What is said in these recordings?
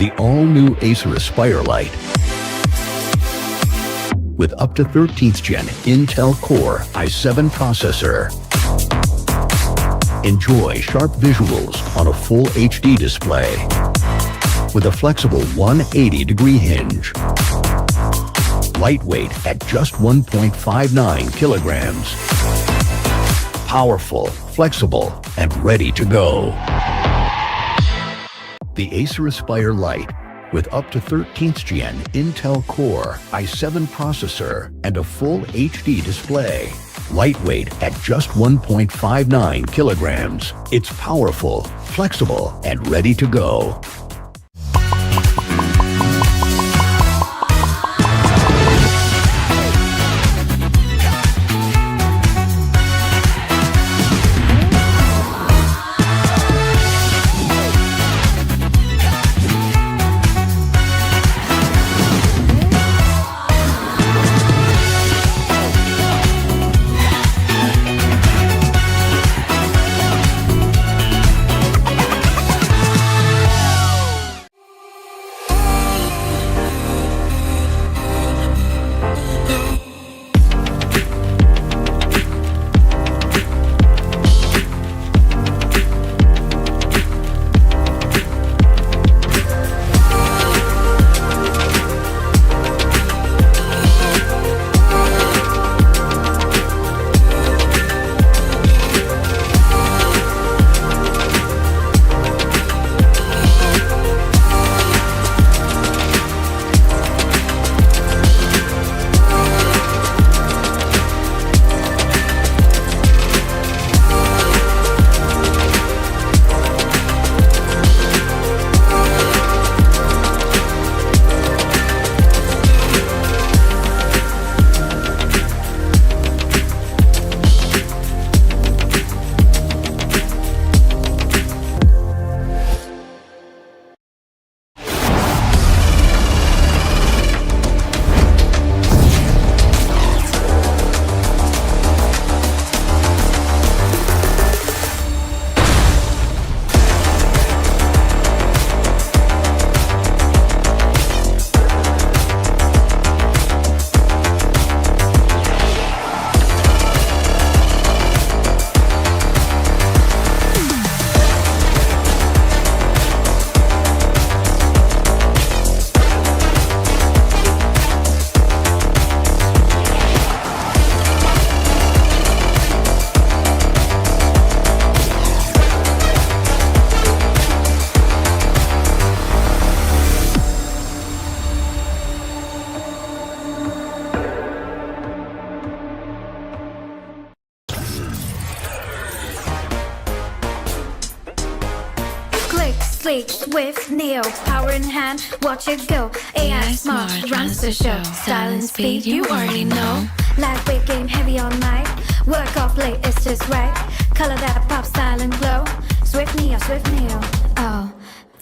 the all-new Acer Aspire Lite. With up to 13th Gen Intel Core i7 processor. Enjoy sharp visuals on a full HD display. With a flexible 180-degree hinge. Lightweight at just 1.59 kilograms. Powerful, flexible, and ready to go. The Acer Aspire Lite, with up to 13th Gen Intel Core i7 processor and a full HD display. Lightweight at just 1.59 kilograms. It's powerful, flexible, and ready to go. Sleek, swift, neo, power in hand, watch it go. AI smart, runs the show. Style and speed, you already know. Lightweight game, heavy all night. Work off late, it's just right. Color that pop, style and glow. Swift neo, oh,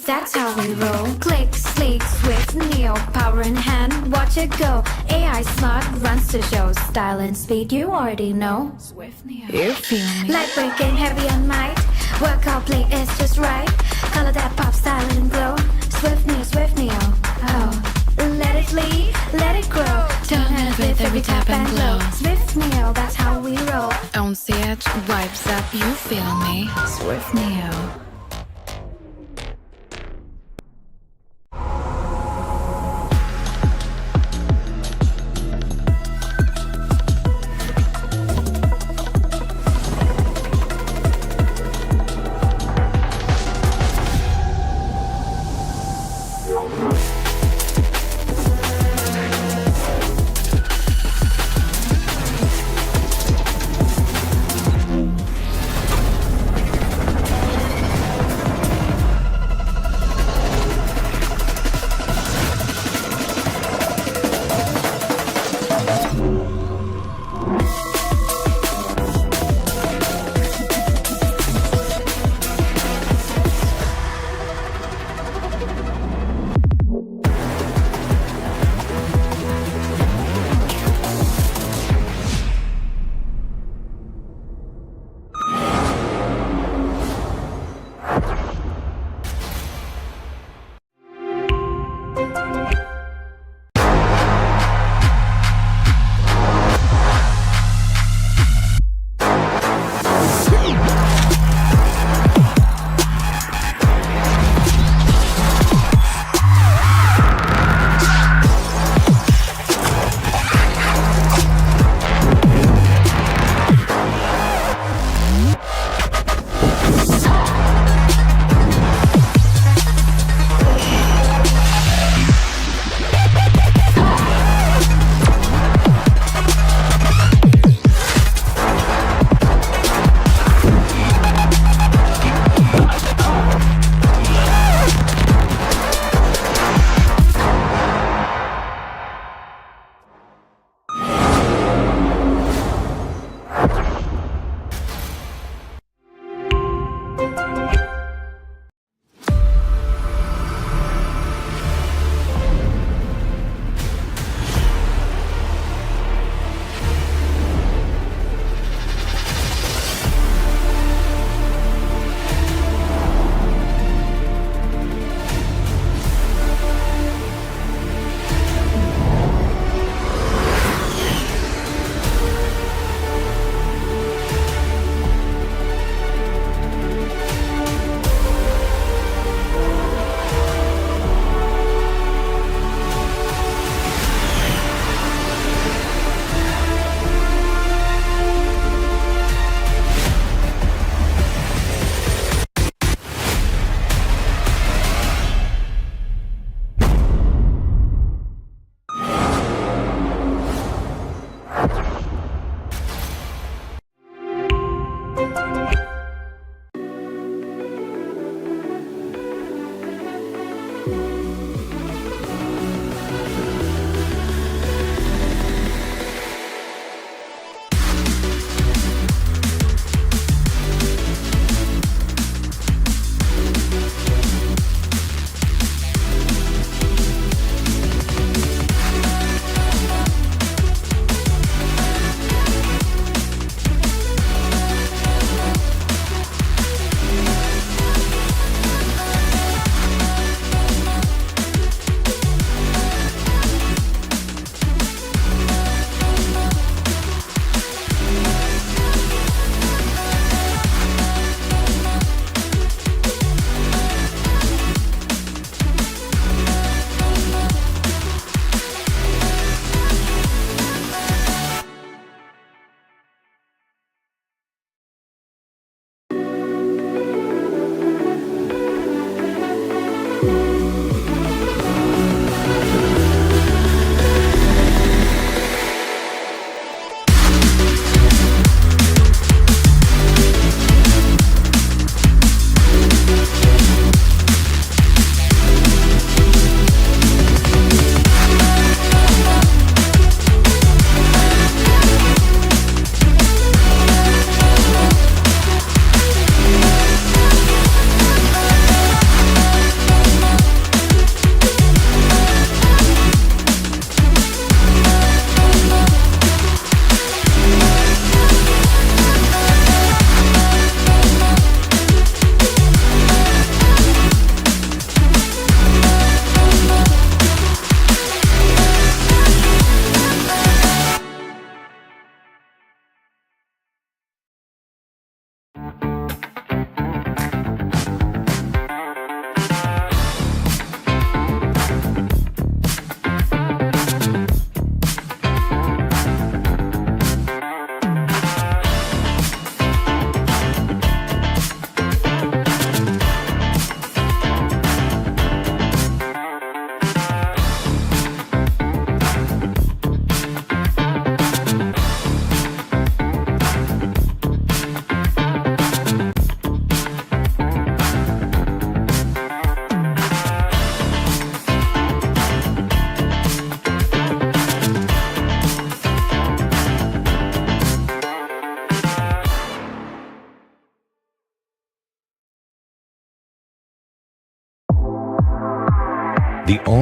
that's how we roll. Click, sleek, swift, neo, power in hand, watch it go. AI smart, runs the show. Style and speed, you already know. Swift neo, you feel me. Lightweight game, heavy on might. Work out, play, it's just right. Color that pop, style and glow. Swift neo, oh. Let it lead, let it grow. Turn it with every tap and glow. Swift neo, that's how we roll. Don't see it, vibes up, you feel me. Swift neo.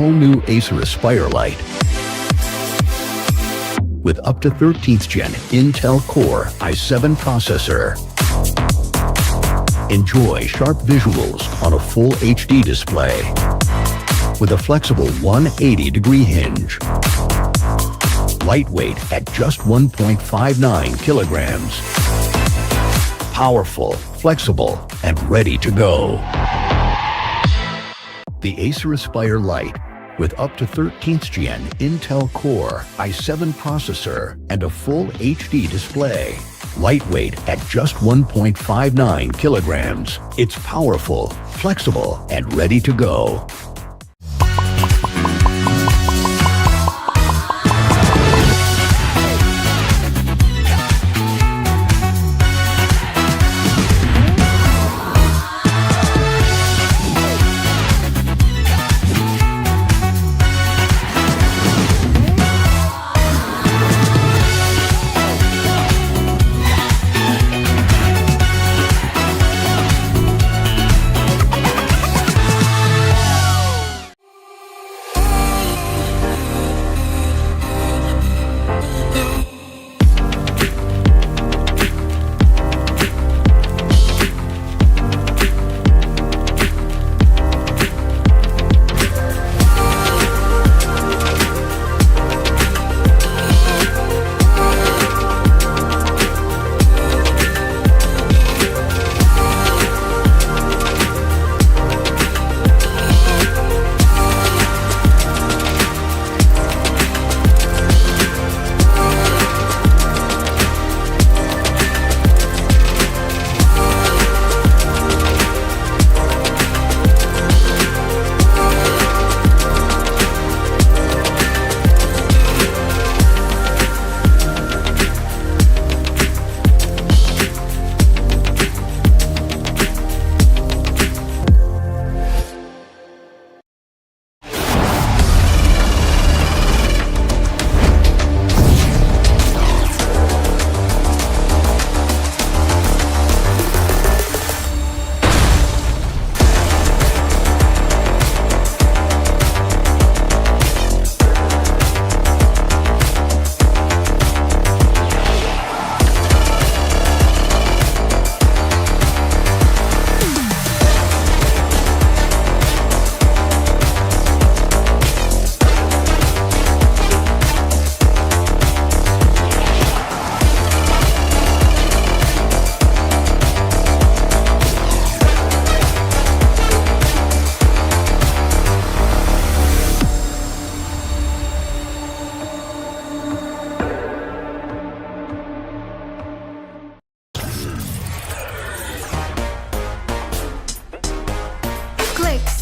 all-new Acer Aspire Light. With up to 13th Gen Intel Core i7 processor. Enjoy sharp visuals on a full HD display. With a flexible 180-degree hinge. Lightweight at just 1.59 kilograms. Powerful, flexible, and ready to go. The Acer Aspire Light, with up to 13th Gen Intel Core i7 processor and a full HD display. Lightweight at just 1.59 kilograms. It's powerful, flexible, and ready to go.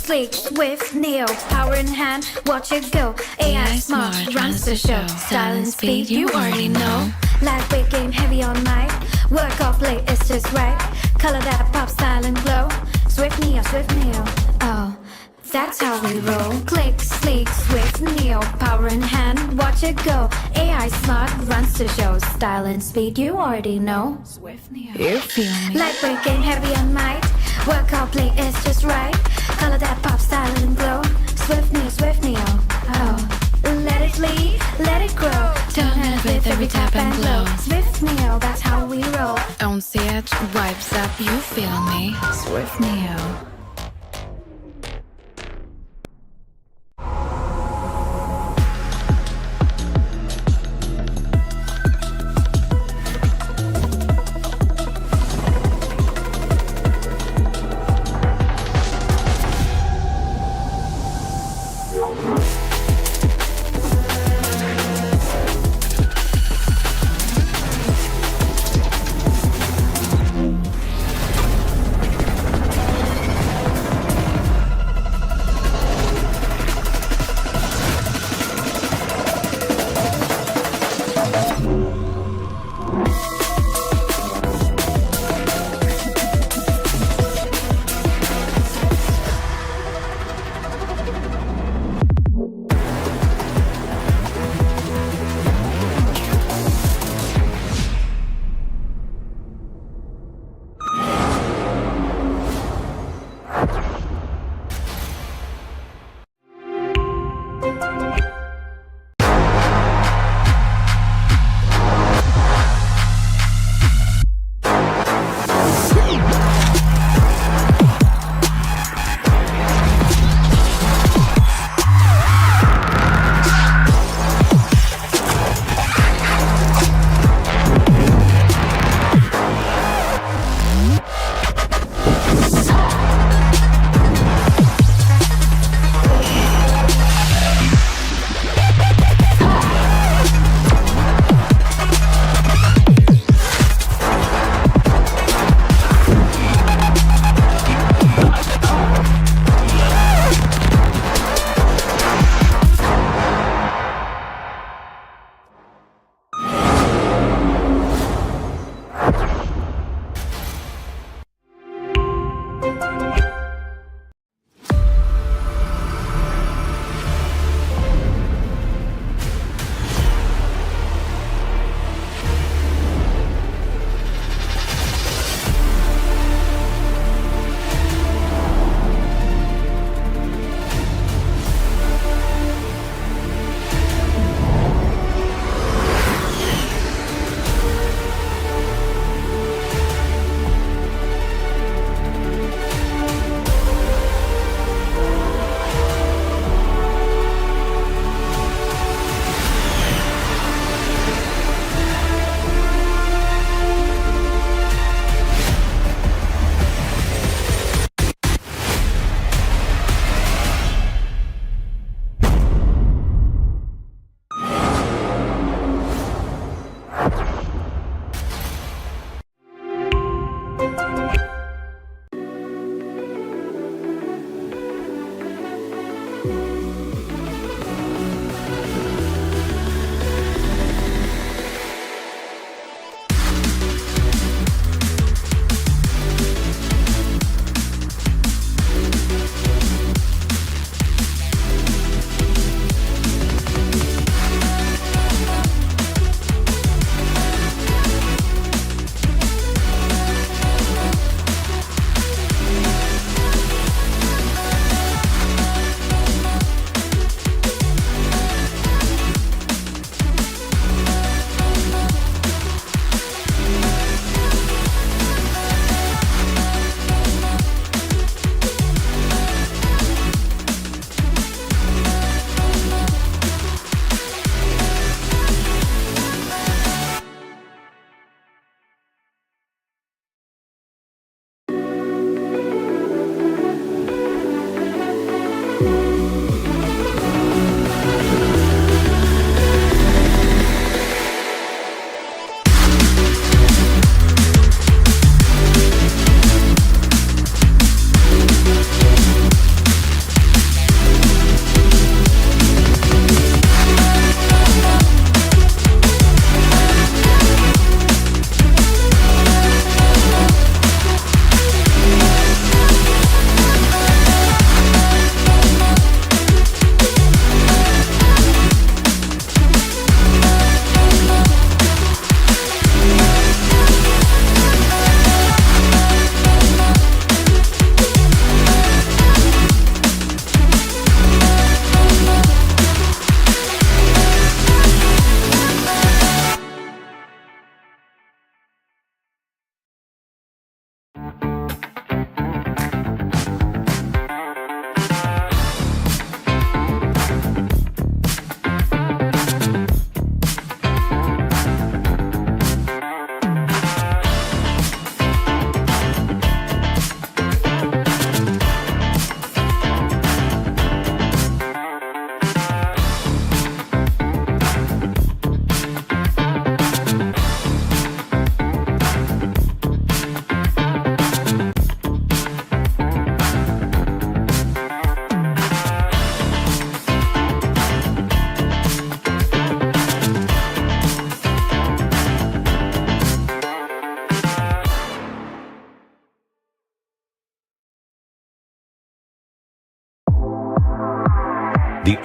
Sleek, swift, nail, power in hand, watch it go. AI smart, runs the show. Style and speed, you already know. Lightweight game, heavy all night. Work off late, it's just right. Color that pop, style and glow. Swift Neo, oh, that's how we roll. Click, sleek, swift, Neo, power in hand, watch it go. AI smart, runs the show. Style and speed, you already know. Swift Neo, you feel me? Lightweight game, heavy all night. Work off late, it's just right. Color that pop, style and glow. Swift Neo, oh. Let it lead, let it grow. Turn it with every tap and glow. Swift Neo, that's how we roll. On the edge, vibes up, you feel me? Swift Neo.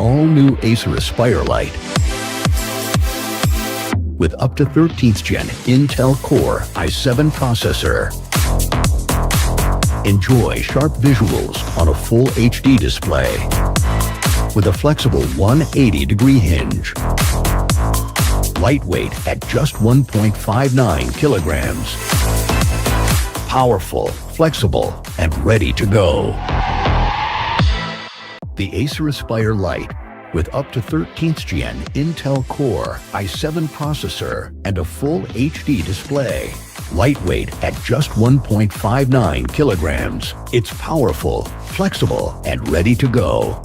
all-new Acer Aspire Lite. With up to 13th Gen Intel Core i7 processor. Enjoy sharp visuals on a full HD display with a flexible 180-degree hinge. Lightweight at just 1.59 kilograms. Powerful, flexible, and ready to go. The Acer Aspire Lite with up to 13th Gen Intel Core i7 processor and a full HD display. Lightweight at just 1.59 kilograms. It's powerful, flexible, and ready to go.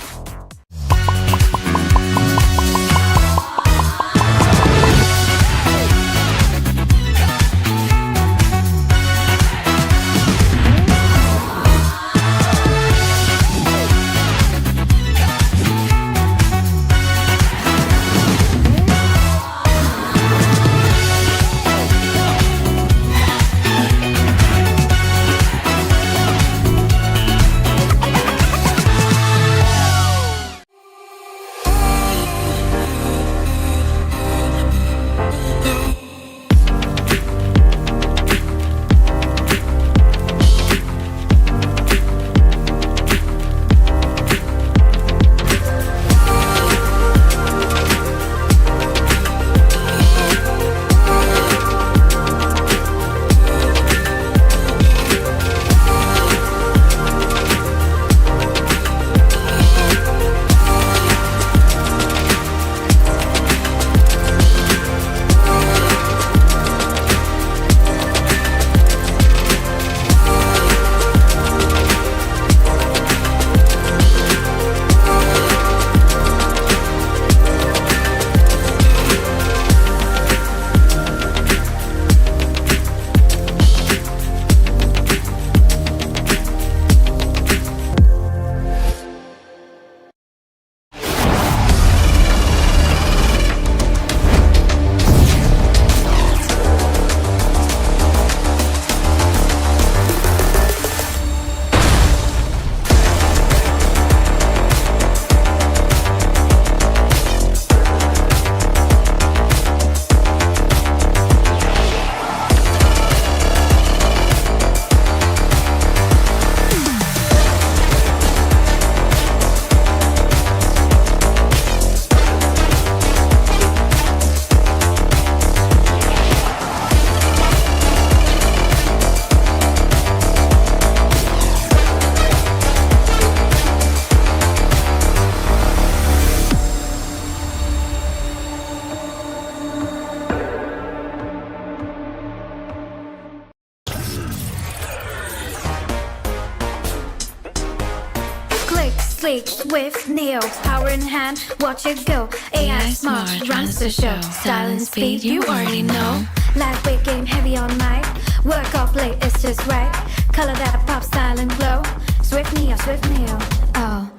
Sleek, swift, neo, power in hand, watch it go. AI smart, runs the show. Style and speed, you already know. Lightweight game, heavy all night. Work off late, it's just right. Color that pop, style and glow. Swift neo, oh,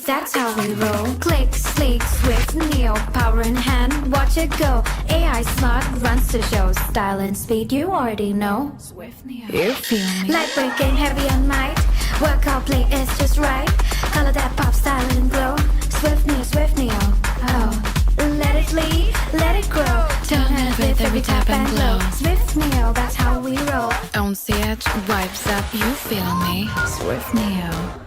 that's how we roll. Click, sleek, swift, neo, power in hand, watch it go. AI smart, runs the show. Style and speed, you already know. Swift neo, you feel me? Lightweight game, heavy all night. Work out, play, it's just right. Color that pop, style and glow. Swift neo, oh. Let it lead, let it grow. Turn it with every tap and glow. Swift neo, that's how we roll. On set, vibes up, you feel me? Swift neo.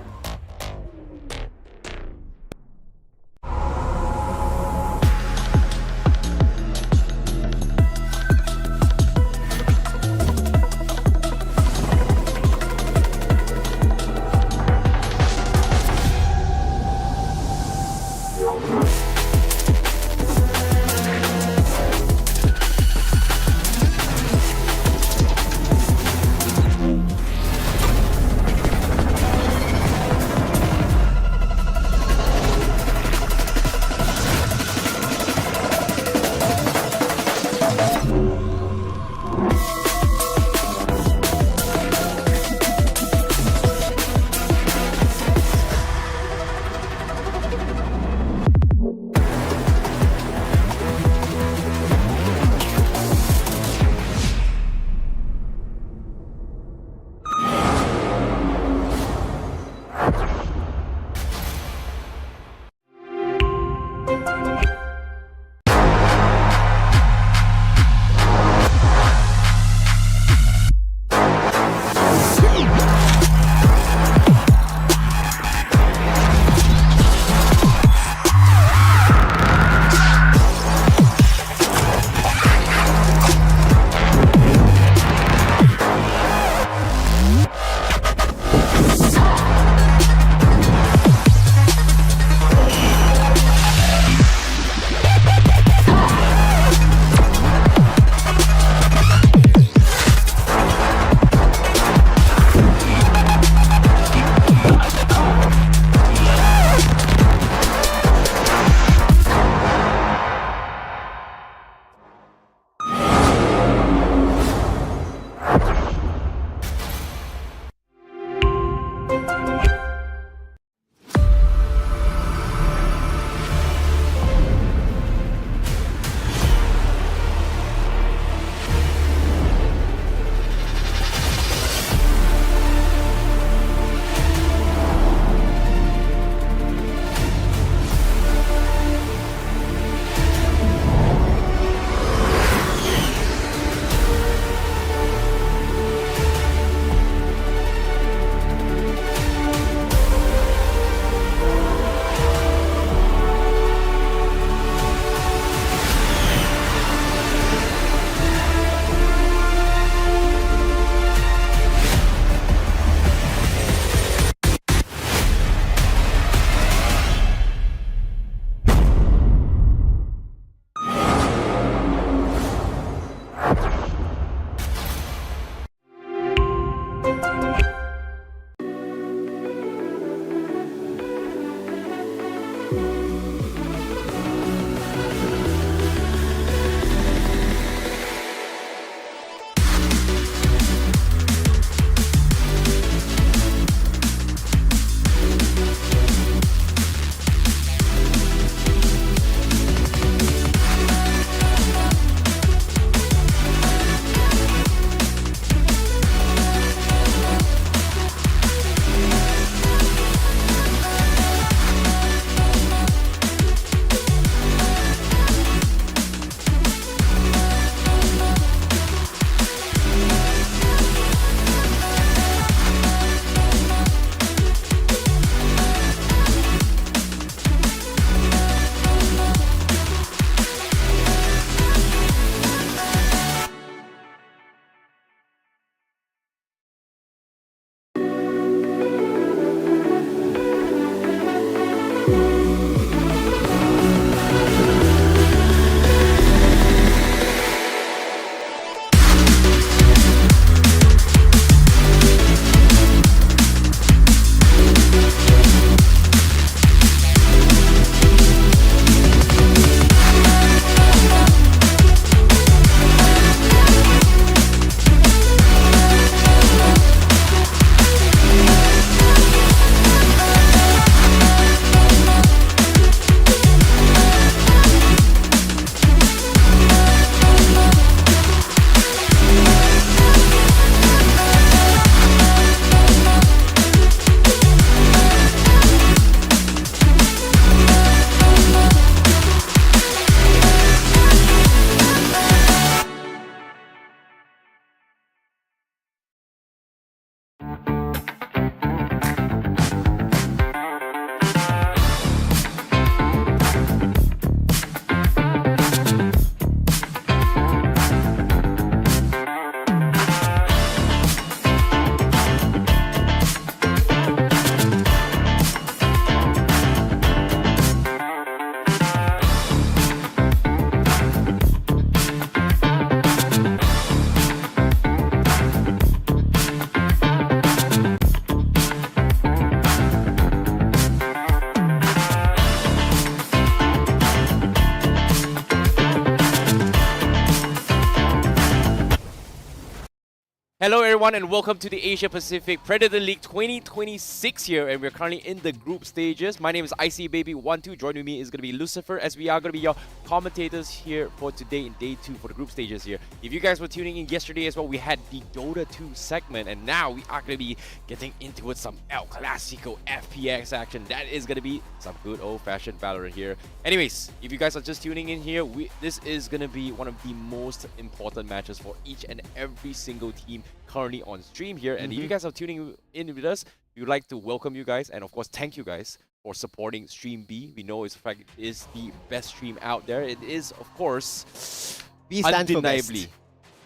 Hello everyone and welcome to the Asia Pacific Predator League 2026 here, and we're currently in the group stages. My name is ICBaby12. Joining me is going to be Lucifer, as we are going to be your commentators here for today in day 2 for the group stages here. If you guys were tuning in yesterday as well, we had the Dota 2 segment, and now we are going to be getting into some El Clasico FPX action. That is going to be some good old-fashioned Valorant here. Anyways, if you guys are just tuning in here, this is going to be one of the most important matches for each and every single team currently on stream here. And if you guys are tuning in with us, we would like to welcome you guys, and of course thank you guys for supporting Stream B. We know it's fact is the best stream out there. It is, of course, B stands for undeniably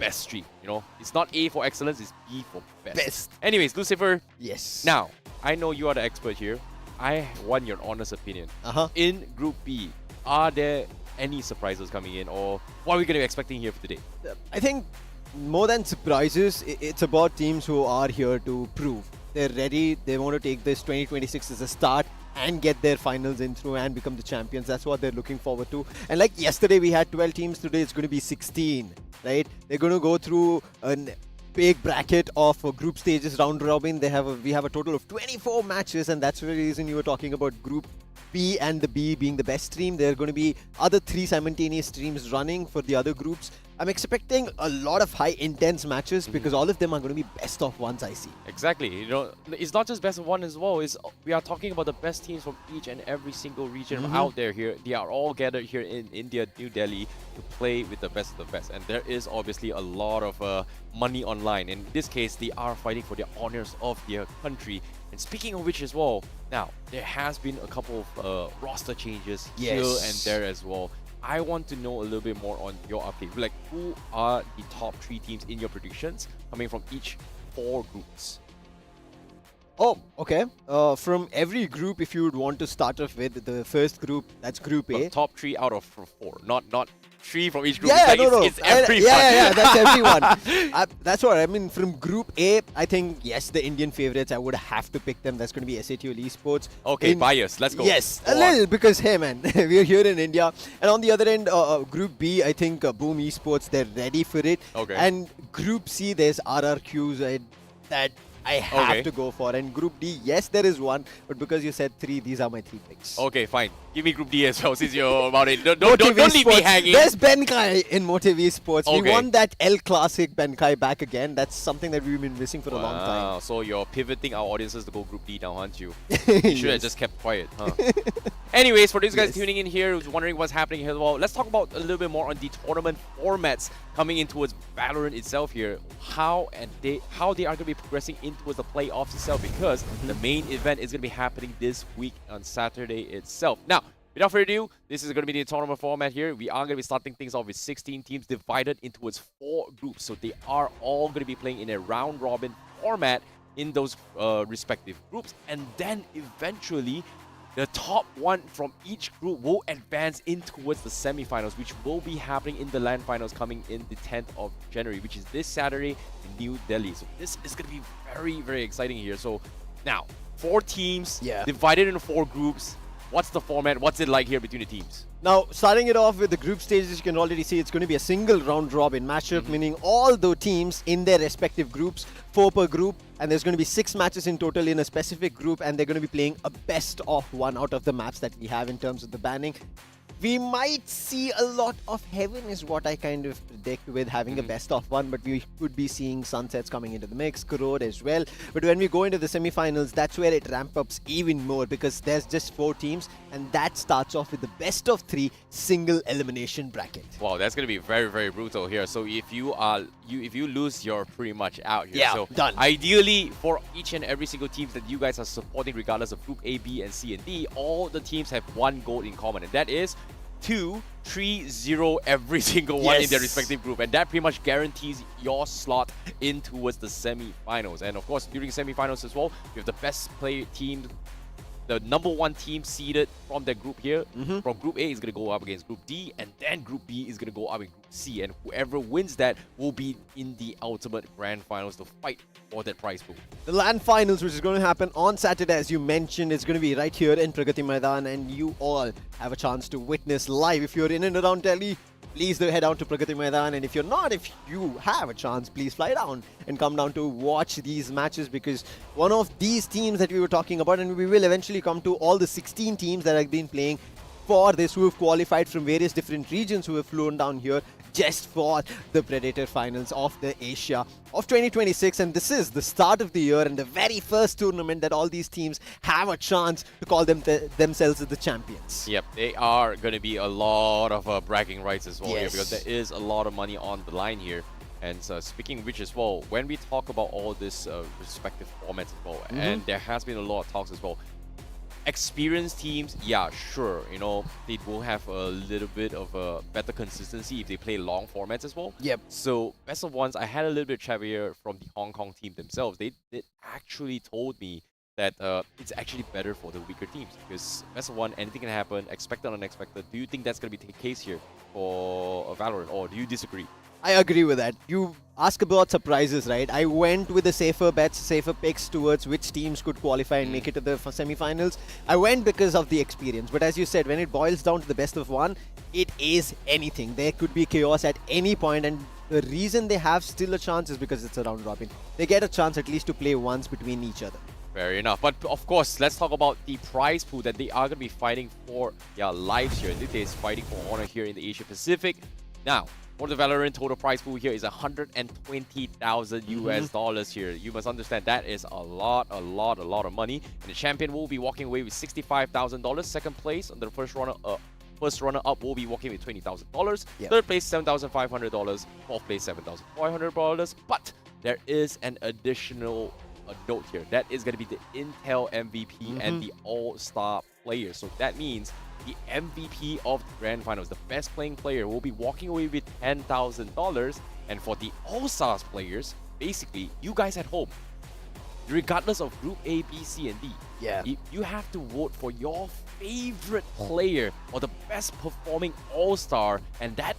best stream. You know, it's not A for excellence, it's B for best. Anyways, Lucifer. Yes. Now, I know you are the expert here. I want your honest opinion. In Group B, are there any surprises coming in, or what are we going to be expecting here for today? I think more than surprises, it's about teams who are here to prove. They're ready. They want to take this 2026 as a start and get their finals in through and become the champions. That's what they're looking forward to. And like yesterday, we had 12 teams. Today, it's going to be 16, right? They're going to go through a big bracket of group stages, round robin. We have a total of 24 matches, and that's the reason you were talking about Group B and the B being the best stream. There are going to be other 3 simultaneous streams running for the other groups. I'm expecting a lot of high intense matches because all of them are going to be best of ones, I see. Exactly. You know, it's not just best of one as well. We are talking about the best teams from each and every single region out there here. They are all gathered here in India, New Delhi, to play with the best of the best. And there is obviously a lot of money online. In this case, they are fighting for the honors of their country. And speaking of which as well, now, there has been a couple of roster changes here and there as well. I want to know a little bit more on your update. Like, who are the top 3 teams in your predictions coming from each 4 groups? Oh, okay. From every group, if you would want to start off with the first group, that's Group A. Top 3 out of 4, not 3 from each group. Yeah, it's everyone. Yeah, that's everyone. That's what I mean. From Group A, I think, yes, the Indian favorites, I would have to pick them. That's going to be SATL Esports. Okay, bias. Let's go. Yes, a little, because, hey, man, we're here in India. And on the other end, Group B, I think Boom Esports, they're ready for it. Okay. And Group C, there's RRQs that I have to go for. And Group D, yes, there is one, but because you said 3, these are my 3 picks. Okay, fine. Give me Group D as well, since you're about it. Don't leave me hanging. There's Benkai in Motiv Esports. Okay. We want that El Clasic Benkai back again. That's something that we've been missing for a long time. So you're pivoting our audiences to go Group D now, aren't you? You should have just kept quiet, huh? Anyways, for these guys tuning in here who's wondering what's happening here, well, let's talk about a little bit more on the tournament formats coming in towards Valorant itself here. How they are going to be progressing in towards the playoffs itself, because the main event is going to be happening this week on Saturday itself. Now, without further ado, this is going to be the tournament format here. We are going to be starting things off with 16 teams divided into its 4 groups. So they are all going to be playing in a round-robin format in those respective groups. And then eventually, the top 1 from each group will advance in towards the semifinals, which will be happening in the LAN finals coming in the 10th of January, which is this Saturday in New Delhi. So this is going to be very, very exciting here. So now, 4 teams divided into 4 groups. What's the format? What's it like here between the teams? Now, starting it off with the group stages, you can already see it's going to be a single round-robin matchup, meaning all the teams in their respective groups, 4 per group, and there's going to be 6 matches in total in a specific group, and they're going to be playing a best of 1 out of the maps that we have in terms of the banning. We might see a lot of heaven is what I kind of predict with having a best of 1, but we could be seeing sunsets coming into the mix, Corrode as well. But when we go into the semifinals, that's where it ramps up even more, because there's just 4 teams, and that starts off with the best of 3 single elimination bracket. Wow, that's going to be very, very brutal here. So if you lose, you're pretty much out here. Yeah, so done. Ideally, for each and every single team that you guys are supporting, regardless of Group A, B, and C, and D, all the teams have one goal in common, and that is 2-3-0 every single one in their respective group, and that pretty much guarantees your slot in towards the semi-finals. And of course, during semi-finals as well, you have the best play team, the number 1 team seeded from the group here. From Group A is going to go up against Group D, and then Group B is going to go up in Group C, and whoever wins that will be in the ultimate grand finals to fight for that prize pool. The LAN finals, which is going to happen on Saturday, as you mentioned, it's going to be right here in Pragati Maidan, and you all have a chance to witness live. If you're in and around Delhi, please do head down to Pragati Maidan. And if you're not, if you have a chance, please fly down and come down to watch these matches, because one of these teams that we were talking about, and we will eventually come to all the 16 teams that have been playing for this, who have qualified from various different regions, who have flown down here just for the Predator Finals of the Asia of 2026. And this is the start of the year and the very first tournament that all these teams have a chance to call themselves the champions. Yep, they are going to be a lot of bragging rights as well here, Yes. because there is a lot of money on the line here. And speaking of which as well, when we talk about all this respective formats as well, and there has been a lot of talks as well, experienced teams, yeah, sure, you know, they will have a little bit of a better consistency if they play long formats as well. Yep. So best of ones, I had a little bit of chat here from the Hong Kong team themselves. They actually told me that it's actually better for the weaker teams, because best of one, anything can happen, expected or unexpected. Do you think that's going to be the case here for Valorant, or do you disagree? I agree with that. You ask about surprises, right? I went with the safer bets, safer picks towards which teams could qualify and make it to the semi-finals. I went because of the experience. But as you said, when it boils down to the best of one, it is anything. There could be chaos at any point, and the reason they have still a chance is because it's a round robin. They get a chance at least to play once between each other. Fair enough. But of course, let's talk about the prize pool that they are going to be fighting for their lives here. They is fighting for honor here in the Asia Pacific. Now, for the Valorant total prize pool here is 120,000 US dollars here. You must understand that is a lot of money. And the champion will be walking away with $65,000. Second place on the first runner-up will be walking with $20,000. Yep. Third place, $7,500. Fourth place, $7,500. But there is an additional note here. That is going to be the Intel MVP and the All-Star player. So that means the MVP of the Grand Finals, the best playing player, will be walking away with $10,000. And for the All-Stars players, basically, you guys at home, regardless of Group A, B, C, and D, you have to vote for your favorite player or the best performing All-Star, and that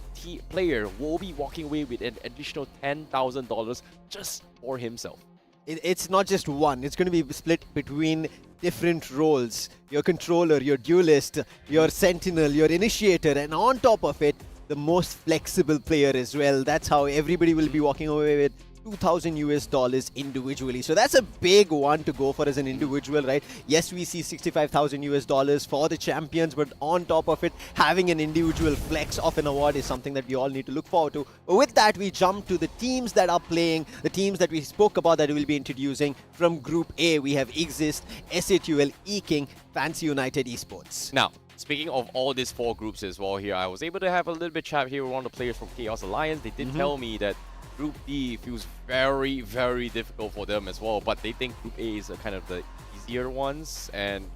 player will be walking away with an additional $10,000 just for himself. It's not just one. It's going to be split between different roles. Your controller, your duelist, your sentinel, your initiator, and on top of it, the most flexible player as well. That's how everybody will be walking away with $2,000 US individually. So that's a big one to go for as an individual, right? Yes, we see $65,000 US for the champions, but on top of it, having an individual flex of an award is something that we all need to look forward to. But with that, we jump to the teams that are playing, the teams that we spoke about that we will be introducing. From Group A, we have Exist, SATUL, EKing, Fancy United Esports. Now, speaking of all these four groups as well here, I was able to have a little bit chat here with one of the players from Chaos Alliance. They did tell me that Group B feels very difficult for them as well, but they think Group A is kind of the easier ones, and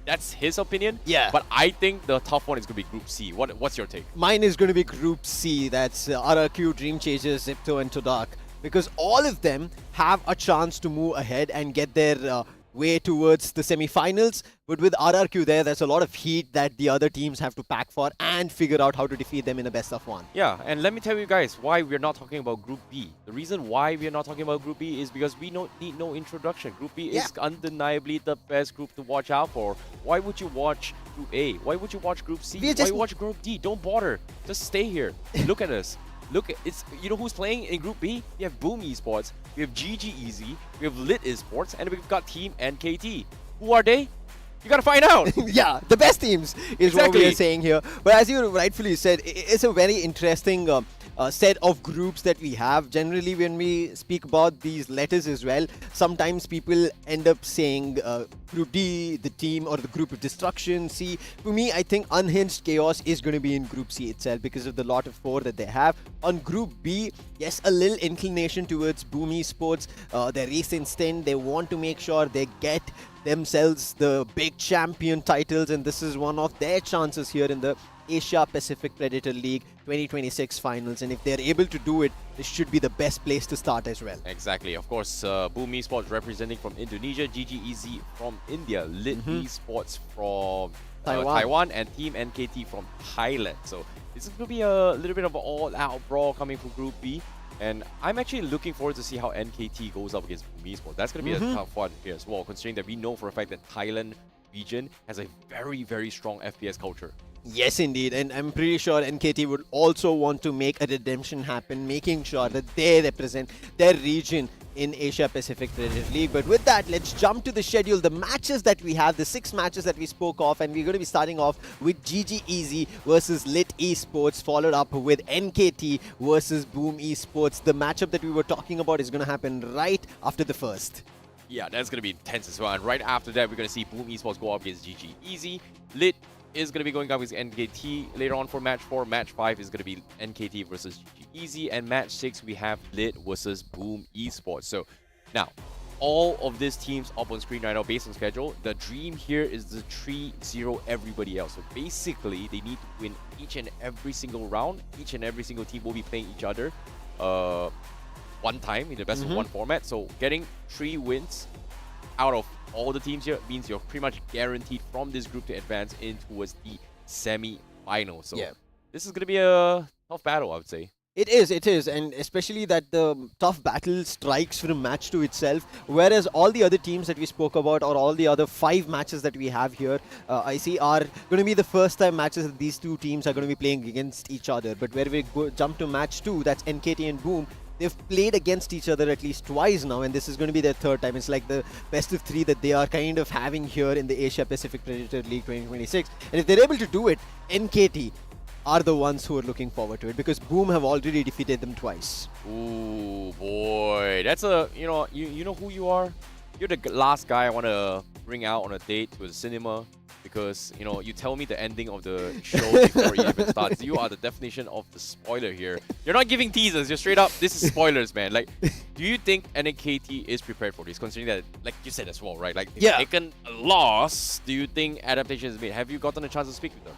that's his opinion. Yeah. But I think the tough one is going to be Group C. What's your take? Mine is going to be Group C. That's RRQ, Dream Chasers, Zipto, and Todak, because all of them have a chance to move ahead and get their way towards the semi-finals. But with RRQ there's a lot of heat that the other teams have to pack for and figure out how to defeat them in a best of one. Yeah, and let me tell you guys why we're not talking about Group B. The reason why we're not talking about Group B is because we don't need no introduction. Group B is undeniably the best group to watch out for. Why would you watch Group A? Why would you watch Group C? Why watch Group D? Don't bother. Just stay here. Look at us. Look, you know who's playing in Group B? We have Boom Esports, we have GG Easy, we have Lit Esports, and we've got Team NKT. Who are they? You gotta find out. Yeah, the best teams is what we are saying here. But as you rightfully said, it's a very interesting set of groups that we have. Generally, when we speak about these letters as well, sometimes people end up saying Group D, the team, or the group of destruction. C. For me, I think Unhinged Chaos is going to be in Group C itself because of the lot of four that they have. On Group B, yes, a little inclination towards Boom Esports. Their recent stint, they want to make sure they get themselves the big champion titles, and this is one of their chances here in the Asia Pacific Predator League 2026 finals. And if they're able to do it, this should be the best place to start as well. Exactly. Of course, Boom Esports representing from Indonesia, GG Easy from India, Lit Esports from Taiwan, and Team NKT from Thailand. So this is going to be a little bit of an all-out brawl coming from Group B. And I'm actually looking forward to see how NKT goes up against Boom Esports. That's going to be a tough one here as well, considering that we know for a fact that Thailand region has a very strong FPS culture. Yes, indeed. And I'm pretty sure NKT would also want to make a redemption happen, making sure that they represent their region in Asia Pacific Predator League. But with that, let's jump to the schedule. The matches that we have, the 6 matches that we spoke of, and we're going to be starting off with GG Easy versus Lit Esports, followed up with NKT versus Boom Esports. The matchup that we were talking about is going to happen right after the first. Yeah, that's going to be intense as well. And right after that, we're going to see Boom Esports go up against GG Easy. Lit is going to be going up against NKT later on for match 4. Match 5 is going to be NKT versus GG Easy. And match 6, we have Lit versus Boom Esports. So now, all of these teams up on screen right now based on schedule. The dream here is the 3-0 everybody else. So basically, they need to win each and every single round. Each and every single team will be playing each other one time in the best of 1 format. So getting 3 wins out of all the teams here means you're pretty much guaranteed from this group to advance in towards the semi-final. So this is going to be a tough battle, I would say. It is, and especially that the tough battle strikes from match to itself, whereas all the other teams that we spoke about, or all the other 5 matches that we have here, I see are going to be the first time matches that these 2 teams are going to be playing against each other. But where we jump to match 2, that's NKT and Boom, they've played against each other at least twice now, and this is going to be their 3rd time. It's like the best of 3 that they are kind of having here in the Asia Pacific Predator League 2026. And if they're able to do it, NKT are the ones who are looking forward to it, because Boom have already defeated them twice. Ooh, boy. That's a, you know who you are? You're the last guy I want to bring out on a date to the cinema, because, you tell me the ending of the show before it even starts. You are the definition of the spoiler here. You're not giving teasers, you're straight up, this is spoilers, man. Like, do you think NKT is prepared for this, considering that, like you said as well, right? Like, they've taken a loss. Do you think adaptation is made? Have you gotten a chance to speak with them?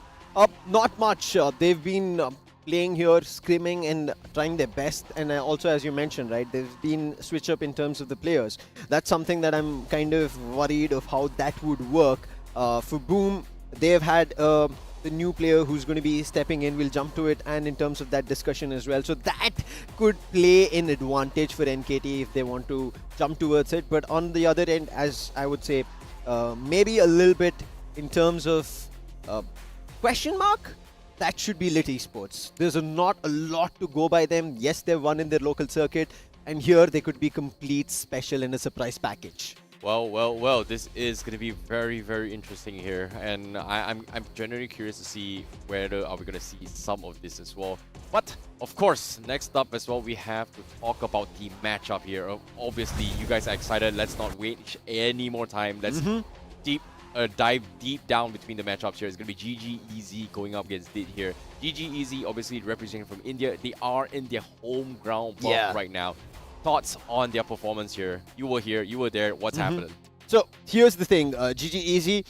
Not much. They've been playing here, screaming and trying their best. And also, as you mentioned, right, there's been switch up in terms of the players. That's something that I'm kind of worried of how that would work. For Boom, they've had the new player who's going to be stepping in. We'll jump to it, and in terms of that discussion as well. So that could play in advantage for NKT if they want to jump towards it. But on the other end, as I would say, maybe a little bit in terms of question mark, that should be Lit Esports. There's not a lot to go by them. Yes, they've won in their local circuit, and here they could be complete special in a surprise package. Well, this is going to be very, very interesting here, and I'm genuinely curious to see whether are we going to see some of this as well. But of course, next up as well, we have to talk about the matchup here. Obviously, you guys are excited. Let's not wait any more time. Let's dive deep down between the matchups here. It's going to be GG Easy going up against Lit here. GG Easy, obviously representing from India. They are in their home ground block right now. Thoughts on their performance here? You were here, you were there. What's happening? So here's the thing, GG Easy,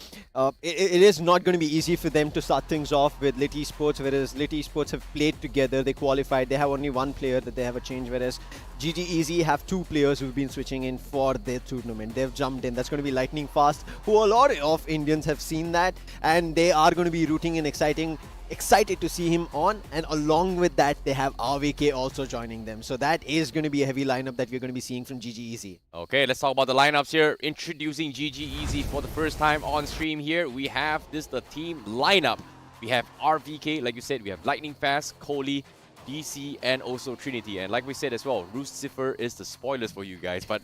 it is not going to be easy for them to start things off with Lit Esports, whereas Lit Esports have played together, they qualified, they have only 1 player that they have a change, whereas GG Easy have 2 players who've been switching in for their tournament. They've jumped in. That's going to be lightning fast, who a lot of Indians have seen that, and they are going to be rooting and excited to see him on, and along with that they have RVK also joining them. So that is going to be a heavy lineup that we're going to be seeing from GG Easy. Okay, let's talk about the lineups here. Introducing GG Easy for the first time on stream here. We have the team lineup. We have RVK, like you said, we have Lightning Fast, Kohli, DC, and also Trinity. And like we said as well, Lucifer is the spoilers for you guys. But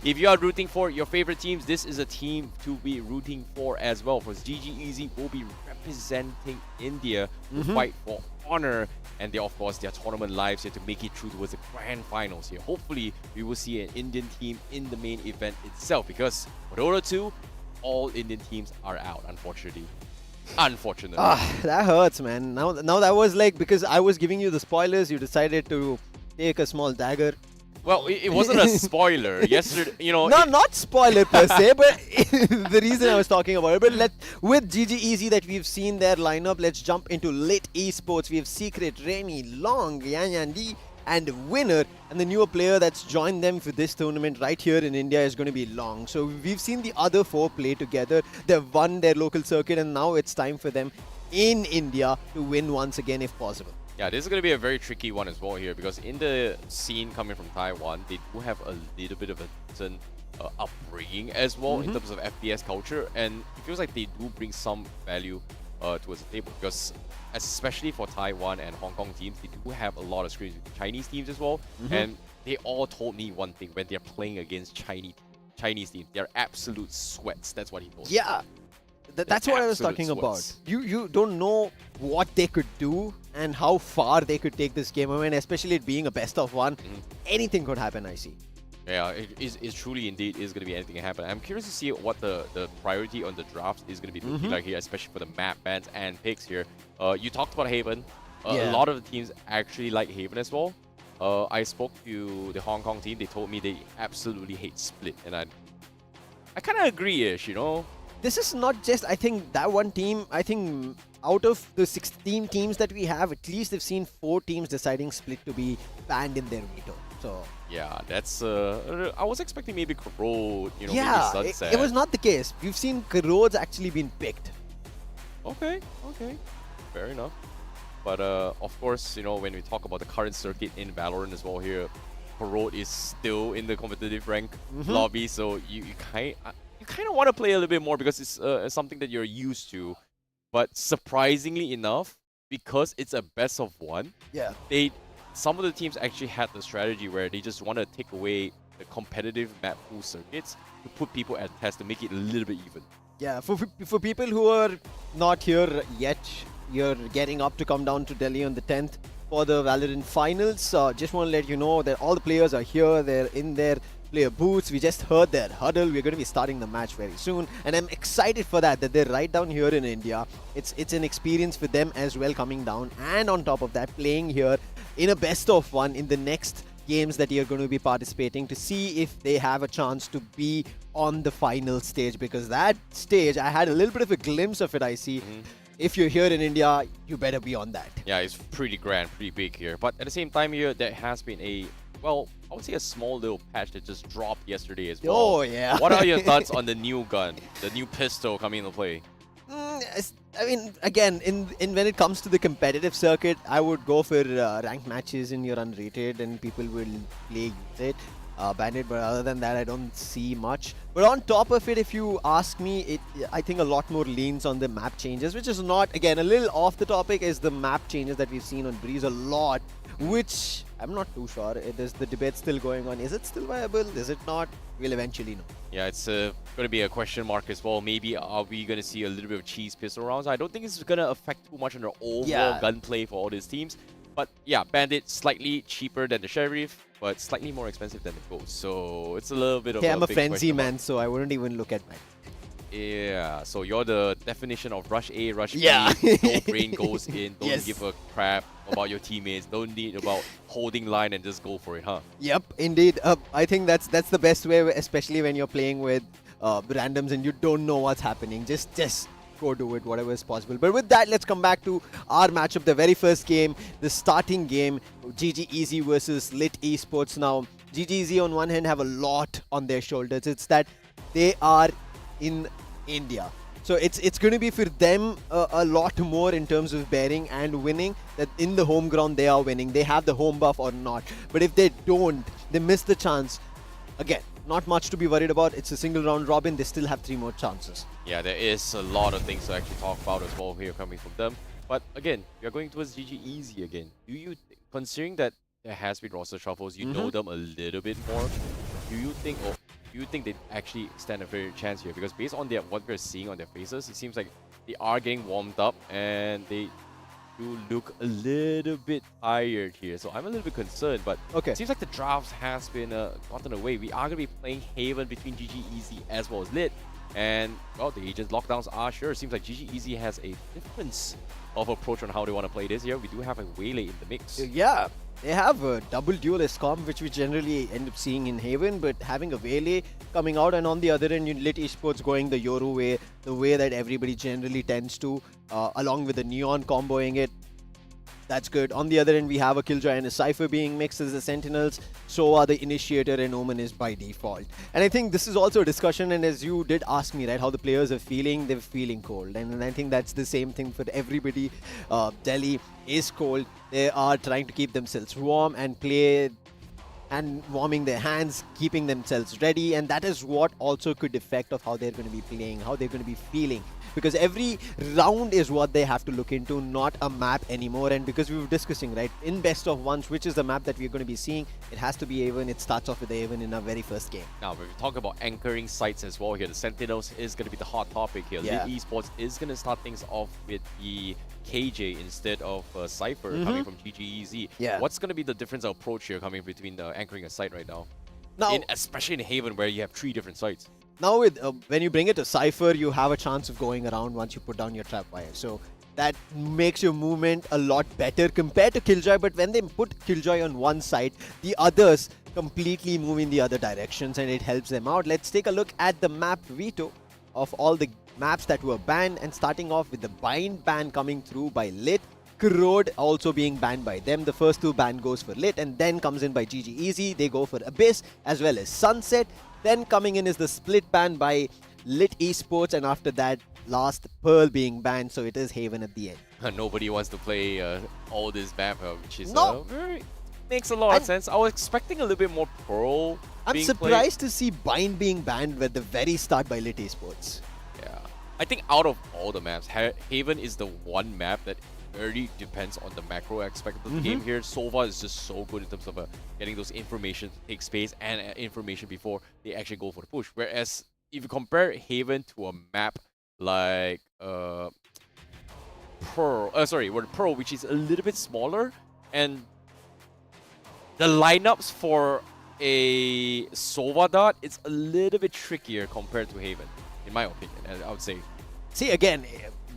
if you are rooting for your favorite teams, this is a team to be rooting for as well. For GG Easy will be representing India to fight for honor, and they, of course, their tournament lives here to make it through towards the grand finals here. Hopefully, we will see an Indian team in the main event itself, because for Dota 2, all Indian teams are out, unfortunately. That hurts, man. Now that was like, because I was giving you the spoilers, you decided to take a small dagger. Well, it wasn't a spoiler. Yesterday, No, not spoiler per se, but the reason I was talking about it. But with GG Easy that we've seen their lineup, let's jump into Lit Esports. We have Secret, Remy, Long, Yan D, and Winner. And the newer player that's joined them for this tournament right here in India is going to be Long. So we've seen the other 4 play together. They've won their local circuit, and now it's time for them in India to win once again if possible. Yeah, this is going to be a very tricky one as well here, because in the scene coming from Taiwan, they do have a little bit of a decent upbringing as well in terms of FPS culture, and it feels like they do bring some value towards the table, because especially for Taiwan and Hong Kong teams, they do have a lot of scrims with Chinese teams as well, and they all told me one thing: when they're playing against Chinese teams, they're absolute sweats. That's what he told me. Yeah, that's what I was Absolute talking about. sweats. You don't know what they could do and how far they could take this game. I mean, especially it being a best of one, anything could happen. I see. Yeah, it truly indeed is going to be anything can happen. I'm curious to see what the priority on the draft is going to be looking like here, especially for the map bans and picks here. You talked about Haven. A lot of the teams actually like Haven as well. I spoke to the Hong Kong team. They told me they absolutely hate Split, and I kind of agree-ish, you know? This is not just, I think, that one team. I think out of the 16 teams that we have, at least they've seen 4 teams deciding Split to be banned in their veto. So yeah, that's I was expecting maybe Corrode, you know, yeah, maybe Sunset. it was not the case. We've seen Corrode's actually been picked. Okay, fair enough. But of course, you know, when we talk about the current circuit in Valorant as well here, Corrode is still in the competitive rank lobby, so you kind of want to play a little bit more because it's something that you're used to. But surprisingly enough, because it's a best of one, some of the teams actually had the strategy where they just want to take away the competitive map pool circuits to put people at test to make it a little bit even. Yeah, for people who are not here yet, you're getting up to come down to Delhi on the 10th for the Valorant finals. Just want to let you know that all the players are here. They're in their player booths. We just heard their huddle. We're going to be starting the match very soon, and I'm excited for that they're right down here in India. It's an experience for them as well, coming down, and on top of that, playing here in a best of one in the next games that you're going to be participating, to see if they have a chance to be on the final stage, because that stage, I had a little bit of a glimpse of it. I see. If you're here in India, you better be on that. Yeah, it's pretty grand, pretty big here. But at the same time here, there has been a, well, I would say a small little patch that just dropped yesterday as well. Oh, yeah. What are your thoughts on the new gun, the new pistol coming into play? I mean, again, in when it comes to the competitive circuit, I would go for ranked matches in your unrated, and people will use it, ban it. But other than that, I don't see much. But on top of it, if you ask me, I think a lot more leans on the map changes, which is not, again, a little off the topic, is the map changes that we've seen on Breeze a lot, which I'm not too sure. Is the debate still going on? Is it still viable? Is it not? We'll eventually know. Yeah, it's going to be a question mark as well. Maybe are we going to see a little bit of cheese pistol rounds? I don't think it's going to affect too much on the overall gunplay for all these teams. But yeah, Bandit slightly cheaper than the Sheriff, but slightly more expensive than the Ghost. So it's a little bit of I'm a big frenzy question mark. man, so I wouldn't even look at mine. Yeah, so you're the definition of rush A, rush Yeah. B. No brain goes in. Don't Yes. give a crap about your teammates. Don't need about holding line and just go for it, huh? Yep, indeed. I think that's the best way, especially when you're playing with randoms and you don't know what's happening. Just go do it, whatever is possible. But with that, let's come back to our matchup, the very first game, the starting game, GG Easy versus Lit Esports. Now, GG Easy on one hand have a lot on their shoulders. It's that they are in India. So it's going to be for them a lot more in terms of bearing and winning, that in the home ground they are winning. They have the home buff or not. But if they don't, they miss the chance. Again, not much to be worried about. It's a single round robin. They still have 3 more chances. Yeah, there is a lot of things to actually talk about as well here coming from them. But again, we are going towards GG Easy again. Do you, considering that there has been roster shuffles, you know them a little bit more, do you think they actually stand a fair chance here? Because based on what we're seeing on their faces, it seems like they are getting warmed up and they do look a little bit tired here. So I'm a little bit concerned, but it seems like the draft has been gotten away. We are going to be playing Haven between GG Easy as well as Lit. And, well, the agent lockdowns are sure. It seems like GG Easy has a difference of approach on how they want to play this here. We do have a Waylay in the mix. Yeah, they have a double duelist comp, which we generally end up seeing in Haven, but having a Waylay coming out, and on the other end, you Lit Esports going the Yoru way, the way that everybody generally tends to, along with the Neon comboing it. That's good. On the other end, we have a Killjoy and a Cypher being mixed as the Sentinels. So are the Initiator and Omen is by default. And I think this is also a discussion, and as you did ask me, right, how the players are feeling, they're feeling cold. And I think that's the same thing for everybody. Delhi is cold. They are trying to keep themselves warm and play and warming their hands, keeping themselves ready. And that is what also could affect of how they're going to be playing, how they're going to be feeling. because every round is what they have to look into, not a map anymore. And because we were discussing, right, in best of ones, which is the map that we're going to be seeing, it has to be Avon. It starts off with Avon in our very first game. Now, when we talk about anchoring sites as well here, the Sentinels is going to be the hot topic here. Yeah. Lead Esports is going to start things off with the KJ instead of Cypher coming from GGEZ. Yeah. What's going to be the difference of approach here coming between anchoring a site right now? Now, Especially in Haven where you have 3 different sites. now with when you bring it to Cypher, you have a chance of going around once you put down your trap wire. So that makes your movement a lot better compared to Killjoy. But when they put Killjoy on one side, the others completely move in the other directions and it helps them out. Let's take a look at the map veto of all the maps that were banned, and starting off with the Bind ban coming through by Lit. Corrode also being banned by them. The first 2 ban goes for Lit and then comes in by GGEZ. They go for Abyss as well as Sunset. Then coming in is the split ban by Lit Esports, and after that last Pearl being banned, so it is Haven at the end. Nobody wants to play all this map, which is No. makes a lot of sense. I was expecting a little bit more Pearl. I'm being surprised to see Bind being banned at the very start by Lit Esports. Played. Yeah, I think out of all the maps, Haven is the one map that really depends on the macro aspect of the game here. Sova is just so good in terms of getting those information, take space and information before they actually go for the push. Whereas if you compare Haven to a map like Pearl, which is a little bit smaller, and the lineups for a Sova dot, it's a little bit trickier compared to Haven, in my opinion, I would say. See, again,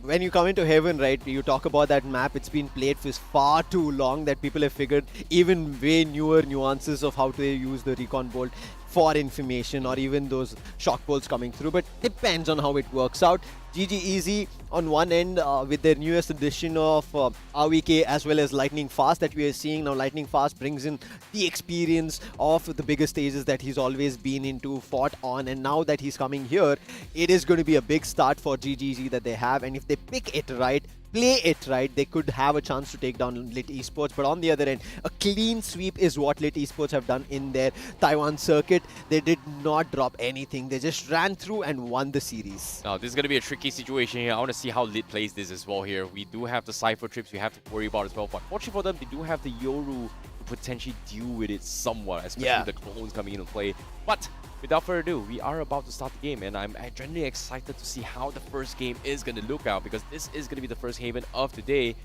when you come into Haven, right, you talk about that map, it's been played for far too long that people have figured even way newer nuances of how to use the recon bolt for information, or even those shock bolts coming through, but depends on how it works out. GGEZ on one end with their newest edition of RVK as well as Lightning Fast that we are seeing now. Lightning Fast brings in the experience of the bigger stages that he's always been into, fought on, and now that he's coming here, it is going to be a big start for GGEZ that they have. And if they pick it right, play it right, they could have a chance to take down Lit Esports. But on the other end, a clean sweep is what Lit Esports have done in their Taiwan circuit. They did not drop anything. They just ran through and won the series. Now, this is going to be a tricky situation here. I want to see how Lit plays this as well here. We do have the Cypher trips we have to worry about as well. But fortunately for them, they do have the Yoru to potentially deal with it somewhat, especially with the clones coming into play. But without further ado, we are about to start the game, and I'm genuinely excited to see how the first game is going to look out, because this is going to be the first Haven of today.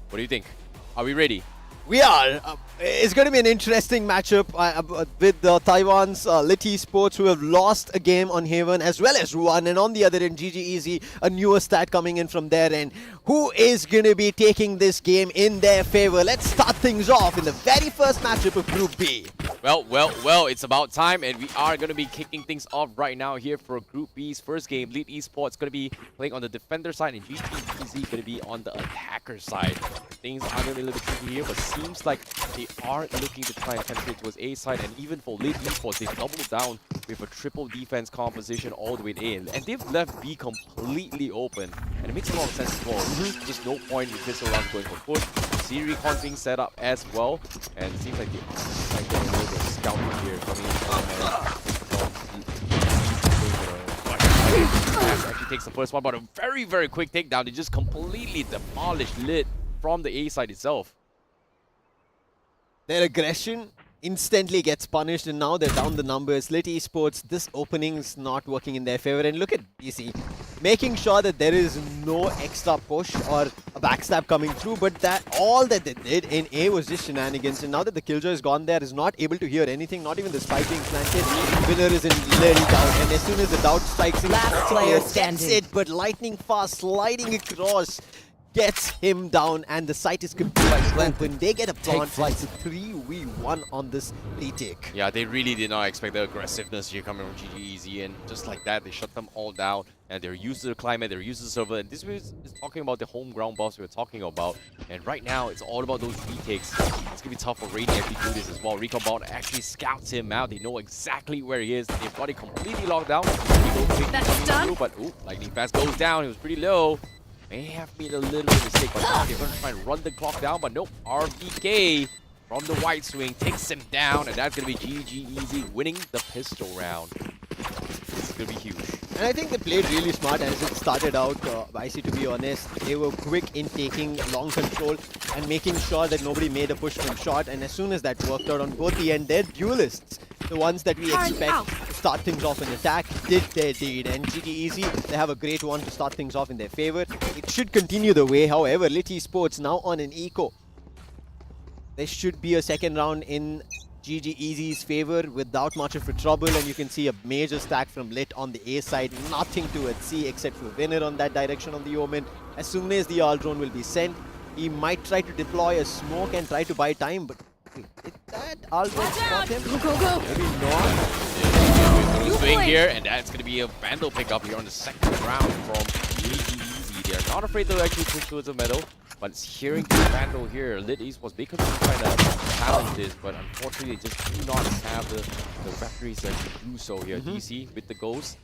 What do you think? Are we ready? We are. It's going to be an interesting matchup with Taiwan's Lit Esports, who have lost a game on Haven as well as won. And on the other end, GGEZ, a newer stat coming in from their end. Who is going to be taking this game in their favor? Let's start things off in the very first matchup of Group B. Well, it's about time, and we are going to be kicking things off right now here for Group B's first game. Lit Esports going to be playing on the defender side, and GGEZ going to be on the attacker side. Things are going to be a little bit tricky here, but seems like they are looking to try and penetrate towards A side, and even for Lit Esports, they've doubled down with a triple defense composition all the way in, and they've left B completely open, and it makes a lot of sense as well. Just no point with pistol rounds going for push. C recon being set up as well, and it seems like they are getting a little bit of scouting here coming in actually takes the first one, but a very, very quick takedown. They just completely demolished Lit from the A side itself. Their aggression instantly gets punished, and now they're down the numbers. Lit Esports, this opening is not working in their favor. And look at BC, making sure that there is no extra push or a backstab coming through, but that all that they did in A was just shenanigans. And now that the Killjoy is gone there, is not able to hear anything, not even the spike being planted. Winner is in little doubt, and as soon as the doubt strikes him, Last player gets standing. it, but Lightning Fast sliding across gets him down, and the site is completely open. They get a plant. It's a 3v1 on this retake. Yeah, they really did not expect the aggressiveness here coming from GGEZ, and just like that, they shut them all down, and they're used to the climate, they're used to the server, and this is talking about the home ground boss we were talking about, and right now, it's all about those retakes. It's going to be tough for Rainy if he do this as well. Recon Bot actually scouts him out. They know exactly where he is. They've got it completely locked down. That's done. But, ooh, Lightning Fast goes down. He was pretty low. May have made a little bit of mistake, but now they're going to try and run the clock down, but nope. RVK from the white swing takes him down, and that's going to be GGEZ winning the pistol round. going to be huge. And I think they played really smart as it started out. Icy, to be honest, they were quick in taking long control and making sure that nobody made a push from short. And as soon as that worked out on both the end, they're duelists. The ones that we expect to start things off in attack did their deed. And GG Easy, they have a great one to start things off in their favor. It should continue the way. However, Lit Esports now on an eco. There should be a second round in GG Easy's favor without much of a trouble, and you can see a major stack from Lit on the A side. Nothing to at C except for Winner on that direction on the Omen. As soon as the all drone will be sent, he might try to deploy a smoke and try to buy time, but did that all drone spot him? Go. Maybe not. Who's doing here, and that's going to be a Vandal pickup here on the second round from GG Easy. They're not afraid to actually push towards the middle. But it's hearing the Vandal here. Lit Esports, they could try to challenge this, but unfortunately they just do not have the weaponries that can do so here. DC with the Ghost,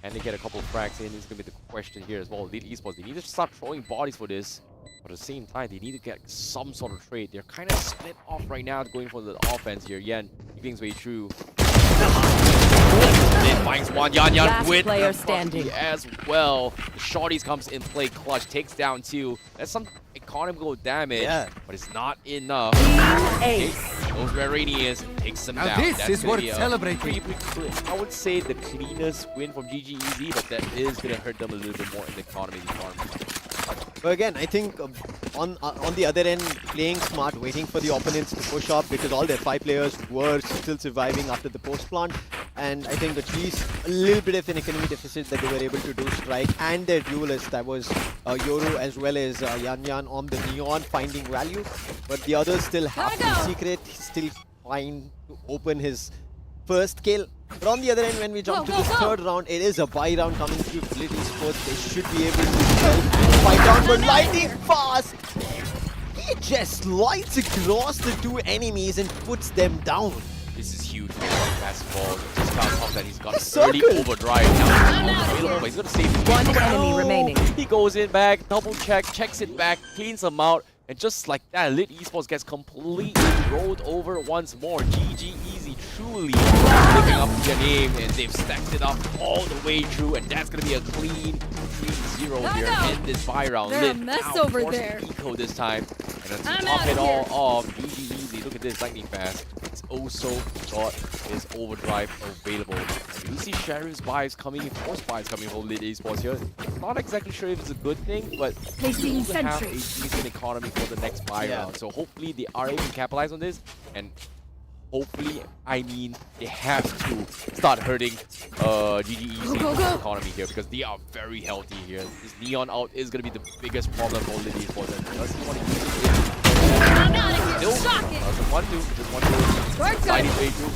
and they get a couple of frags in. It's going to be the question here as well. Lit Esports, they need to start throwing bodies for this, but at the same time, they need to get some sort of trade. They're kind of split off right now, going for the offense here. Yan, Ying's way through. Then finds one. Yan with player the standing as well. The Shorties comes in play clutch, takes down 2. That's some economical damage, but it's not enough. Ace. Knows where Rainy is, takes him down. This That's is gonna worth be a celebrating. I would say the cleanest win from GG Easy, but that is going to hurt them a little bit more in the economy department. But again, I think on the other end, playing smart, waiting for the opponents to push up because all their 5 players were still surviving after the post plant. And I think at least a little bit of an economy deficit that they were able to do strike. And their duelist, that was Yoru as well as Yan on the Neon finding value. But the others still have the secret, still trying to open his first kill. But on the other end, when we jump to this third round, it is a buy round coming through for Lit Esports. They should be able to fight down, but lightning fast! He just lights across the 2 enemies and puts them down. This is huge for basketball. Just got off that he's got The an early circle. overdrive. Now available, but he's gonna save One enemy remaining. He goes in back, double checks it back, cleans him out, and just like that, Lit Esports gets completely rolled over once more. GG Easy truly living up to their name, and they've stacked it up all the way through, and that's gonna be a clean 3-0 here in this buy round. They're a Lit mess now over forcing there. Eco this time, and then to I'm top outta it here. all off, GG Easy, look at this lightning fast. It's also got his overdrive available. And we see Sheriff's buys coming in, force buys coming from Lit Esports here. Not exactly sure if it's a good thing, but Placing they have a sentry. decent economy for the next buy round. So hopefully the RA can capitalize on this, and hopefully, I mean, they have to start hurting GG Easy's economy here, because they are very healthy here. This Neon out is going to be the biggest problem for Lit Esports, and does he want to use it? I'm out of here. Nope. Shocking. Doesn't want to. Just want to Work slide good. his way through.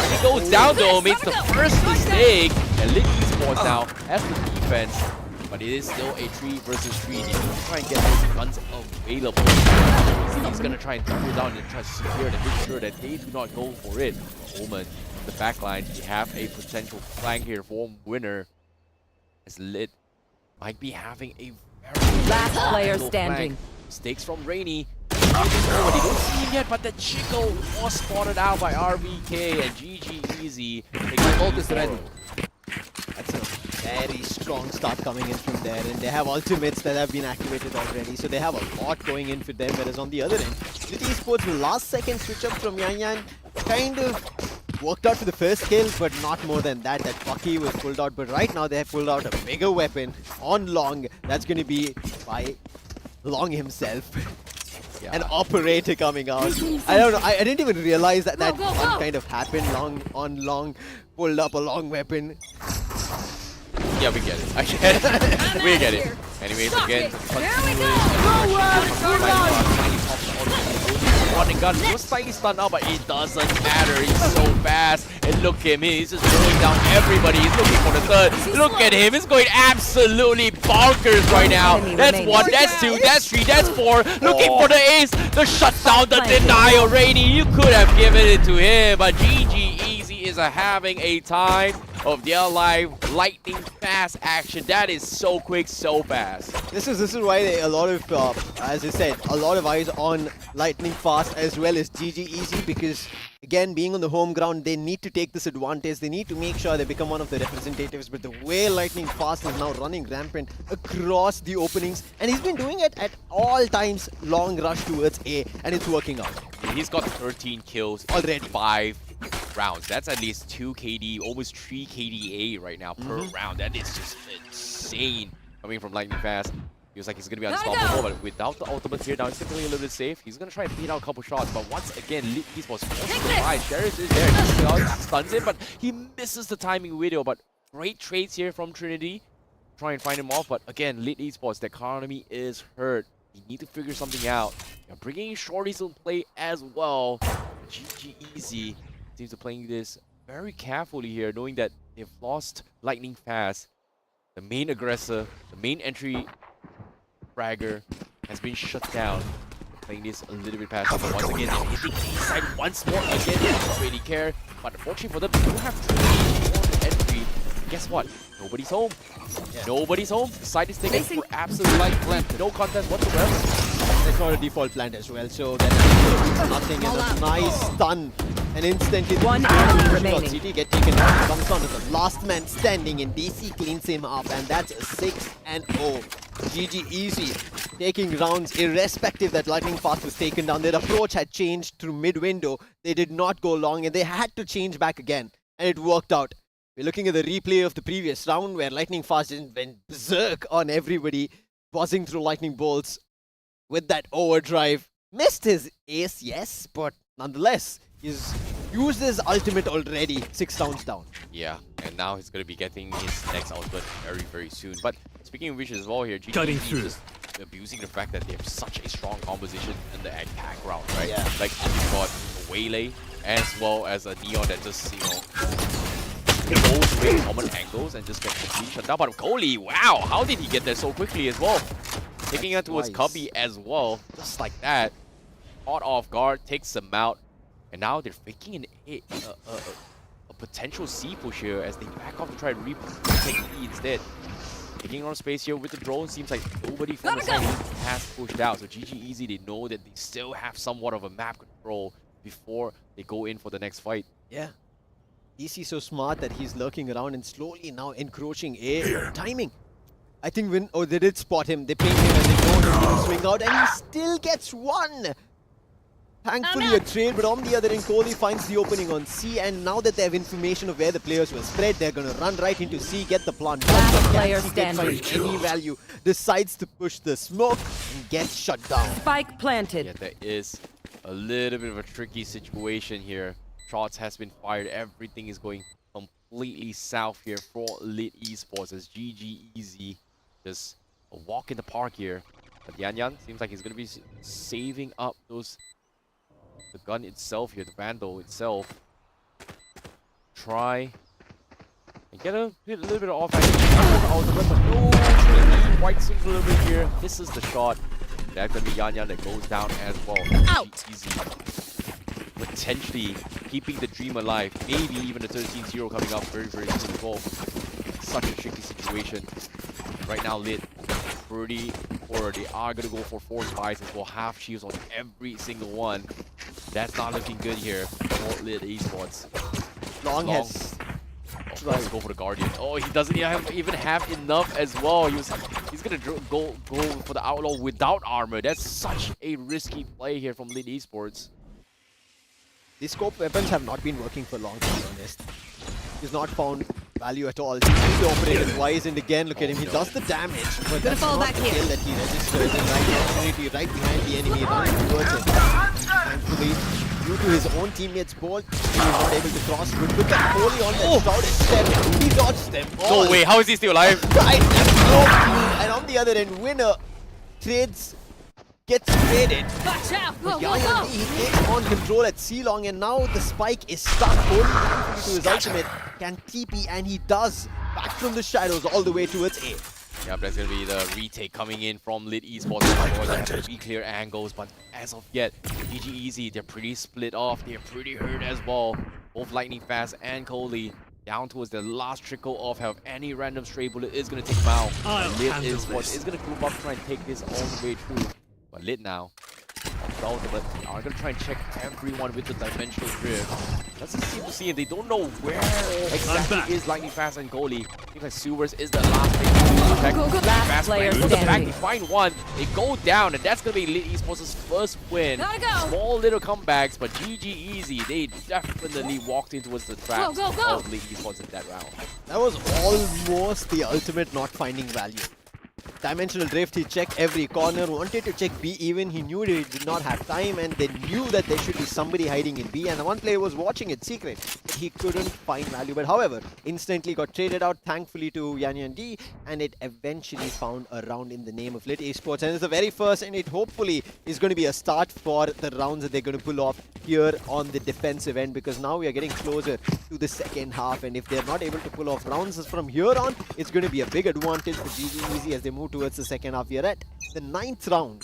He goes down though, makes the first mistake, and Lit Esports now has the defense, but it is still a 3 versus 3. They need to try and get those guns available. He's gonna try and double down and try to secure it and make sure that they do not go for it. Omen, the backline, we have a potential flank here for Winner, as Lit might be having a very Last player flank. standing. Mistakes from Rainy. They don't see him yet, but the Chico was spotted out by RVK, and GG Easy. Ult is ready. That's a very strong start coming in from there, and they have ultimates that have been activated already, so they have a lot going in for them. Whereas on the other end, Lit Esports, the last second switch up from Yan kind of worked out for the first kill, but not more than that. That Bucky was pulled out, but right now they have pulled out a bigger weapon on Long. That's going to be by Long himself. Yeah. An operator coming out. I don't know. I didn't even realize that that Go. one kind of happened. Long pulled up a long weapon. Yeah, we get it. I get it. We get it. here. Anyways, Suck again, it. Here we go. Running gun was slightly stunned out, but it doesn't matter. He's so fast. And look at him. He's just throwing down everybody. He's looking for the third. Look at him. He's going absolutely bonkers right now. Enemy That's remaining. 1, that's 2, that's 3, that's 4. Looking for the ace, the shutdown, the denial. Rainy, you could have given it to him, but GG Easy is having a time of their live lightning fast action. That is so quick, so fast. This is why a lot of, as I said, a lot of eyes on lightning fast as well as GG Easy, because again, being on the home ground, they need to take this advantage. They need to make sure they become one of the representatives. But the way lightning fast is now running rampant across the openings, and he's been doing it at all times. Long rush towards A, and it's working out. He's got 13 kills Already. 5 rounds. That's at least 2 KD, almost 3 KDA right now per round. That is just insane coming from lightning fast. Feels like he's going to be unstoppable, but without the ultimate here, now he's definitely a little bit safe. He's going to try and beat out a couple shots, but once again, Lit Esports forced to try. Sheriff is there, just stuns him, but he misses the timing video. But great trades here from Trinity. Try and find him off, but again, Lit Esports, the economy is hurt. You need to figure something out. You're bringing in shorties to play as well. GG Easy seems to be playing this very carefully here, knowing that they've lost lightning fast. The main aggressor, the main entry fragger has been shut down. Playing this a little bit passive. Once again, they're hitting A side once more. Again, they don't really care. But unfortunately for them, they do have 3 entry. Guess what? Nobody's home. Yeah. Nobody's home. The side is taken for absolute light plant. No contest whatsoever. That's not a default plant as well, so that's nothing. And a nice stun. And instantly, One enemy remaining. CT get taken out. Comes on to the last man standing, and DC cleans him up, and that's a 6-0. GG Easy, taking rounds irrespective that lightning fast was taken down. Their approach had changed through mid-window. They did not go long, and they had to change back again, and it worked out. We're looking at the replay of the previous round where lightning fast went berserk on everybody, buzzing through lightning bolts with that overdrive. Missed his ace, yes, but nonetheless, he's used his ultimate already. 6 rounds down. Yeah, and now he's going to be getting his next output very, very soon. But speaking of which as well here, GG is just abusing the fact that they have such a strong composition in the APAC round, right? Yeah. Like, you've got a Waylay as well as a Neon that just, goes away common angles and just gets completely shut down. But Kohli, wow, how did he get there so quickly as well? Taking it towards Cubby as well, just like that. Caught off guard, takes him out. And now they're faking a potential C push here as they back off to try and take E instead. Taking on space here with the drone, seems like nobody from the side has pushed out. So GG Easy, they know that they still have somewhat of a map control before they go in for the next fight. Yeah. DC so smart that he's lurking around and slowly now encroaching A. Timing. I think they did spot him. They ping him and they go to swing out, and he still gets one. Thankfully a trade, but on the other end, Kohli finds the opening on C, and now that they have information of where the players will spread, they're going to run right into C, get the plant. Last player Can't find standing. any value. Decides to push the smoke and gets shut down. Spike planted. Yeah, there is a little bit of a tricky situation here. Shots has been fired. Everything is going completely south here for Lit Esports as GG Easy just a walk in the park here. But Yan seems like he's going to be saving up the gun itself here, the Vandal itself. Try and get a little bit of off-action, but no, Trinity white swings a little bit here. This is the shot. That's going to be Yan that goes down as well. Out. Easy. Potentially keeping the dream alive. Maybe even a 13-0 coming up very, very soon as well. Such a tricky situation. Right now, Lit pretty poor. They are going to go for 4 spies as well. Half shields on every single one. That's not looking good here for Lit Esports. Long has Let's go for the Guardian. Oh, he doesn't even have enough as well. He's going to go for the Outlaw without armor. That's such a risky play here from Lit Esports. The scope weapons have not been working for long, to be honest. He's not found value at all. He's operated wise, and again, look at him. He does the damage, but that's not the kill that he registers. And right behind the enemy, running towards it. Thankfully, due to his own teammates' bolt, he was not able to cross. But look at Kohli on that shrouded step. He dodged them all. No way, how is he still alive? Right, and on the other end, Winner trades. Gets traded. Yaya, he takes on control at C-Long, and now the spike is stuck. Kohli to his ultimate can TP, and he does. Back from the shadows all the way towards A. Yep, that's going to be the retake coming in from Lit Esports. They're pretty clear angles, but as of yet, GG Easy, they're pretty split off. They're pretty hurt as well. Both Lightning Fast and Kohli down towards the last trickle of health. Any random stray bullet is going to take him out. Lit esports is going to group up, try and take this all the way through. But Lit now, but are going to try and check everyone with the dimensional drift. Doesn't seem to see it. They don't know where exactly is Lightning Fast and goalie. I think like Silvers is the last thing to check. Last player Fast the back, standing. they find one, they go down, and that's going to be Lit Esports' first win. Gotta go. Small little comebacks, but GG easy. They definitely walked in towards the trap Go, go, go. of Lit Esports in that round. That was almost the ultimate not finding value. Dimensional drift, he checked every corner, wanted to check B even, he knew he did not have time, and they knew that there should be somebody hiding in B, and the one player was watching it secret, but he couldn't find value. But however, instantly got traded out, thankfully, to Yanyan D, and it eventually found a round in the name of Lit Esports, and it's the very first, and it hopefully is going to be a start for the rounds that they're going to pull off here on the defensive end, because now we are getting closer to the second half, and if they're not able to pull off rounds from here on, it's going to be a big advantage for GG Easy as they move towards the second half. We are at the 9th round.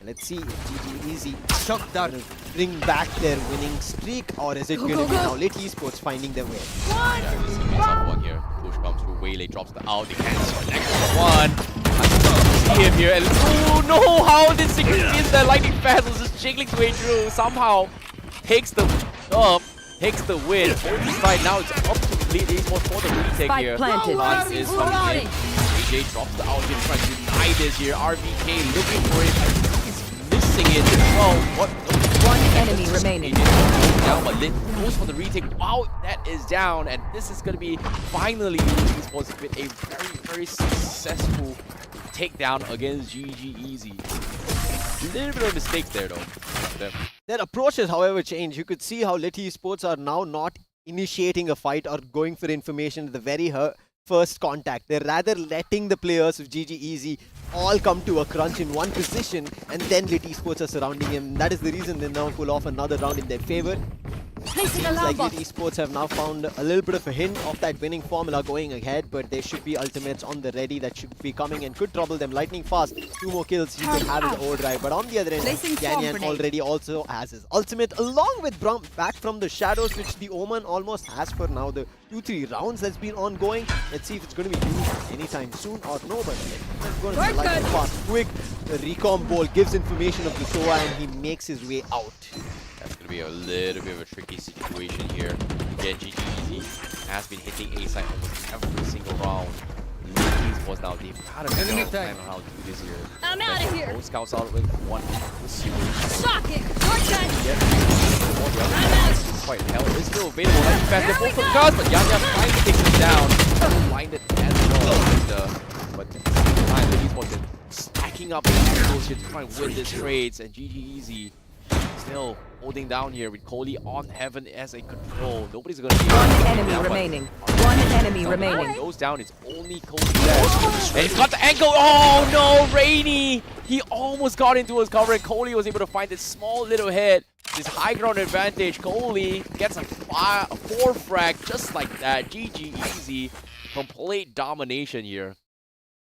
Let's see if GG Easy gonna bring back their winning streak, or is it going to be now Lit Esports finding their way? Yeah, we see someone here. Push comes through. Waylay drops the out. They cancel. Next one. I see him here. And oh no! How did Secret is that Lightning Fast was just jiggling his way through? Somehow takes the takes the win. Side now it's up to Lit Esports for the retake Spike here. planted. Lance is coming in. AJ drops the out here, trying to deny this here. RBK looking for it. I think he's missing it. Oh, what? One enemy remaining. Down, but Lit goes for the retake. Wow, that is down, and this is going to be finally Esports with a very, very successful takedown against GG Easy. A little bit of mistakes there, though. Their approaches, however, change. You could see how Lit Esports are now not initiating a fight or going for information at the very first contact. They're rather letting the players of GG Easy all come to a crunch in one position, and then Lit Esports are surrounding him. That is the reason they now pull off another round in their favor. Placing Seems alarm like Lit box. Esports have now found a little bit of a hint of that winning formula going ahead, but there should be ultimates on the ready that should be coming and could trouble them. Lightning Fast, 2 more kills, he can have his overdrive. But on the other end, Placing swarm Yanyan grenade. already also has his ultimate, along with back from the shadows, which the Omen almost has for now. The 2-3 rounds that's been ongoing. Let's see if it's going to be used anytime soon or no, but it's going to be Lightning Fast. Quick recon ball gives information of the Showa, and he makes his way out. That's going to be a little bit of a tricky situation here. Again, GG Easy has been hitting A side almost every single round. Lit Esports now, they've got to figure out plan on how to do this here. I'm out of here. Both scouts out with one. Shocking. Shortcut. I'm out. Quite hell is still available. Lightning Fast, they're both from cars, but Yanya finally takes him down. Blinded as well. But Lit Esports been stacking up kills here to try and win this trades, and GG Easy still holding down here with Kohli on Heaven as a control. Nobody's going to be One enemy remaining. One enemy remaining. Goes down. It's only Kohli left. And he's got the ankle. Oh no, Rainy! He almost got into his cover, and Kohli was able to find this small little hit. This high ground advantage. Kohli gets a 4 frag just like that. GG Easy. Complete domination here.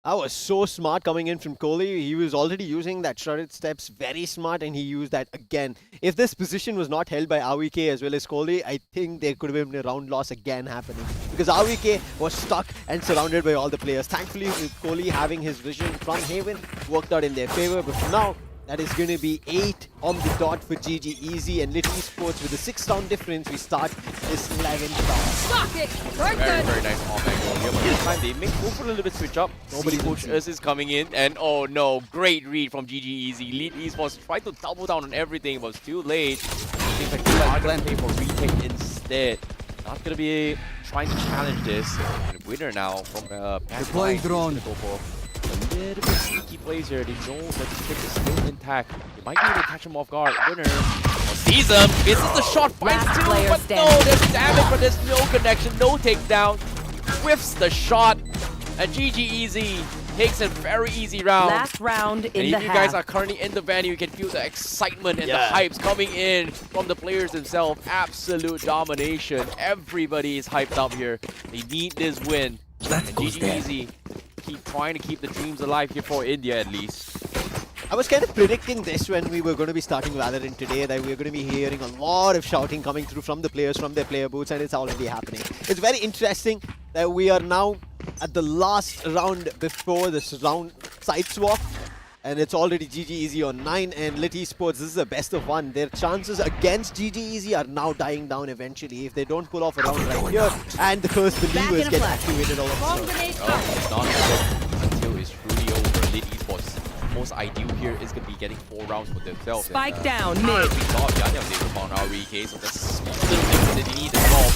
That was so smart coming in from Kohli. He was already using that shredded steps very smart, and he used that again. If this position was not held by AWK as well as Kohli, I think there could have been a round loss again happening. Because AWK was stuck and surrounded by all the players. Thankfully, with Kohli having his vision from Haven, worked out in their favor. But for now, that is going to be 8 on the dot for GG Easy, and Lit Esports with a 6-round difference. We start this 11th round. Shocking. Very, very nice off angle here. But this time they make go for a little bit switch up. Nobody pushes is coming in, and oh no, great read from GG Easy. Lit Esports tried to double down on everything, but it's too late. Seems like they are going to play for retake instead. Not going to be trying to challenge this. And the winner now from Deploying drone. Go for a little bit sneaky plays here. They know that the trick is still intact. They might be able to catch him off guard. Winner sees him. Misses the shot. Finds Last two, player but no, standing. there's damage, but there's no connection, no takedown. Whiffs the shot, and GG Easy takes a very easy round. Last round And in if the you guys half. are currently in the venue, you can feel the excitement and Yeah. the hypes coming in from the players themselves. Absolute domination. Everybody is hyped up here. They need this win. And GG Easy keep trying to keep the dreams alive here for India at least. I was kind of predicting this when we were going to be starting Valorant today, that we were going to be hearing a lot of shouting coming through from the players, from their player booths, and it's already happening. It's very interesting that we are now at the last round before this round side swap. And it's already GG Easy on 9, and Lit Esports, this is the best of one. Their chances against GG Easy are now dying down eventually if they don't pull off a round right here. And the Cursed Believers get activated all of a sudden. It's not over until it's truly over. Lit Esports, most ideal here is going to be getting 4 rounds for themselves. Spike and, down, we mid. thought Yanyam they found our REK, so that's little things that they need as well.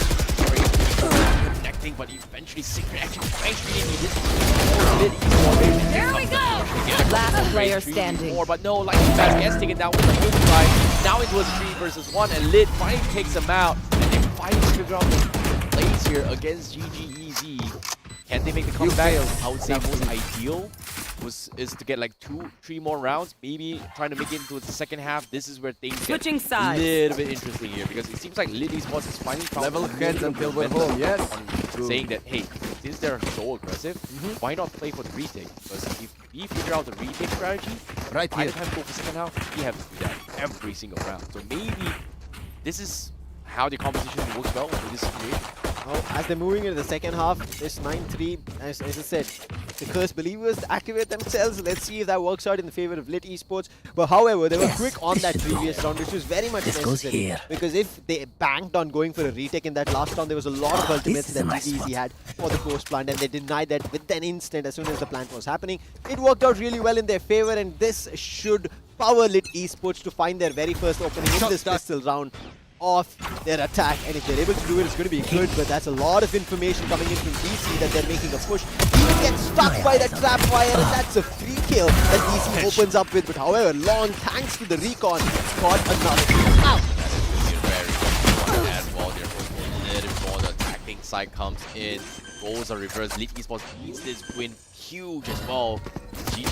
Connecting, but eventually Secret actually needed it. There we go! Last player standing. More, but no, like Bash gets taken down with a good try. Now it was 3 versus 1, and Lit finally takes them out. And they finally figure out the plays here against GG Easy. Can they make the comeback? I would say most ideal is to get like 2-3 more rounds. Maybe trying to make it into the second half. This is where things get Switching a sides. little bit interesting here, because it seems like Lit Esports is finally found Level a heads little until bit we're of home, yes. on saying that, hey, since they're so aggressive, why not play for the retake? Because if we figure out the retake strategy, Right by here. the time go for second half, we have to do that every single round. So maybe this is how the competition works well in this situation. Well, as they're moving into the second half, this 9-3, as I said, the Cursed Believers activate themselves. Let's see if that works out in the favor of Lit Esports. But however, they were quick on that previous round, which was very much necessary. Because if they banked on going for a retake in that last round, there was a lot of ultimates that GG had for the post plant, and they denied that with an instant as soon as the plant was happening. It worked out really well in their favor, and this should power Lit Esports to find their very first opening in this pistol round of their attack. And if they're able to do it, it's going to be good. But that's a lot of information coming in from DC that they're making a push. He gets stuck by the trap wire, and that's a free kill that DC opens up with. But however, Long, thanks to the recon, got another kill. Ow! As well, therefore, a little bit more. The attacking side comes in. Roles are reversed. Lit Esports needs this win huge as well. GG.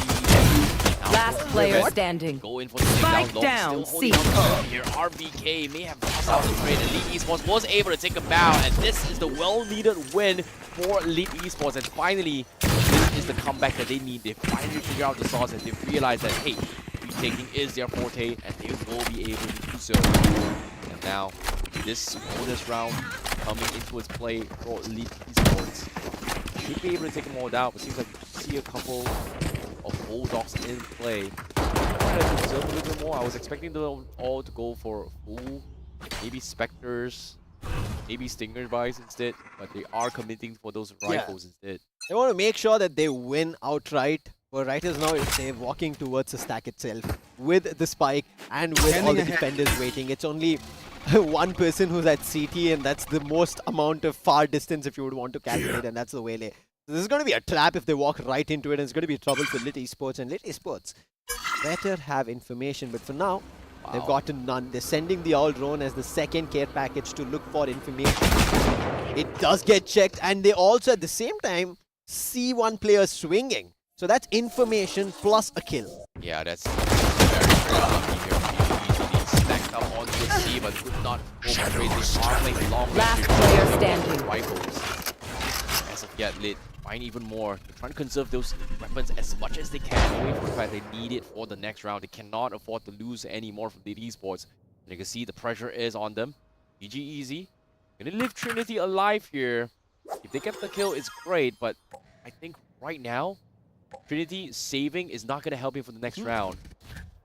Last player standing. Go in for the Spike takedown. down, Long still holding on here. RBK may have lost out the trade, and Lit Esports was able to take a bow, and this is the well-needed win for Lit Esports. And finally, this is the comeback that they need. They finally figure out the sauce, and they realize that, hey, retaking is their forte, and they will be able to do so. And now, this bonus round coming into its play for Lit Esports. Should be able to take them all down, but seems like we see a couple of Bulldogs in play. I'm trying to observe a little bit more. I was expecting them all to go for full, maybe Spectres, maybe Stinger buys instead, but they are committing for those rifles instead. They want to make sure that they win outright. But right as now, they're walking towards the stack itself with the spike and with all the defenders waiting. It's only one person who's at CT, and that's the most amount of far distance if you would want to calculate, and that's the Waylay. So this is going to be a trap if they walk right into it, and it's going to be trouble for Lit Esports. And Lit Esports better have information, but for now, they've gotten none. They're sending the Owl Drone as the second care package to look for information. It does get checked, and they also at the same time see one player swinging. So that's information plus a kill. Yeah, that's very lucky here. Easily stacked up onto the C, but could not go for it. They are playing long Last range player standing. rifles. As of yet, Lit find even more. They're trying to conserve those weapons as much as they can. Away from the fact they need it for the next round. They cannot afford to lose any more from Lit Esports. And you can see the pressure is on them. GG Easy gonna leave Trinity alive here. If they get the kill, it's great, but I think right now, Trinity saving is not going to help him for the next round.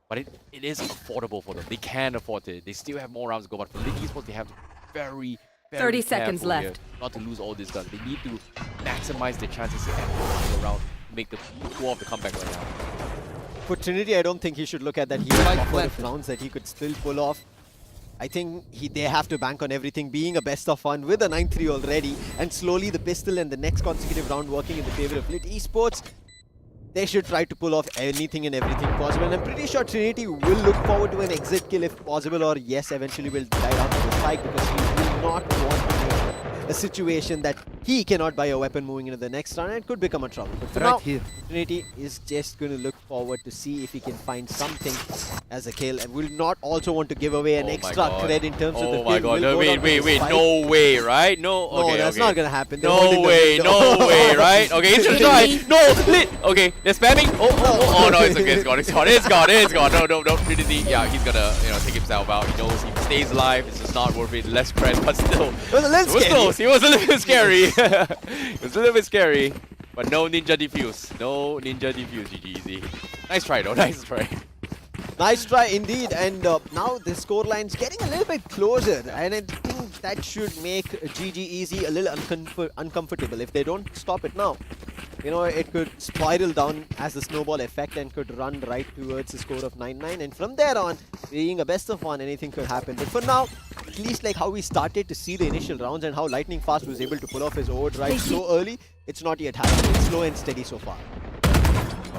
But it is affordable for them. They can afford it. They still have more rounds to go. But for Lit Esports, they have to very 30 seconds careful left. here not to lose all this guns. They need to maximize their chances every round to make the pull off the comeback right now. For Trinity, I don't think he should look at that. He has a couple of rounds that he could still pull off. I think they have to bank on everything being a best of one with a 9-3 already, and slowly the pistol and the next consecutive round working in the favor of Lit Esports. They should try to pull off anything and everything possible, and I'm pretty sure Trinity will look forward to an exit kill if possible, or yes, eventually will die out the spike because he will not want to be a situation that he cannot buy a weapon moving into the next round and it could become a trouble. But for now, Trinity is just going to look forward to see if he can find something as a kill and will not also want to give away an extra cred in terms of the Oh my god, Will go wait, down to the spike. no way, right? No, No, okay, that's okay. not going to happen. They're No holding the way, window. no way, right? Okay, it's gonna try. No, lit. Okay, they're spamming. Oh, no, it's okay, it's gone. No, Trinity. Yeah, he's gonna, take himself out. He knows if he stays alive, it's just not worth it. Less cred, but still. It was a little scary. Close. He was a little bit scary. It was a little bit scary, but no ninja defuse. No ninja defuse. GG easy. Nice try though. Nice try. Nice try indeed, and now the scoreline's getting a little bit closer, and I think that should make GG Easy a little uncomfortable if they don't stop it now. It could spiral down as the snowball effect and could run right towards a score of 9-9, and from there on, being a best of one, anything could happen. But for now, at least like how we started to see the initial rounds and how Lightning Fast was able to pull off his overdrive so early, it's not yet happening. It's slow and steady so far.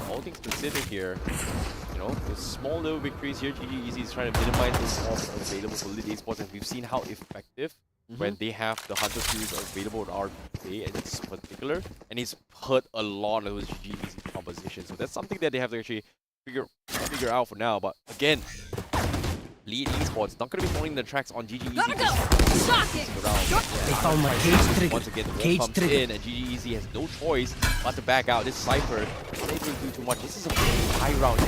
All things considered here, the small little victories here, GG Easy is trying to minimize the loss available for Lit Esports, and we've seen how effective when they have the Hunter Series available with RBK in this particular, and he's hurt a lot of those GG Easy compositions. So that's something that they have to actually figure out for now. But again, Lit Esports not going to be following the tracks on GG Easy. They found my cage trigger. Once again, the wall comes in, and GG Easy has no choice but to back out. This Cypher, they didn't do too much. This is a very high round.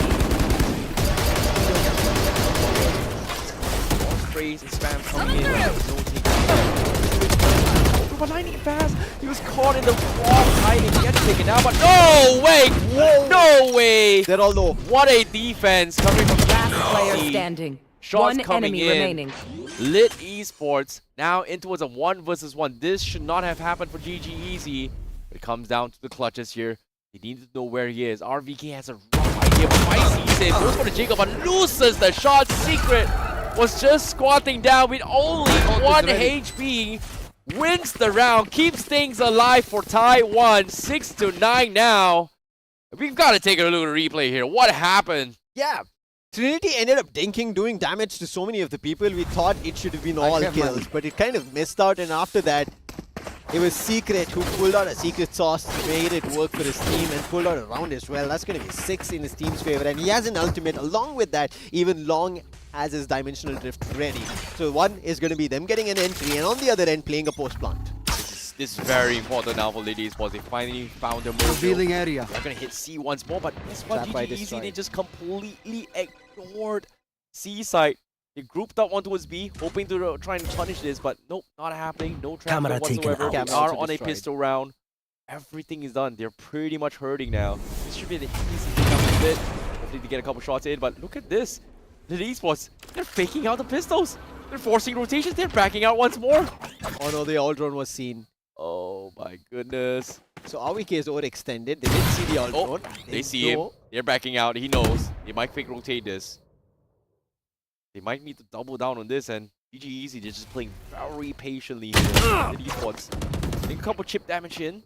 All sprays and spam coming in. No takedown. But lightning fast. He was caught in the wall hiding. He gets taken out, but no way! Whoa. No way! They're all low. What a defense coming from Last player standing. Shots One coming enemy in. remaining. Lit Esports now in towards a 1 versus 1. This should not have happened for GG Easy. It comes down to the clutches here. They need to know where he is. RVK has a rough idea, but Mike sees it. Goes for the Jacob, but loses the shot. Secret was just squatting down with only 1 HP. Wins the round, keeps things alive for Taiwan. 6-9 now. We've got to take a little replay here. What happened? Yeah. Trinity ended up dinking, doing damage to so many of the people. We thought it should have been all kills, but it kind of missed out, and after that, it was Secret who pulled out a secret sauce, made it work for his team, and pulled out a round as well. That's going to be 6 in his team's favor, and he has an ultimate. Along with that, even Long has his dimensional drift ready. So one is going to be them getting an entry, and on the other end, playing a post plant. This is very important now for Lit Esports. They finally found their mojo. Revealing area. They're going to hit C once more, but guess what? Trap by GG Easy, destroyed. they just completely ignored C side. They grouped up one towards B, hoping to try and punish this, but nope, not happening. No trap Camera taken whatsoever. out. They Camera are also on a destroyed. pistol round. Everything is done. They're pretty much hurting now. This should be the easy thing up a bit. Hopefully they get a couple shots in, but look at this. Lit Esports, they're faking out the pistols. They're forcing rotations. They're backing out once more. Oh no, the all drone was seen. Oh my goodness. So RVK is overextended. They didn't see the all drone. They see him. They're backing out. He knows. They might fake rotate this. They might need to double down on this, and GG Easy, they're just playing very patiently here. The esports. Getting a couple chip damage in.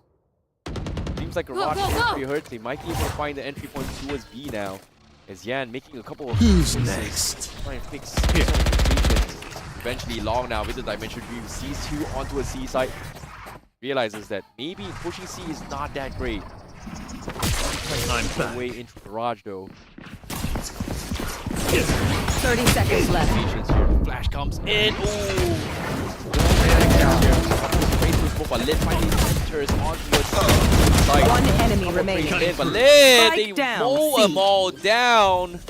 Seems like a Rod entry hurt. They might be able to find the entry point towards B now. As Yan making a couple of Who's next? trying to fix some rotations. Eventually Long now with the dimension dream sees 2 onto a C side. Realizes that maybe pushing C is not that great. I'm back. Way into the garage though. 30 seconds left. Patience here. Flash comes in. Ooh. But Lit finally enters onto the side. One enemy remaining. In, but Lit, they Spike down, mow C. them all down.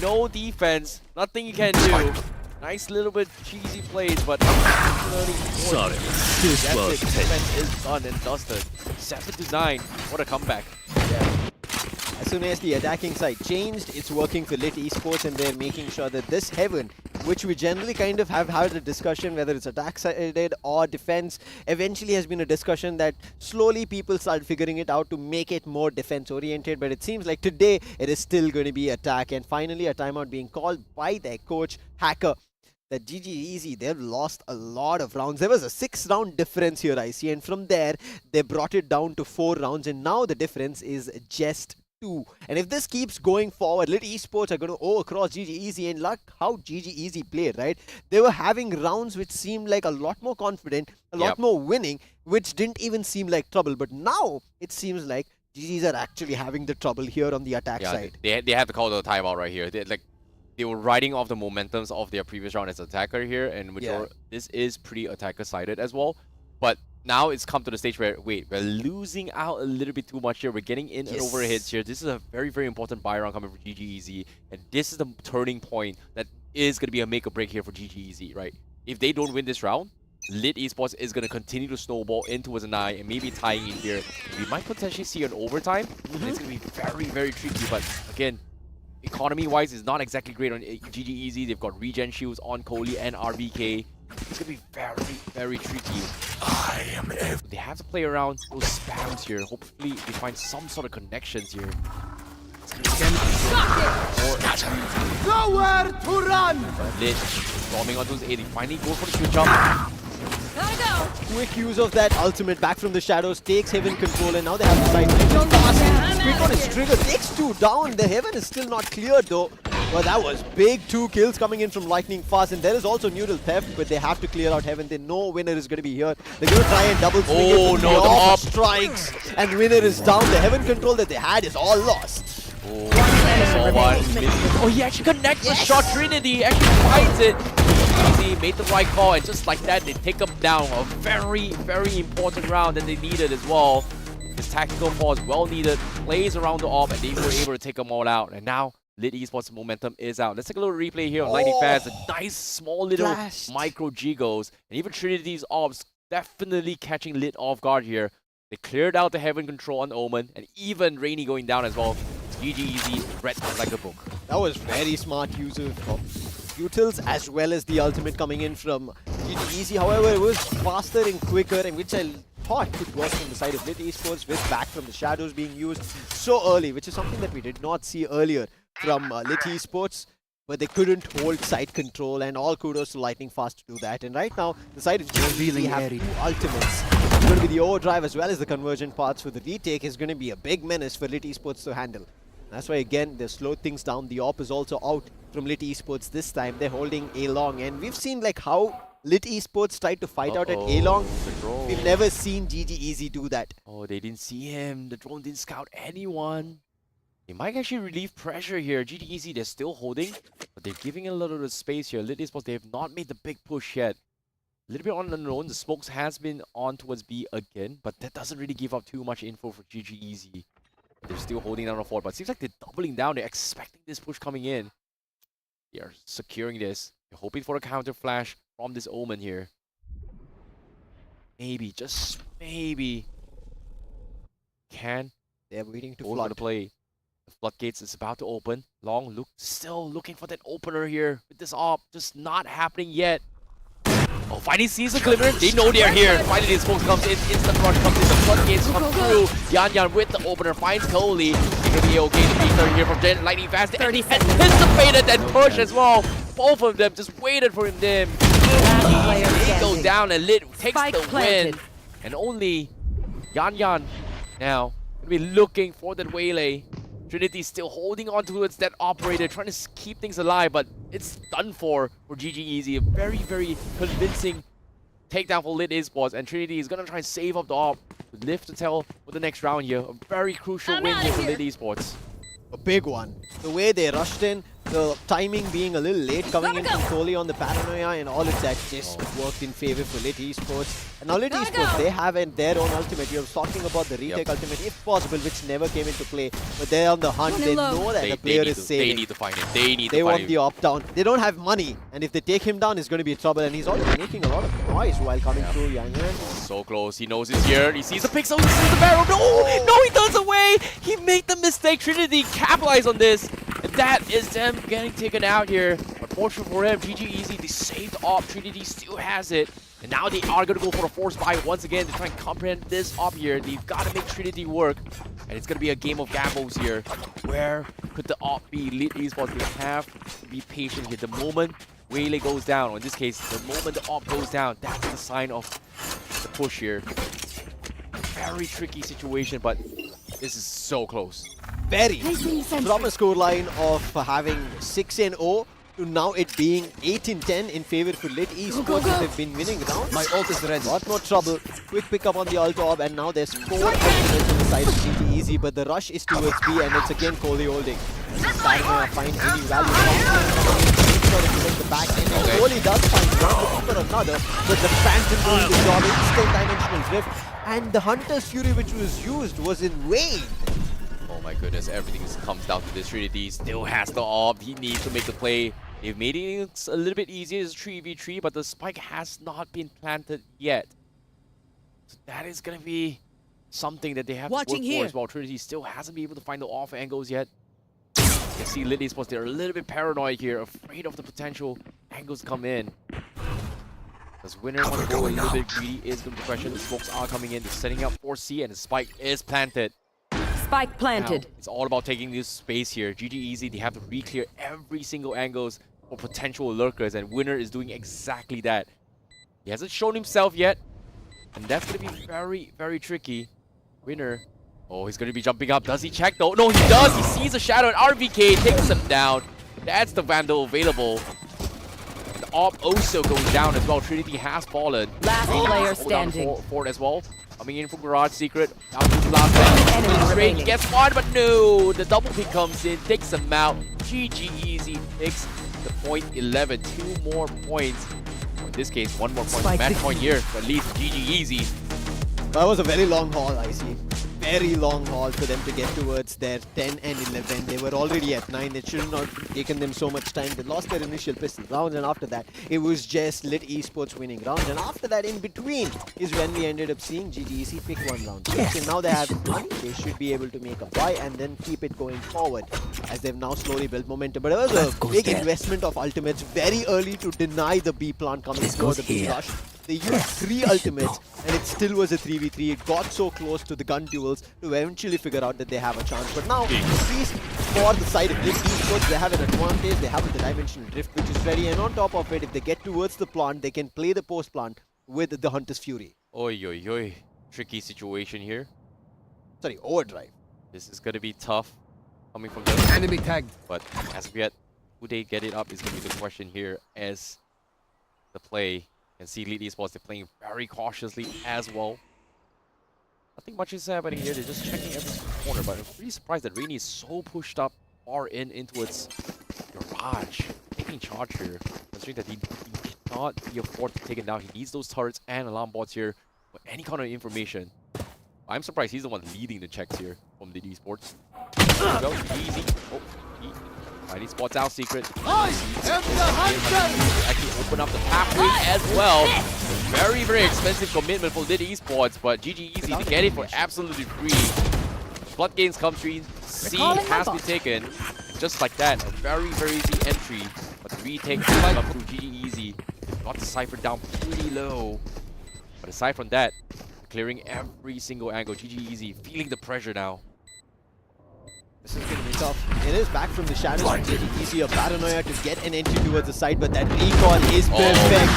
No defense. Nothing you can do. Nice little bit cheesy plays, but Sorry, this that's was it. Defense is done and dusted. 7-9. What a comeback. As soon as the attacking side changed, it's working for Lit Esports, and they're making sure that this Heaven, which we generally kind of have had a discussion whether it's attack sided or defense, eventually has been a discussion that slowly people start figuring it out to make it more defense oriented, but it seems like today it is still going to be attack, and finally a timeout being called by their coach, Hacker. That GG Easy, they've lost a lot of rounds. There was a 6-round difference here, I see, and from there they brought it down to 4 rounds, and now the difference is just 2. And if this keeps going forward, Lit Esports are going to across GG Easy, and look how GG Easy played, right? They were having rounds which seemed like a lot more confident, a lot more winning, which didn't even seem like trouble. But now it seems like GGs are actually having the trouble here on the attack side. They have to call the timeout right here. They were riding off the momentums of their previous round as attacker here, and this is pretty attacker-sided as well. But now it's come to the stage where, wait, we're losing out a little bit too much here. We're getting in and over hits here. This is a very, very important buy round coming for GG Easy, and this is the turning point that is going to be a make or break here for GG Easy, right? If they don't win this round, Lit Esports is going to continue to snowball in towards an eye and maybe tying in here. We might potentially see an overtime. And it's going to be very, very tricky, but again, economy-wise, is not exactly great on GG Easy. They've got regen shields on Kohli and RBK. It's gonna be very, very tricky. They have to play around those spams here. Hopefully, they find some sort of connections here. Nowhere to run! Lit storming onto his 80. Finally goes for the switch up. Quick use of that ultimate back from the shadows, takes Heaven control, and now they have the side. Quick on his trigger, takes 2 down. The Heaven is still not cleared though. Well, that was big. 2 kills coming in from Lightning Fast, and there is also Noodle Theft, but they have to clear out Heaven. They know Winner is going to be here. They're going to try and double swing it. No, the off strikes, and Winner is down. The Heaven control that they had is all lost. Oh, he actually connects the shot. Trinity actually finds it. Easy made the right call, and just like that, they take him down. A very, very important round that they needed as well. This tactical pause, well needed, plays around the AWP, and they were able to take them all out. And now, Lit Esports momentum is out. Let's take a little replay here on Lightning Fast. A nice, small little micro G-goes. And even Trinity's AWPs definitely catching Lit off guard here. They cleared out the Heaven control on Omen, and even Rainy going down as well. GG Easy, read like a book. That was very smart use of utils as well as the ultimate coming in from GG Easy. However, it was faster and quicker, and which I thought could work from the side of Lit Esports, with back from the shadows being used so early, which is something that we did not see earlier from Lit Esports. But they couldn't hold side control, and all kudos to Lightning Fast to do that. And right now, the side of GG have 2 ultimates. It's going to be the overdrive as well as the conversion parts for the retake is going to be a big menace for Lit Esports to handle. That's why, again, they slowed things down. The AWP is also out from Lit Esports this time. They're holding A-Long, and we've seen like how Lit Esports tried to fight out at A-Long. We've never seen GG Easy do that. Oh, they didn't see him. The drone didn't scout anyone. They might actually relieve pressure here. GG Easy, they're still holding, but they're giving a little bit of space here. Lit Esports, they have not made the big push yet. A little bit on their own. The smokes has been on towards B again, but that doesn't really give up too much info for GG Easy. They're still holding down the fort, but it seems like they're doubling down. They're expecting this push coming in. They are securing this. They're hoping for a counter flash from this Omen here. Maybe, just maybe, can They're waiting to go for flood. the play. The floodgates is about to open. Long still looking for that opener here with this AWP. Just not happening yet. Oh, finally sees the glimmer. They know they're here. Finally, the smoke comes in. Instant rush comes in. The floodgates come through. Yan with the opener finds Kohli. It's going to be okay to beat her here from Jen. Lightning Fast. And he anticipated that push as well. Both of them just waited for him. They go down, and Lit takes the win. And only Yan now going to be looking for that waylay. Trinity still holding on towards that operator, trying to keep things alive, but it's done for GG Easy. A very, very convincing takedown for Lit Esports, and Trinity is going to try and save up the AWP. Live to tell for the next round here. A very crucial win here for Lit Esports. A big one. The way they rushed in, the timing being a little late coming in from Kohli on the paranoia, and all of that just worked in favor for Lit Esports. And now Lit Esports, they have their own ultimate. You're talking about the retake ultimate, if possible, which never came into play. But they're on the hunt. They know that the player is saving. They need to find him. They need to They find want him. the AWP down. They don't have money. And if they take him down, it's going to be trouble. And he's already making a lot of noise while coming through Yang. So close. He knows he's here. He sees the pixel. He sees the barrel. No! No, he turns away. He made the mistake. Trinity capitalized on this. And that is them getting taken out here. Unfortunately for him, GG Easy, they saved AWP. Trinity still has it. And now they are going to go for a force buy once again to try and comprehend this AWP here. They've got to make Trinity work. And it's going to be a game of gambles here. Where could the AWP be? Lit Esports, they have to be patient here. The moment Waylay goes down, or in this case, the moment the AWP goes down, that's the sign of the push here. Very tricky situation, but this is so close. very from a scoreline of having 6-0 to now it being 8-10 in favor for Lit Esports. They've been winning rounds. My ult is ready. Lot more trouble. Quick pick up on the ult orb, and now there's 4 ultimates on the side of GT Easy, but the rush is towards B, and it's again Kohli holding. Starting to find any value. The back end. Kohli does find one, looking for another, but the Phantom doing the job. Instant dimensional drift, and the Hunter's Fury which was used was in vain. Oh my goodness, everything comes down to this. Trinity still has the orb. He needs to make the play. They've made it a little bit easier. It's 3v3, but the spike has not been planted yet. So that is going to be something that they have to work for as well. Trinity still hasn't been able to find the off angles yet. You see Lit Esports, they're a little bit paranoid here, afraid of the potential angles to come in. Does Winner want to go a little bit greedy is going to be the question. The smokes are coming in. They're setting up for C, and the spike is planted. Spike planted. Now, it's all about taking this space here. GG Easy, they have to re-clear every single angles for potential lurkers, and Winner is doing exactly that. He hasn't shown himself yet, and that's going to be very, very tricky. Winner, oh, he's going to be jumping up. Does he check though? No, he does. He sees a shadow, and RVK takes him down. That's the Vandal available. And the AWP also goes down as well. Trinity has fallen. Last player standing. Forward as well. Coming in from Garage Secret. Down to the last man. He gets one, but no. The double pick comes in, takes him out. GG Easy takes the point 11. 2 more points. In this case, 1 more point. Match point here, but at least GG Easy. That was a very long haul, I see. Very long haul for them to get towards their 10 and 11. They were already at 9. It should not have taken them so much time. They lost their initial pistol rounds, and after that, it was just Lit Esports winning rounds. And after that, in between, is when we ended up seeing GGEC pick 1 round. Yes. So now they have money. They should be able to make a buy and then keep it going forward, as they've now slowly built momentum. But it was a big investment of ultimates very early to deny the B plant coming for the B rush. They used 3 ultimates, and it still was a 3v3. It got so close to the gun duels to eventually figure out that they have a chance. But now, at least for the side of Lit Esports, they have an advantage. They have the dimensional drift, which is ready. And on top of it, if they get towards the plant, they can play the post plant with the Hunter's Fury. Oi, oi, oi. Tricky situation here. Sorry, overdrive. This is going to be tough coming from the enemy tagged. But as of yet, who they get it up is going to be the question here as the play. You can see Lit Esports, they're playing very cautiously as well. Nothing much is happening here. They're just checking every single corner, but I'm pretty surprised that Rainy is so pushed up far into its garage. Taking charge here, considering that he cannot be afford to take it down. He needs those turrets and alarm bots here for any kind of information. I'm surprised he's the one leading the checks here from Lit Esports. There we go, easy. Oh, he spots out Secret. Actually open up the pathway as well. Very, very expensive commitment for Lit Esports, but GG Easy to get it for absolutely free. Floodgates come free. C has been taken. Just like that, a very, very easy entry. But the retake comes up through GG Easy. Got the Cypher down pretty low. But aside from that, clearing every single angle. GG Easy feeling the pressure now. This is going to be tough. It is back from the shadows. GG Easy, a paranoia to get an entry towards the side, but that recall is perfect.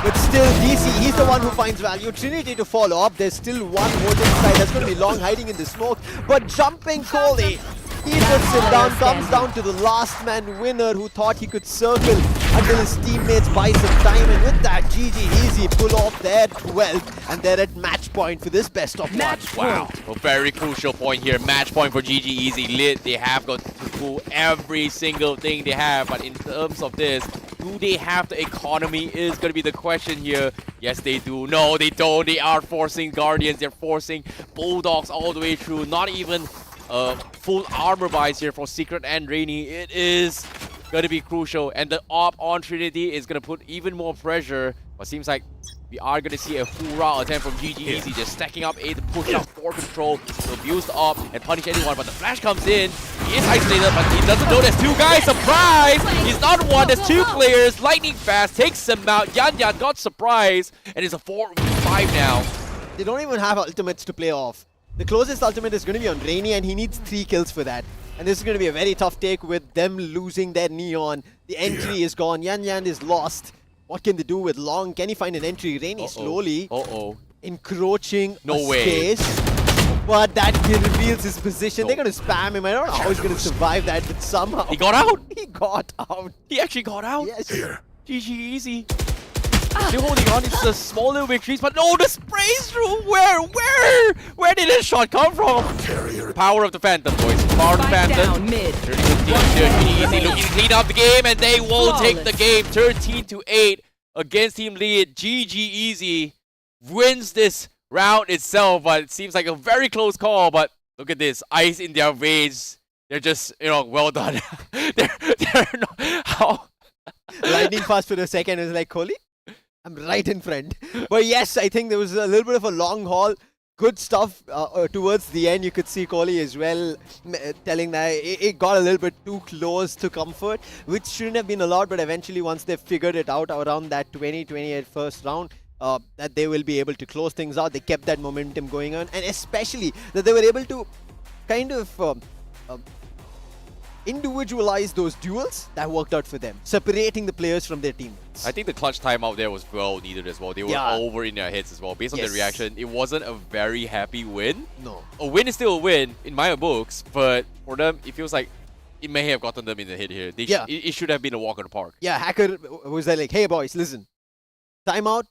But still, DC, he's the one who finds value. Trinity to follow up. There's still one holding side. That's going to be long hiding in the smoke. But jumping Kohli, he puts it down, comes down to the last man Winner, who thought he could circle until his teammates buy some time. And with that, GG Easy pull off their 12th. And they're at match point for this best of match. Wow, a very crucial point here. Match point for GG Easy. Lit, they have got to pull every single thing they have. But in terms of this, do they have the economy is going to be the question here. Yes, they do. No, they don't. They are forcing Guardians. They're forcing Bulldogs all the way through. Not even full armor buys here for Secret and Rainy. It is going to be crucial. And the AWP on Trinity is going to put even more pressure. But seems like we are going to see a hoorah attempt from GG Easy. Just stacking up A to push up for control, to abuse the AWP and punish anyone. But the flash comes in. He is isolated, but he doesn't know there's 2 guys. Surprise! He's not one, there's 2 players. Lightning fast takes him out. Yan got surprised, and it's a 4v5 now. They don't even have ultimates to play off. The closest ultimate is going to be on Rainy, and he needs 3 kills for that. And this is going to be a very tough take with them losing their Neon. The entry is gone. Yan is lost. What can they do with Long? Can he find an entry? Rainy slowly encroaching No way. space. But that reveals his position. No. They're going to spam him. I don't know how he's going to survive that, but somehow He got out. he got out. He actually got out. Yes. GG easy. Still holding on. It's a small little victories, but no, the sprays through. Where did this shot come from? Power of the Phantom, boys. Power of the Spike Phantom. down mid. Turning the team here. GG looking to clean up the game, and they will take the game. 13-8 against Team Lead. GG Easy wins this round itself, but it seems like a very close call. But look at this, ice in their veins. They're just, well done. they're not, how? Lightning fast for a second is like, Kohli, I'm right in front. But yes, I think there was a little bit of a long haul. Good stuff towards the end. You could see Kohli as well telling that it got a little bit too close to comfort, which shouldn't have been allowed. But eventually, once they figured it out around that 20-28 first round, that they will be able to close things out. They kept that momentum going on, and especially that they were able to kind of individualize those duels. That worked out for them, separating the players from their teammates. I think the clutch timeout there was well needed as well. They were over in their heads as well. Based on the reaction, it wasn't a very happy win. No. A win is still a win in my books, but for them, it feels like it may have gotten them in the head here. They it should have been a walk in the park. Yeah, Hacker was like, hey boys, listen, timeout,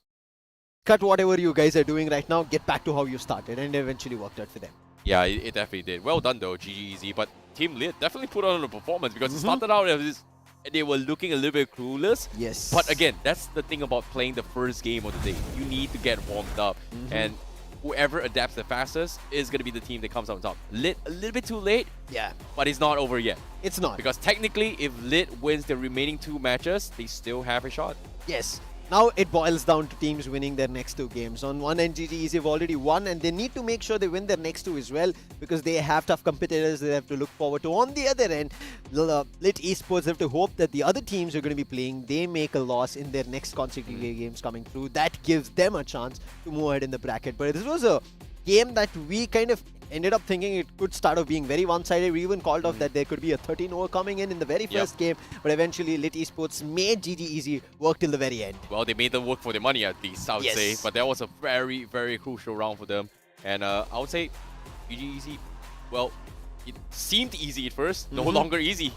cut whatever you guys are doing right now, get back to how you started, and it eventually worked out for them. Yeah, it definitely did. Well done though, GG Easy. But Team Lit definitely put on a performance because it started out as this, they were looking a little bit clueless. Yes. But again, that's the thing about playing the first game of the day. You need to get warmed up. And whoever adapts the fastest is going to be the team that comes out on top. Lit, a little bit too late. Yeah. But it's not over yet. It's not. Because technically, if Lit wins the remaining 2 matches, they still have a shot. Yes. Now it boils down to teams winning their next 2 games. On one end, GG's have already won, and they need to make sure they win their next 2 as well, because they have tough competitors they have to look forward to. On the other end, Lit Esports have to hope that the other teams are going to be playing, they make a loss in their next consecutive games coming through. That gives them a chance to move ahead in the bracket. But this was a game that we kind of ended up thinking it could start off being very one-sided. We even called off that there could be a 13-0 coming in the very first game, but eventually Lit Esports made GG Easy work till the very end. Well, they made them work for their money at least, I would say. But that was a very, very crucial round for them. And I would say GG Easy, well, it seemed easy at first, no longer easy.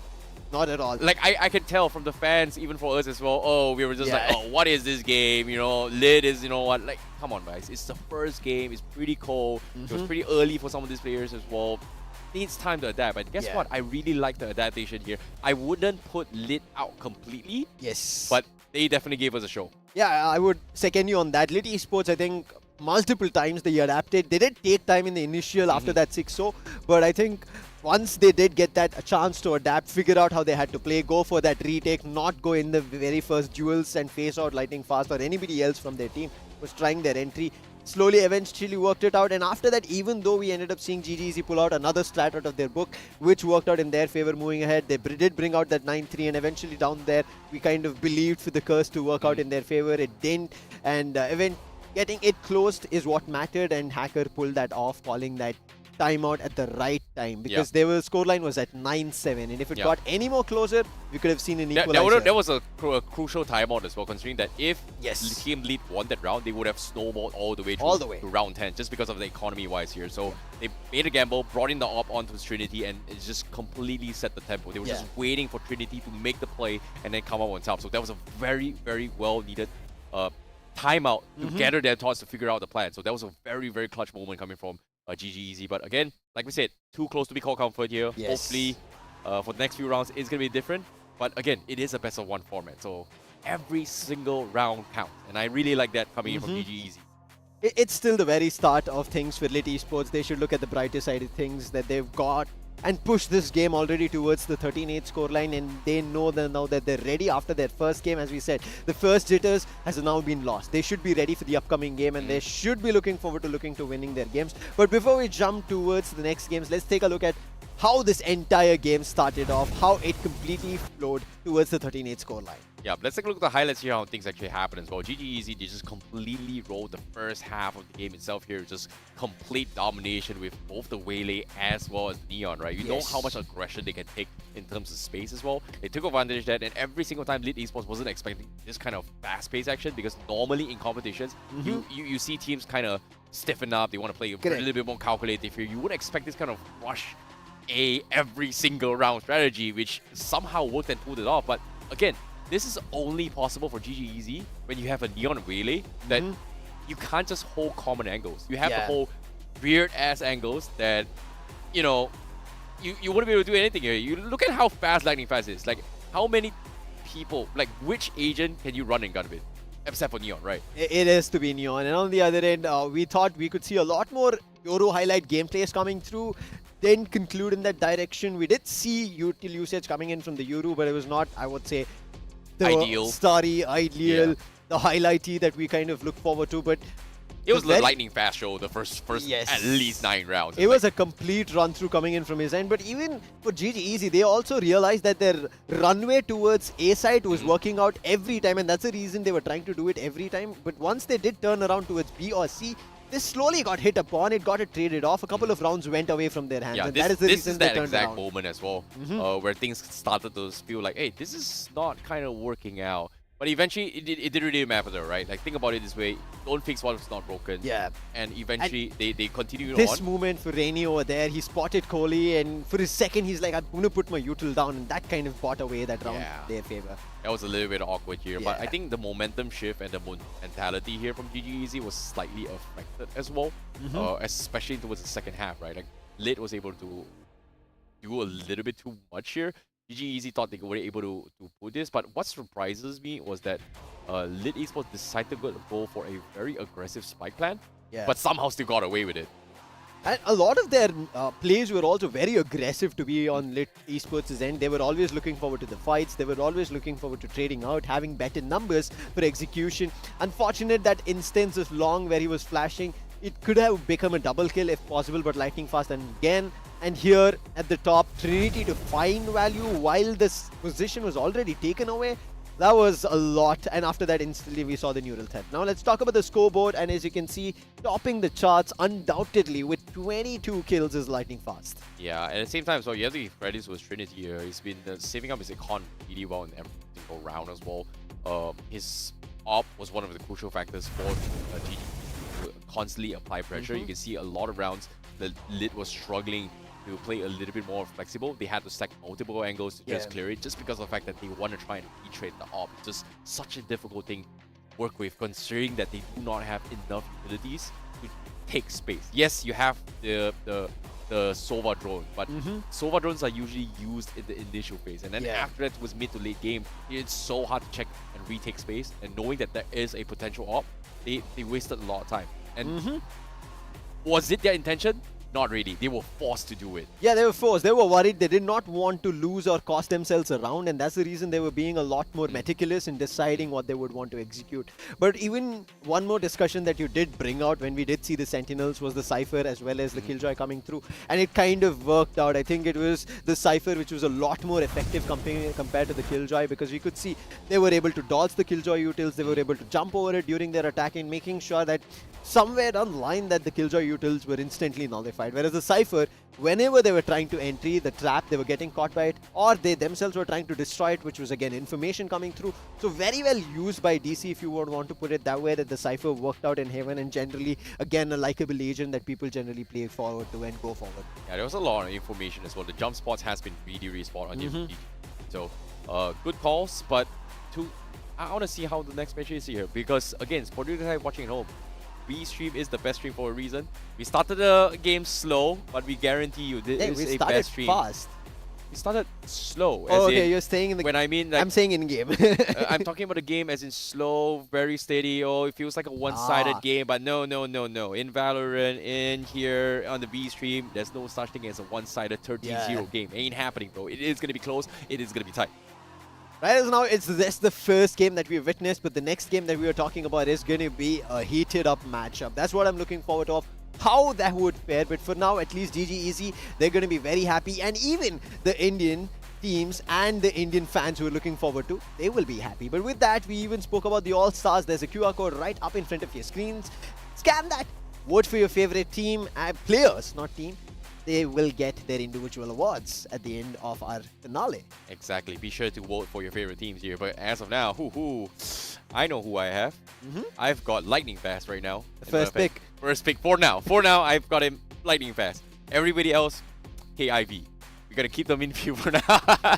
Not at all. Like, I can tell from the fans, even for us as well, oh, we were just like, oh, what is this game? Lit is, what? Like, come on, guys. It's the first game. It's pretty cold. It was pretty early for some of these players as well. Needs time to adapt. But guess what? I really like the adaptation here. I wouldn't put Lit out completely. Yes. But they definitely gave us a show. Yeah, I would second you on that. Lit Esports, I think, multiple times they adapted. They did take time in the initial after that 6-0, but I think once they did get that a chance to adapt, figure out how they had to play, go for that retake, not go in the very first duels and face out Lightning Fast or anybody else from their team was trying their entry. Slowly, eventually worked it out, and after that, even though we ended up seeing GGZ pull out another strat out of their book, which worked out in their favor moving ahead, they did bring out that 9-3, and eventually down there, we kind of believed for the curse to work out in their favor. It didn't, and getting it closed is what mattered, and Hacker pulled that off, calling that timeout at the right time, because their scoreline was at 9-7, and if it got any more closer, we could have seen an equalizer. That was a crucial timeout as well, considering that if Team Lead won that round, they would have snowballed all the way to round 10, just because of the economy-wise here. So they made a gamble, brought in the op onto Trinity, and it just completely set the tempo. They were just waiting for Trinity to make the play and then come out on top. So that was a very, very well-needed timeout to gather their thoughts to figure out the plan. So that was a very, very clutch moment coming from GG Easy. But again, like we said, too close to be called comfort here. Hopefully, for the next few rounds, it's going to be different. But again, it is a best of 1 format. So every single round counts. And I really like that coming in from GG Easy. It's still the very start of things for Lit Esports. They should look at the brighter side of things that they've got and push this game already towards the 13-8 scoreline, and they know that now that they're ready after their first game. As we said, the first jitters has now been lost. They should be ready for the upcoming game, and they should be looking forward to winning their games. But before we jump towards the next games, let's take a look at how this entire game started off, how it completely flowed towards the 13-8 scoreline. Yeah, let's take a look at the highlights here, how things actually happen as well. GG Easy, they just completely rolled the first half of the game itself here. Just complete domination with both the Waylay as well as Neon, right? You know how much aggression they can take in terms of space as well. They took advantage of that, and every single time Lit Esports wasn't expecting this kind of fast-paced action, because normally in competitions, you see teams kind of stiffen up. They want to play a little bit more calculative here. You wouldn't expect this kind of rush every single round strategy, which somehow worked and pulled it off. But again, this is only possible for GG Easy when you have a Neon Waylay that you can't just hold common angles. You have to hold weird-ass angles that, you know, you wouldn't be able to do anything here. You look at how fast Lightning Fast is. Like, how many people, like, which agent can you run and gun with? Except for Neon, right? It is to be Neon. And on the other end, we thought we could see a lot more Euro highlight gameplays coming through. Didn't conclude in that direction. We did see util usage coming in from the Euro, but it was not, I would say, the ideal, ideal, the highlighty that we kind of look forward to. But it was the lightning fast show, the first at least 9 rounds. It was a complete run through coming in from his end. But even for GG Easy, they also realized that their runway towards A side was working out every time, and that's the reason they were trying to do it every time. But once they did turn around towards B or C, they slowly got hit upon, it got it traded off. A couple of rounds went away from their hands. Yeah, and that is the reason they turned around. This is that exact moment as well, where things started to feel like, hey, this is not kind of working out. But eventually, it didn't really matter though, right? Like, think about it this way. Don't fix what's not broken. Yeah. And eventually, they continued on. This movement for Rainy over there, he spotted Kohli, and for a second, he's like, I'm going to put my util down, and that kind of bought away that round in their favor. That was a little bit awkward here, but I think the momentum shift and the mentality here from GG Easy was slightly affected as well, especially towards the second half, right? Like, Lit was able to do a little bit too much here. GG Easy thought they were able to put this, but what surprises me was that Lit Esports decided to go for a very aggressive spike plan, but somehow still got away with it. And a lot of their plays were also very aggressive to be on Lit Esports' end. They were always looking forward to the fights. They were always looking forward to trading out, having better numbers for execution. Unfortunate that instance of Long where he was flashing. It could have become a double kill if possible, but Lightning Fast and again. And here at the top, Trinity to find value while this position was already taken away. That was a lot, and after that instantly we saw the neural threat. Now let's talk about the scoreboard, and as you can see, topping the charts undoubtedly with 22 kills is Lightning Fast. Yeah, at the same time, so you have to give credit with Trinity here. He's been saving up his econ really well in every single round as well. His op was one of the crucial factors for GG to constantly apply pressure. You can see a lot of rounds the Lit was struggling to play a little bit more flexible. They had to stack multiple angles to just clear it, just because of the fact that they want to try and retrade the op. It's just such a difficult thing to work with, considering that they do not have enough utilities to take space. Yes, you have the Sova drone, but Sova drones are usually used in the initial phase, and then after that was mid to late game, it's so hard to check and retake space, and knowing that there is a potential op, they wasted a lot of time. And was it their intention? Not really. They were forced to do it. Yeah, they were forced. They were worried. They did not want to lose or cost themselves a round, and that's the reason they were being a lot more meticulous in deciding what they would want to execute. But even one more discussion that you did bring out when we did see the Sentinels was the Cypher as well as the Killjoy coming through, and it kind of worked out. I think it was the Cypher which was a lot more effective compared to the Killjoy, because we could see they were able to dodge the Killjoy utils, they were able to jump over it during their attack, and making sure that somewhere down the line that the Killjoy utils were instantly nullified. Whereas the Cypher, whenever they were trying to entry the trap, they were getting caught by it, or they themselves were trying to destroy it, which was again information coming through. So very well used by DC, if you would want to put it that way, that the Cypher worked out in Heaven, and generally, again, a likable agent that people generally play forward to and go forward. Yeah, there was a lot of information as well. The jump spots has been really spot on here. So, good calls, but I want to see how the next match is here, because again, for you guys watching at home, B stream is the best stream for a reason. We started the game slow, but we guarantee you this is a best stream. Fast. We started slow. Oh, okay, you're saying in the when I mean, like, I'm saying in game. I'm talking about the game as in slow, very steady. Oh, it feels like a one-sided game, but no. In Valorant, in here on the B stream, there's no such thing as a one-sided 13-0 game. Ain't happening, bro. It is gonna be close. It is gonna be tight. Right as now, it's just the first game that we've witnessed, but the next game that we were talking about is going to be a heated up matchup. That's what I'm looking forward to. how that would fare. But for now, at least GG Easy, they're going to be very happy. And even the Indian teams and the Indian fans who are looking forward to, they will be happy. But with that, we even spoke about the All-Stars. There's a QR code right up in front of your screens. Scan that. Vote for your favorite team and players, not team. They will get their individual awards at the end of our finale. Exactly. Be sure to vote for your favorite teams here. But as of now, I know who I have. I've got Lightning Fast right now. The first pick. First pick for now. For now, I've got him Lightning Fast. Everybody else, KIV. We gotta keep them in view for now.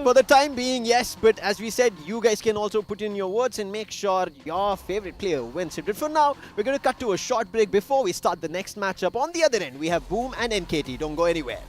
For the time being, yes, but as we said, you guys can also put in your votes and make sure your favorite player wins it. But for now, we're going to cut to a short break before we start the next matchup. On the other end, we have Boom and NKT. Don't go anywhere.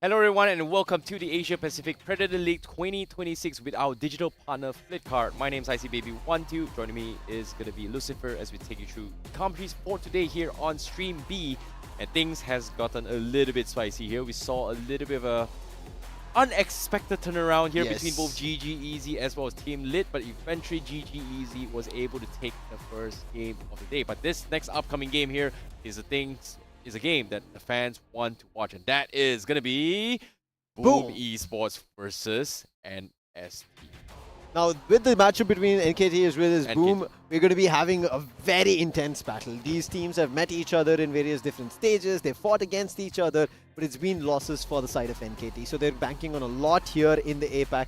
Hello everyone and welcome to the Asia Pacific Predator League 2026 with our digital partner Flipkart. My name is ICBaby12. Joining me is going to be Lucifer as we take you through the commentaries for today here on Stream B. And things has gotten a little bit spicy here. We saw a little bit of a unexpected turnaround here between both GG Easy as well as Team Lit, but eventually GG Easy was able to take the first game of the day. But this next upcoming game here is a game that the fans want to watch, and that is gonna be Boom Esports versus NSP. Now, with the matchup between NKT as well as Boom, we're going to be having a very intense battle. These teams have met each other in various different stages. They fought against each other, but it's been losses for the side of NKT. So they're banking on a lot here in the APAC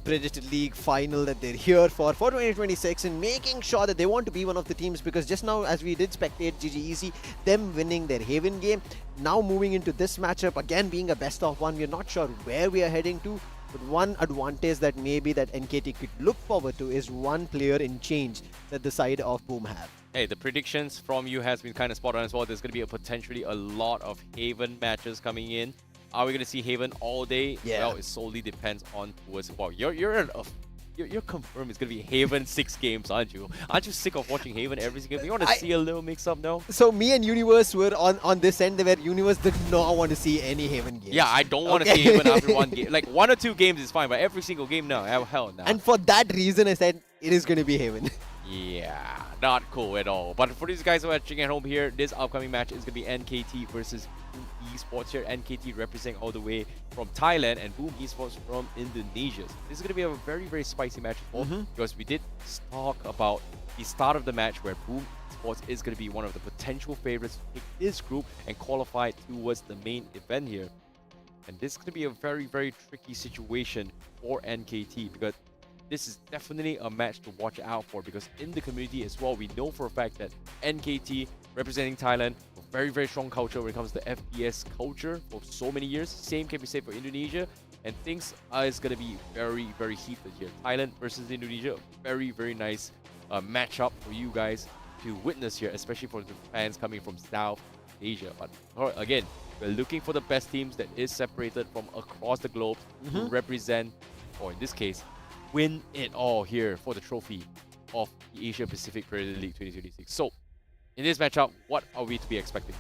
Predator League final that they're here for 2026, and making sure that they want to be one of the teams, because just now as we did spectate GG Easy, them winning their Haven game, now moving into this matchup, again being a best of one, we're not sure where we are heading to. But one advantage that maybe that NKT could look forward to is one player in change that the side of Boom have. Hey, the predictions from you has been kind of spot on as well. There's going to be potentially a lot of Haven matches coming in. Are we going to see Haven all day? Yeah. Well, it solely depends on towards. Wow, you're confirmed it's going to be Haven 6 games, aren't you? Aren't you sick of watching Haven every single game? You want to see a little mix-up now? So me and Universe were on this end where Universe did not want to see any Haven games. Yeah, I don't want to see Haven after one game. Like 1 or 2 games is fine, but every single game, no. Hell no. And for that reason, I said it is going to be Haven. Yeah, not cool at all. But for these guys who are watching at home here, this upcoming match is going to be NKT versus Boom Esports here. NKT representing all the way from Thailand and Boom Esports from Indonesia. So this is going to be a very, very spicy match as well, because we did talk about the start of the match where Boom Esports is going to be one of the potential favorites to pick this group and qualify towards the main event here. And this is going to be a very, very tricky situation for NKT, because this is definitely a match to watch out for, because in the community as well, we know for a fact that NKT, representing Thailand, a very, very strong culture when it comes to FPS culture for so many years. Same can be said for Indonesia, and things is going to be very, very heated here. Thailand versus Indonesia, very, very nice matchup for you guys to witness here, especially for the fans coming from South Asia. But again, we're looking for the best teams that is separated from across the globe to represent, or in this case, win it all here for the trophy of the Asia Pacific Predator League 2026. So, in this matchup, what are we to be expecting?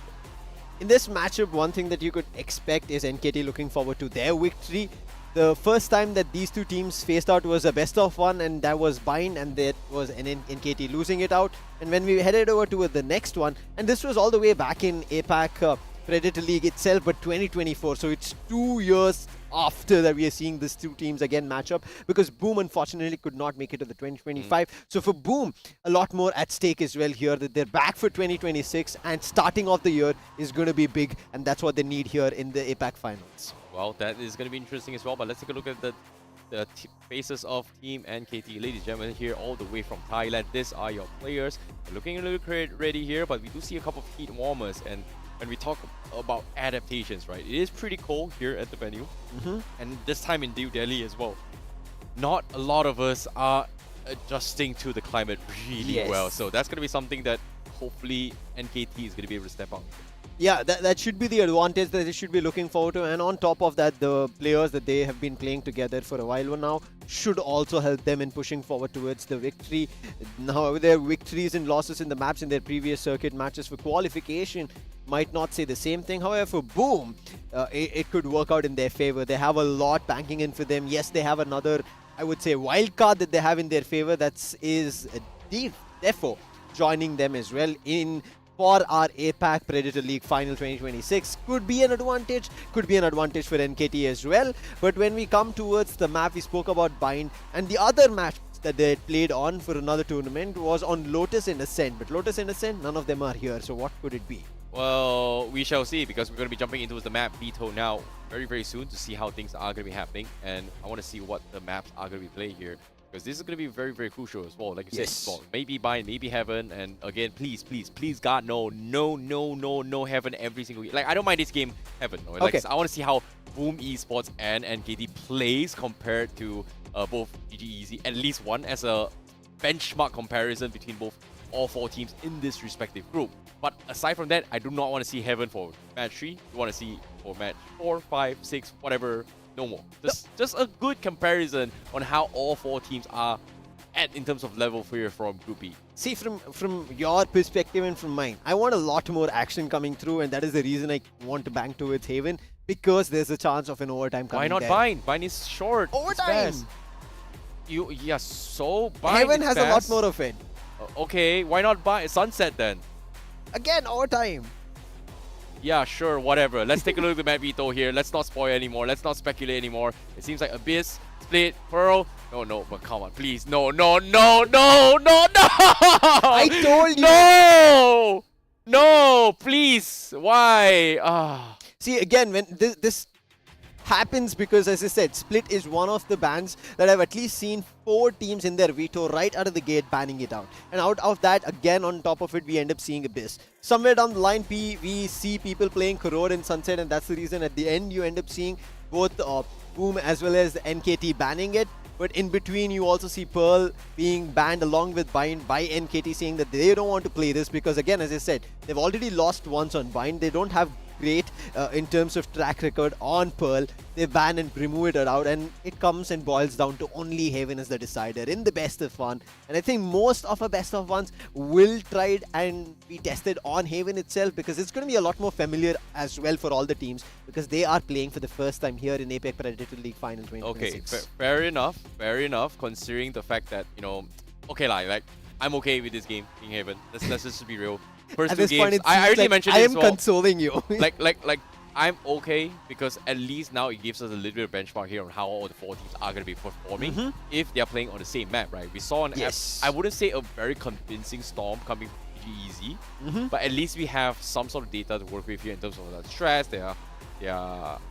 In this matchup, one thing that you could expect is NKT looking forward to their victory. The first time that these two teams faced out was a best of one, and that was Bind, and that was NKT losing it out. And when we headed over to the next one, and this was all the way back in APAC Predator League itself, but 2024, so it's 2 years after that we are seeing these two teams again match up, because Boom unfortunately could not make it to the 2025. So for Boom, a lot more at stake as well here, that they're back for 2026, and starting off the year is going to be big, and that's what they need here in the APAC finals. Well, that is going to be interesting as well, but let's take a look at the faces of Team NKT. Ladies and gentlemen, here all the way from Thailand, these are your players. We're looking a little ready here, but we do see a couple of heat warmers, and when we talk about adaptations, right, it is pretty cold here at the venue, and this time in New Delhi as well. Not a lot of us are adjusting to the climate really well, so that's going to be something that hopefully NKT is going to be able to step up. Yeah, that should be the advantage that they should be looking forward to, and on top of that, the players that they have been playing together for a while now should also help them in pushing forward towards the victory. Now, their victories and losses in the maps in their previous circuit matches for qualification might not say the same thing. However, for Boom, it could work out in their favor. They have a lot banking in for them. Yes, they have another, I would say, wild card that they have in their favor. That is therefore joining them as well in for our APAC Predator League Final 2026. Could be an advantage for NKT as well. But when we come towards the map, we spoke about Bind, and the other match that they had played on for another tournament was on Lotus and Ascent. But Lotus and Ascent, none of them are here. So what could it be? Well, we shall see, because we're going to be jumping into the map veto now very, very soon to see how things are going to be happening. And I want to see what the maps are going to be played here, because this is going to be very, very crucial as well. Like you said, well, maybe Bind, maybe Heaven, and again, please, God, no Heaven every single game. Like, I don't mind this game, Heaven. No? Like, I want to see how Boom Esports and NKT plays compared to both GG Easy, at least one, as a benchmark comparison between both all 4 teams in this respective group. But aside from that, I do not want to see Heaven for match 3. You want to see for match 4, 5, 6, whatever, no more. Just a good comparison on how all 4 teams are at in terms of level here from Group B. See, from your perspective and from mine, I want a lot more action coming through, and that is the reason I want to bank towards Haven, because there's a chance of an overtime coming. Why not there. Bind? Bind is short. Overtime! It's fast. So Bind Haven is has fast. a lot more of it. Okay, why not Bind? Sunset then? Again, overtime. Yeah, sure, whatever. Let's take a look at the map veto here. Let's not spoil anymore. Let's not speculate anymore. It seems like Abyss, Split, Pearl. No, but come on, please. No. I told you. No, please. Why? See, again, when this happens, because as I said, Split is one of the bans that I've at least seen 4 teams in their veto right out of the gate banning it out. And out of that, again, on top of it, we end up seeing Abyss. Somewhere down the line, we see people playing Corrode and Sunset, and that's the reason at the end you end up seeing both Boom as well as NKT banning it. But in between, you also see Pearl being banned along with Bind by NKT, saying that they don't want to play this because, again, as I said, they've already lost once on Bind. They don't have great in terms of track record on Pearl. They ban and remove it out, and it comes and boils down to only Haven as the decider in the best of one. And I think most of our best of ones will try and be tested on Haven itself, because it's going to be a lot more familiar as well for all the teams, because they are playing for the first time here in APAC Predator League Final 2026. Okay, fair enough, considering the fact that, you know, okay, like I'm okay with this game being Haven. Let's just be real. First At 2 this games, point, it I seems already like mentioned I it am as well. consoling you. like I'm okay, because at least now it gives us a little bit of benchmark here on how all the 4 teams are going to be performing if they're playing on the same map, right? We saw I wouldn't say a very convincing Storm coming from PG, but at least we have some sort of data to work with here in terms of their stress, their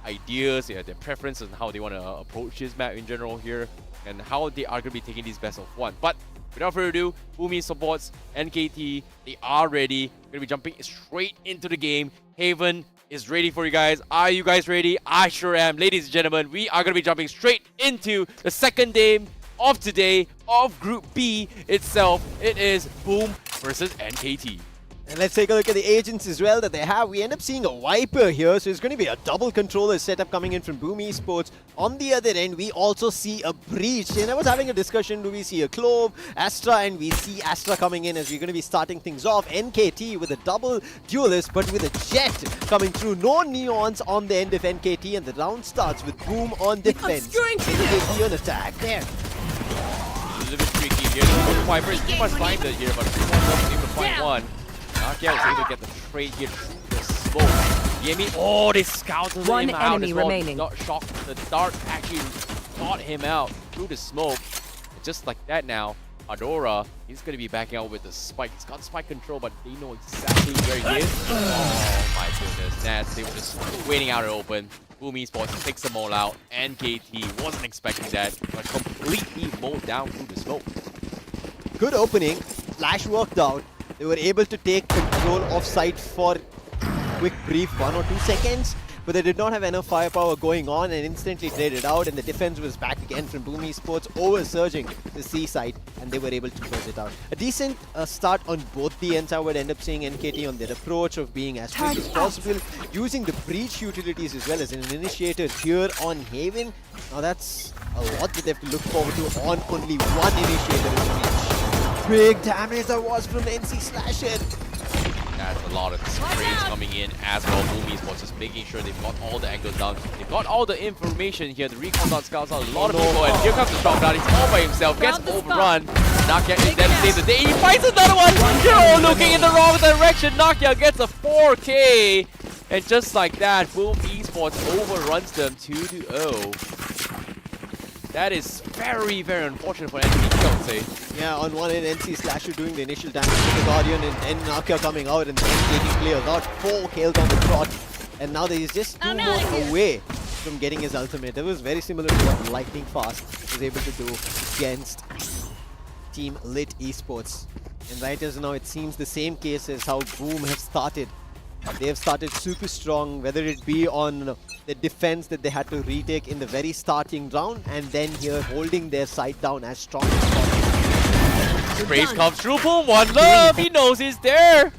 ideas, their preferences, and how they want to approach this map in general here, and how they are going to be taking this best of 1. But without further ado, Boomy supports NKT. They are ready. We're going to be jumping straight into the game. Haven is ready for you guys. Are you guys ready? I sure am. Ladies and gentlemen, we are going to be jumping straight into the second game of today of Group B itself. It is Boom versus NKT. And let's take a look at the agents as well that they have. We end up seeing a Viper here, so it's going to be a double controller setup coming in from Boom Esports. On the other end, we also see a Breach. And I was having a discussion, do we see a Clove, Astra, and we see Astra coming in as we're going to be starting things off. NKT with a double duelist, but with a Jet coming through. No Neons on the end of NKT, and the round starts with Boom on defense. NKT on attack. There. A little bit tricky here. Viper is pretty much blinded here, but Boom able to find one. Nakia was able to get the trade here through the smoke. Yemi, they scouted him out enemy as well. remaining. Got shocked. The dart actually got him out through the smoke. And just like that now, Adora, he's going to be backing out with the spike. He's got spike control, but they know exactly where he is. Oh my goodness. Nats, they were just waiting out in the open. Boom Esports picks them all out. NKT wasn't expecting that, but completely mowed down through the smoke. Good opening. Flash worked out. They were able to take control of site for quick brief 1 or 2 seconds, but they did not have enough firepower going on and instantly traded out, and the defense was back again from Boom Esports, over-surging the C site, and they were able to close it out. A decent start on both the ends. I would end up seeing NKT on their approach of being as quick as possible, using the breach utilities as well as an initiator here on Haven. Now that's a lot that they have to look forward to on only one initiator in the breach. Big damage that was from NC Slasher. That's a lot of sprays coming in as well. Boom Esports just making sure they've got all the angles down. They've got all the information here. The recon dot scouts out a lot of people, and here comes the drop down. He's all by himself, gets overrun. Nakia is there to save the day. He finds another one. They're all looking in the wrong direction. Nakia gets a 4K, and just like that, Boom Esports overruns them 2-0. That is very, very unfortunate for NKT, I would say. Yeah, on one end, NC Slasher doing the initial damage to the Guardian, and Nakia coming out, and the NKT player got 4 kills on the trot. And now he's just 2 more away from getting his ultimate. It was very similar to what Lightning Fast was able to do against Team Lit Esports. And right as now, it seems the same case as how Boom have started. They have started super strong, whether it be on the defense that they had to retake in the very starting round, and then here holding their side down as strong as possible. So sprays comes through. Boom, one love. He knows he's there.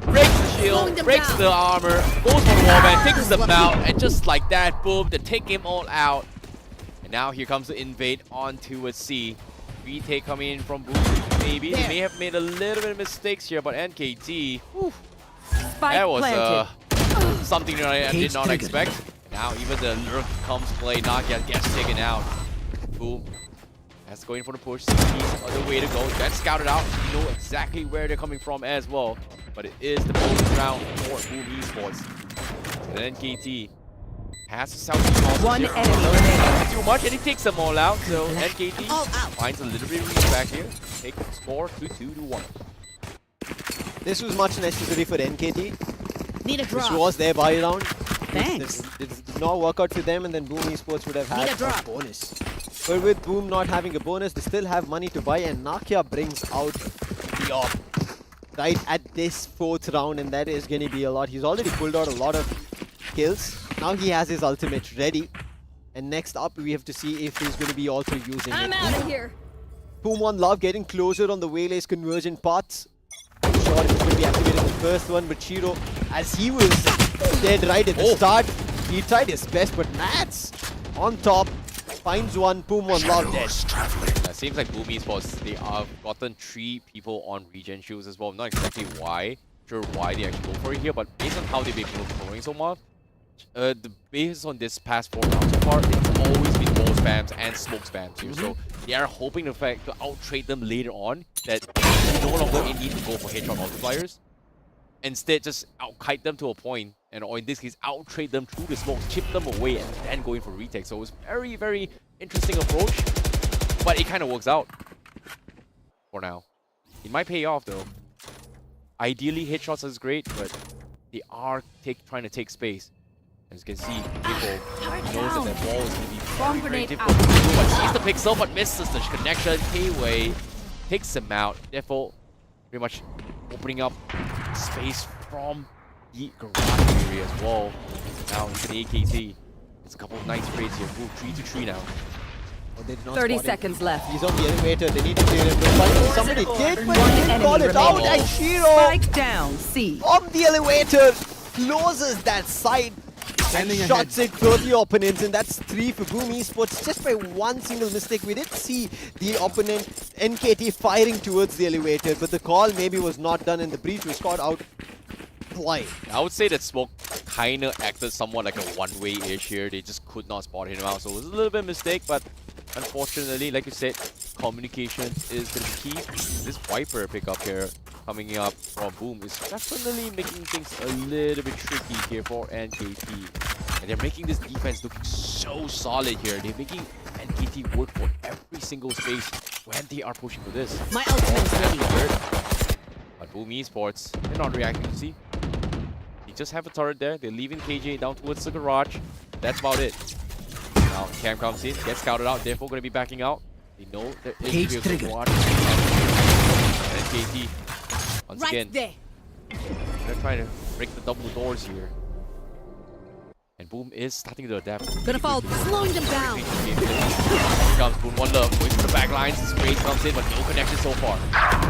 Breaks the shield, breaks the armor, goes for the wallbang, takes them out, and just like that, boom, they take him all out. And now here comes the invade onto a C. Retake coming in from Boom, maybe. They may have made a little bit of mistakes here, but NKT, whew, that was something that I did not expect. Now even the lurk comes play, Nakia gets taken out. Boom. That's going for the push. 16 other way to go. That's scouted out. You know exactly where they're coming from as well. But it is the bonus round for Boom Esports. And then NKT has to South. One enemy remaining. Too much, and he takes them all out. So NKT finds a little bit of reach back here. Take the score to 2-1. This was much necessary for NKT. Need a This drop. was their buy round. Thanks. It did not work out for them, and then Boom Esports would have had Need a drop. bonus. But with Boom not having a bonus, they still have money to buy, and Nakia brings out the op right at this 4th round, and that is going to be a lot. He's already pulled out a lot of kills. Now he has his ultimate ready. And next up, we have to see if he's going to be also using I'm it. out of here. Boom One Love getting closer on the Waylay's conversion paths. Not sure if it's going to be activated in the first one, but Shiro, as he was dead right at the start, he tried his best, but Nats on top finds one. Boom One Love dead. Seems like Boom Esports, they have gotten 3 people on regen shields as well. Not exactly sure why they actually go for it here, but based on how they've been throwing so much, based on this past 4 rounds so far, it's always been wall spams and smoke spams here. So they are hoping the fact to out-trade them later on, that no longer need to go for headshot multipliers. Instead, just out-kite them to a point, and or in this case, out-trade them through the smokes, chip them away, and then going for retake. So it's very, very interesting approach, but it kind of works out for now. It might pay off though. Ideally, headshots is great, but they are trying to take space. As you can see, Pickle knows that that wall is going to be very, very difficult to do, but sees the pixel, but misses the connection. K-Way takes him out, therefore pretty much opening up space from the garage area as well. Now he's an AKT. It's a couple of nice trades here. Ooh, 3-3 now. Oh, they did not 30 spot him. seconds left. He's on the elevator. They need to clear him. But somebody did, but One he didn't call enemy it out. remaining. And Shiro Spike down. C. on the elevator closes that side. And shots it for the opponents, and that's 3 for Boom Esports just by one single mistake. We did see the opponent NKT firing towards the elevator, but the call maybe was not done, and the breach was caught out wide. I would say that Smoke kind of acted somewhat like a one-way-ish here. They just could not spot him out, so it was a little bit of a mistake, but unfortunately, like you said, communication is going to be key. This Viper pickup here coming up from Boom is definitely making things a little bit tricky here for NKT. And they're making this defense looking so solid here. They're making NKT work for every single space when they are pushing for this. My ultimate's ready. But Boom Esports, they're not reacting, you see. They just have a turret there. They're leaving KJ down towards the garage. That's about it. Now Cam comes in, gets scouted out, therefore going to be backing out. They know there is a squad. And NKT, once again, Right there. they're trying to break the double doors here. And Boom is starting to adapt. Gonna fall. Slowing them down. Here comes Boom, one love, going to the back lines. Spray comes in, but no connection so far.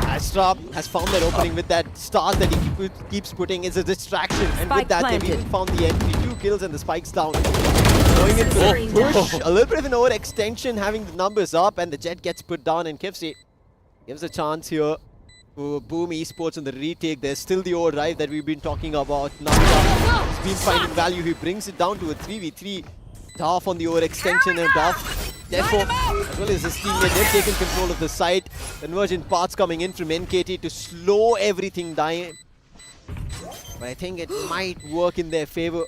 Astra has found that opening with that stars that he keeps putting is a distraction, and with Spike that they've planted. even found the entry. 2 kills and the spikes down. Going in for the push, a little bit of an overextension, having the numbers up, and the jet gets put down, and Kifsi gives a chance here for Boom Esports in the retake. There's still the overdrive that we've been talking about. Now he's been finding value. He brings it down to a 3v3. Duff on the overextension, and Duff, therefore, as well as his teammate, they've taken control of the site. Convergent paths coming in from NKT to slow everything down. But I think it might work in their favor.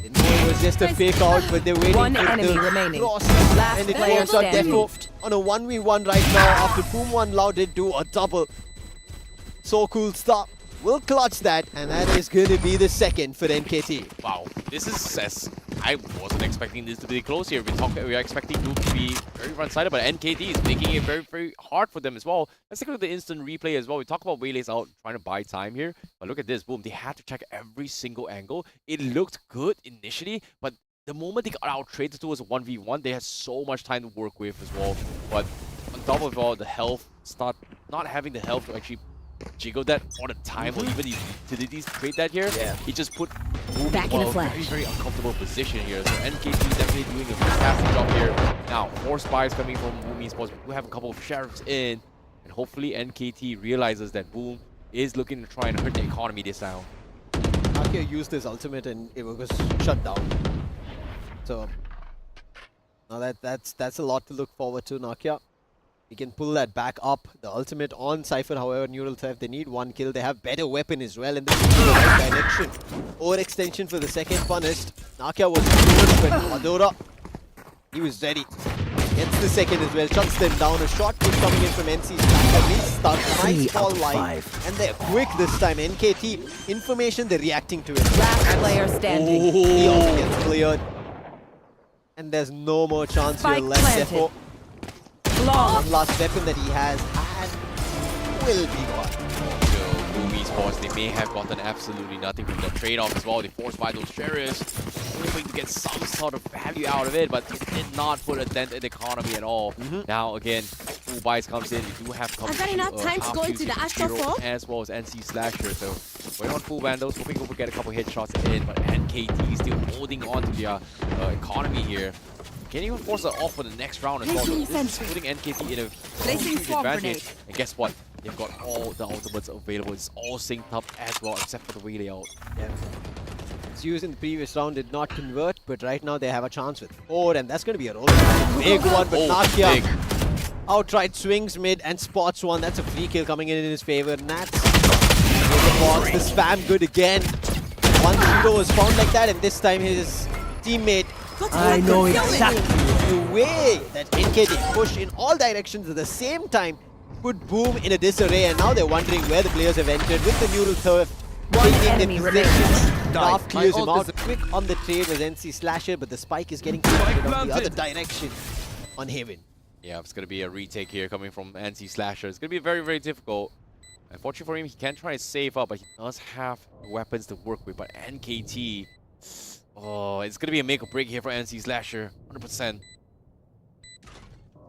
They know it was just a fake out, but they're waiting One for enemy the remaining. cross, Last and it player works out. standing. Therefore, on a 1v1 right now, after Boom One Loud did do a double. So cool stuff. Will clutch that, and that is going to be the second for NKT. Wow, this is I wasn't expecting this to be close here. We are expecting Duke to be very front-sided, but NKT is making it very, very hard for them as well. Let's take a look at the instant replay as well. We talk about Waylays out trying to buy time here, but look at this. Boom, they had to check every single angle. It looked good initially, but the moment they got out-traded towards a 1v1, they had so much time to work with as well. But on top of all, the health start not having the health to actually jiggle that all the time, or even the utilities to trade that here, he just put Boom Back in a in a flash. very uncomfortable position here. So NKT definitely doing a fantastic job here. Now, 4 spies coming from Boom Esports. We have a couple of sheriffs in, and hopefully NKT realizes that Boom is looking to try and hurt the economy this round. Nakia used his ultimate and it was shut down. So now that's a lot to look forward to, Nakia. He can pull that back up. The ultimate on Cypher, however, Neural Theft, they need 1 kill. They have better weapon as well, and this is in the right direction. Overextension for the second punished. Nakia was good, but Adora, he was ready. Gets the second as well, shuts them down. A shot push coming in from NC's back. Restart, nice ball line. And they're quick this time. NKT, information, they're reacting to it. Last player standing. He also gets cleared. And there's no more chance Spike here left. planted. Therefore, one last weapon that he has and will be gone. So, Boom Esports, they may have gotten absolutely nothing from the trade-off as well. They forced by those sheriffs, hoping to get some sort of value out of it, but it did not put a dent in the economy at all. Now, again, Full Buys comes in. We do have I've got enough time to go into the Astral Fall. as well as NC Slasher. So, we're on Full Vandals, hoping we'll get a couple headshots in, but NKT is still holding on to their economy here. Can even force it off for the next round as well. So this is putting NKT in a Placing huge swarm advantage. grenade. And guess what? They've got all the ultimates available. It's all synced up as well, except for the way layout. Yeah. It's used in the previous round, did not convert, but right now they have a chance with 4, and that's going to be a roll. Big one, but Nakia big. outright swings mid and spots one. That's a free kill coming in his favor. Nats with the box, the spam good again. One pseudo was found like that, and this time his teammate. I know Exactly the way that NKT push in all directions at the same time put Boom in a disarray, and now they're wondering where the players have entered with the Neural Theft. Taking enemy the remains. position. Daft clears him out. Quick on the trade was NC Slasher, but the spike is getting planted on the other direction on Haven. Yeah, it's going to be a retake here coming from NC Slasher. It's going to be very, very difficult. Unfortunately for him, he can try and save up, but he does have weapons to work with. But NKT, oh, it's going to be a make or break here for NC Slasher, 100%.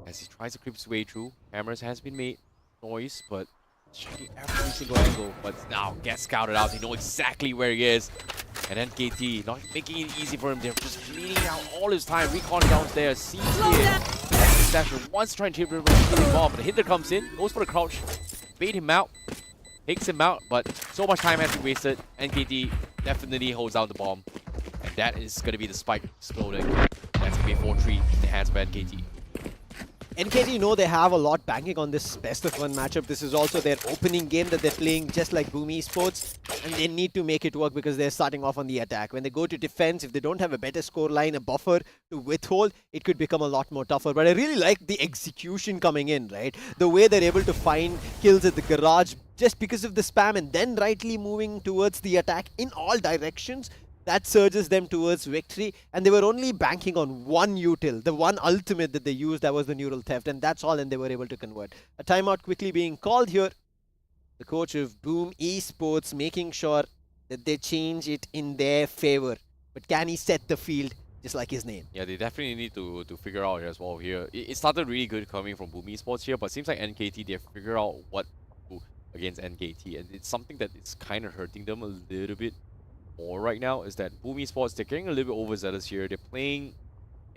As he tries to creep his way through, cameras has been made, noise, but checking every single angle. But now gets scouted out. They know exactly where he is. And NKT not making it easy for him. They're just bleeding out all his time. Recon downstairs, sees here. NC Slasher wants to try and chip him off, but the hitter comes in, goes for the crouch, bait him out, takes him out, but so much time has been wasted. NKT definitely holds down the bomb. And that is going to be the spike exploding. That's going to be a 4-3 in the hands of NKT. NKT know they have a lot banking on this best of 1 matchup. This is also their opening game that they're playing just like Boom Esports, and they need to make it work because they're starting off on the attack. When they go to defense, if they don't have a better score line, a buffer to withhold, it could become a lot more tougher. But I really like the execution coming in, right? The way they're able to find kills at the garage just because of the spam and then rightly moving towards the attack in all directions. That surges them towards victory, and they were only banking on 1 util, the 1 ultimate that they used, that was the Neural Theft, and that's all, and they were able to convert. A timeout quickly being called here. The coach of Boom Esports making sure that they change it in their favor. But can he set the field just like his name? Yeah, they definitely need to figure out as well here. It started really good coming from Boom Esports here, but it seems like NKT, they figure out what to do against NKT, and it's something that is kind of hurting them a little bit more right now, is that Boom Esports, they're getting a little bit overzealous here. They're playing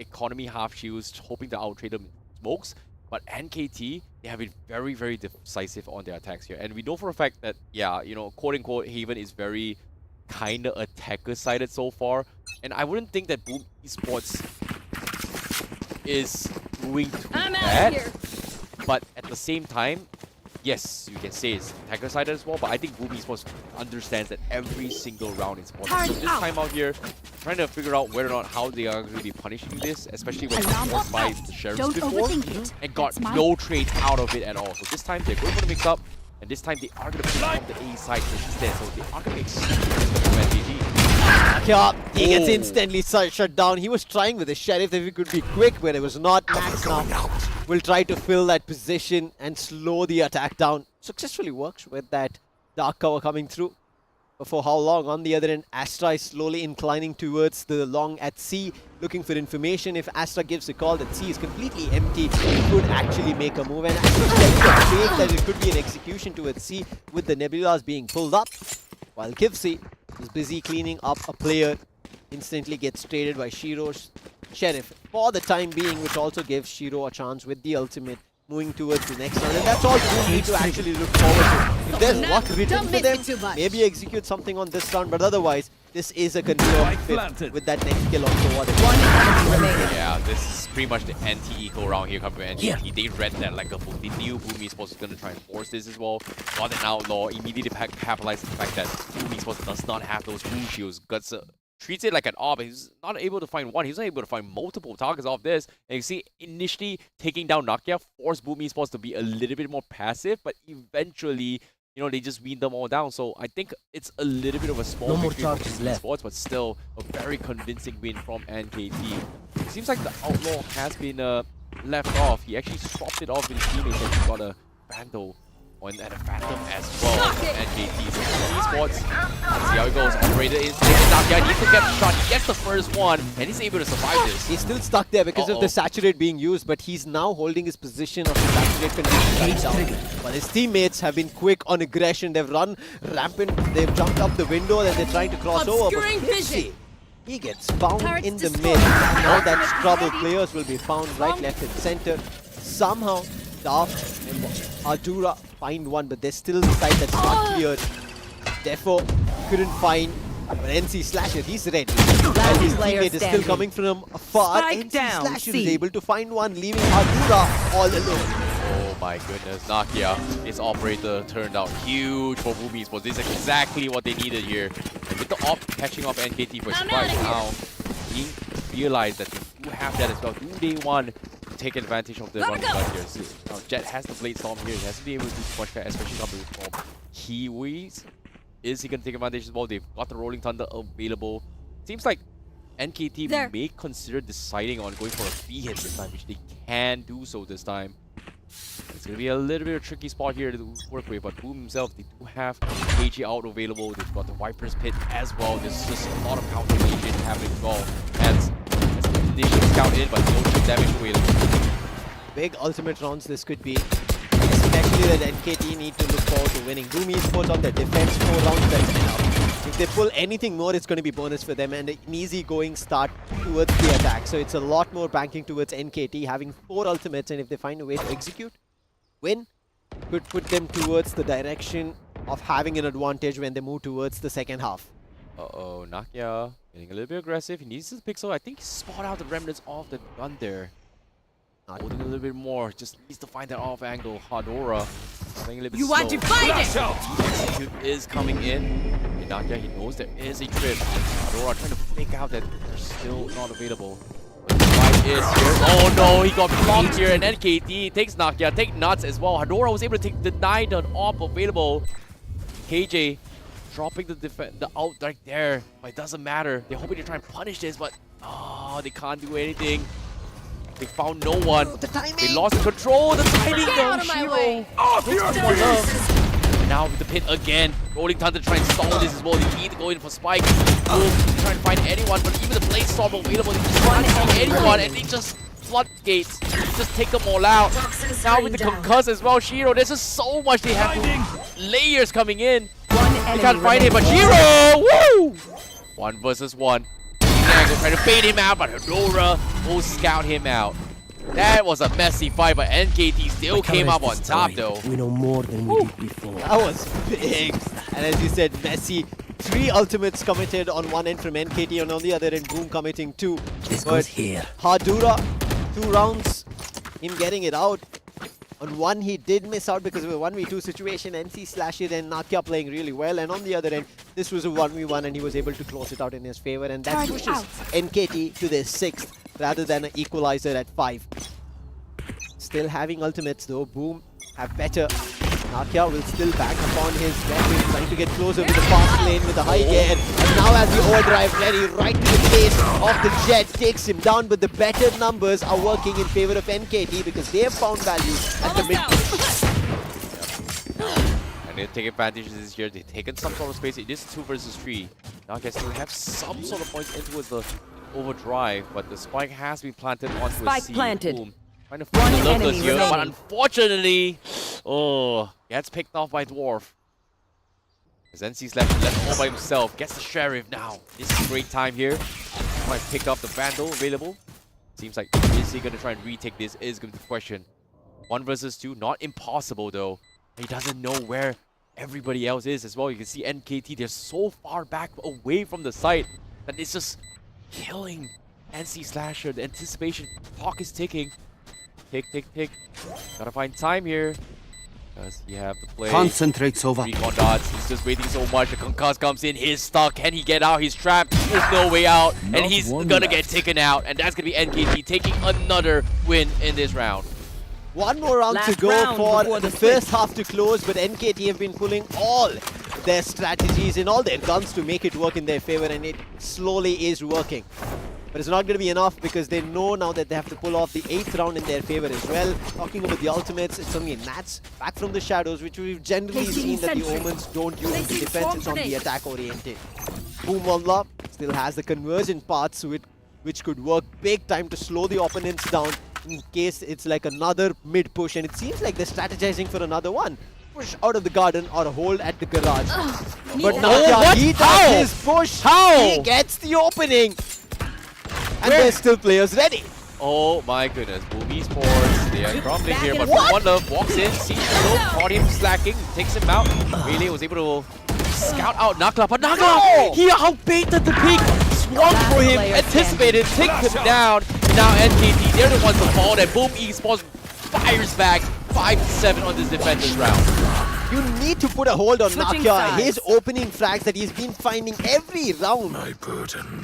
economy half shields, hoping to outtrade them in smokes. But NKT, they have been very, very decisive on their attacks here. And we know for a fact that, yeah, you know, quote-unquote, Haven is very kind of attacker-sided so far. And I wouldn't think that Boom Esports is doing too bad. But at the same time, yes, you can say it's attacker-sided as well, but I think Boom Esports understands that every single round is important. So this time out here, trying to figure out whether or not how they are going to be punishing this, especially when they forced by the sheriffs before and got no trade out of it at all. So this time they're going for the mix-up, and this time they are going to play on the A side instead. So they are going to execute He gets instantly shut down. He was trying with the sheriff that he could be quick, but it was not. Max now will try to fill that position and slow the attack down. Successfully works with that dark cover coming through. But for how long? On the other end, Astra is slowly inclining towards the long at C, looking for information. If Astra gives a call that C is completely empty, he could actually make a move. And actually faith that it could be an execution towards C with the Nebulas being pulled up. While Kivsi is busy cleaning up a player, instantly gets traded by Shiro's Sheriff for the time being, which also gives Shiro a chance with the ultimate moving towards the next round. And that's all we need to actually look forward to. If there's luck written for them, maybe execute something on this round, but otherwise, this is a confirmed fifth with that next kill also. One enemy remaining. Yeah, this is pretty much the anti-eco round here coming from NGT. They read that like a fool. They knew Boom Esports was going to try and force this as well. Got an outlaw, immediately capitalized on the fact that Boom Esports does not have those boom shields. Guts treats it like an op. He's not able to find one. He's not able to find multiple targets off this. And you see, initially taking down Nakia forced Boom Esports to be a little bit more passive, but eventually, you know, they just weaned them all down. So I think it's a little bit of a small victory for Boom Esports, but still a very convincing win from NKT. It seems like the outlaw has been left off. He actually swapped it off with his teammates and he got a Vandal and a Phantom as well. NKT. So Esports, let's see how it goes. Operator is Nakia needs to get the shot. He gets the first one and he's able to survive this. He's still stuck there because of the saturate being used, but he's now holding his position of the saturate condition right down. But his teammates have been quick on aggression. They've run rampant. They've jumped up the window and they're trying to cross over. But Kivsi, he gets found in the mid. Now that's trouble. Players will be found right, left, and center. Somehow, Daft and Ardura find one, but there's still the side that's not cleared. Therefore, couldn't find. But NC Slasher, he's ready. And his teammate is still coming from afar. NC Slasher is able to find one, leaving Ardura all alone. Oh my goodness, Nakia, his operator turned out huge for Boom Esports. This is exactly what they needed here. And with the op catching off NKT for strike now, he realized that they do have that as well. Do they want to take advantage of the running gun here? So, now Jet has the Blade Storm here. He hasn't been able to do too much, especially coming from Kiwis. Is he going to take advantage as well? They've got the Rolling Thunder available. Seems like NKT may consider deciding on going for a free hit this time, which they can do so this time. It's going to be a little bit of a tricky spot here to work with, but Boom himself, they do have KG out available. They've got the Viper's Pit as well. There's just a lot of counter agent happening as well. As the initial scout in, but no true damage available. Big ultimate rounds this could be. Especially that NKT need to look forward to winning. Boom Esports on the defense 4 rounds, that's enough. If they pull anything more, it's going to be bonus for them and an easy going start towards the attack. So it's a lot more banking towards NKT having 4 ultimates, and if they find a way to execute, win, could put them towards the direction of having an advantage when they move towards the second half. Uh-oh, Nakia getting a little bit aggressive. He needs his pixel. I think he spot out the remnants of the gun there. Holding a little bit more, just needs to find that off angle. Hadora playing a little bit slow. Want to find it! Execute is coming in. And Nakia, he knows there is a trip. Hadora trying to fake out that they're still not available. But the fight is here. Oh no, he got blocked here, and NKT takes Nakia, take nuts as well. Hadora was able to deny the AWP available. KJ dropping the out right there, but it doesn't matter. They're hoping to try and punish this, but they can't do anything. They found no one. They lost control. The timing though, Shiro. Now with the pit again. Rolling Thunder trying to stall this as well. They need to go in for Spike. Boom. Trying to find anyone, but even the Blade Storm available. They can't see anyone, and they just floodgates. Just take them all out. Now with the concuss as well, Shiro. There's just so much they have to. Layers coming in. They can't find him, but Shiro! Woo! 1 versus 1. Trying to bait him out, but Hadora will scout him out. That was a messy fight, but NKT still came up on top though. We know more than we did before. That was big. And as you said, messy. 3 ultimates committed on one end from NKT, and on the other end, Boom committing 2. This but goes here. Hadura, 2 rounds, him getting it out. On one, he did miss out because of a 1v2 situation. NC Slasher and Nakia playing really well. And on the other end, this was a 1v1 and he was able to close it out in his favor. And that pushes NKT to their 6th rather than an equalizer at 5. Still having ultimates though. Boom have better. Nakia will still back upon his weapon, trying to get closer with the fast lane with the high gear. And now as the overdrive ready, right to the face of the Jet, takes him down. But the better numbers are working in favor of NKT because they have found value at the mid. And They take advantage of this here. They've taken some sort of space. It is 2 versus 3. Now I guess they have some sort of points in towards the overdrive, but the spike has been planted onto Spike a C. planted. Boom. Trying to find the lurkers enemy here, but remaining. unfortunately, gets picked off by Dwarf. As NC's left all by himself, gets the Sheriff now. This is a great time here. Might pick up the Vandal available. Seems like, is he going to try and retake this? Is going to be the question. 1 versus 2, not impossible though. He doesn't know where everybody else is as well. You can see NKT, they're so far back away from the site that it's just killing NC Slasher. The anticipation clock is ticking. Tick, tick, tick. Gotta find time here. Does he have to play? Concentrate, Sova. Recon dots. He's just waiting so much. The concuss comes in. He's stuck. Can he get out? He's trapped. There's no way out. And he's gonna get taken out. And that's gonna be NKT taking another win in this round. One more round to Last go round for before the the first half to close, but NKT have been pulling all their strategies and all their guns to make it work in their favor, and it slowly is working. But it's not going to be enough because they know now that they have to pull off the 8th round in their favor as well. Talking about the ultimates, it's only Nats back from the shadows, which we've generally seen that the Omens don't use in the defense, it's on the attack oriented. Boom Wallah still has the conversion paths which could work big time to slow the opponents down in case it's like another mid push, and it seems like they're strategizing for another one. Push out of the garden or a hold at the garage. But now he does his push. How? He gets the opening. And there's still players ready. Oh my goodness, Boom Esports, they are crumbling here, but One Love walks in, sees Low, caught him slacking, takes him out. Melee was able to scout out Nakla, but Nakla, he outbaited the peak, swung for him, anticipated, took him down. Now NKT, they're the ones to fall, and Boom Esports fires back 5-7 on this defender's round. You need to put a hold on Switching Nakia. sides. His opening frags that he's been finding every round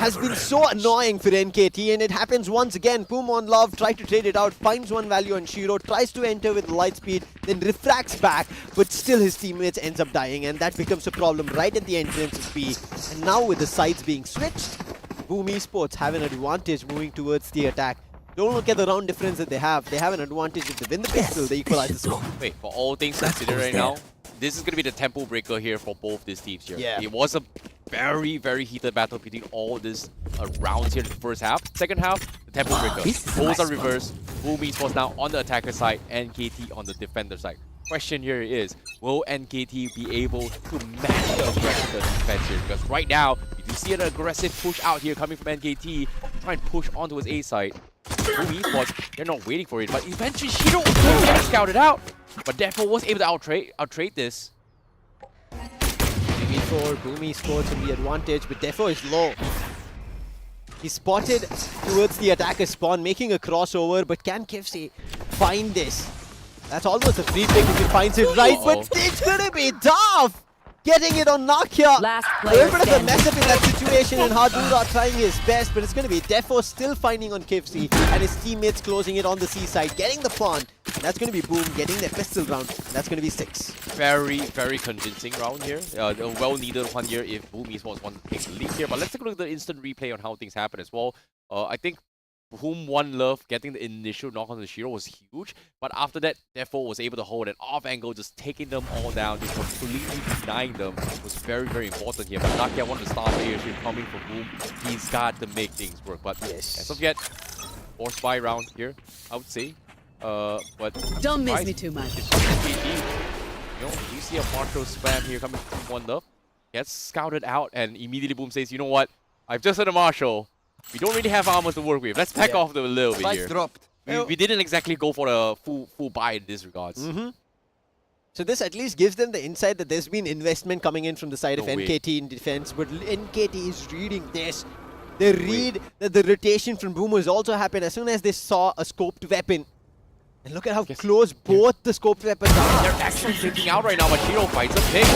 has been so annoying for NKT, and it happens once again. Boom on Love, tries to trade it out, finds one value on Shiro, tries to enter with light speed, then refracts back, but still his teammates ends up dying, and that becomes a problem right at the entrance of B. And now with the sides being switched, Boom Esports have an advantage moving towards the attack. Don't look at the round difference that they have. They have an advantage. If they win the pistol, they equalize the score. Wait, for all things considered right now, this is going to be the tempo breaker here for both these teams here. Yeah. It was a very, very heated battle between all these rounds here in the first half. Second half, the tempo breaker. Roles are reversed. Boom Esports now on the attacker side, NKT on the defender side. Question here is, will NKT be able to match the aggression of the defense here? Because right now, if you see an aggressive push out here coming from NKT, try and push onto his A side. Boom Esports, they're not waiting for it, but eventually Shiro was getting scouted out. But Defo was able to outtrade this. Maybe for Boom Esports in the advantage, but Defo is low. He's spotted towards the attacker spawn, making a crossover, but can Kivsi find this? That's almost a free pick if he finds it right, but it's gonna be tough! Getting it on Nakia. Last A player little bit of a standing. mess up in that situation, and Hardura trying his best, but it's going to be Defo still finding on Kivsi, and his teammates closing it on the C side, getting the plant. That's going to be Boom, getting their pistol round. That's going to be 6. Very, very convincing round here. A well-needed one here if Boom Esports want to take the lead here. But let's take a look at the instant replay on how things happen as well. I think Boom One Love getting the initial knock on the Shiro was huge, but after that, Defo was able to hold an off angle, just taking them all down, just completely denying them was very, very important here. But Nakia, one of the star players here coming from Boom, he's got to make things work. But as of yet, or spy round here, I would say. But Don't miss me too much. You know, you see a partial spam here coming from One Love, gets scouted out, and immediately Boom says, you know what? I've just heard a Marshall. We don't really have armor to work with. Let's back off a little bit here. Dropped. We didn't exactly go for a full buy in this regards. So this at least gives them the insight that there's been investment coming in from the side of NKT in defense, but NKT is reading this. They read that the rotation from Boom has also happened as soon as they saw a scoped weapon. And look at how close both the scoped weapons are. They're actually taking out right now, but Shiro fights a pick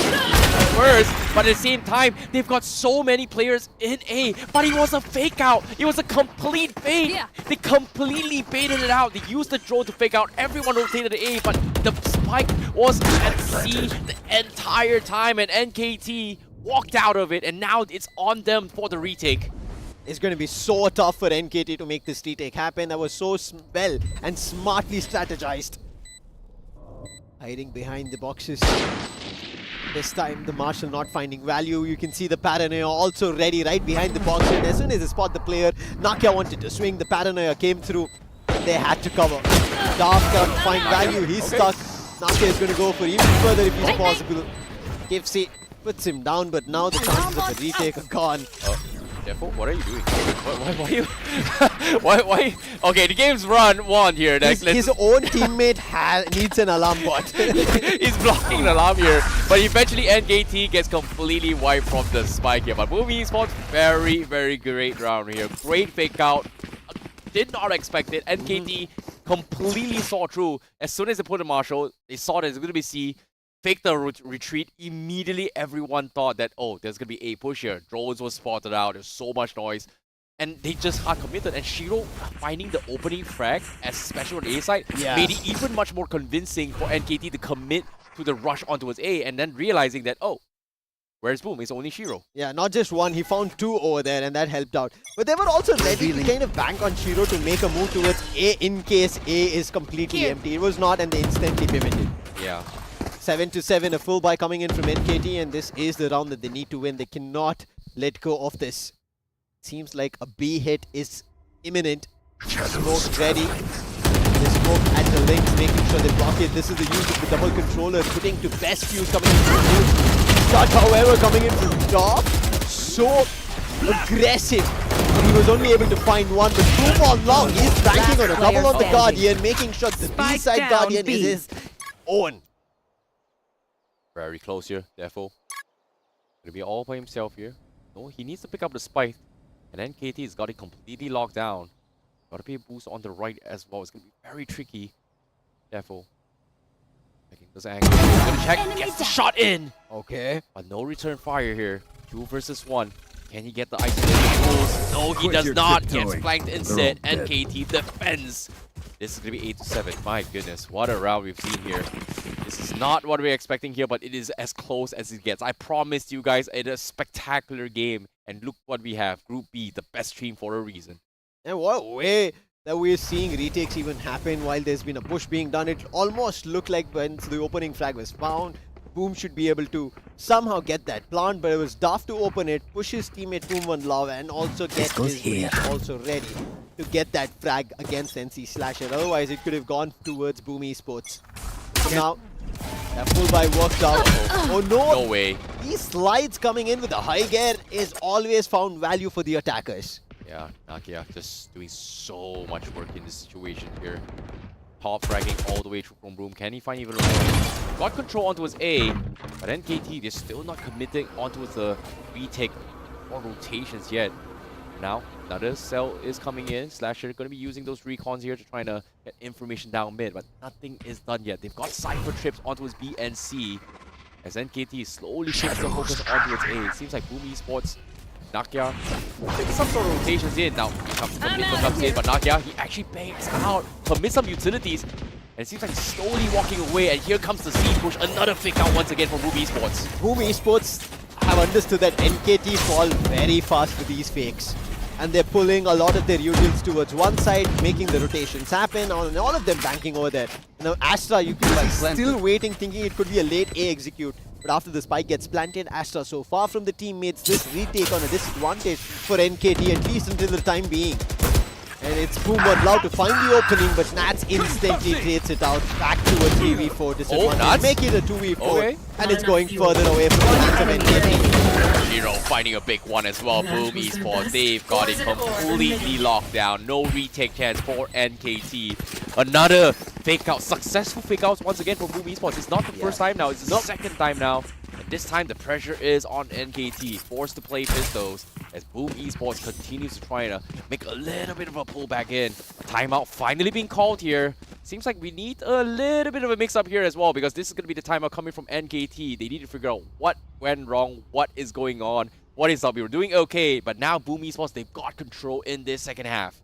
first. But at the same time, they've got so many players in A. But it was a fake out. It was a complete fake. Yeah. They completely baited it out. They used the drone to fake out. Everyone rotated to A, but the spike was at C the entire time. And NKT walked out of it, and now it's on them for the retake. It's going to be so tough for NKT to make this retake happen. That was so well and smartly strategized. Hiding behind the boxes. This time the Marshal not finding value. You can see the Paranoia also ready right behind the box. And as soon as they spot the player, Nakia wanted to swing. The Paranoia came through. They had to cover. Dark can't find value. He's stuck. Nakia is going to go for even further if he's possible. KFC puts him down, but now the chances of a retake are gone. Careful, what are you doing? Why are you... why? Okay, the game's won here. His own teammate needs an alarm bot. He's blocking the alarm here, but eventually NKT gets completely wiped from the spike here. But Boom Esports, very, very great round here. Great fake out. Did not expect it. NKT completely saw through. As soon as they put a Marshal, they saw that it's going to be C. Faked the retreat. Immediately everyone thought that, oh, there's going to be a push here. Drones were spotted out. There's so much noise. And they just are committed. And Shiro finding the opening frag, especially on the A side, made it even much more convincing for NKT to commit to the rush onto its A. And then realizing that, oh, where's Boom? It's only Shiro. Yeah, not just one. He found two over there, and that helped out. But they were also ready to kind of bank on Shiro to make a move towards A in case A is completely empty. It was not, and they instantly pivoted. Yeah. 7-7, a full buy coming in from NKT, and this is the round that they need to win. They cannot let go of this. Seems like a B hit is imminent. Smoke ready. The smoke at the links, making sure they block it. This is the use of the double controller, putting to best use coming in from Boom. Shot, however, coming in from top. So aggressive. But he was only able to find one, but Boom all long. He's banking on a double on the Guardian, making sure the B-side Guardian is his own. Very close here, therefore. Gonna be all by himself here. No, he needs to pick up the spike. And NKT has got it completely locked down. Gotta be a boost on the right as well. It's gonna be very tricky. Therefore. Making this angle. Gonna check, gets the shot in! Okay. But no return fire here. 2 versus 1. Can he get the isolation rules? No, he does not. Gets flanked instead. NKT defends. This is going to be 8-7. My goodness, what a round we've seen here. This is not what we're expecting here, but it is as close as it gets. I promised you guys it is a spectacular game. And look what we have. Group B, the best team for a reason. And what way that we're seeing retakes even happen while there's been a push being done. It almost looked like when the opening flag was found, Boom should be able to somehow get that plant, but it was daft to open it, push his teammate Boom1 Love, and also get his reach also ready to get that frag against NC Slasher. Otherwise, it could have gone towards Boom Esports. So now, that full buy worked out. Oh no! No way. These slides coming in with the high gear is always found value for the attackers. Yeah, Nakia just doing so much work in this situation here. Top fragging all the way through from Boom. Can he find even a got control onto his A, but NKT, they're still not committing onto the retake or rotations yet. Now, another cell is coming in. Slasher going to be using those recons here to try to get information down mid, but nothing is done yet. They've got Cypher trips onto his B and C as NKT slowly shifts the focus onto its A. It seems like Boom Esports, Nakia, taking some sort of rotations in. Now, comes in, but Nakia, he actually bangs out, commits some utilities, and it seems like he's slowly walking away, and here comes the C push. Another fake out once again from Boom Esports. Boom Esports have understood that NKT fall very fast with these fakes. And they're pulling a lot of their utils towards one side, making the rotations happen, and all of them banking over there. Now, Astra, you can see still waiting, thinking it could be a late A execute. But after the spike gets planted, Astra so far from the teammates, this retake on a disadvantage for NKT, at least until the time being. And it's Boom1 Love to find the opening, but Nats instantly creates it out back to a 3v4 disadvantage. Nats? Make it a 2v4, Okay. and it's going further away from the hands of NKT. Shiro finding a big one as well. Boom Esports, they've got it completely locked down. No retake chance for NKT. Another fake out, successful fake outs once again for Boom Esports. It's not the first time now, it's the second time now. And this time the pressure is on NKT, forced to play pistols as Boom Esports continues to try to make a little bit of a pullback in. Timeout finally being called here. Seems like we need a little bit of a mix-up here as well, because this is going to be the timeout coming from NKT. They need to figure out what went wrong, what is going on, what is up. We were doing okay, but now Boom Esports, they've got control in this second half.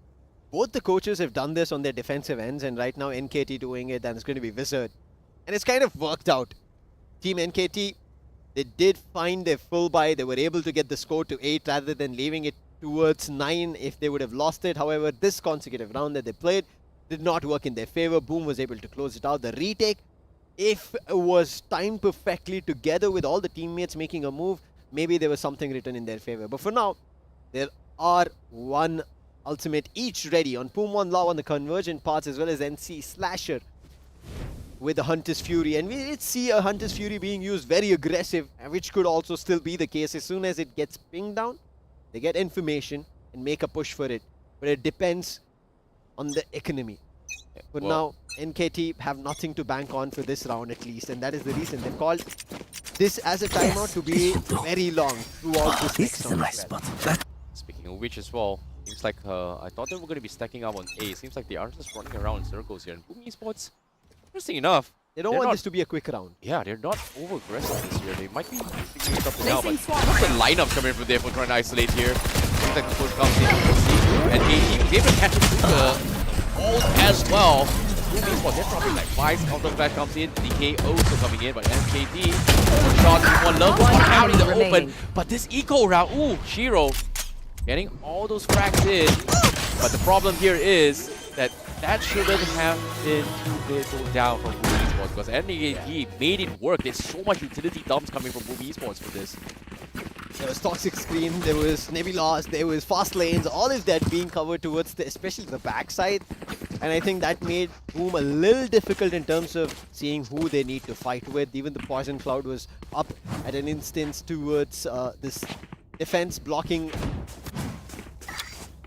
Both the coaches have done this on their defensive ends, and right now NKT doing it, and it's going to be Wizard. And it's kind of worked out. Team NKT, they did find their full buy. They were able to get the score to 8 rather than leaving it towards 9 if they would have lost it. However, this consecutive round that they played did not work in their favor. Boom was able to close it out. The retake if it was timed perfectly together with all the teammates making a move, maybe there was something written in their favor. But for now, there are one ultimate each ready on Pumon Law on the convergent parts, as well as NC Slasher with the Hunter's Fury. And we did see a Hunter's Fury being used very aggressive, which could also still be the case. As soon as it gets pinged down, they get information and make a push for it. But it depends on the economy. But now, NKT have nothing to bank on for this round at least, and that is the reason they've called this as a timeout to be very long throughout this next round. nice spot. Speaking of which as well, seems like I thought they were going to be stacking up on A. Seems like they are just running around in circles here. And Boom Esports, interesting enough, They don't want this to be a quick round. yeah, they're not over aggressive this year. They might be figuring something out, but what's the lineup coming from there for trying to isolate here? Seems like the push comes in, and AD was able to catch it through the ult as well. Boom Esports, they're dropping like 5 counter flash comes in, DK also coming in, but NKT, one shot, one love, one out in the open. But this eco round, ooh, Shiro getting all those frags in, but the problem here is that shouldn't have been too big to go down from Boom Esports, because NKT made it work. There's so much utility dumps coming from Boom Esports for this. There was Toxic Scream, there was Nebulas, there was fast lanes, all of that being covered towards especially the backside. And I think that made Boom a little difficult in terms of seeing who they need to fight with. Even the Poison Cloud was up at an instance towards this defense blocking.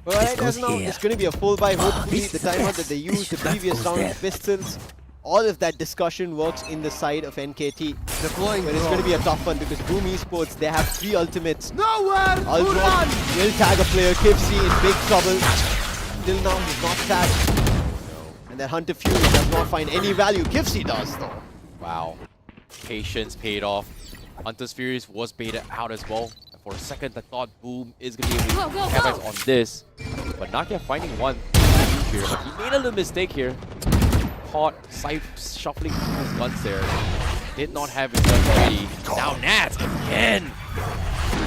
But right as now, it's going to be a full buy. Hopefully the timeout that they used the previous round, pistols, all of that discussion works in the side of NKT. Deploying But it's going to be a tough one because Boom Esports, they have 3 ultimates. Nowhere Ultron will tag a player. Kipsy in big trouble. Till now, he's not tagged. And that Hunter Fury does not find any value. Kipsy does, though. Wow. Patience paid off. Hunter's Furies was baited out as well. And for a second, I thought Boom is going to be able to capitalize on this. But Nakia finding one here. But he made a little mistake here. Caught shuffling his guns there. Did not have his guns ready. Now Nats again.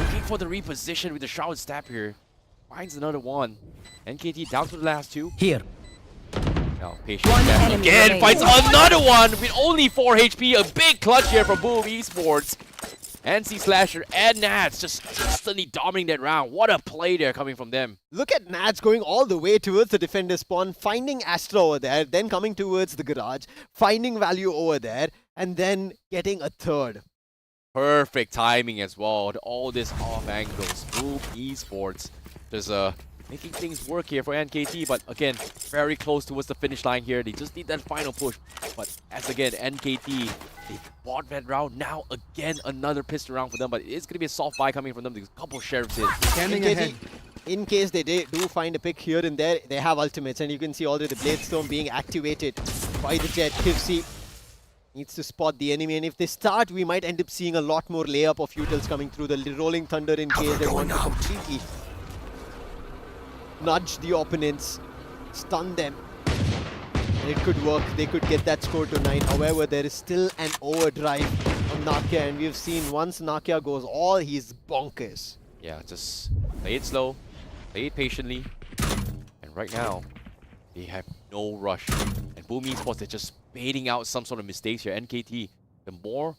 Looking for the reposition with the Shroud Stab here. Finds another one. NKT down to the last 2. Here. Now, Patient again finds another one with only 4 HP. A big clutch here from Boom Esports. NC Slasher and Nats just instantly dominating that round. What a play there coming from them. Look at Nats going all the way towards the defender spawn, finding Astra over there, then coming towards the garage, finding value over there, and then getting a third. Perfect timing as well. All this off angles. Boom Esports just making things work here for NKT, but again, very close towards the finish line here. They just need that final push. But as again, NKT, they bought that round. Now again, another pistol round for them, but it's going to be a soft buy coming from them. There's a couple sheriffs in. Standing ahead. In case they do find a pick here and there, they have ultimates, and you can see already the Blade Storm being activated by the Jet. Kivsy needs to spot the enemy, and if they start, we might end up seeing a lot more layup of utils coming through the Rolling Thunder in case they want to completely nudge the opponents, stun them. And it could work. They could get that score to 9. However, there is still an overdrive on Nakia, and we've seen once Nakia goes all, he's bonkers. Yeah, just play it slow, play it patiently, and right now, they have no rush. And Boom Esports, they're just baiting out some sort of mistakes here. NKT, the more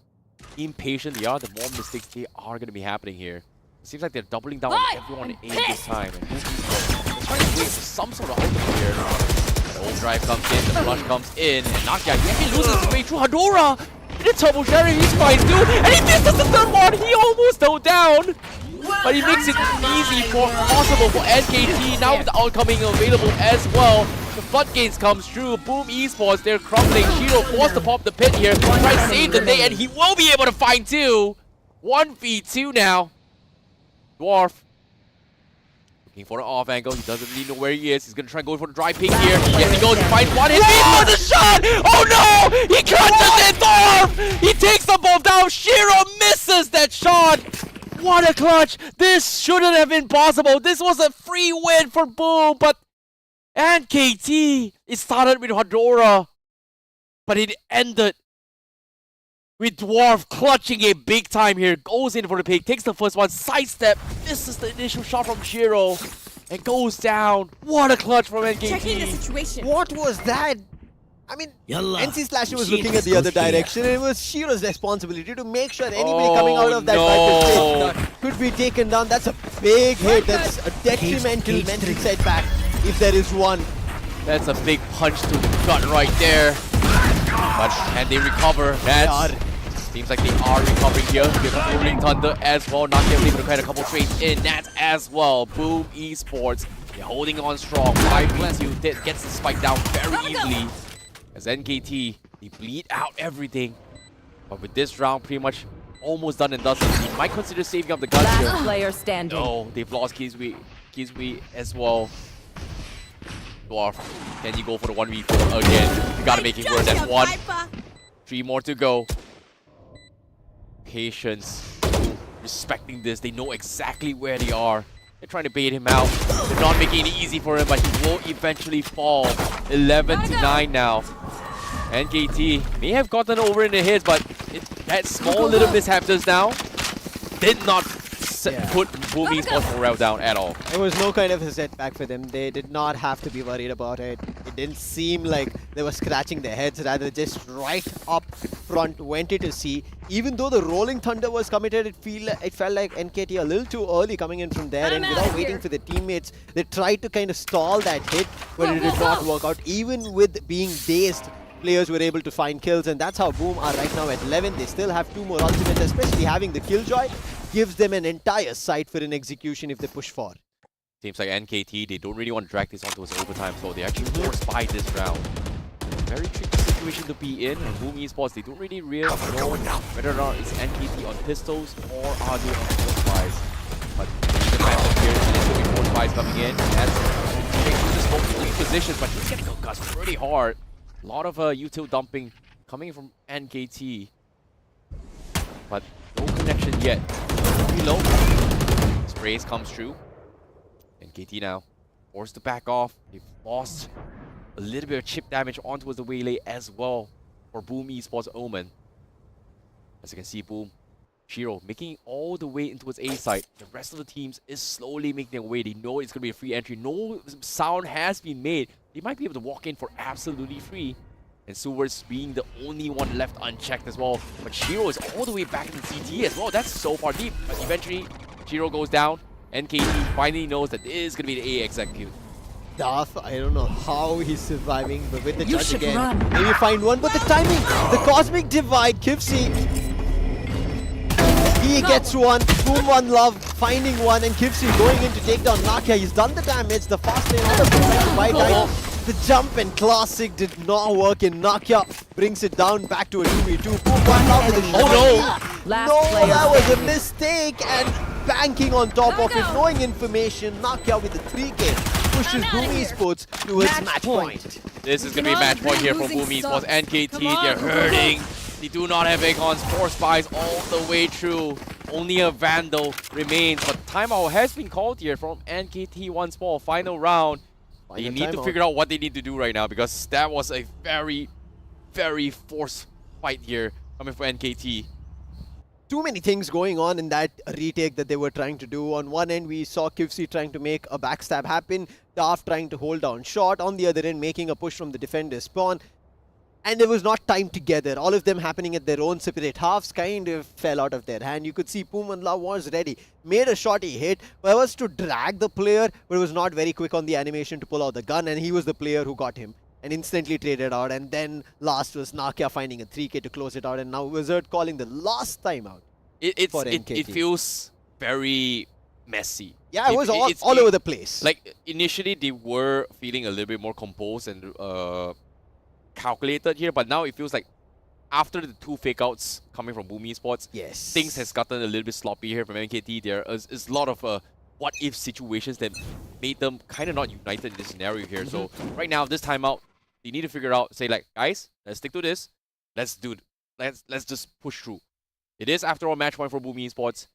impatient they are, the more mistakes they are going to be happening here. It seems like they're doubling down on everyone in this time. And Boom Esports, they're trying to wait for some sort of ultimate here. The overdrive comes in, the flush comes in, and Nakia, he loses his way through Hadora! And the Turbo Sheriff, he's fine too, and he misses the third one! He almost fell down! But he makes it easy possible for NKT, now with the outcoming available as well. The floodgates comes through, Boom Esports, they're crumbling. Shiro forced to pop the pit here, try to save the day, and he will be able to find 2. 1v2 now. Dwarf looking for an off angle. He doesn't really know where he is. He's gonna try and go for the dry ping here. Yes, he goes to find one. Hit for the shot! Oh no! He clutches it, Dwarf! He takes them both down. Shiro misses that shot. What a clutch! This shouldn't have been possible. This was a free win for Boom, but NKT, it started with Hadora, but it ended with Dwarf clutching it big time here. Goes in for the pick, takes the first one, sidestep, misses the initial shot from Shiro, and goes down. What a clutch from NKT. Checking the situation. What was that? I mean, Yalla. NC Slasher was Machine looking at the other goes here. direction, and it was Shiro's responsibility to make sure anybody coming out of that Viper stage could be taken down. That's a big hit. That's a detrimental Cage mental trigger. setback, if there is one. That's a big punch to the gut right there. But can they recover? That seems like they are recovering here. Give us Rolling Thunder as well. Not able to get a couple trades in that as well. Boom Esports. They're holding on strong. 5v2 gets the spike down very easily. As NKT, they bleed out everything. But with this round pretty much almost done and dusted, they might consider saving up the guns here. Last player standing. No, they've lost Kizwi as well. Dwarf, can you go for the 1v4 again? You gotta make it work. That's one. 3 more to go. Patience. Respecting this. They know exactly where they are. They're trying to bait him out. They're not making it easy for him, but he will eventually fall. 11-9 now. NKT may have gotten over in the hits, but that small little mishap just now did not put Boom Esports morale down at all. There was no kind of a setback for them. They did not have to be worried about it. It didn't seem like they were scratching their heads, rather just right up front went it to see. Even though the Rolling Thunder was committed, it felt like NKT a little too early coming in from there, and without waiting for the teammates, they tried to kind of stall that hit, but it did not work out. Even with being dazed, players were able to find kills, and that's how Boom are right now at 11. They still have 2 more ultimates, especially having the Killjoy gives them an entire site for an execution if they push for. Seems like NKT, they don't really want to drag this onto its overtime, so they actually forced by this round. Very tricky situation to be in, and Boom Esports, they don't really know whether or not it's NKT on pistols or are they on force buys. But the matchup here, it is going to be force buys coming in, as they do this multiple positions, but he's getting concussed pretty hard. A lot of util dumping coming from NKT, but no connection yet. Reload. Sprays comes through. NKT now forced to back off. They've lost a little bit of chip damage onto the Waylay as well for Boom Esports Omen. As you can see, Boom, Shiro making all the way into its A site. The rest of the teams is slowly making their way. They know it's going to be a free entry. No sound has been made. They might be able to walk in for absolutely free. And Suwards being the only one left unchecked as well. But Shiro is all the way back in the CT as well. That's so far deep. But eventually, Shiro goes down. NKT finally knows that this is going to be the A execute. Darth, I don't know how he's surviving, but with the You judge should again, run. maybe find one. But the timing, the cosmic divide, Kivsi, he gets one, Boom one love, finding one, and Kivsi going in to take down Nakia. He's done the damage, the fast lane on the trying to buy time. The jump and classic did not work, and Nakia brings it down back to a 2v2. Boom one love with a Oh Last no, player that was a standing. mistake, and banking on top of it, knowing information, Nakia with the 3k pushes Boom Esports towards match point. This is going to be a match point here from Boom Esports. NKT, they're hurting. They do not have Aegon's force buys all the way through. Only a Vandal remains, but timeout has been called here from NKT once more. Final round. They need to figure out what they need to do right now, because that was a very, very forced fight here coming from NKT. Too many things going on in that retake that they were trying to do. On one end, we saw Kivsi trying to make a backstab happen, Daft trying to hold down shot, on the other end making a push from the defender's spawn. And there was not time together. All of them happening at their own separate halves kind of fell out of their hand. You could see Pumanla was ready, made a shot, he hit, but was to drag the player, but was not very quick on the animation to pull out the gun, and he was the player who got him and instantly traded out. And then last was Nakia finding a 3k to close it out, and now Wizard calling the last timeout. It feels very messy. Yeah, it was all over the place. Like, initially they were feeling a little bit more composed and calculated here, but now it feels like after the 2 fake outs coming from Boom Esports, yes, things has gotten a little bit sloppy here from NKT. There is a lot of what if situations that made them kind of not united in this scenario here. So right now, this timeout, they need to figure out, say like, guys, let's stick to this. Let's just push through. It is, after all, match point for Boom Esports,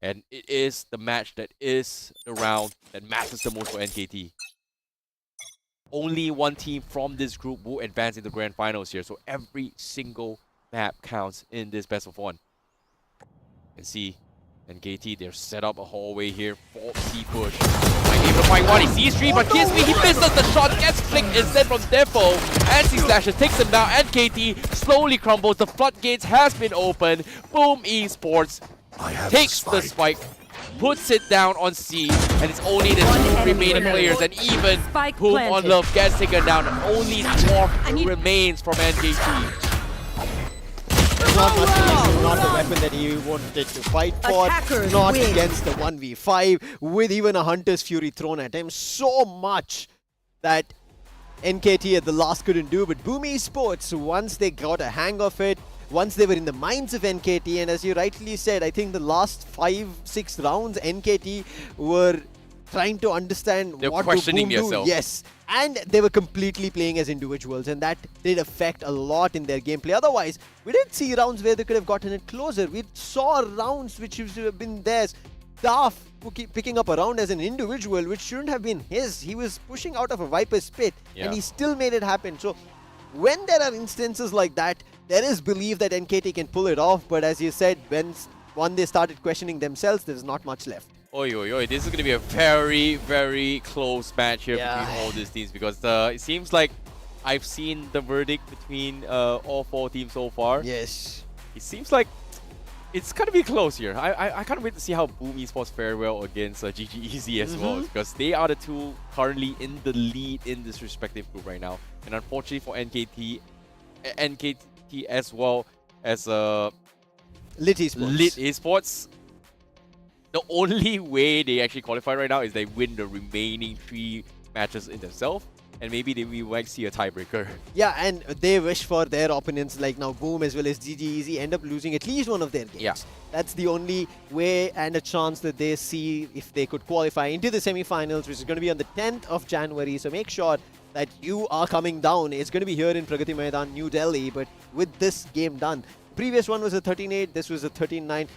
and it is the match that is the round that matters the most for NKT. Only one team from this group will advance into the grand finals here, so every single map counts in this best of 1. And see, And KT, they're set up a hallway here for C push. Might be able to find one. He sees three, but Kismi, he misses the shot. Gets flicked instead from Defo. And C Slasher takes him down. And KT slowly crumbles. The floodgates has been opened. Boom Esports takes the spike, puts it down on C, and it's only the two remaining players. And even Spike Boom on planted. Love gets taken down. And only Dwarf remains from NKT. Not much reason, not the weapon that he wanted to fight for, Attackers not win. against the 1v5, with even a Hunter's Fury thrown at him. So much that NKT at the last couldn't do, but Boom Esports, once they got a hang of it, once they were in the minds of NKT, and as you rightly said, I think the last 5-6 rounds, NKT were trying to understand They're what questioning do Boom do. yourself. Yes, and they were completely playing as individuals, and that did affect a lot in their gameplay. Otherwise, we didn't see rounds where they could have gotten it closer. We saw rounds which should have been theirs. Daft picking up a round as an individual, which shouldn't have been his. He was pushing out of a Viper's pit, Yeah. and he still made it happen. So when there are instances like that, there is belief that NKT can pull it off, but as you said, when they started questioning themselves, there's not much left. Oi, oi, oi. This is going to be a very, very close match here Yeah. between all these teams because it seems like I've seen the verdict between all four teams so far. Yes. It seems like it's going to be close here. I can't wait to see how Boom Esports fare well against GG Easy as well because they are the two currently in the lead in this respective group right now. And unfortunately for NKT as well as Lit Esports. Lit Esports, the only way they actually qualify right now is they win the remaining 3 matches in themselves, and maybe we might see a tiebreaker. Yeah, and they wish for their opponents like now Boom as well as GG Easy end up losing at least one of their games. Yeah. That's the only way and a chance that they see if they could qualify into the semi-finals, which is going to be on the 10th of January. So make sure that you are coming down. It's going to be here in Pragati Maidan, New Delhi, but with this game done. Previous one was a 13-8, this was a 13-9.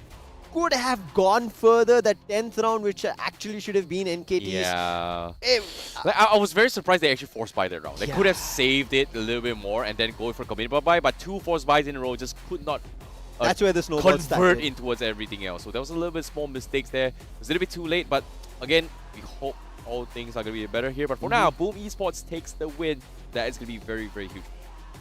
Could have gone further, that 10th round, which actually should have been NKT's. Yeah. Eh, Like, I was very surprised they actually forced buy that round. They Yeah. could have saved it a little bit more and then go for commitment buy, but 2 forced buys in a row just could not That's where the snowball convert started. in towards everything else. So there was a little bit small mistakes there. It was a little bit too late, but again, we hope all things are going to be better here. But for now, Boom Esports takes the win. That is going to be very, very huge.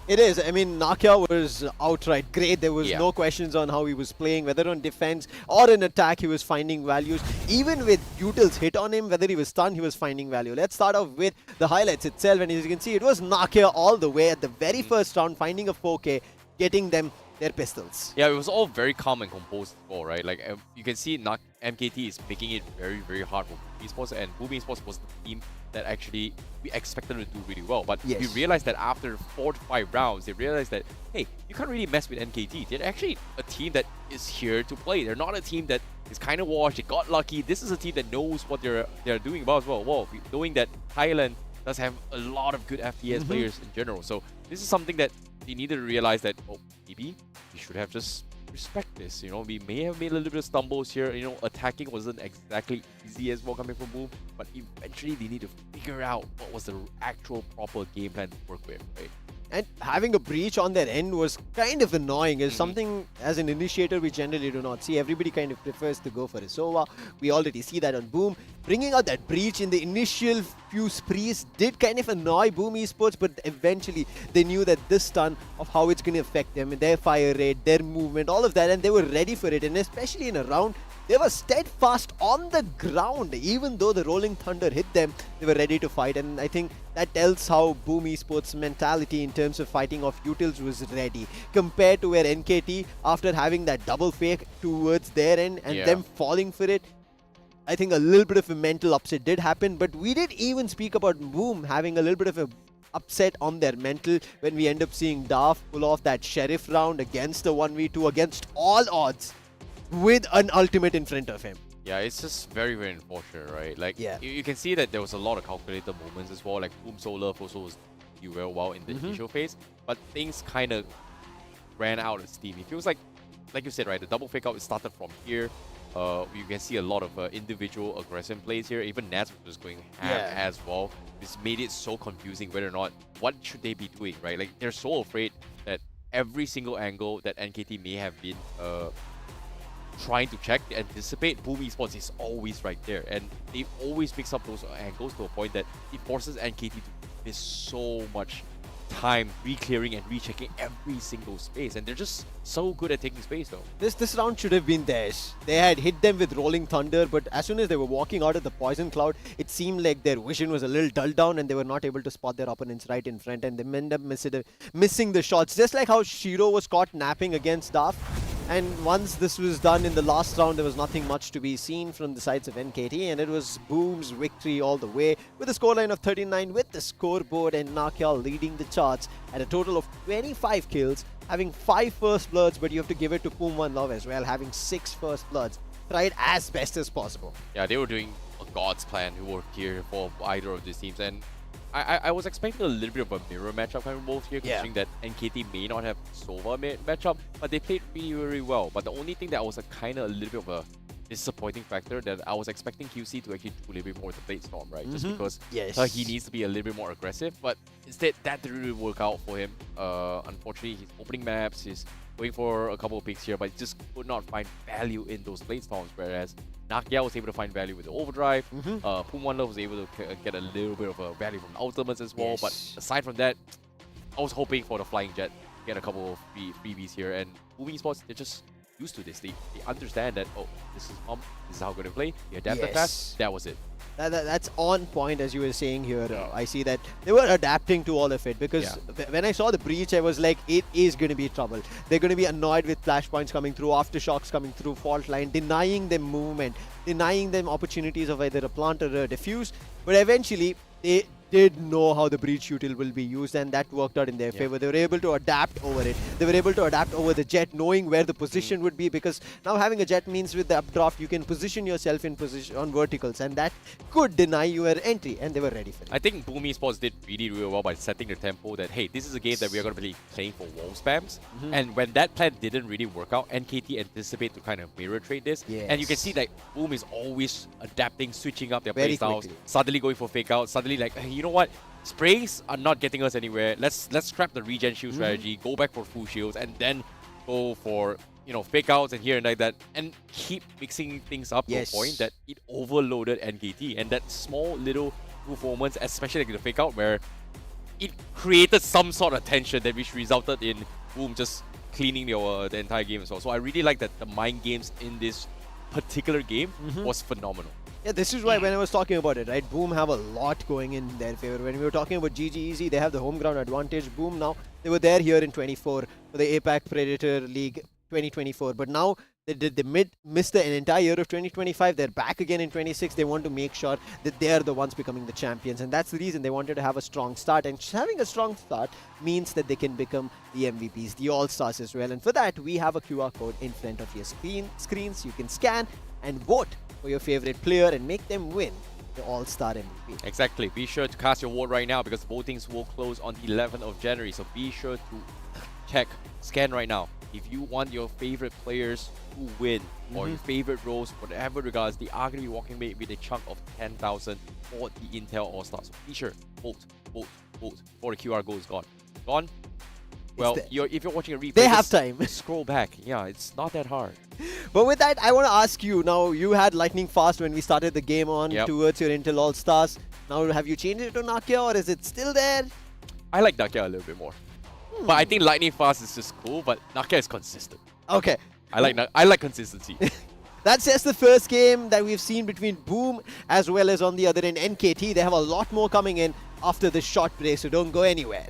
It is. I mean, Nakia was outright great. There was Yeah. no questions on how he was playing, whether on defense or in attack, he was finding values. Even with Utils hit on him, whether he was stunned, he was finding value. Let's start off with the highlights itself. And as you can see, it was Nakia all the way at the very first round, finding a 4K, getting them their pistols. Yeah, it was all very calm and composed before, right? Like, you can see MKT is making it very, very hard for Boom Esports, and Boom Esports was the team that actually we expected them to do really well. But Yes. we realized that after 4 to 5 rounds, they realized that, hey, you can't really mess with NKT. They're actually a team that is here to play. They're not a team that is kind of washed. They got lucky. This is a team that knows what they're doing about as well. Well, knowing that Thailand does have a lot of good FPS players in general. So this is something that they needed to realize that, oh, maybe we should have just respect this. You know, we may have made a little bit of stumbles here. You know, attacking wasn't exactly easy as well coming from Boom, but eventually they need to figure out what was the actual proper game plan to work with, right? And having a breach on their end was kind of annoying. It's something, as an initiator, we generally do not see. Everybody kind of prefers to go for a Sova. We already see that on Boom. Bringing out that breach in the initial few sprees did kind of annoy Boom Esports, but eventually they knew that this stun of how it's going to affect them, their fire rate, their movement, all of that, and they were ready for it. And especially in a round, they were steadfast on the ground. Even though the Rolling Thunder hit them, they were ready to fight. And I think that tells how Boom Esports' mentality in terms of fighting off Utils was ready. Compared to where NKT, after having that double fake towards their end and them falling for it, I think a little bit of a mental upset did happen. But we did even speak about Boom having a little bit of a upset on their mental when we end up seeing Daft pull off that Sheriff round against the 1v2 against all odds, with an ultimate in front of him. Yeah, it's just very, very unfortunate, right? Like, Yeah. you can see that there was a lot of calculated moments as well. Like, Boom Solar also was doing very well in the initial phase, but things kind of ran out of steam. It feels like you said, right, the double fake out, it started from here. You can see a lot of individual aggressive plays here. Even Nats was just going ham as well. This made it so confusing whether or not, what should they be doing, right? Like, they're so afraid that every single angle that NKT may have been trying to check, anticipate, Boom Esports is always right there. And they always mix up those angles to a point that it forces NKT to miss so much time re-clearing and rechecking every single space. And they're just so good at taking space though. This round should have been theirs. They had hit them with Rolling Thunder, but as soon as they were walking out of the Poison Cloud, it seemed like their vision was a little dulled down and they were not able to spot their opponents right in front, and they ended up missing the shots. Just like how Shiro was caught napping against Daf. And once this was done in the last round, there was nothing much to be seen from the sides of NKT, and it was Boom's victory all the way with a scoreline of 39 with the scoreboard, and Nakyal leading the charts at a total of 25 kills, having 5 first bloods, but you have to give it to Pum One Love as well, having 6 first bloods. Tried as best as possible. Yeah, they were doing a God's plan who worked here for either of these teams, and I was expecting a little bit of a mirror matchup coming both here, considering that NKT may not have Sova matchup, but they played really, really well. But the only thing that was a kind of a little bit of a disappointing factor that I was expecting QC to actually do a little bit more with the Blade Storm, right? Just because he needs to be a little bit more aggressive, but instead that didn't really work out for him. Unfortunately, he's opening maps, he's going for a couple of picks here, but he just could not find value in those Blade Storms, whereas Nakia was able to find value with the overdrive. Pum One Love was able to get a little bit of a value from the ultimates as well. But aside from that, I was hoping for the Flying Jet, get a couple of freebies here. And Boom Esports, they're just used to this. They understand that, oh, this is Pump, this is how we're going to play. They adapted fast, that was it. That's on point, as you were saying here. I see that they were adapting to all of it, because when I saw the breach, I was like, it is going to be trouble. They're going to be annoyed with flashpoints coming through, aftershocks coming through, fault line, denying them movement, denying them opportunities of either a plant or a defuse. But eventually, they did know how the breach util will be used, and that worked out in their favor. They were able to adapt over it. They were able to adapt over the jet, knowing where the position would be, because now having a jet means with the updraft, you can position yourself in position on verticals, and that could deny your entry, and they were ready for it. I think Boom Esports did really, really well by setting the tempo that, hey, this is a game that we are going to be playing for wall spams. And when that plan didn't really work out, NKT anticipate to kind of mirror trade this. And you can see that Boom is always adapting, switching up their playstyles, suddenly going for fake out, suddenly like, hey, you know what? Sprays are not getting us anywhere. Let's scrap the regen shield strategy, go back for full shields, and then go for, you know, fake outs and here and like that, and keep mixing things up to a point that it overloaded NKT. And that small little performance, especially like the fake out, where it created some sort of tension that which resulted in Boom just cleaning the entire game as well. So I really like that the mind games in this particular game was phenomenal. Yeah, this is why when I was talking about it, right, Boom have a lot going in their favor. When we were talking about GG Easy, they have the home ground advantage. Boom now, they were there here in 24 for the APAC Predator League 2024. But now they missed the entire year of 2025. They're back again in 26. They want to make sure that they're the ones becoming the champions. And that's the reason they wanted to have a strong start. And having a strong start means that they can become the MVPs, the All-Stars as well. And for that, we have a QR code in front of your screens. You can scan and vote for your favorite player and make them win the All-Star MVP. Exactly. Be sure to cast your vote right now, because votings will close on the 11th of January. So be sure to scan right now. If you want your favorite players to win, or your favorite roles, whatever regards, they are going to be walking away with a chunk of 10,000 for the Intel All-Stars. So be sure, vote before the QR code is gone. Gone? Well, if you're watching a replay, they have time. Scroll back. Yeah, it's not that hard. But with that, I want to ask you, now you had lightning fast when we started the game on towards your Intel All-Stars. Now have you changed it to Nakia, or is it still there? I like Nakia a little bit more. But I think lightning fast is just cool, but Nakia is consistent. Okay. I like consistency. That's just the first game that we've seen between Boom as well as on the other end NKT. They have a lot more coming in after this short break, so don't go anywhere.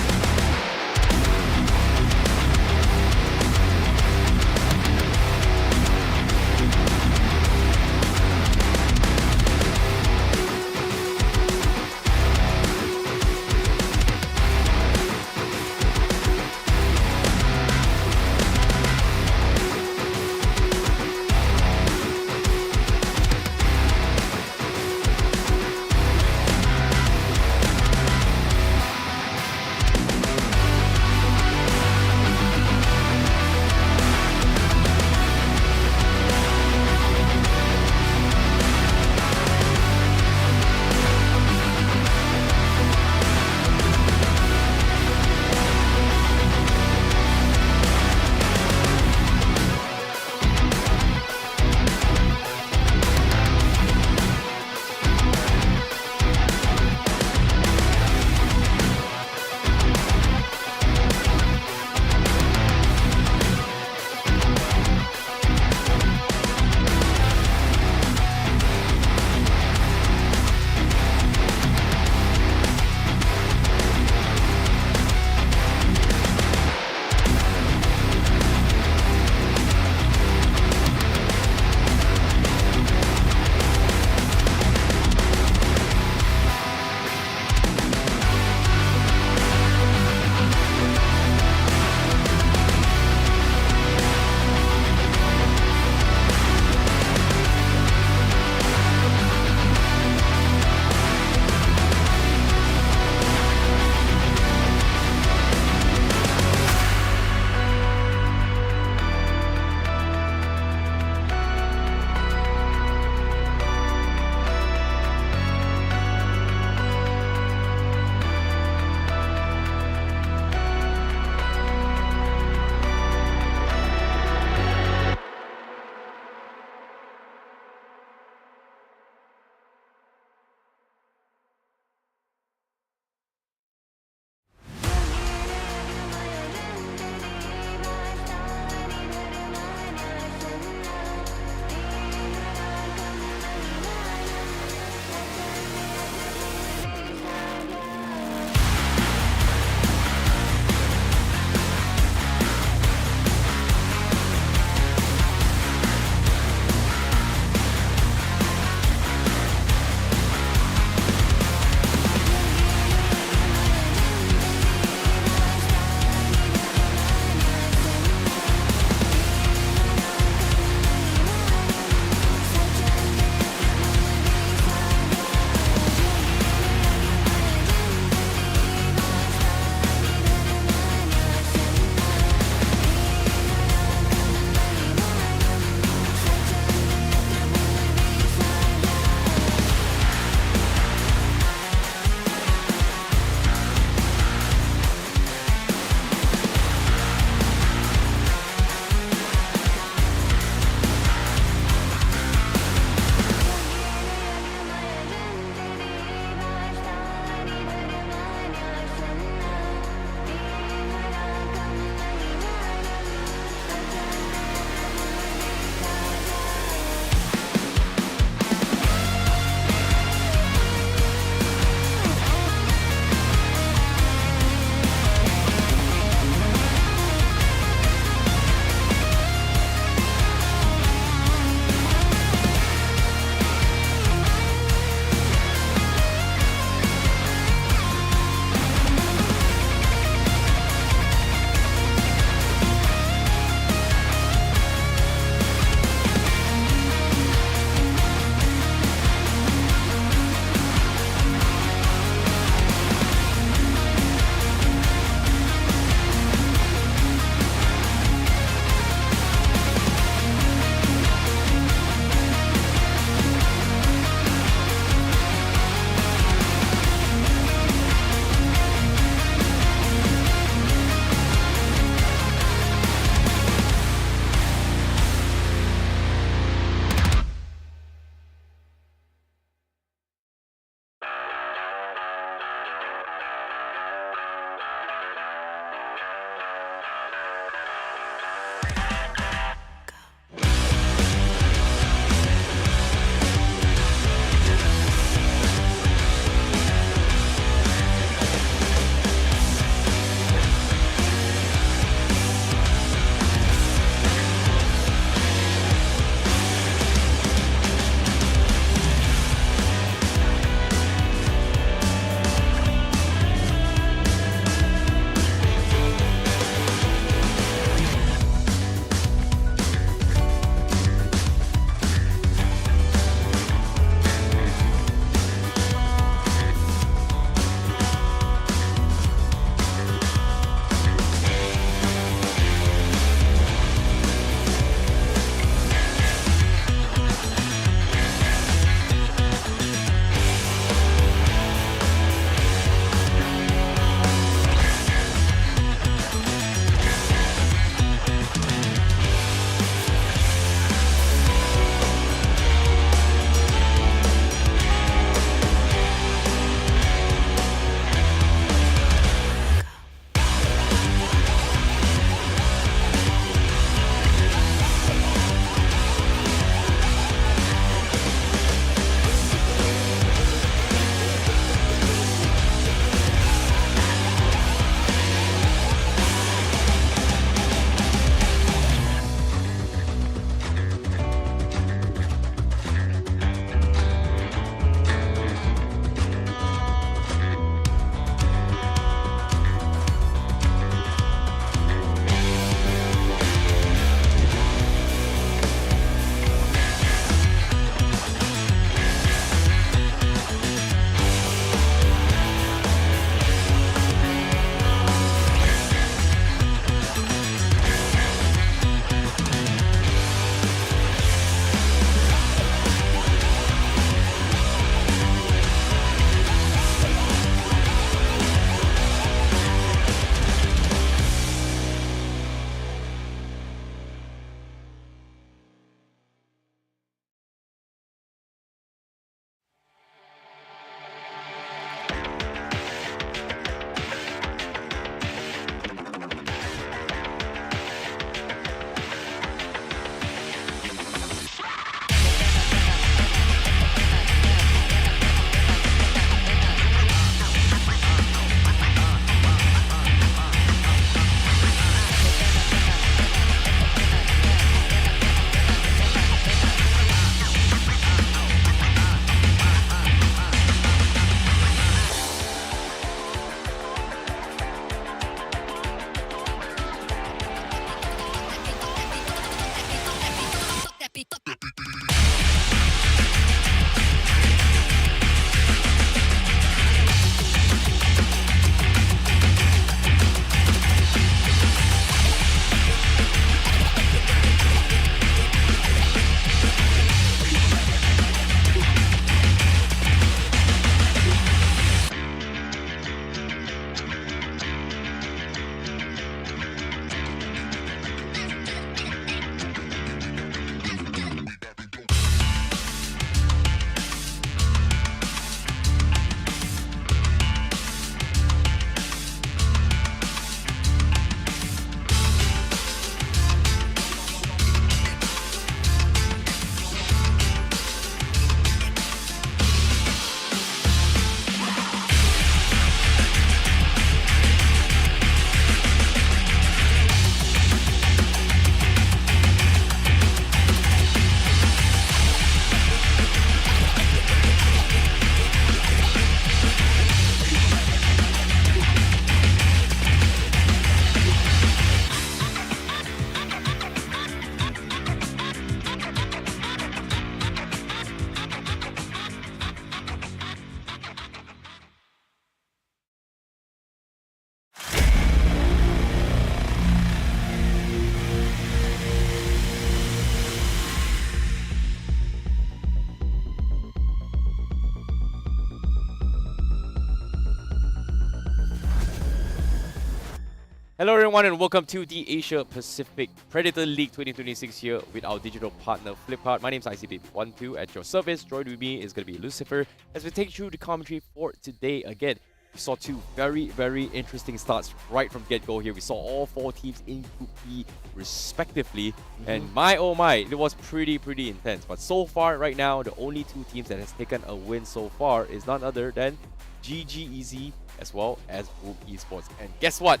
Hello everyone and welcome to the Asia Pacific Predator League 2026 here with our digital partner Flipkart. My name is ICB12 at your service. Joined with me is going to be Lucifer as we take you through the commentary for today. Again, we saw two very interesting starts right from get-go here. We saw all four teams in Group E respectively. And my oh my, it was pretty intense. But so far right now, the only two teams that has taken a win so far is none other than GGEZ as well as Boom Esports. And guess what?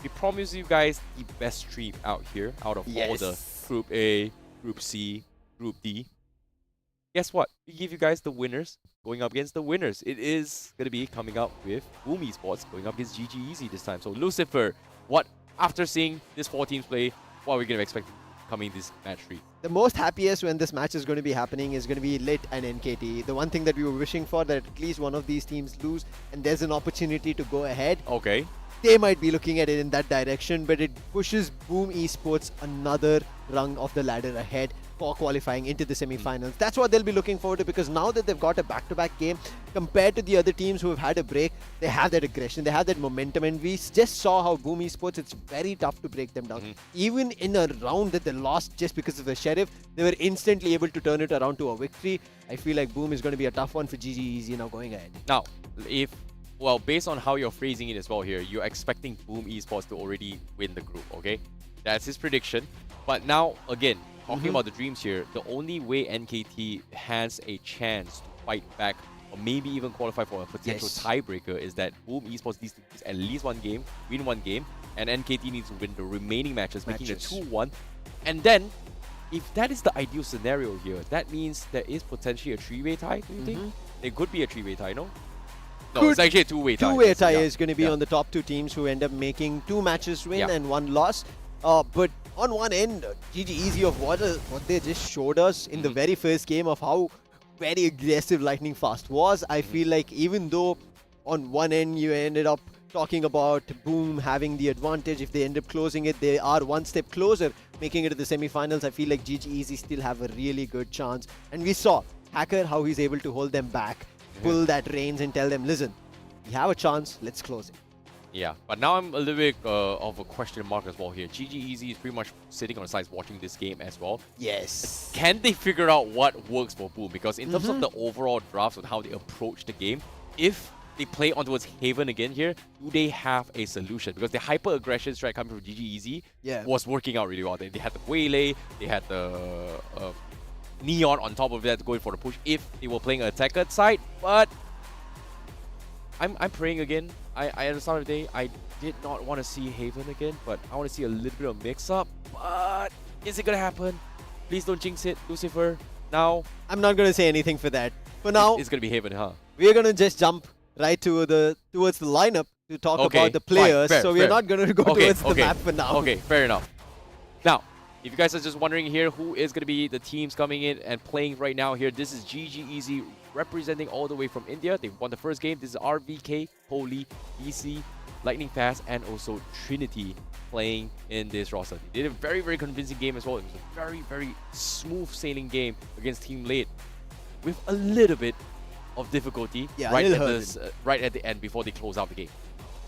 We promise you guys the best stream out here, out of all the Group A, Group C, Group D. Guess what? We give you guys the winners going up against the winners. It is going to be coming up with Boom Esports going up against GGEZ this time. So Lucifer, what, after seeing these four teams play, what are we going to expect coming this match 3? The most happiest when this match is going to be happening is going to be Lit and NKT. The one thing that we were wishing for, that at least one of these teams lose and there's an opportunity to go ahead. Okay. They might be looking at it in that direction, but it pushes Boom Esports another rung of the ladder ahead for qualifying into the semi-finals. That's what they'll be looking forward to, because now that they've got a back-to-back game, compared to the other teams who have had a break, they have that aggression, they have that momentum, and we just saw how Boom Esports, it's very tough to break them down. Even in a round that they lost just because of the Sheriff, they were instantly able to turn it around to a victory. I feel like Boom is going to be a tough one for GGEZ now going ahead. Now, well, based on how you're phrasing it as well here, you're expecting Boom Esports to already win the group, okay? That's his prediction. But now, again, talking about the dreams here, the only way NKT has a chance to fight back or maybe even qualify for a potential tiebreaker is that Boom Esports needs to lose at least one game, win one game, and NKT needs to win the remaining matches, making it 2-1. And then, if that is the ideal scenario here, that means there is potentially a 3-way tie, do you think? There could be a 3-way tie, no? No, it's actually a 2-way tie. 2-way tie is going to be on the top two teams who end up making 2 matches win and 1 loss. But on one end, GGEZ of what they just showed us in the very first game of how very aggressive Lightning Fast was. I feel like even though on one end you ended up talking about Boom having the advantage, if they end up closing it, they are one step closer making it to the semi-finals. I feel like GGEZ still have a really good chance. And we saw Hacker, how he's able to hold them back, pull that reins and tell them, listen, we have a chance, let's close it. Yeah, but now I'm a little bit of a question mark as well here. GGEZ is pretty much sitting on the sides watching this game as well. Yes. Can they figure out what works for Boom? Because in terms of the overall drafts and how they approach the game, if they play on towards Haven again here, do they have a solution? Because the hyper-aggression strike coming from GGEZ was working out really well. They had the Waylay, they had the Neon on top of that going for the push if they were playing an attacker side, but I'm praying again. At the start of the day, I did not want to see Haven again, but I want to see a little bit of mix-up. But is it going to happen? Please don't jinx it, Lucifer. Now, I'm not going to say anything for that. For now, it's going to be Haven, huh? We're going to just jump right to towards the lineup to talk about the players. Fine, fair. We're not going to go towards the map for now. Okay, fair enough. Now, if you guys are just wondering here who is going to be the teams coming in and playing right now here, this is GGEZ representing all the way from India. They won the first game. This is RVK, Holy, BC, Lightning Fast, and also Trinity playing in this roster. They did a very convincing game as well. It was a very smooth sailing game against Team Late with a little bit of difficulty right at the end before they close out the game.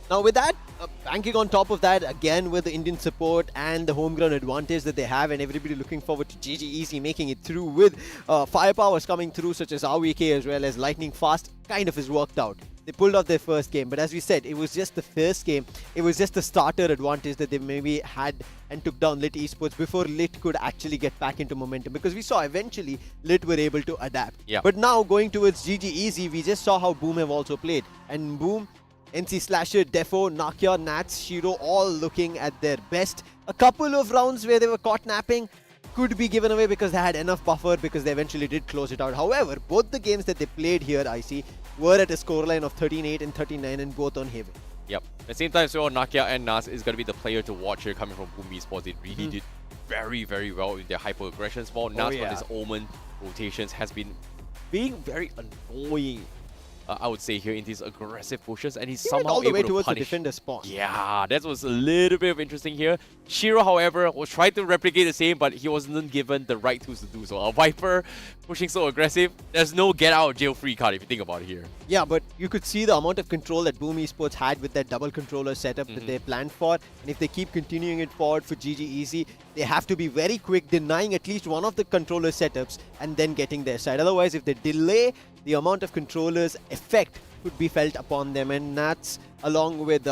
Now with that, banking on top of that, again with the Indian support and the homegrown advantage that they have, and everybody looking forward to GGEZ making it through with firepowers coming through such as RVK as well as Lightning Fast, kind of is worked out. They pulled off their first game, but as we said, it was just the first game. It was just the starter advantage that they maybe had and took down Lit Esports before Lit could actually get back into momentum, because we saw eventually Lit were able to adapt. But now going towards GGEZ, we just saw how Boom have also played. And Boom, NC Slasher, Defo, Nakia, Nats, Shiro, all looking at their best. A couple of rounds where they were caught napping could be given away because they had enough buffer, because they eventually did close it out. However, both the games that they played here, I see, were at a scoreline of 13-8 and 39, and both on Haven. Yep. At the same time, so Nakia and Nas is going to be the player to watch here coming from Boom Esports. They really did very well with their hyper-aggression spell. Nas on his Omen rotations has been being very annoying I would say, here in these aggressive pushes, and he's He went somehow all the way able to towards the punish. defender spawn. Yeah, that was a little bit of interesting here. Shiro, however, was trying to replicate the same, but he wasn't given the right tools to do so. A Viper pushing so aggressive, there's no get out of jail free card if you think about it here. Yeah, but you could see the amount of control that Boom Esports had with that double controller setup that they planned for. And if they keep continuing it forward for GG Easy, they have to be very quick, denying at least one of the controller setups and then getting their side. Otherwise, if they delay, the amount of controllers effect could be felt upon them. And Nats, along with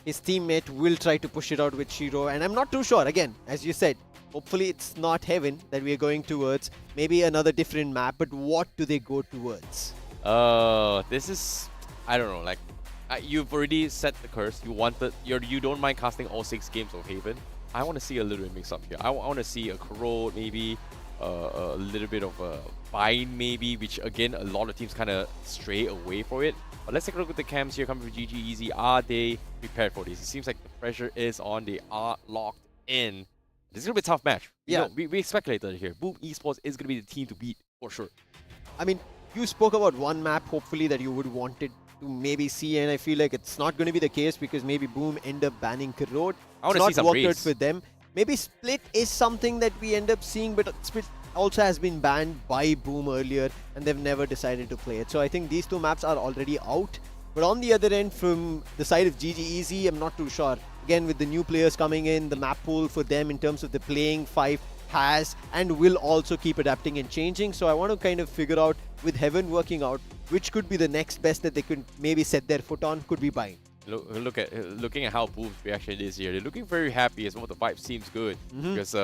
his teammate, will try to push it out with Shiro. And I'm not too sure, again, as you said, hopefully it's not Heaven that we are going towards. Maybe another different map, but what do they go towards? This is, I don't know, like, you've already set the curse. You don't mind casting all 6 games of Haven. I want to see a little bit mix up here. I want to see a Corrode, maybe a little bit of a Bind, maybe, which again, a lot of teams kind of stray away for it. But let's take a look at the camps here coming from GG Easy. Are they prepared for this? It seems like the pressure is on. They are locked in. This is going to be a tough match. Yeah. You know, we speculated here. Boom Esports is going to be the team to beat for sure. I mean, you spoke about one map, hopefully, that you would wanted to maybe see, and I feel like it's not going to be the case because maybe Boom end up banning Corrode. I want to see some worked out race. for them. Maybe Split is something that we end up seeing, but Split also has been banned by Boom earlier, and they've never decided to play it. So I think these 2 maps are already out. But on the other end, from the side of GG Easy, I'm not too sure. Again, with the new players coming in, the map pool for them in terms of the playing 5 has and will also keep adapting and changing. So I want to kind of figure out, with Heaven working out, which could be the next best that they could maybe set their foot on. Could be Bind. Looking at how Boom's reaction is here, they're looking very happy as well. The vibe seems good because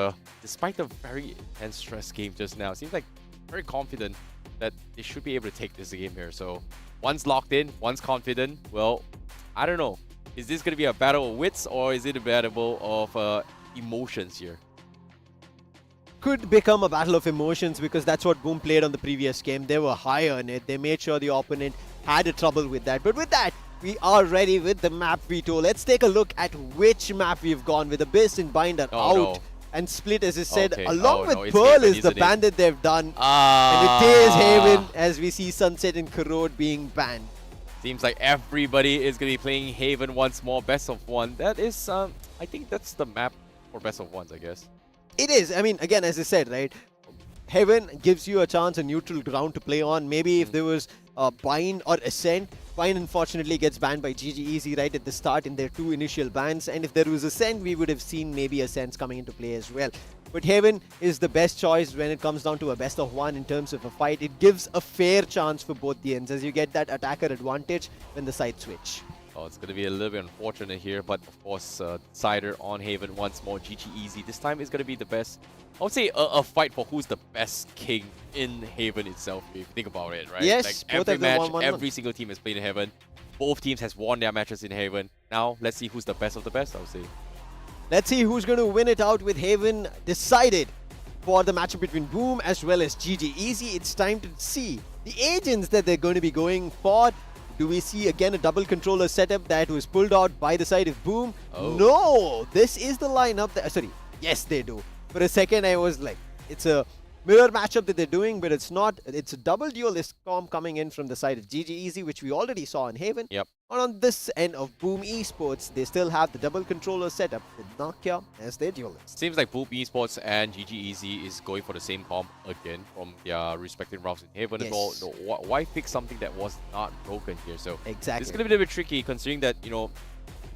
despite the very intense stress game just now, it seems like very confident that they should be able to take this game here. So one's locked in, one's confident. Well, I don't know. Is this going to be a battle of wits or is it a battle of emotions here? Could become a battle of emotions because that's what Boom played on the previous game. They were high on it. They made sure the opponent had a trouble with that. But with that, we are ready with the map veto. Let's take a look at which map we've gone with. Abyss and Binder out. No. And Split, as I said, Okay. along No, with it's Pearl Haven, is the isn't it? ban that they've done. Ah. And it is Haven as we see Sunset and Corrode being banned. Seems like everybody is going to be playing Haven once more. Best of 1. That is, I think that's the map for best of 1s, I guess. It is. I mean, again, as I said, right? Heaven gives you a chance, a neutral ground to play on. Maybe if there was Bind or Ascent. Bind unfortunately gets banned by GG Easy right at the start in their 2 initial bans. And if there was Ascent, we would have seen maybe Ascents coming into play as well. But Heaven is the best choice when it comes down to a best of 1 in terms of a fight. It gives a fair chance for both the ends as you get that attacker advantage when the sides switch. Oh, it's going to be a little bit unfortunate here, but of course, Cider on Haven once more. GG Easy. This time is going to be the best. I would say a fight for who's the best king in Haven itself, if you think about it, right? Yes, like both every of them match, won every single team has played in Haven. Both teams has won their matches in Haven. Now, let's see who's the best of the best, I would say. Let's see who's going to win it out with Haven decided for the matchup between Boom as well as GG Easy. It's time to see the agents that they're going to be going for. Do we see again a double controller setup that was pulled out by the side of Boom? Oh. No, this is the lineup that, sorry, yes they do. For a second I was like, it's a mirror matchup that they're doing, but it's not. It's a double duelist comp coming in from the side of GG Easy, which we already saw in Haven. Yep. And on this end of Boom Esports, they still have the double controller setup with Nokia as their duelist. Seems like Boom Esports and GG Easy is going for the same comp again from their respective routes in Haven as well. Yes. No, why fix something that was not broken here? So Exactly. it's going to be a little bit tricky considering that, you know,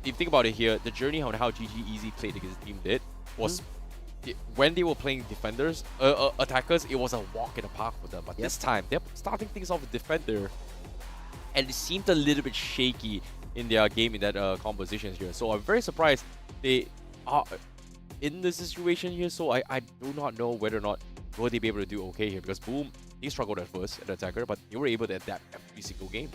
if you think about it here, the journey on how GG Easy played against the team did was when they were playing defenders, attackers, it was a walk in the park for them. But this time, they're starting things off with defender. And it seemed a little bit shaky in their game in that composition here. So I'm very surprised they are in this situation here. So I do not know whether or not will they be able to do okay here. Because Boom, they struggled at first at attacker, but they were able to adapt every single game.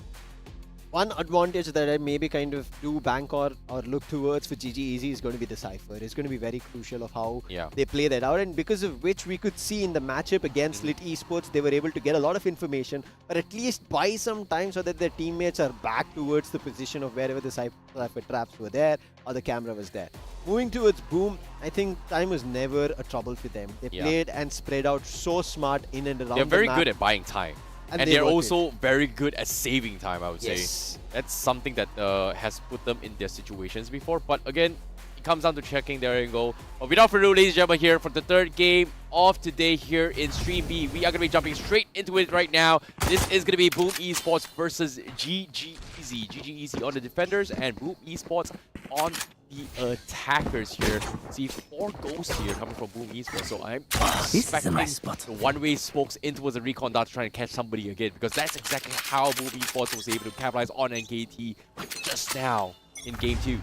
One advantage that I maybe kind of do bank or look towards for GG Easy is going to be the Cypher. It's going to be very crucial of how they play that out, and because of which we could see in the matchup against Lit Esports, they were able to get a lot of information, or at least buy some time so that their teammates are back towards the position of wherever the Cypher traps were there or the camera was there. Moving towards Boom, I think time was never a trouble for them. They played and spread out so smart in and around They're very the map. good at buying time. And they they're worked also very good at saving time, I would say. Yes. That's something that has put them in their situations before. But again, it comes down to checking their end goal. But without further ado, ladies and gentlemen, here for the third game of today here in Stream B, we are going to be jumping straight into it right now. This is going to be Boom Esports versus GG Easy. GG Easy on the defenders and Boom Esports on the attackers here. See 4 ghosts here coming from Boom Esports. So I'm expecting the one-way smokes in towards the recon dart to try and catch somebody again, because that's exactly how Boom Esports was able to capitalize on NKT just now in Game 2.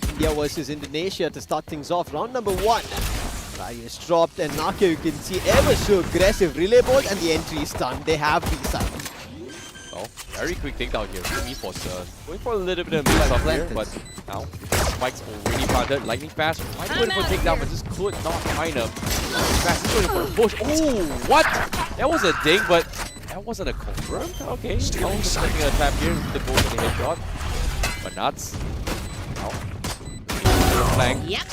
India versus Indonesia to start things off. Round number 1. Barriers dropped and Nakia, you can see ever so aggressive relay balls and the entry is done. They have these out. Well, very quick takedown here. Boom Esports going for a little bit of mix up here, but now spikes already planted. Lightning fast, might go for a takedown, but just could not find him. Lightning fast is going for a push. Oh, what? That was a ding, but that wasn't a confirmed. Okay, now just taking a tap here with the bolt and the headshot, but nuts. Now, flank. Yep.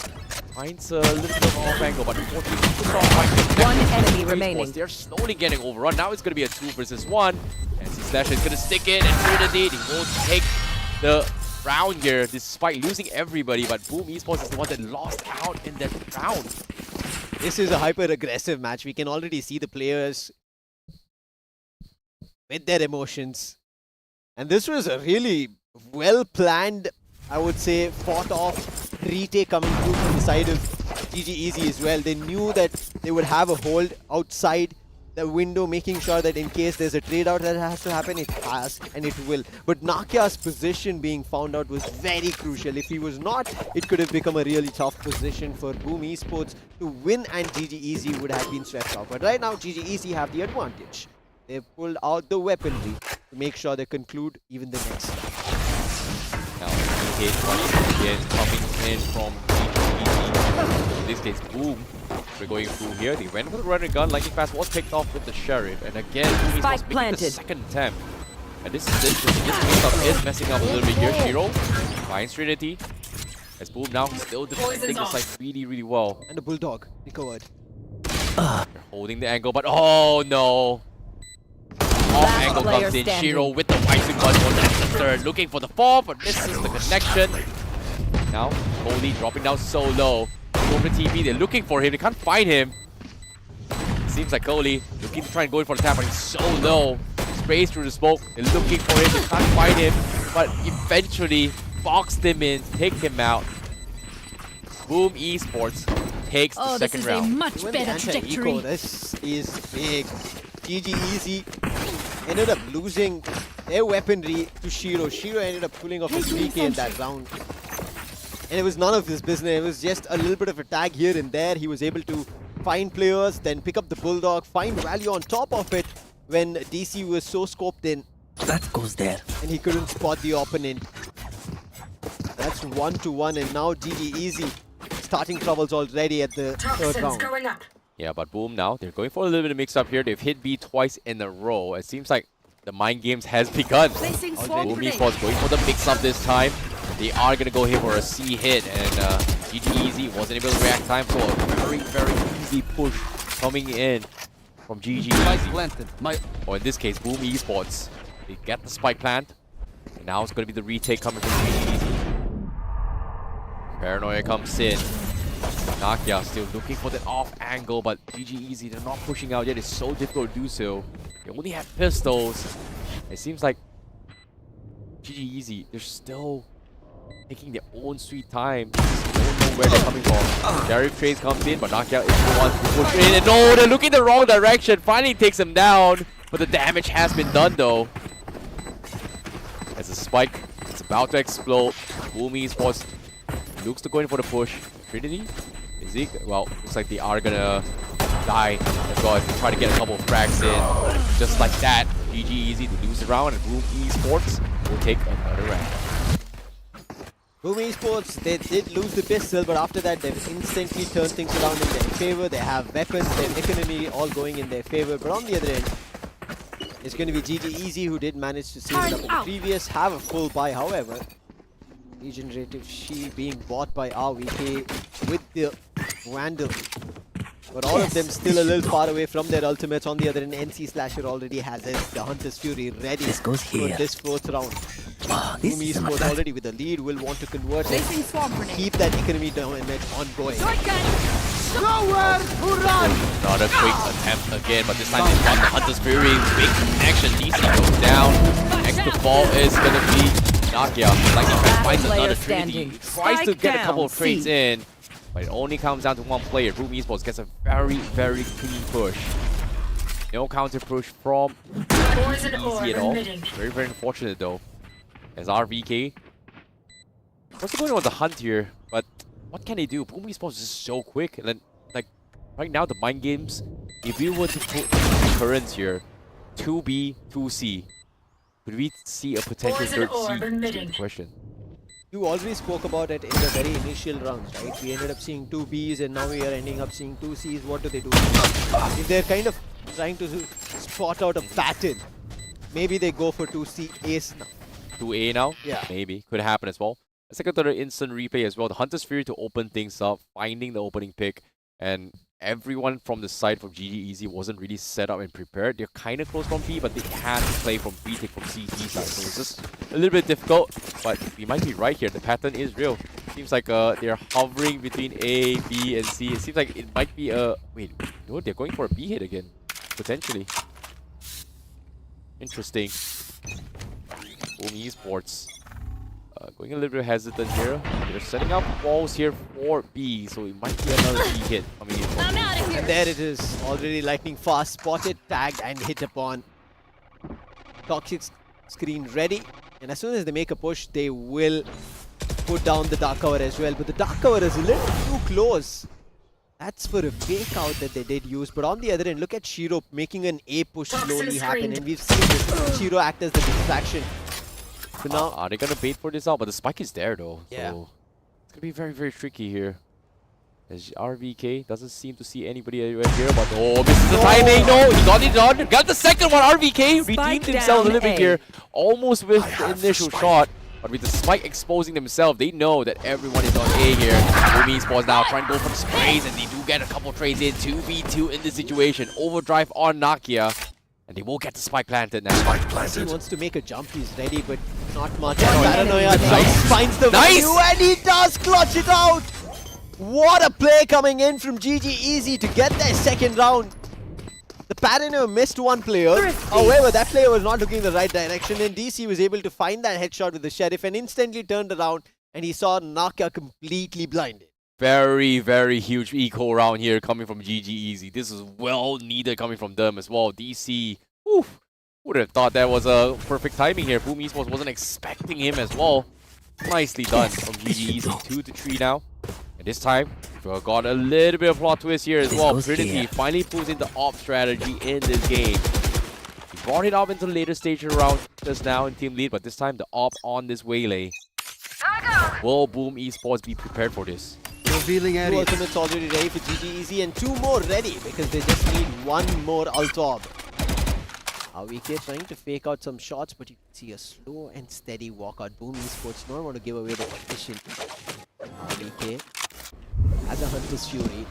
Finds a little bit of an off angle, but unfortunately, just not finding One enemy remaining. They're slowly getting overrun. Now it's going to be a 2 versus 1. And Slash is going to stick in, and Trinity, he won't take the round here despite losing everybody. But Boom Esports is the one that lost out in that round. This is a hyper-aggressive match. We can already see the players with their emotions. And this was a really well-planned, I would say, fought-off retake coming through from the side of GG Easy as well. They knew that they would have a hold outside the window, making sure that in case there's a trade out that has to happen, it has and it will. But Nakia's position being found out was very crucial. If he was not, it could have become a really tough position for Boom Esports to win, and GG Easy would have been swept out. But right now, GG Easy have the advantage. They've pulled out the weaponry to make sure they conclude even the next round. Now, hit once again coming in from GG Easy. In this case, Boom. We're going through here. They went for the run and gun. Lightning fast was picked off with the Sheriff. And again, Boom Esports making the second attempt. And this is messing up a little bit here. Shiro finds Trinity. As Boom now still defending the side really, really well. And the Bulldog recovered. They're holding the angle, but oh no. Off angle comes in. Shiro with the rising button. That's the third. Looking for the fourth, but misses the connection. Now, Holy dropping down so low. Over TV, they're looking for him. They can't find him. Seems like Kohli looking to try and go in for the tap, but he's so low. Sprays through the smoke. They're looking for him. They can't find him, but eventually boxed him in, take him out. Boom Esports takes the second round. This is a much better trajectory. This is big. GG Easy ended up losing their weaponry to Shiro. Shiro ended up pulling off a 3K in that round. And it was none of his business. It was just a little bit of a tag here and there. He was able to find players, then pick up the Bulldog, find value on top of it when DC was so scoped in. That goes there. And he couldn't spot the opponent. That's 1-1, and now GG Easy starting troubles already at the third round. Yeah, but Boom now, they're going for a little bit of mix-up here. They've hit B twice in a row. It seems like the mind games has begun. Boom Esports going for the mix-up this time. They are going to go here for a C hit, and GG Easy wasn't able to react time, so a very, very easy push coming in from GG. Or in this case, Boom Esports. They get the spike plant, and now it's going to be the retake coming from GG Easy. Paranoia comes in. Nakia still looking for that off angle, but GG Easy, they're not pushing out yet. It's so difficult to do so. They only have pistols. It seems like GG Easy, they're still taking their own sweet time. They don't know where they're coming from. Sheriff Trace comes in, but Nakia is the one to push in. And no, they're looking the wrong direction. Finally takes him down, but the damage has been done though. As a spike, it's about to explode. Boom Esports looks to go in for the push. Trinity? Is he? Well, looks like they are gonna die as well as they try to get a couple of frags in. Just like that, GG Easy to lose the round, and Boom Esports will take another round. Boom Esports, they did lose the pistol, but after that they've instantly turned things around in their favor. They have weapons, their economy all going in their favor. But on the other end, it's going to be GG Easy, who did manage to save it up in the previous, have a full buy, however. Regenerative She being bought by RVK with the Vandal. But all of them still a little far away from their ultimates. On the other end, NC Slasher already has it. The Hunter's Fury ready This goes for here. this 4th round. This Boom is a Esports matter. already with the lead will want to convert it. Placing swamp grenade. Keep that economy damage ongoing. Nowhere to run! Not a quick attempt again, but this time they found the Hunter's Fury. Big connection. DC goes down. Next to fall is gonna be Nakia. Lightning Fast finds Player another Trinity. standing. Tries to Spike get a couple of down, trades C. in, but it only comes down to one player. Boom Esports gets a very, very clean push. No counter push from DC at all. Very, very unfortunate though. As RVK. What's going on with the hunt here? But what can they do? Boom Esports is so quick. And then, like, right now, the mind games, if we were to put currents here, 2B, 2C, could we see a potential third C? Question. You always spoke about it in the very initial rounds, right? We ended up seeing 2 Bs and now we are ending up seeing 2 Cs. What do they do? If they're kind of trying to spot out a pattern, maybe they go for 2C Ace now. 2A now? Yeah. Maybe. Could happen as well. A second third instant replay as well. The Hunter's Fury to open things up, finding the opening pick, and everyone from the side from GG Easy wasn't really set up and prepared. They're kind of close from B, but they had to play from B, take from CT side. So it's just a little bit difficult, but we might be right here. The pattern is real. Seems like they're hovering between A, B, and C. It seems like it might be a... Wait, no, they're going for a B hit again. Potentially. Interesting. Boom Esports. Going a little bit hesitant here. They're setting up walls here for B, so it might be another B hit coming in. And there it is. Already lightning fast, spotted, tagged, and hit upon. Toxic screen ready. And as soon as they make a push, they will put down the Dark Cover as well. But the Dark Cover is a little too close. That's for a fake out that they did use. But on the other end, look at Shiro making an A push slowly happen. And we've seen this Shiro act as the distraction. So now, Are they gonna bait for this out? But the spike is there though. Yeah. So it's gonna be very, very tricky here. As RVK doesn't seem to see anybody anywhere here, but oh, misses the timing. No, he got it done. Got the second one. RVK redeemed himself a little bit here, almost with the initial shot. But with the spike exposing themselves, they know that everyone is on A here. Boom Esports now trying to go for the sprays, and they do get a couple trades in. 2v2 in this situation. Overdrive on Nakia. And they will get the spike planted now. he wants to make a jump. He's ready, but not much. Paranoia finds the value, and he does clutch it out. What a play coming in from GG Easy to get their second round. The Paranoia missed one player. However, that player was not looking the right direction, and DC was able to find that headshot with the Sheriff and instantly turned around, and he saw Nakia completely blinded. Very, very huge eco round here coming from GG Easy. This is well needed coming from them as well. DC, oof, would have thought that was a perfect timing here. Boom Esports wasn't expecting him as well. Nicely done from GG Easy. 2 to 3 now. And this time, we got a little bit of plot twist here as well. Trinity finally pulls in the AWP strategy in this game. He brought it up into the later stage of the round just now in team lead, but this time the AWP on this waylay. Will Boom Esports be prepared for this? Revealing Two area. ultimates already ready for GG Easy and 2 more ready because they just need 1 more ult orb. RVK trying to fake out some shots, but you can see a slow and steady walkout. Boom Esports don't want to give away the position. RVK has a Hunter's Fury,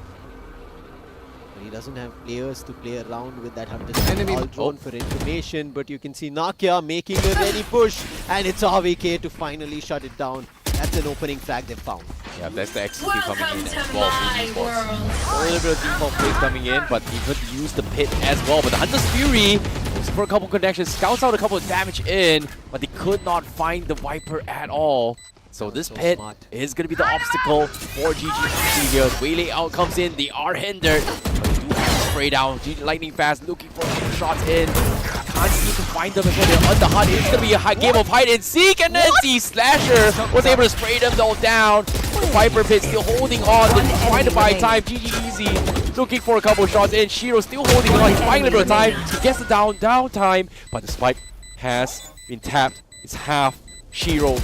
but he doesn't have players to play around with that Hunter's Fury. All drone for information, but you can see Nakia making a ready push, and it's RVK to finally shut it down. That's an opening frag they've found. Yeah, that's the XP coming in as well. A little bit of default plays coming in, but he could use the pit as well. But the Hunter's Fury goes for a couple connections, scouts out a couple of damage in, but they could not find the Viper at all. So this pit is going to be the obstacle for GG here. Waylay out comes in, they are hindered. But they do have to spray down. GG Lightning Fast looking for some shots in. Can't seem to find them as well. They're on the hunt. It's going to be a game of hide and seek. And then the Slasher was able to spray them all down. The Viper pit still holding on. They're trying to buy time. GG Easy looking for a couple of shots in. Shiro still holding on. He's buying a little time. He gets the down time. But the spike has been tapped. It's half Shiro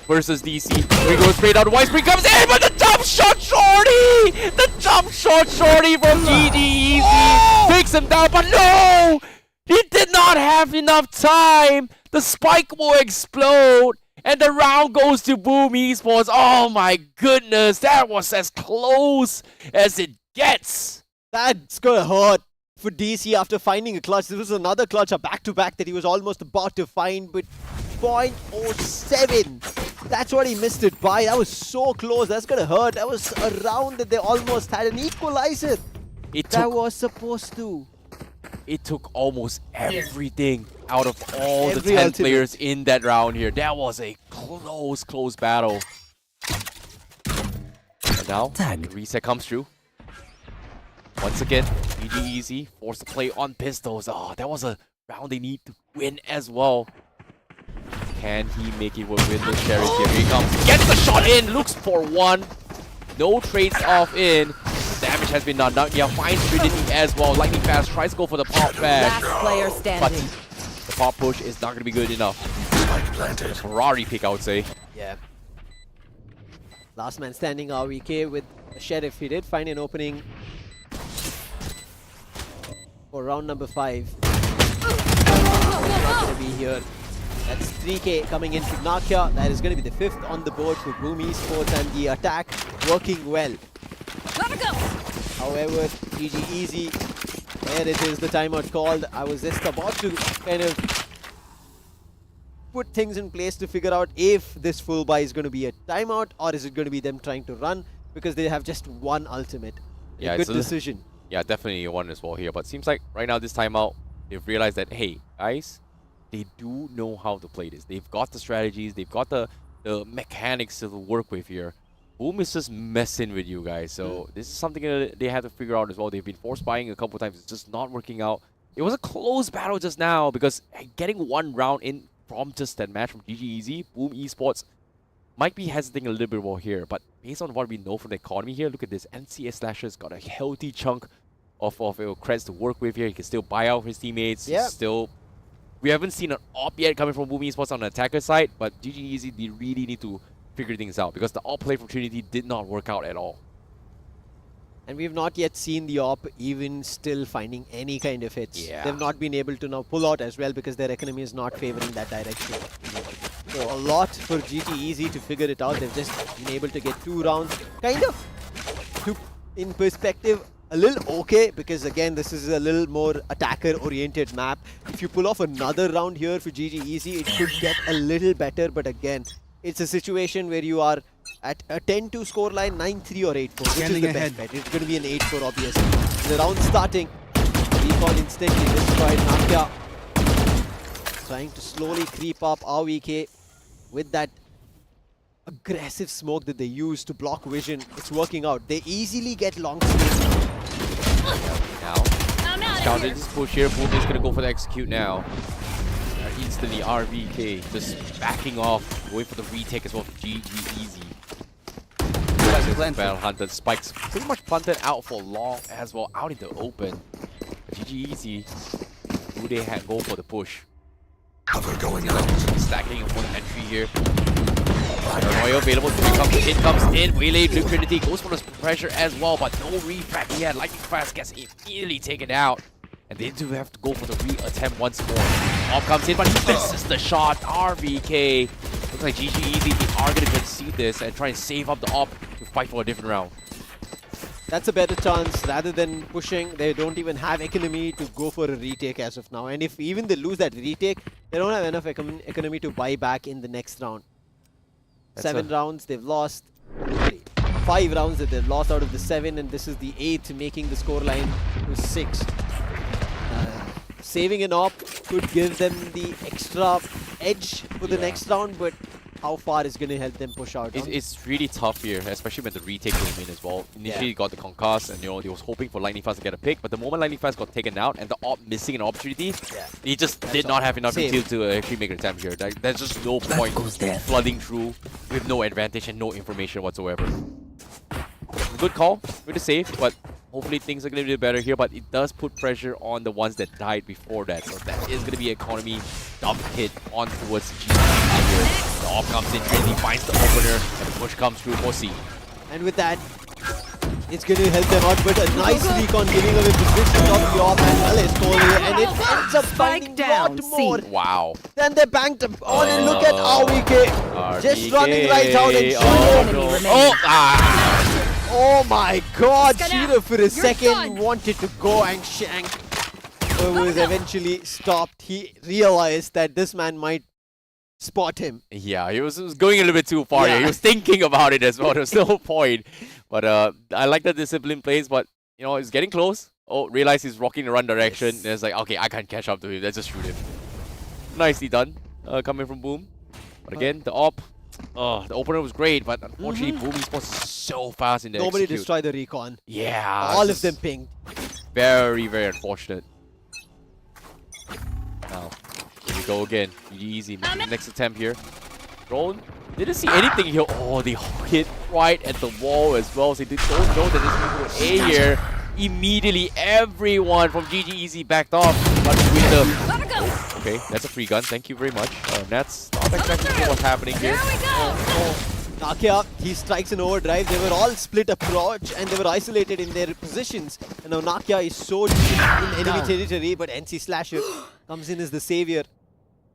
versus DC. Here he goes straight out. Widespring comes in, but the jump shot shorty! The jump shot shorty from GG Easy takes him down, but no! He did not have enough time. The spike will explode, and the round goes to Boom Esports. Oh my goodness, that was as close as it gets. That's gonna hurt for DC after finding a clutch. This was another clutch, a back-to-back that he was almost about to find, but 0.07. That's what he missed it by. That was so close. That's gonna hurt. That was a round that they almost had an equalizer. That was supposed to. It took almost everything out of all the Every 10 ultimate. players in that round here. That was a close battle. And now, the reset comes through. Once again, GG Easy forced to play on pistols. Oh, that was a round they need to win as well. Can he make it work with the Sheriff here? Here he comes. Gets the shot in. Looks for one. No trades off in. Damage has been done. Now, yeah, finds Trinity as well. Lightning Fast tries to go for the pop bash. Last player But standing. the pop push is not going to be good enough. Ferrari pick, I would say. Yeah. Last man standing RVK with a Sheriff. He did find an opening for round number 5. Not going to be here. That's 3K coming in for Nakia. That is going to be the 5th on the board for Boom Esports, and the attack working well. Gotta go. However, GG Easy, there it is, the timeout called. I was just about to kind of put things in place to figure out if this full buy is going to be a timeout or is it going to be them trying to run, because they have just one ultimate. Yeah, Good decision. Yeah, definitely one as well here. But seems like right now this timeout, they've realized that, hey, guys, they do know how to play this. They've got the strategies. They've got the mechanics to work with here. Boom is just messing with you guys. So this is something that they have to figure out as well. They've been force buying a couple times. It's just not working out. It was a close battle just now because getting one round in from just that match from GG Easy, Boom Esports might be hesitating a little bit more here. But based on what we know from the economy here, look at this. NCS Slasher's got a healthy chunk of creds to work with here. He can still buy out his teammates. Yeah. Still, we haven't seen an op yet coming from Boom Esports on the attacker side, but GG Easy, they really need to figure things out because the op play from Trinity did not work out at all. And we've not yet seen the op even still finding any kind of hits. Yeah. They've not been able to now pull out as well because their economy is not favoring that direction. So a lot for GT Easy to figure it out. They've just been able to get 2 rounds. Kind of, in perspective, a little okay, because again, this is a little more attacker-oriented map. If you pull off another round here for GG Easy, it could get a little better, but again, it's a situation where you are at a 10-2 scoreline, 9-3 or 8-4, which is the best bet. It's going to be an 8-4, obviously. The round starting. Recall instantly destroyed. Nakia trying to slowly creep up RVK with that aggressive smoke that they use to block vision. It's working out. They easily get long space. Now, scouted this push here. Boom is going to go for the execute now. Instantly, RVK just backing off, going for the retake as well for GG Easy. Battle Hunter spikes pretty much planted out for long as well, out in the open. But GG Easy, do they go for the push? Cover going out. Stacking for the entry here. Paranoia available, comes in, Waylay, Blue Trinity goes for the pressure as well, but no refract yet. Lightning Fast gets immediately taken out. And they do have to go for the re-attempt once more. Op comes in, but he misses the shot. RVK. Looks like GG Easy, they are going to concede this and try and save up the op to fight for a different round. That's a better chance. Rather than pushing, they don't even have economy to go for a retake as of now. And if even they lose that retake, they don't have enough economy to buy back in the next round. That's 7 rounds they've lost. 5 rounds that they've lost out of the 7, and this is the 8th, making the scoreline to 6. Saving an op could give them the extra edge for the next round, but how far is going to help them push out? It's really tough here, especially when the retake came in as well. Initially, he got the concuss, and they was hoping for Lightning Fast to get a pick, but the moment Lightning Fast got taken out and the op missing an opportunity, he just did not have enough utility to actually make an attempt here. There's just no point flooding through with no advantage and no information whatsoever. Good call, good to save, but hopefully things are going to be better here, but it does put pressure on the ones that died before that. So that is going to be economy dump hit on towards GG here. The op comes in, Trinity finds the opener, and the push comes through for C. And with that, it's going to help them out, but a nice recon giving away position of the op as well as Cole, and it ends up finding a lot more Wow. than they banked on. And look at RVK just running right out and shooting. Oh, Oh my god, Let's go Shooter now. for a You're second done. wanted to go and shank. But was eventually stopped. He realized that this man might spot him. Yeah, he was going a little bit too far. Yeah. Yeah. He was thinking about it as well. There was no point. But I like the discipline plays, but you know, he's getting close. Oh, realized he's rocking the run direction. Yes. And it's like, okay, I can't catch up to him. Let's just shoot him. Nicely done. Coming from Boom. But again, the op. The opener was great, but unfortunately, Boom Esports is so fast in the Nobody execute. destroyed the recon. Yeah. All of just them pinged. Very, very unfortunate. Now, here we go again. Easy. Next attempt here. Drone. Didn't see anything here. Oh, they hit right at the wall as well. So they don't know that there's people A here. Immediately, everyone from GG backed off. But with the... Okay, that's a free gun. Thank you very much. That's not exactly what's happening here. Nakia, he strikes an overdrive. They were all split approach and they were isolated in their positions. And now Nakia is so deep in enemy territory, but NC Slasher comes in as the savior.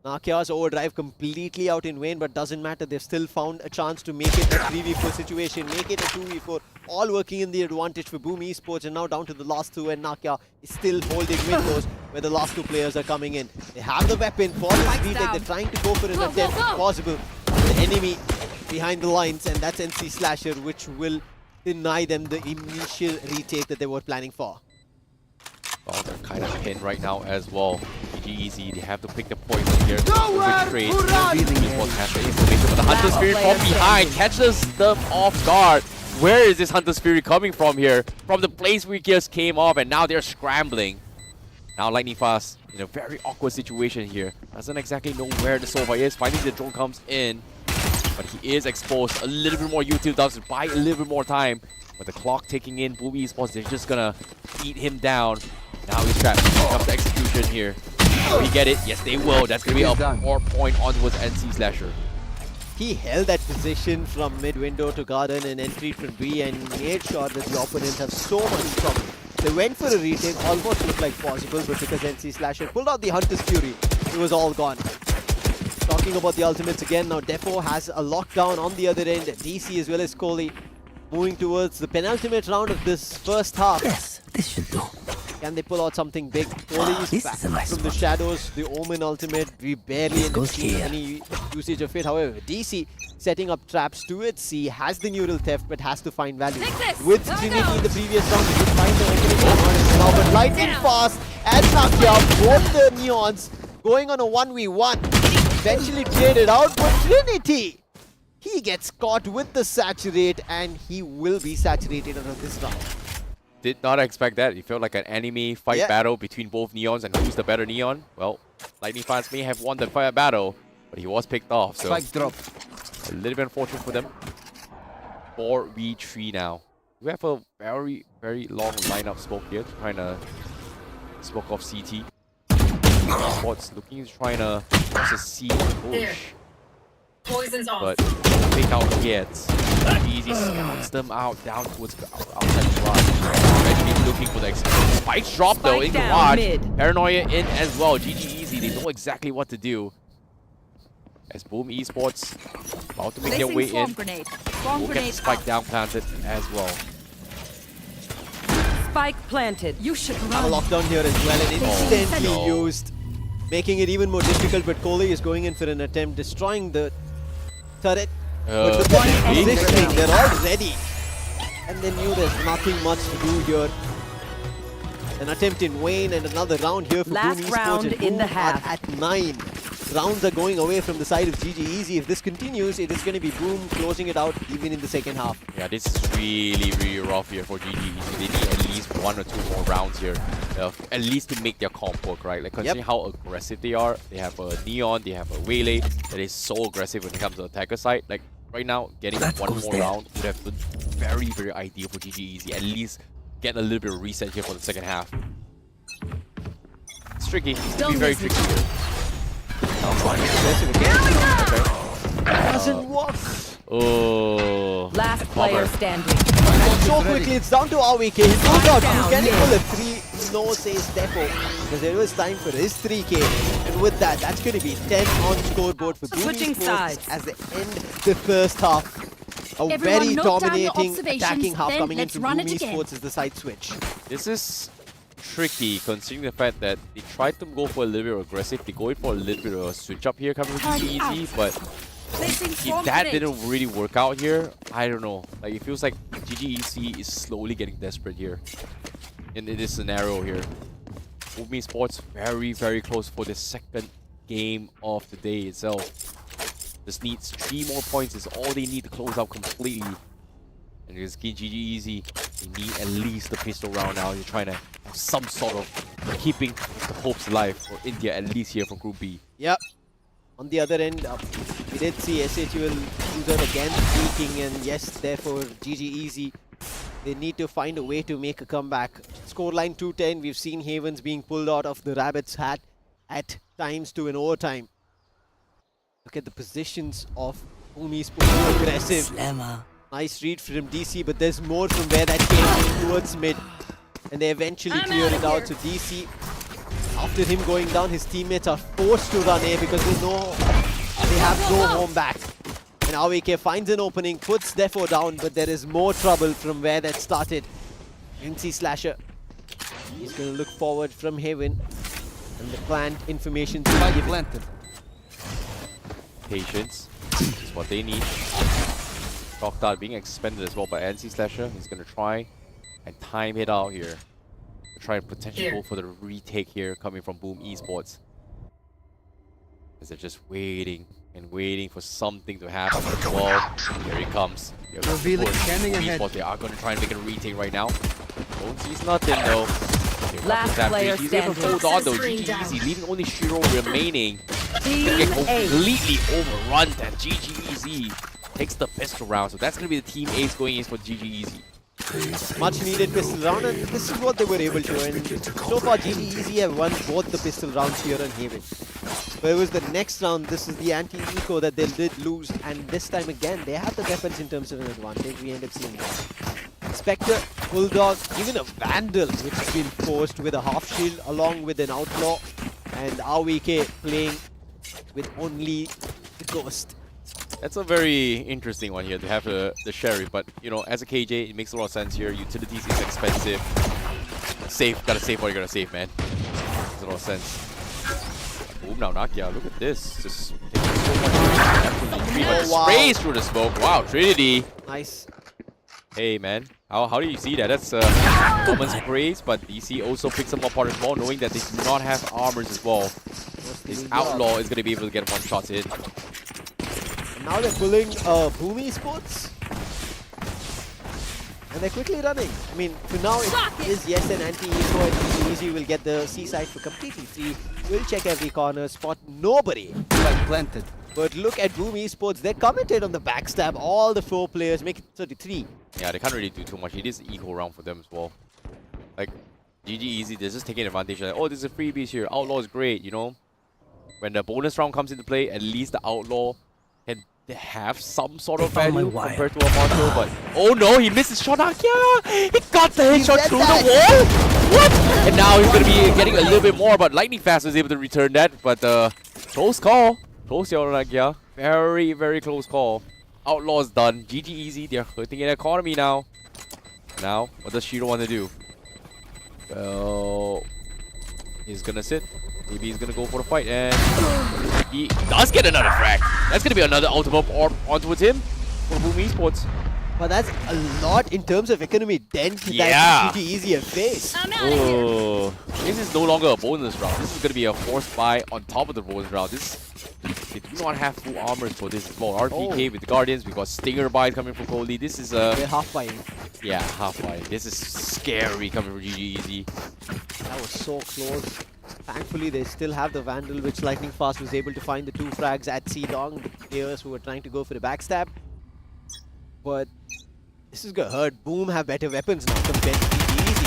Nakia's overdrive completely out in vain, but doesn't matter. They've still found a chance to make it a 3v4 situation, make it a 2v4, all working in the advantage for Boom Esports, and now down to the last two, and Nakia is still holding windows where the last two players are coming in. They have the weapon for this retake. They're trying to go for an attempt if possible. The enemy behind the lines, and that's NC Slasher, which will deny them the initial retake that they were planning for. Oh, they're kind of pinned right now as well. GG, they have to pick the points here. Nowhere Which trade to run! has the information, but the Hunter Spirit from behind catches them off guard. Where is this Hunter Spirit coming from here? From the place we just came off, and now they're scrambling. Now Lightning Fast in a very awkward situation here. Doesn't exactly know where the Sova is. Finally the drone comes in, but he is exposed. A little bit more util does to buy a little bit more time. But the clock ticking in, Boom Esports, they're just gonna beat him down. Now he's trapped. Here comes the execution here. Will he get it? Yes, they will. That's gonna be a 4-point onwards NC Slasher. He held that position from mid-window to garden and entry from B and made sure that the opponents have so much trouble. They went for a retake, almost looked like possible, but because NC Slasher pulled out the Hunter's Fury, it was all gone. Talking about the ultimates again, now Defo has a lockdown on the other end, DC as well as Kohli moving towards the penultimate round of this first half. Yes, this should do. Can they pull out something big? Kohli is This back is a nice from the one. shadows. The Omen ultimate, we barely end up goes seeing here. any usage of it. However, DC setting up traps to its C, has the neural theft, but has to find value. With Trinity in the previous round, he could find the opening now, but lightning fast and Nakia, both the Neons going on a 1v1. Eventually traded out, but Trinity, he gets caught with the saturate, and he will be saturated out of this round. Did not expect that. It felt like an enemy fight battle between both Neons, and who's the better Neon? Well, Lightning Fast may have won the fight battle, but he was picked off. So Spike drop. a little bit unfortunate for them. 4v3 now. We have a very, very long lineup smoke here, trying to smoke off CT. Sports looking to trying to force a C push. Poison's off. But fake out gets. Easy scouts them out down towards outside garage. Eventually looking for the execution. Spikes drop though in garage. Paranoia in as well. GG Easy. They know exactly what to do. As Boom Esports about to make their way in. We'll get the spike down planted as well. Spike planted. You should A run. lockdown here as well, and instantly no. used, making it even more difficult. But Kohli is going in for an attempt, destroying the turret. But look at the positioning, they're all ready. And they knew there's nothing much to do here. An attempt in vain, and another round here for Last Boom Esports. round and in the Boom half. are at 9. Rounds are going away from the side of GG Easy. If this continues, it is going to be Boom closing it out even in the second half. Yeah, this is really, really rough here for GG. They need at least 1 or 2 more rounds here, at least to make their comp work, right? Like, considering how aggressive they are, they have a Neon, they have a Waylay that is so aggressive when it comes to the attacker side. Like, right now, getting one more round would have been very, very ideal for GG Easy. At least get a little bit of reset here for the second half. It's tricky. It's going to be very tricky here. Doesn't work. Oh. Last player standing. And so quickly, it's down to RVK. He pulls out. Can he pull a 3? No, says Defo. Because there was time for his 3K. And with that, that's going to be 10 on scoreboard for Boom Switching Esports sides. as they end the first half. A Everyone very note down your dominating observations, attacking half then coming let's into run Boom it again. Esports is the side switch. This is tricky considering the fact that they tried to go for a little bit aggressive. They go in for a little bit of a switch up here coming from GGEZ, but if that didn't really work out here, I don't know. Like, it feels like GGEZ is slowly getting desperate here in this scenario here. Boom Esports very, very close for the second game of the day itself. Just needs 3 more points is all they need to close out completely. And just GGEZ, they need at least the pistol round now. You're trying to have some sort of keeping the hopes alive for India, at least here from Group B. Yep. On the other end, we did see SHUL user again peaking, and yes, therefore GGEZ, they need to find a way to make a comeback. Scoreline 2-10, we've seen Havens being pulled out of the Rabbits' hat at times to an overtime. Look at the positions of Boom Esports, aggressive. Slammer. Nice read from DC, but there's more from where that came in towards mid. And they eventually clear it out. So DC, after him going down, his teammates are forced to run A because they know they have no home back. And AWK finds an opening, puts Defo down, but there is more trouble from where that started. NC Slasher, he's going to look forward from Haven. And the planned information to be given. Patience is what they need. Rockdart being expended as well by NC Slasher. He's going to try and time it out here. To try and potentially go for the retake here coming from Boom Esports. As they're just waiting and waiting for something to happen. Well, here it comes. Revealing standing ahead. They are going to try and make a retake right now. Don't see nothing though. Last player He's able to standing. hold on though. GGEZ leaving only Shiro remaining. Team Get A. completely overrun. That GGEZ takes the pistol round. So that's going to be the team ace going in for GGEZ. Much needed pistol round, and this is what they were able to. And so far, GGEZ have won both the pistol rounds here in Haven. But it was the next round, this is the anti-eco that they did lose, and this time again, they have the weapons in terms of an advantage. We end up seeing that. Spectre, Bulldog, even a Vandal, which has been forced with a half shield along with an Outlaw, and AWK playing with only the Ghost. That's a very interesting one here to have the Sheriff, but you know, as a KJ, it makes a lot of sense here. Utilities is expensive. Save, gotta save what you gotta save, man. Makes a lot of sense. Boom now, Nakia, look at this. Just taking so much absolutely 300 sprays through the smoke. Wow, Trinity. Nice. Hey man, how do you see that? That's common sprays, but DC also picks them apart as well, knowing that they do not have armors as well. His Outlaw is gonna be able to get one shot in. Now they're pulling Boom Esports. And they're quickly running. I mean, for now it is yes an anti-eco, and GGEZ will get the C-side for completely free. Will check every corner, spot nobody. Planted. But look at Boom Esports, they're committed on the backstab. All the 4 players make it 33. Yeah, they can't really do too much. It is an equal round for them as well. Like, GGEZ, they're just taking advantage. Like, oh, there's a freebies here. Outlaw is great, you know? When the bonus round comes into play, at least the Outlaw can have some sort of value compared to a Monto, but oh no, he missed his shot. Yeah, he got the headshot through the wall. What? And now he's gonna be getting a little bit more, but Lightning Fast was able to return that. But close call, close Nakia. Very, very close call. Outlaw's done. GGEZ, they're hurting in economy now. Now, what does Shiro want to do? Well, he's gonna sit. Maybe he's gonna go for the fight, and he does get another frag. That's gonna be another ultimate orb onto him for Boom Esports. But that's a lot in terms of economy dent Yeah. that GGEZ have faced. Oh, this is no longer a bonus round. This is gonna be a forced buy on top of the bonus round. They do not have full armors for this as well. RPK with the Guardians. We got Stinger buy coming from Goldie. This is They're half buying. yeah, half buy. This is scary coming from GGEZ. That was so close. Thankfully, they still have the Vandal, which Lightning Fast was able to find the 2 frags at C-Dong, the players who were trying to go for the backstab. But this is gonna hurt. Boom have better weapons now compared to GGEZ.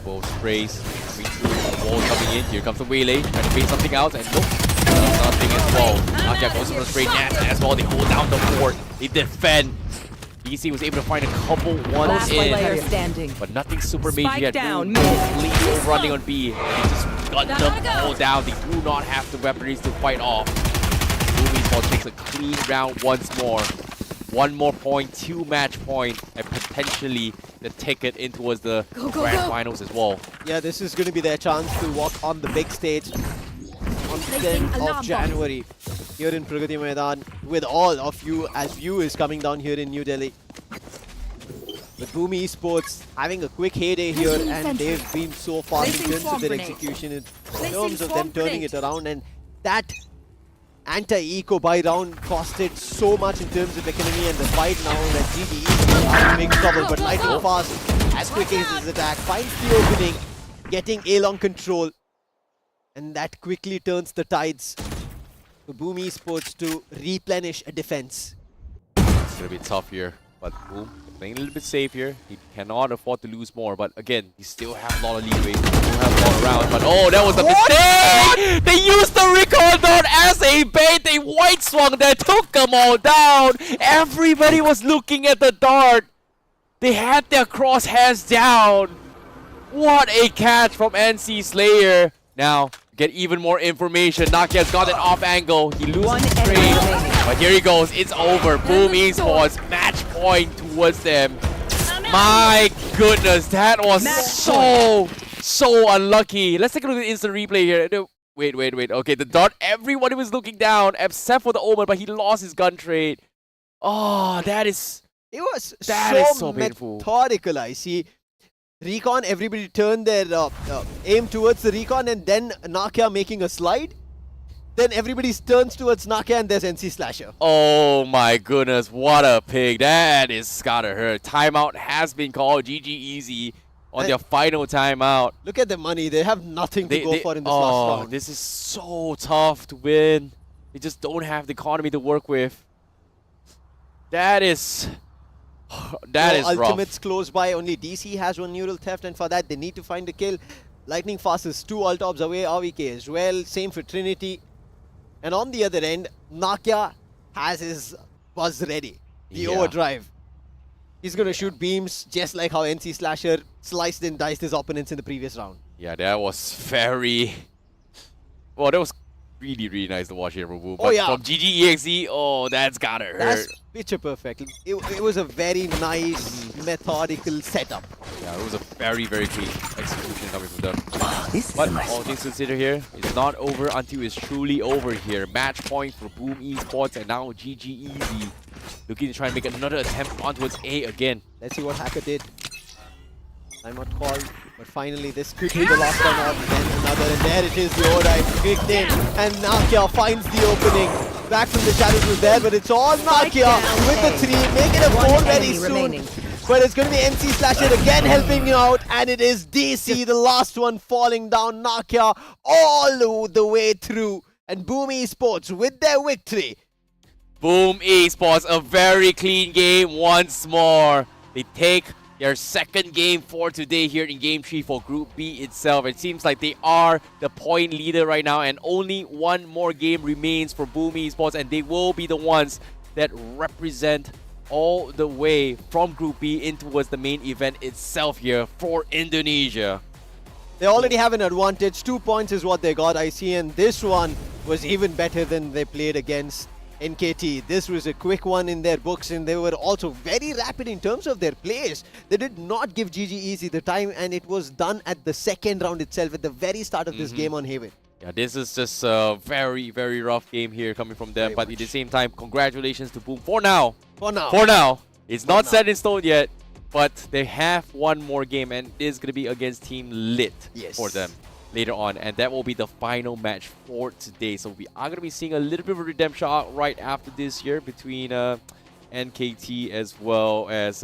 Both sprays. Wall coming in. Here comes the Waylay. Trying to bait something out, and nope. Nothing as well. Nakia goes for the spray net as well. They hold down the fort. They defend. DC was able to find a couple ones Last in, player standing. but nothing super Spike major yet. down, Boom, mid. completely running on B. They just got them all down. They do not have the weaponries to fight off. Boom Esports takes a clean round once more. One more point, 2 match point, and potentially the ticket in towards the grand finals as well. Yeah, this is going to be their chance to walk on the big stage on the 10th of January here in Pragati Maidan with all of you as viewers coming down here in New Delhi. With Boom Esports having a quick heyday here, and they've been so fast in terms of their execution, in terms of them turning it around, and that anti-eco buy round costed so much in terms of economy, and the fight now that GG is in big trouble, but lightning fast as quick as his attack finds the opening, getting A-Long control, and that quickly turns the tides for Boom Esports to replenish a defense. It's going to be tough here, but Boom playing a little bit safe here. He cannot afford to lose more, but again, he still have a lot of leeway. He still have a lot around, but oh, that was a mistake! They used the recall dart as a bait. They white swung that, took them all down. Everybody was looking at the dart. They had their crosshairs down. What a catch from NC Slayer. Now, get even more information. Nakia's got an off angle. He loses the trade. But here he goes. It's over. Boom Esports match point towards them. My goodness, that was so unlucky. Let's take a look at the instant replay here. Wait. Okay, the dart, everybody was looking down except for the Omen, but he lost his gun trade. Oh, that is so painful. Methodical, I see. Recon, everybody turned their aim towards the recon, and then Nakia making a slide. Then everybody turns towards Nakia, and there's NC Slasher. Oh my goodness, what a pig. That is gotta hurt. Timeout has been called. GG Easy on their final timeout. Look at the money. They have nothing to go for in this last round. This is so tough to win. They just don't have the economy to work with. That is rough. Ultimates close by. Only DC has one neural theft, and for that they need to find a kill. Lightning Fast is 2 Altobs away. RVK as well. Same for Trinity. And on the other end, Nakia has his buzz ready. The overdrive. He's going to shoot beams just like how NC Slasher sliced and diced his opponents in the previous round. Yeah, that was very... Well, that was really nice to watch here from Boom. But from GGEXE, that's gotta hurt. That's picture perfect. It was a very nice, methodical setup. Yeah, it was a very clean execution coming from them. But all things considered here, it's not over until it's truly over here. Match point for Boom Esports, and now GG Easy looking to try and make another attempt on towards A again. Let's see what Hacker did. Timeout called, but finally this could be the last time out, then another, and there it is, the O-dive kicked in, and Nakia finds the opening. Back from the shadows was there, but it's all Nakia with the 3, make it a 4 very soon. But it's going to be NC Slasher again helping you out, and it is DC, the last one falling down. Nakia all the way through, and Boom Esports with their victory. Boom Esports, a very clean game once more. They take their second game for today here in Game 3 for Group B itself. It seems like they are the point leader right now, and only one more game remains for Boom Esports, and they will be the ones that represent all the way from Group B in towards the main event itself here for Indonesia. They already have an advantage. 2 points is what they got, I see, and this one was even better than they played against NKT. This was a quick one in their books, and they were also very rapid in terms of their plays. They did not give GG Easy the time, and it was done at the second round itself, at the very start of this game on Haven. Yeah, this is just a very rough game here coming from them, but at the same time, congratulations to Boom for now. For now. It's not set in stone yet, but they have one more game, and it is going to be against Team Lit for them later on, and that will be the final match for today. So we are going to be seeing a little bit of a redemption arc right after this year between NKT as well as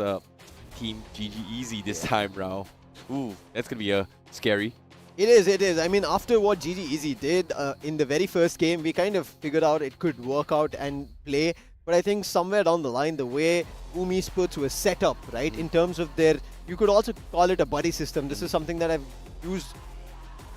Team GG Easy this time round. Ooh, that's going to be scary. It is. I mean, after what GG Easy did in the very first game, we kind of figured out it could work out and play. But I think somewhere down the line, the way Boom Esports was set up, right, in terms of their, you could also call it a buddy system. This is something that I've used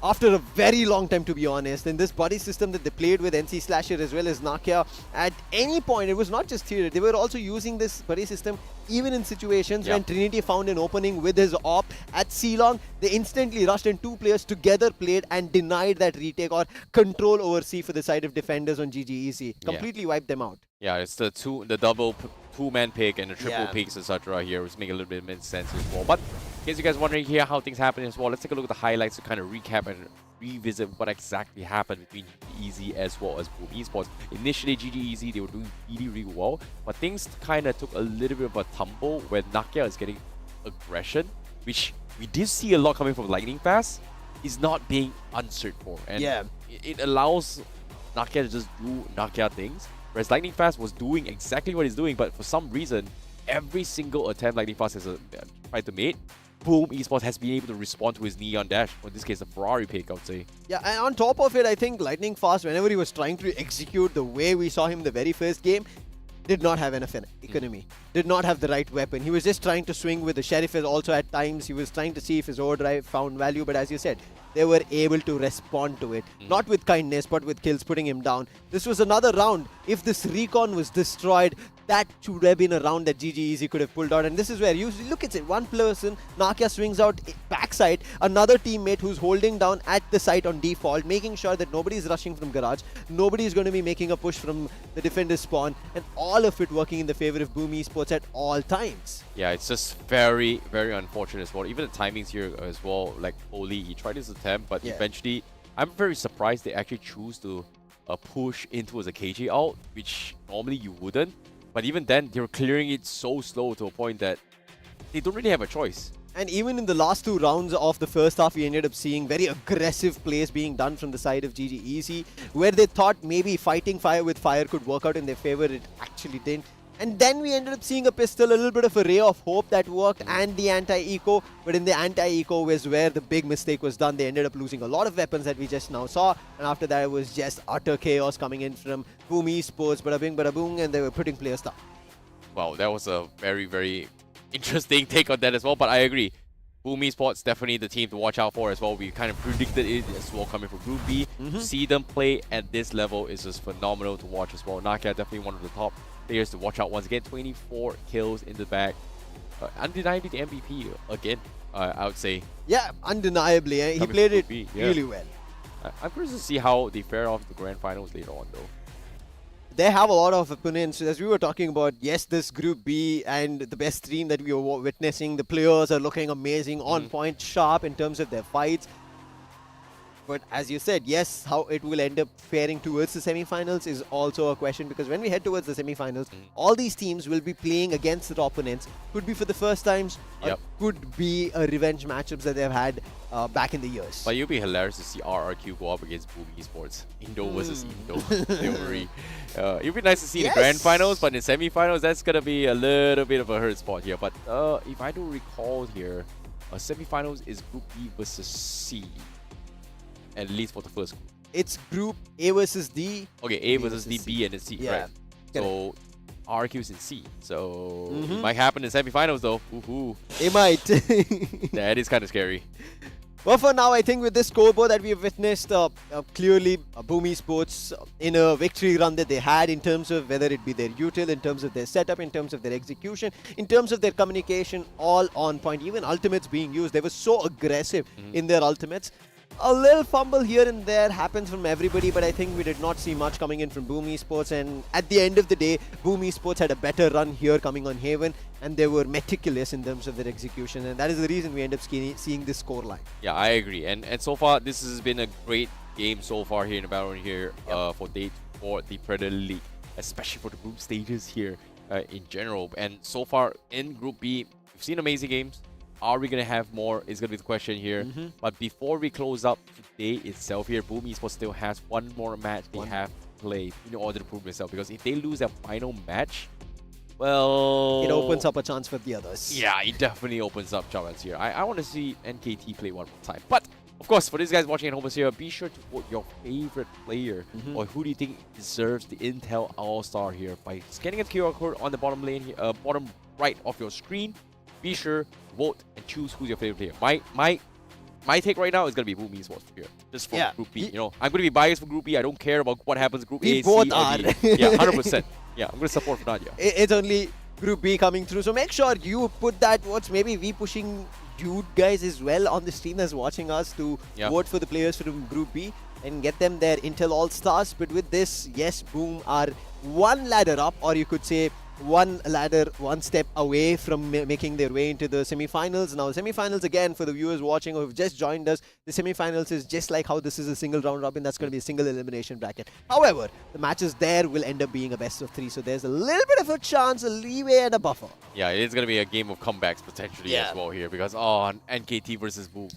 after a very long time, to be honest. In this buddy system that they played with NC Slasher as well as Nakia, at any point, it was not just here, they were also using this buddy system even in situations when Trinity found an opening with his op at C-Long. They instantly rushed and two players together played and denied that retake or control over C for the side of defenders on GGEC. Completely wiped them out. Yeah, it's the double two-man pick and the triple picks, etc. here, which make a little bit of sense as well. But in case you guys wondering here how things happen as well, let's take a look at the highlights to kind of recap and revisit what exactly happened between GGEZ as well as Boom Esports. Initially, GGEZ, they were doing really well, but things kind of took a little bit of a tumble when Nakia is getting aggression, which we did see a lot coming from Lightning Fast, is not being answered for. And it allows Nakia to just do Nakia things. Whereas Lightning Fast was doing exactly what he's doing, but for some reason, every single attempt Lightning Fast has tried to make, Boom Esports has been able to respond to his Neon Dash, or in this case, the Ferrari pick, I would say. Yeah, and on top of it, I think Lightning Fast, whenever he was trying to execute the way we saw him the very first game, did not have enough economy, did not have the right weapon. He was just trying to swing with the Sheriff also at times. He was trying to see if his overdrive found value, but as you said, they were able to respond to it. Not with kindness, but with kills, putting him down. This was another round. If this recon was destroyed, that should have been a round that GGEZ could have pulled out. And this is where you look at it. One person, Nakia swings out backside. Another teammate who's holding down at the site on default, making sure that nobody's rushing from garage. Nobody is going to be making a push from the defender's spawn. And all of it working in the favor of Boom Esports at all times. Yeah, it's just very unfortunate as well. Even the timings here as well, like Oli, he tried his attempt, but eventually, I'm very surprised they actually choose to push into as a KJ out, which normally you wouldn't. But even then, they were clearing it so slow to a point that they don't really have a choice. And even in the last two rounds of the first half, we ended up seeing very aggressive plays being done from the side of GGEC, where they thought maybe fighting fire with fire could work out in their favor. It actually didn't. And then we ended up seeing a pistol, a little bit of a ray of hope that worked, and the anti-eco. But in the anti-eco was where the big mistake was done. They ended up losing a lot of weapons that we just now saw. And after that, it was just utter chaos coming in from Boom Esports, bada bing, bada boom, and they were putting players down. Wow, that was a very interesting take on that as well. But I agree. Boom Esports, definitely the team to watch out for as well. We kind of predicted it as well coming from Group B. To see them play at this level is just phenomenal to watch as well. Nakia, definitely one of the top players to watch out. Once again, 24 kills in the bag. Undeniably the MVP again, I would say. Yeah, undeniably. He played it really well. I'm curious to see how they fare off the grand finals later on though. They have a lot of opponents. As we were talking about, yes, this Group B and the best team that we were witnessing, the players are looking amazing, on point, sharp in terms of their fights. But as you said, yes, how it will end up faring towards the semi-finals is also a question, because when we head towards the semi-finals, all these teams will be playing against their opponents. Could be for the first times, or could be a revenge matchups that they've had back in the years. But it would be hilarious to see RRQ go up against Boom Esports. Indo versus Indo. Theory. It would be nice to see in the grand finals, but in semi-finals, that's going to be a little bit of a hurt spot here. But if I do recall here, semi-finals is Group B versus C. At least for the first group. It's Group A versus D. Okay, A versus D, B, and then C. Yeah. Right. So RQ's in C. So it might happen in semi-finals though. It might. That is kind of scary. But for now, I think with this scoreboard that we have witnessed, clearly Boom Esports in a victory run that they had in terms of whether it be their util, in terms of their setup, in terms of their execution, in terms of their communication, all on point. Even ultimates being used, they were so aggressive in their ultimates. A little fumble here and there happens from everybody, but I think we did not see much coming in from Boom Esports. And at the end of the day, Boom Esports had a better run here coming on Haven, and they were meticulous in terms of their execution. And that is the reason we end up seeing this scoreline. Yeah, I agree. And so far, this has been a great game so far here in the VALORANT here for the Predator League, especially for the group stages here in general. And so far in Group B, we've seen amazing games. Are we going to have more is going to be the question here. But before we close up today itself here, Boom Esports still has one more match they have to play in order to prove themselves. Because if they lose their final match, well... it opens up a chance for the others. Yeah, it definitely opens up chances here. I want to see NKT play one more time. But, of course, for these guys watching at home here, be sure to vote your favorite player. Or who do you think deserves the Intel All-Star here by scanning the QR code on the bottom lane here, bottom right of your screen. Be sure vote and choose who's your favorite player. my take right now is gonna be Boom Esports here, just for Yeah. Group B. You know, I'm gonna be biased for Group B. I don't care about what happens Group We A, both C, or are. D. Yeah, 100%. Yeah, I'm gonna support Nadia. It's only Group B coming through. So make sure you put that votes. Maybe we pushing you guys as well on the stream that's watching us to vote for the players from Group B and get them their Intel All-Stars. But with this, yes, Boom are one ladder up, or you could say one ladder, one step away from making their way into the semi-finals. Now, semi-finals, again, for the viewers watching who have just joined us, the semi-finals is just like how this is a single round robin. That's going to be a single elimination bracket. However, the matches there will end up being a best of 3. So there's a little bit of a chance, a leeway and a buffer. Yeah, it is gonna be a game of comebacks potentially as well here, because NKT versus Boom,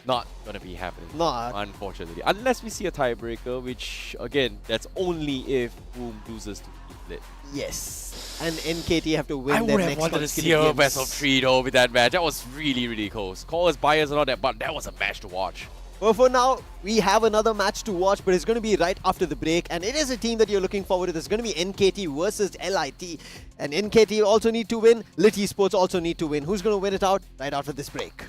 not gonna be happening. Not. Unfortunately, unless we see a tiebreaker, which again, that's only if Boom loses to Lit. Yes. And NKT have to win I their would have next wanted to consecutive see a games. best of 3 though with that match. That was really, really close. Call us biased and all that, but that was a match to watch. Well, for now, we have another match to watch, but it's going to be right after the break. And it is a team that you're looking forward to. It's going to be NKT versus LIT. And NKT also need to win. Lit Esports also need to win. Who's going to win it out? Right after this break.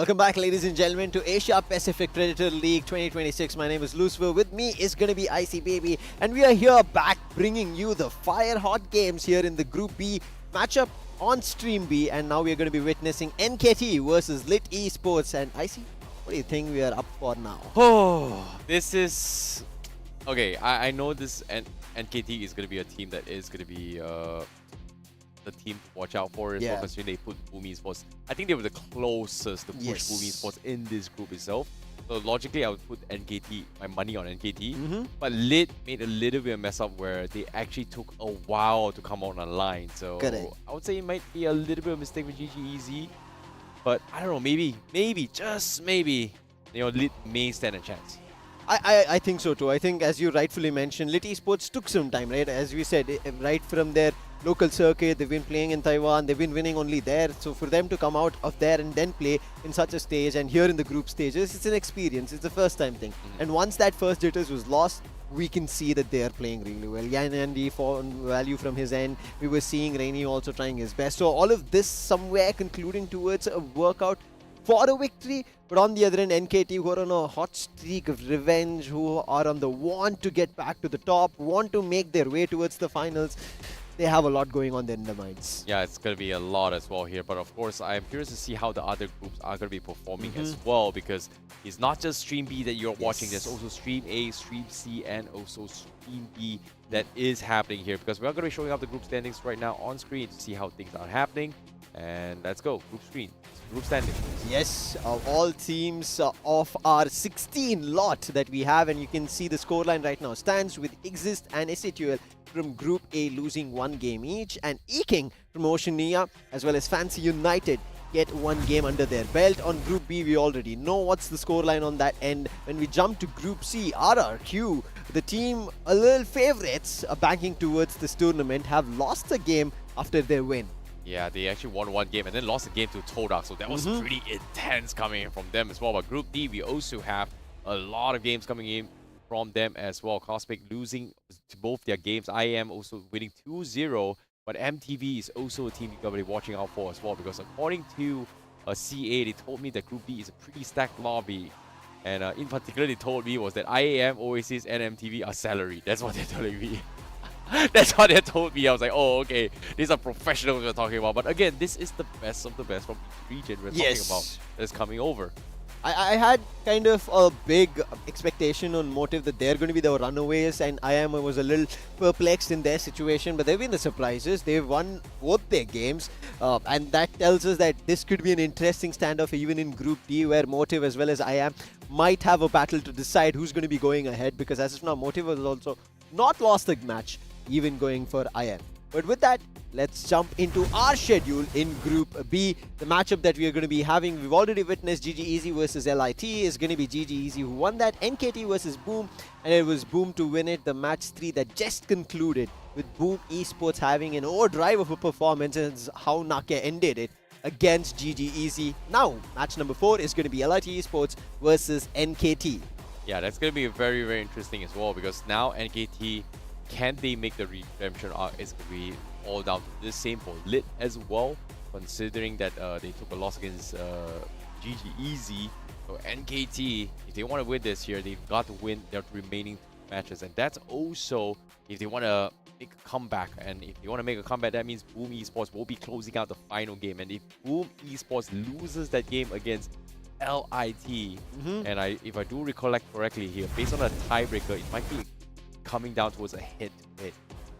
Welcome back, ladies and gentlemen, to Asia Pacific Predator League 2026. My name is Lucifer. With me is going to be Icy Baby, and we are here back bringing you the fire hot games here in the Group B matchup on Stream B. And now we are going to be witnessing NKT versus Lit Esports. And Icy, what do you think we are up for now? Oh, this is okay. I know this NKT is going to be a team that is going to be the team to watch out for as well, considering they put Boom Esports. I think they were the closest to push Boom Esports in this group itself. So logically, I would put NKT, my money on NKT. But Lit made a little bit of mess up where they actually took a while to come out online. So I would say it might be a little bit of a mistake with GGEZ. But I don't know, maybe, just maybe, Lit may stand a chance. I think so too. I think, as you rightfully mentioned, Lit Esports took some time, right? As we said, right from their local circuit, they've been playing in Taiwan, they've been winning only there. So for them to come out of there and then play in such a stage and here in the group stages, it's an experience. It's a first time thing. And once that first jitters was lost, we can see that they are playing really well. Yan Andy found value from his end. We were seeing Rainy also trying his best. So all of this somewhere concluding towards a workout for a victory. But on the other end, NKT, who are on a hot streak of revenge, who are on the want to get back to the top, want to make their way towards the finals, they have a lot going on in their minds. Yeah, it's going to be a lot as well here. But of course, I'm curious to see how the other groups are going to be performing as well, because it's not just Stream B that you're watching. There's also Stream A, Stream C, and also Stream B that is happening here, because we're going to be showing up the group standings right now on screen to see how things are happening. And let's go. Group standings. Yes, all teams of our 16 lot that we have, and you can see the scoreline right now stands with Exist and SATUL from Group A losing 1 game each, and EKing from Oceania as well as Fancy United get 1 game under their belt. On Group B, we already know what's the scoreline on that end. When we jump to Group C, RRQ, the team a little favorites banking towards this tournament, have lost a game after their win. Yeah, they actually won 1 game and then lost a game to Todak, so that was pretty intense coming in from them as well. But Group D, we also have a lot of games coming in from them as well. Cosmic losing to both their games. IAM also winning 2-0, but MTV is also a team you gotta be watching out for as well, because according to CA, they told me that Group B is a pretty stacked lobby. And in particular, they told me was that IAM, Oasis, and MTV are salary. That's what they're telling me. That's what they told me. I was like, oh, okay, these are professionals we're talking about. But again, this is the best of the best from each region we're talking about that's coming over. I had kind of a big expectation on Motive that they're going to be the runaways, and IAM was a little perplexed in their situation, but they've been the surprises. They've won both their games, and that tells us that this could be an interesting standoff even in Group D, where Motive as well as IAM might have a battle to decide who's going to be going ahead, because as of now, Motive has also not lost a match, even going for IAM. But with that, let's jump into our schedule in Group B. The matchup that we are going to be having, we've already witnessed GGEZ versus LIT. Is going to be GGEZ who won that. NKT versus Boom, and it was Boom to win it. The match 3 that just concluded with Boom Esports having an overdrive of a performance, and how Naka ended it against GGEZ. Now, match number 4 is going to be LIT Esports versus NKT. Yeah, that's going to be very, very interesting as well, because now NKT, can they make the redemption arc? It's going to be all down to the same for Lit as well, considering that they took a loss against GGEZ. So NKT, if they want to win this year, they've got to win their remaining matches. And that's also if they want to make a comeback. And if they want to make a comeback, that means Boom Esports will be closing out the final game. And if Boom Esports loses that game against LIT, and if I do recollect correctly here, based on a tiebreaker, it might be coming down towards a hit-to-hit.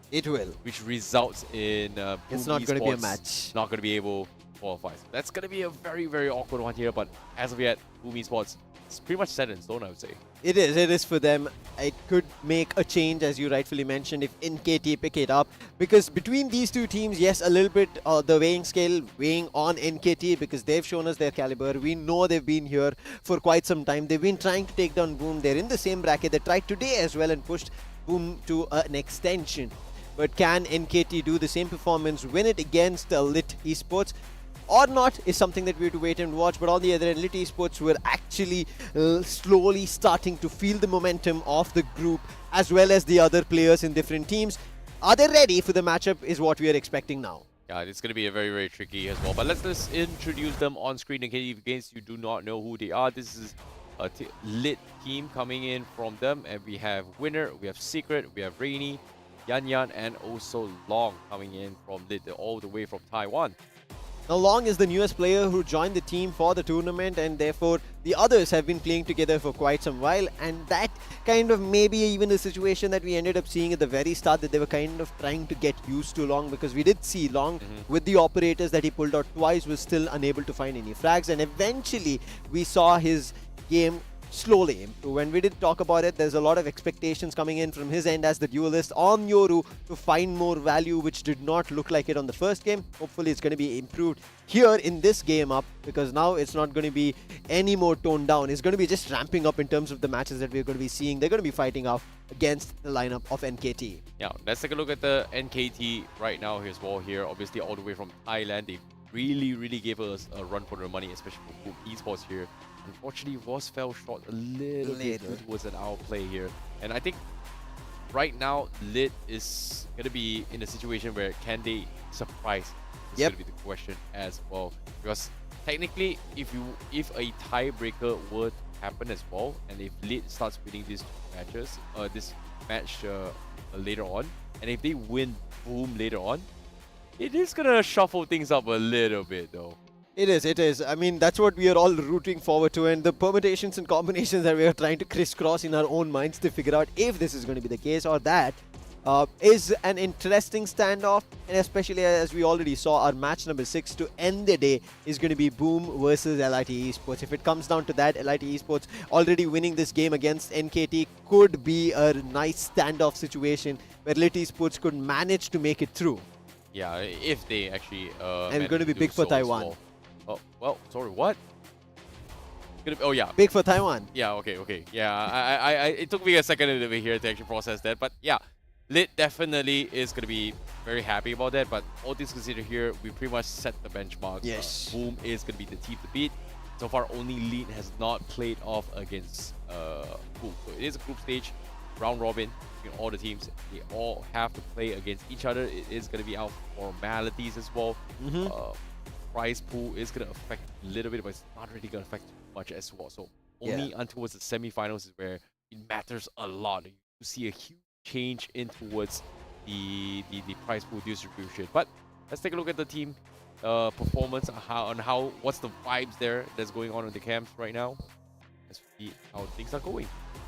It will. Which results in it's not going to be a match. Not going to be able to qualify. So that's going to be a very, very awkward one here. But as of yet, Boom Esports is pretty much set in stone, I would say. It is for them. It could make a change, as you rightfully mentioned, if NKT pick it up. Because between these two teams, yes, a little bit the weighing scale weighing on NKT, because they've shown us their caliber. We know they've been here for quite some time. They've been trying to take down Boom. They're in the same bracket. They tried today as well and pushed Boom to an extension. But can NKT do the same performance, win it against Lit Esports or not, is something that we have to wait and watch. But on the other end, Lit Esports were actually slowly starting to feel the momentum of the group, as well as the other players in different teams. Are they ready for the matchup is what we are expecting now. Yeah, it's going to be a very, very tricky as well. But let's introduce them on screen in case you do not know who they are. This is a lit team coming in from them. And we have Winner, we have Secret, we have Rainy, Yan Yan, and also Long coming in from lit, all the way from Taiwan. Now, Long is the newest player who joined the team for the tournament, and therefore the others have been playing together for quite some while, and that kind of maybe even the situation that we ended up seeing at the very start, that they were kind of trying to get used to Long, because we did see Long with the operators that he pulled out twice was still unable to find any frags, and eventually we saw his game slowly improve. When we did talk about it, there's a lot of expectations coming in from his end as the duelist on Yoru to find more value, which did not look like it on the first game. Hopefully it's going to be improved here in this game up, because now it's not going to be any more toned down. It's going to be just ramping up in terms of the matches that we're going to be seeing. They're going to be fighting out against the lineup of NKT. Yeah, let's take a look at the NKT right now as well here. Obviously all the way from Thailand. They really gave us a run for their money, especially for esports here. Unfortunately, Ross fell short a little bit towards an outplay here. And I think right now, Lit is going to be in a situation where can they surprise? It's going to be the question as well. Because technically, if a tiebreaker were to happen as well, and if Lit starts winning these matches, this match later on, and if they win Boom later on, it is going to shuffle things up a little bit though. It is. I mean, that's what we are all rooting forward to, and the permutations and combinations that we are trying to crisscross in our own minds to figure out if this is going to be the case or that is an interesting standoff. And especially as we already saw, our match number 6 to end the day is going to be Boom versus LIT Esports. If it comes down to that, LIT Esports already winning this game against NKT could be a nice standoff situation where LIT Esports could manage to make it through. Yeah, if they actually and it's going to be big for Taiwan. Well. Oh, well, sorry, what? Oh, yeah. Big for Taiwan. Yeah, okay. Yeah, it took me a second over here to actually process that. But yeah, Lit definitely is going to be very happy about that. But all things considered here, we pretty much set the benchmark. Yes. Boom is going to be the team to beat. So far, only Lit has not played off against Boom. So it is a group stage, round robin. All the teams, they all have to play against each other. It is going to be our formalities as well. Prize pool is going to affect a little bit, but it's not really going to affect too much as well. So only until the semi-finals is where it matters a lot. You see a huge change in towards the prize pool distribution. But let's take a look at the team performance on what's the vibes there that's going on in the camps right now. Let's see how things are going.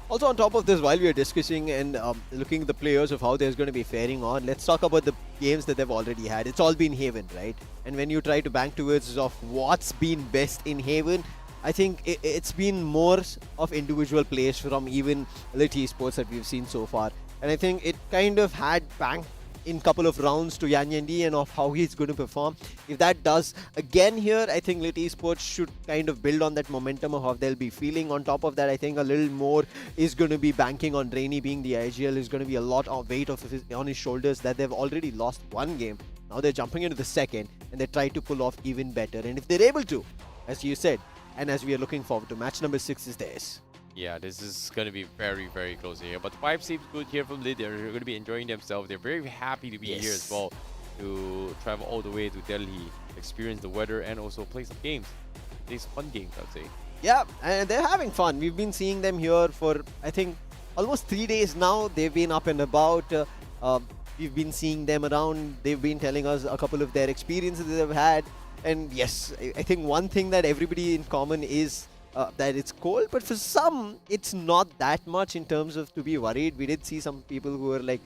Also, on top of this, while we are discussing and looking at the players of how they're going to be faring on, let's talk about the games that they've already had. It's all been Haven, right? And when you try to bank towards of what's been best in Haven, I think it's been more of individual plays from even LIT Esports that we've seen so far. And I think it kind of had banked in couple of rounds to Yan Yan D and of how he's going to perform. If that does again here, I think LIT Esports should kind of build on that momentum of how they'll be feeling. On top of that, I think a little more is going to be banking on Rainy being the IGL. Is going to be a lot of weight on his shoulders that they've already lost one game. Now they're jumping into the second and they try to pull off even better. And if they're able to, as you said, and as we are looking forward to, match number 6 is theirs. Yeah, this is going to be very close here. But the vibe seems good here from Lit. They're going to be enjoying themselves. They're very happy to be here as well, to travel all the way to Delhi, experience the weather, and also play some games. Play some fun games, I'd say. Yeah, and they're having fun. We've been seeing them here for, I think, almost 3 days now. They've been up and about. We've been seeing them around. They've been telling us a couple of their experiences they've had. And yes, I think one thing that everybody in common is that it's cold, but for some, it's not that much in terms of to be worried. We did see some people who were like,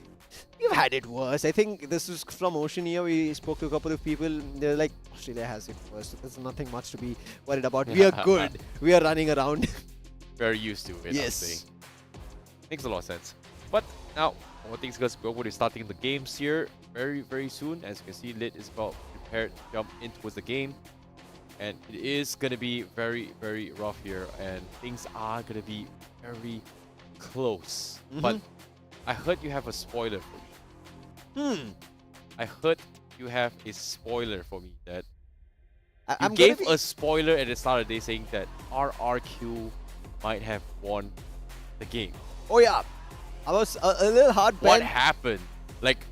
we've had it worse. I think this was from Oceania. We spoke to a couple of people. They're like, Australia has it worse. There's nothing much to be worried about. We are good. We are running around. Very used to it, I'd say. Makes a lot of sense. But now, all things goes, we're going to be starting the games here very soon. As you can see, Lit is about prepared to jump in towards the game. And it is going to be very rough here, and things are going to be very close. But I heard you have a spoiler for me. I heard you have a spoiler for me that you gave a spoiler at the start of the day saying that RRQ might have won the game. Oh yeah, I was a little hard. What happened? Like,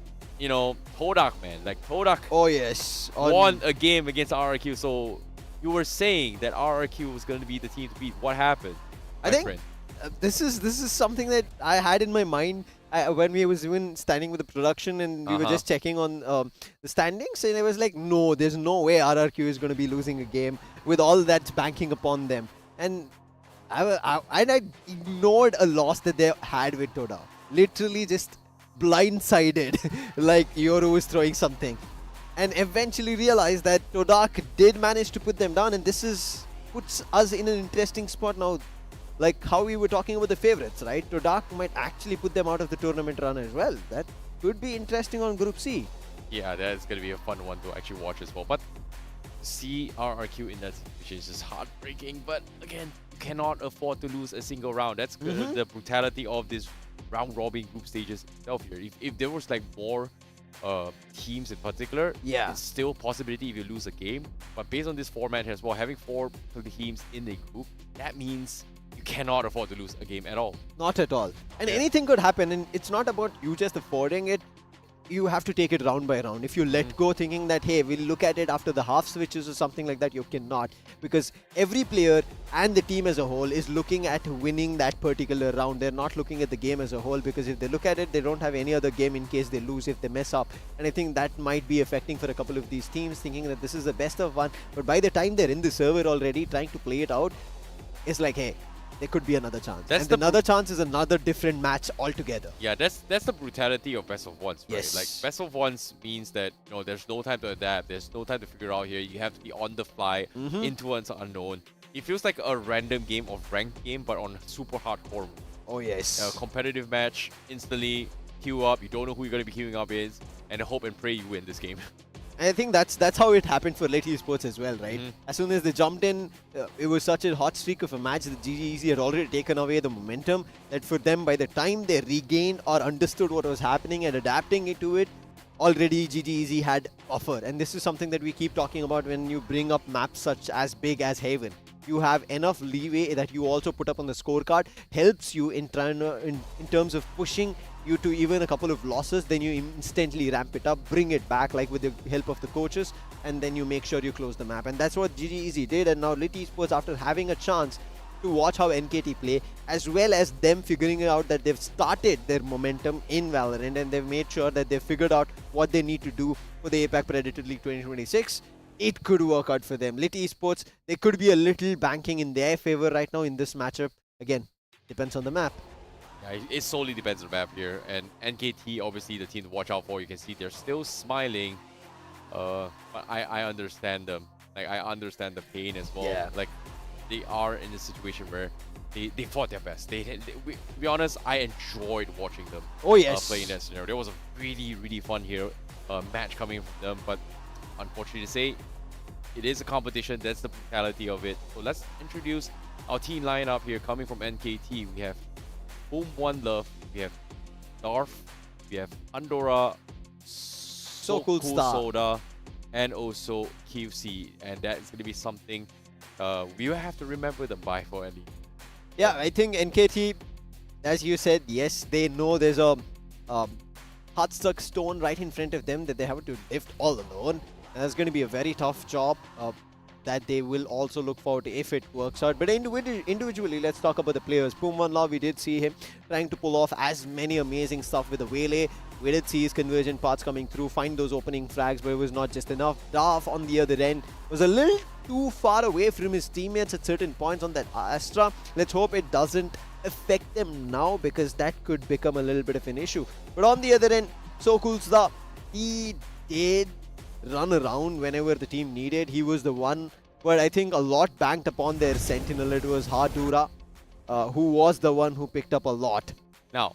you know, Todak, man. Like, Todak Oh yes. won a game against RRQ. So you were saying that RRQ was going to be the team to beat. What happened, I my think friend? this is something that I had in my mind when we was even standing with the production and we were just checking on the standings, and I was like, no, there's no way RRQ is going to be losing a game with all that's banking upon them. And I ignored a loss that they had with Toda. Literally just blindsided, like Yoru was throwing something. And eventually realized that Todak did manage to put them down, and puts us in an interesting spot now. Like how we were talking about the favorites, right? Todak might actually put them out of the tournament run as well. That could be interesting on Group C. Yeah, that's going to be a fun one to actually watch as well. But see RRQ in that situation is just heartbreaking. But again, you cannot afford to lose a single round. That's the brutality of this round robin group stages itself here. If there was like more teams in particular, it's still a possibility if you lose a game. But based on this format as well, having 4 teams in a group, that means you cannot afford to lose a game at all. Not at all. And anything could happen, and it's not about you just affording it. You have to take it round by round. If you let go thinking that, hey, we'll look at it after the half switches or something like that, you cannot. Because every player and the team as a whole is looking at winning that particular round. They're not looking at the game as a whole, because if they look at it, they don't have any other game in case they lose, if they mess up. And I think that might be affecting for a couple of these teams, thinking that this is the best of one. But by the time they're in the server already, trying to play it out, it's like, hey, there could be another chance. And another chance is another different match altogether. Yeah, that's the brutality of best of ones, right? Yes. Like best of ones means that there's no time to adapt, there's no time to figure out here. You have to be on the fly into an unknown. It feels like a random game of ranked game, but on super hardcore. Oh yes. A competitive match, instantly queue up. You don't know who you're going to be queuing up is, and hope and pray you win this game. And I think that's how it happened for Late Esports as well, right? As soon as they jumped in, it was such a hot streak of a match that GGEZ had already taken away the momentum, that for them, by the time they regained or understood what was happening and adapting it to it, already GGEZ had offer. And this is something that we keep talking about when you bring up maps such as big as Haven. You have enough leeway that you also put up on the scorecard, helps you in terms of pushing you to even a couple of losses. Then you instantly ramp it up, bring it back, like with the help of the coaches, and then you make sure you close the map. And that's what GGEZ did. And now Lit Esports, after having a chance to watch how NKT play, as well as them figuring out that they've started their momentum in Valorant, and they've made sure that they've figured out what they need to do for the APAC Predator League 2026, it could work out for them. Lit Esports, they could be a little banking in their favor right now in this matchup. Again, depends on the map. Yeah, it solely depends on the map here. And NKT, obviously, the team to watch out for. You can see they're still smiling. But I understand them. Like, I understand the pain as well. Yeah. Like, they are in a situation where they fought their best. To be honest, I enjoyed watching them play in that scenario. There was a really, really fun match coming from them. But unfortunately to say, it is a competition. That's the brutality of it. So let's introduce our team lineup here coming from NKT. We have Boom One Love, we have Darf, we have Andorra, So Cool Star, Soda, and also QC. And that is going to be something we will have to remember them by for at least. Yeah, I think NKT, as you said, yes, they know there's a heart-stuck stone right in front of them that they have to lift all alone. And that's going to be a very tough job that they will also look forward to if it works out. But individually, let's talk about the players. Pumwanla, we did see him trying to pull off as many amazing stuff with the Wele. We did see his conversion parts coming through, find those opening frags, but it was not just enough. Darf, on the other end, was a little too far away from his teammates at certain points on that Astra. Let's hope it doesn't affect them now, because that could become a little bit of an issue. But on the other end, So Cool Star, he did run around whenever the team needed. He was the one, but I think a lot banked upon their Sentinel. It was Hardura, who was the one who picked up a lot. Now,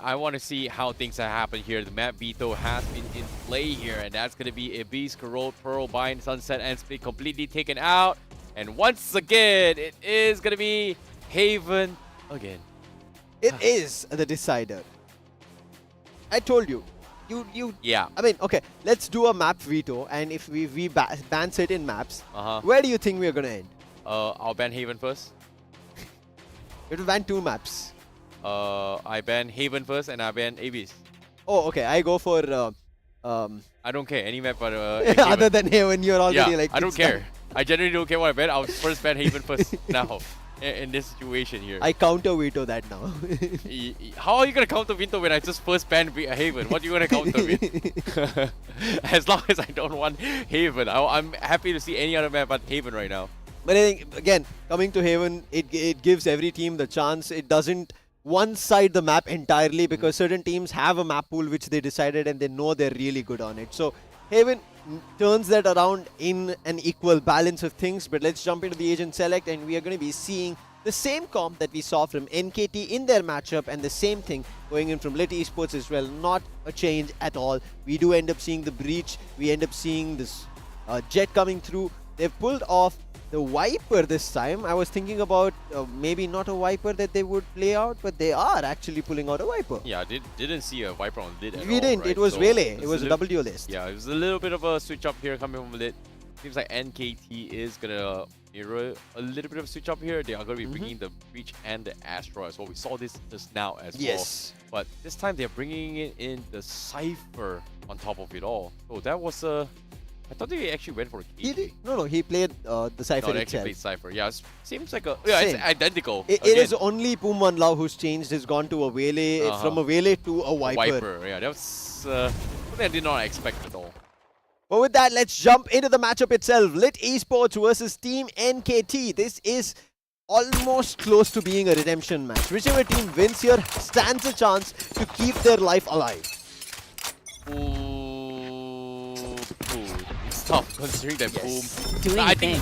I want to see how things have happened here. The map veto has been in play here, and that's going to be a Beast, Corrode, Pearl, Bind, Sunset, and Split completely taken out. And once again, it is going to be Haven again. It is the decider. I told you. Yeah. I mean, okay, let's do a map veto, and if we ban certain maps, where do you think we're going to end? I'll ban Haven first. We have to ban 2 maps. I ban Haven first, and I ban Abyss. Oh, okay. I go for I don't care. Any map but Other than Haven, you're already yeah, like. I don't it's done. care. I generally don't care what I bet. I'll first bet Haven first now in this situation here. I counter veto that now. How are you gonna counter Vinto when I just first banned Haven? What are you gonna counter with? As long as I don't want Haven, I'm happy to see any other map but Haven right now. But I think, again, coming to Haven, it gives every team the chance. It doesn't one-side the map entirely because certain teams have a map pool which they decided and they know they're really good on it. So Haven turns that around in an equal balance of things. But let's jump into the agent select and we are going to be seeing the same comp that we saw from NKT in their matchup and the same thing going in from Lit Esports as well. Not a change at all. We do end up seeing the breach. We end up seeing this jet coming through. They've pulled off the Viper this time. I was thinking about maybe not a Viper that they would play out, but they are actually pulling out a Viper. Yeah, I didn't see a Viper on Lit at all. We didn't. Right? It was So Wele. It it's was a double duelist. Yeah, it was a little bit of a switch up here coming from Lit. Seems like NKT is gonna mirror a little bit of a switch up here. They are gonna be bringing the Breach and the Astra as well. We saw this just now as Yes. well. But this time they're bringing it in the Cypher on top of it all. So that was a... I thought they actually went for a KG. No, he played the Cypher No, they actually itself. played Cypher. Yeah, seems like a... Yeah, Same. it's identical. It is only Pumwan Lau who's changed. Has gone to a Wele, from a Wele to a Viper. Yeah, that was something I did not expect at all. But with that, let's jump into the matchup itself. Lit Esports versus Team NKT. This is almost close to being a redemption match. Whichever team wins here stands a chance to keep their life alive. It's tough considering that Boom. Doing I think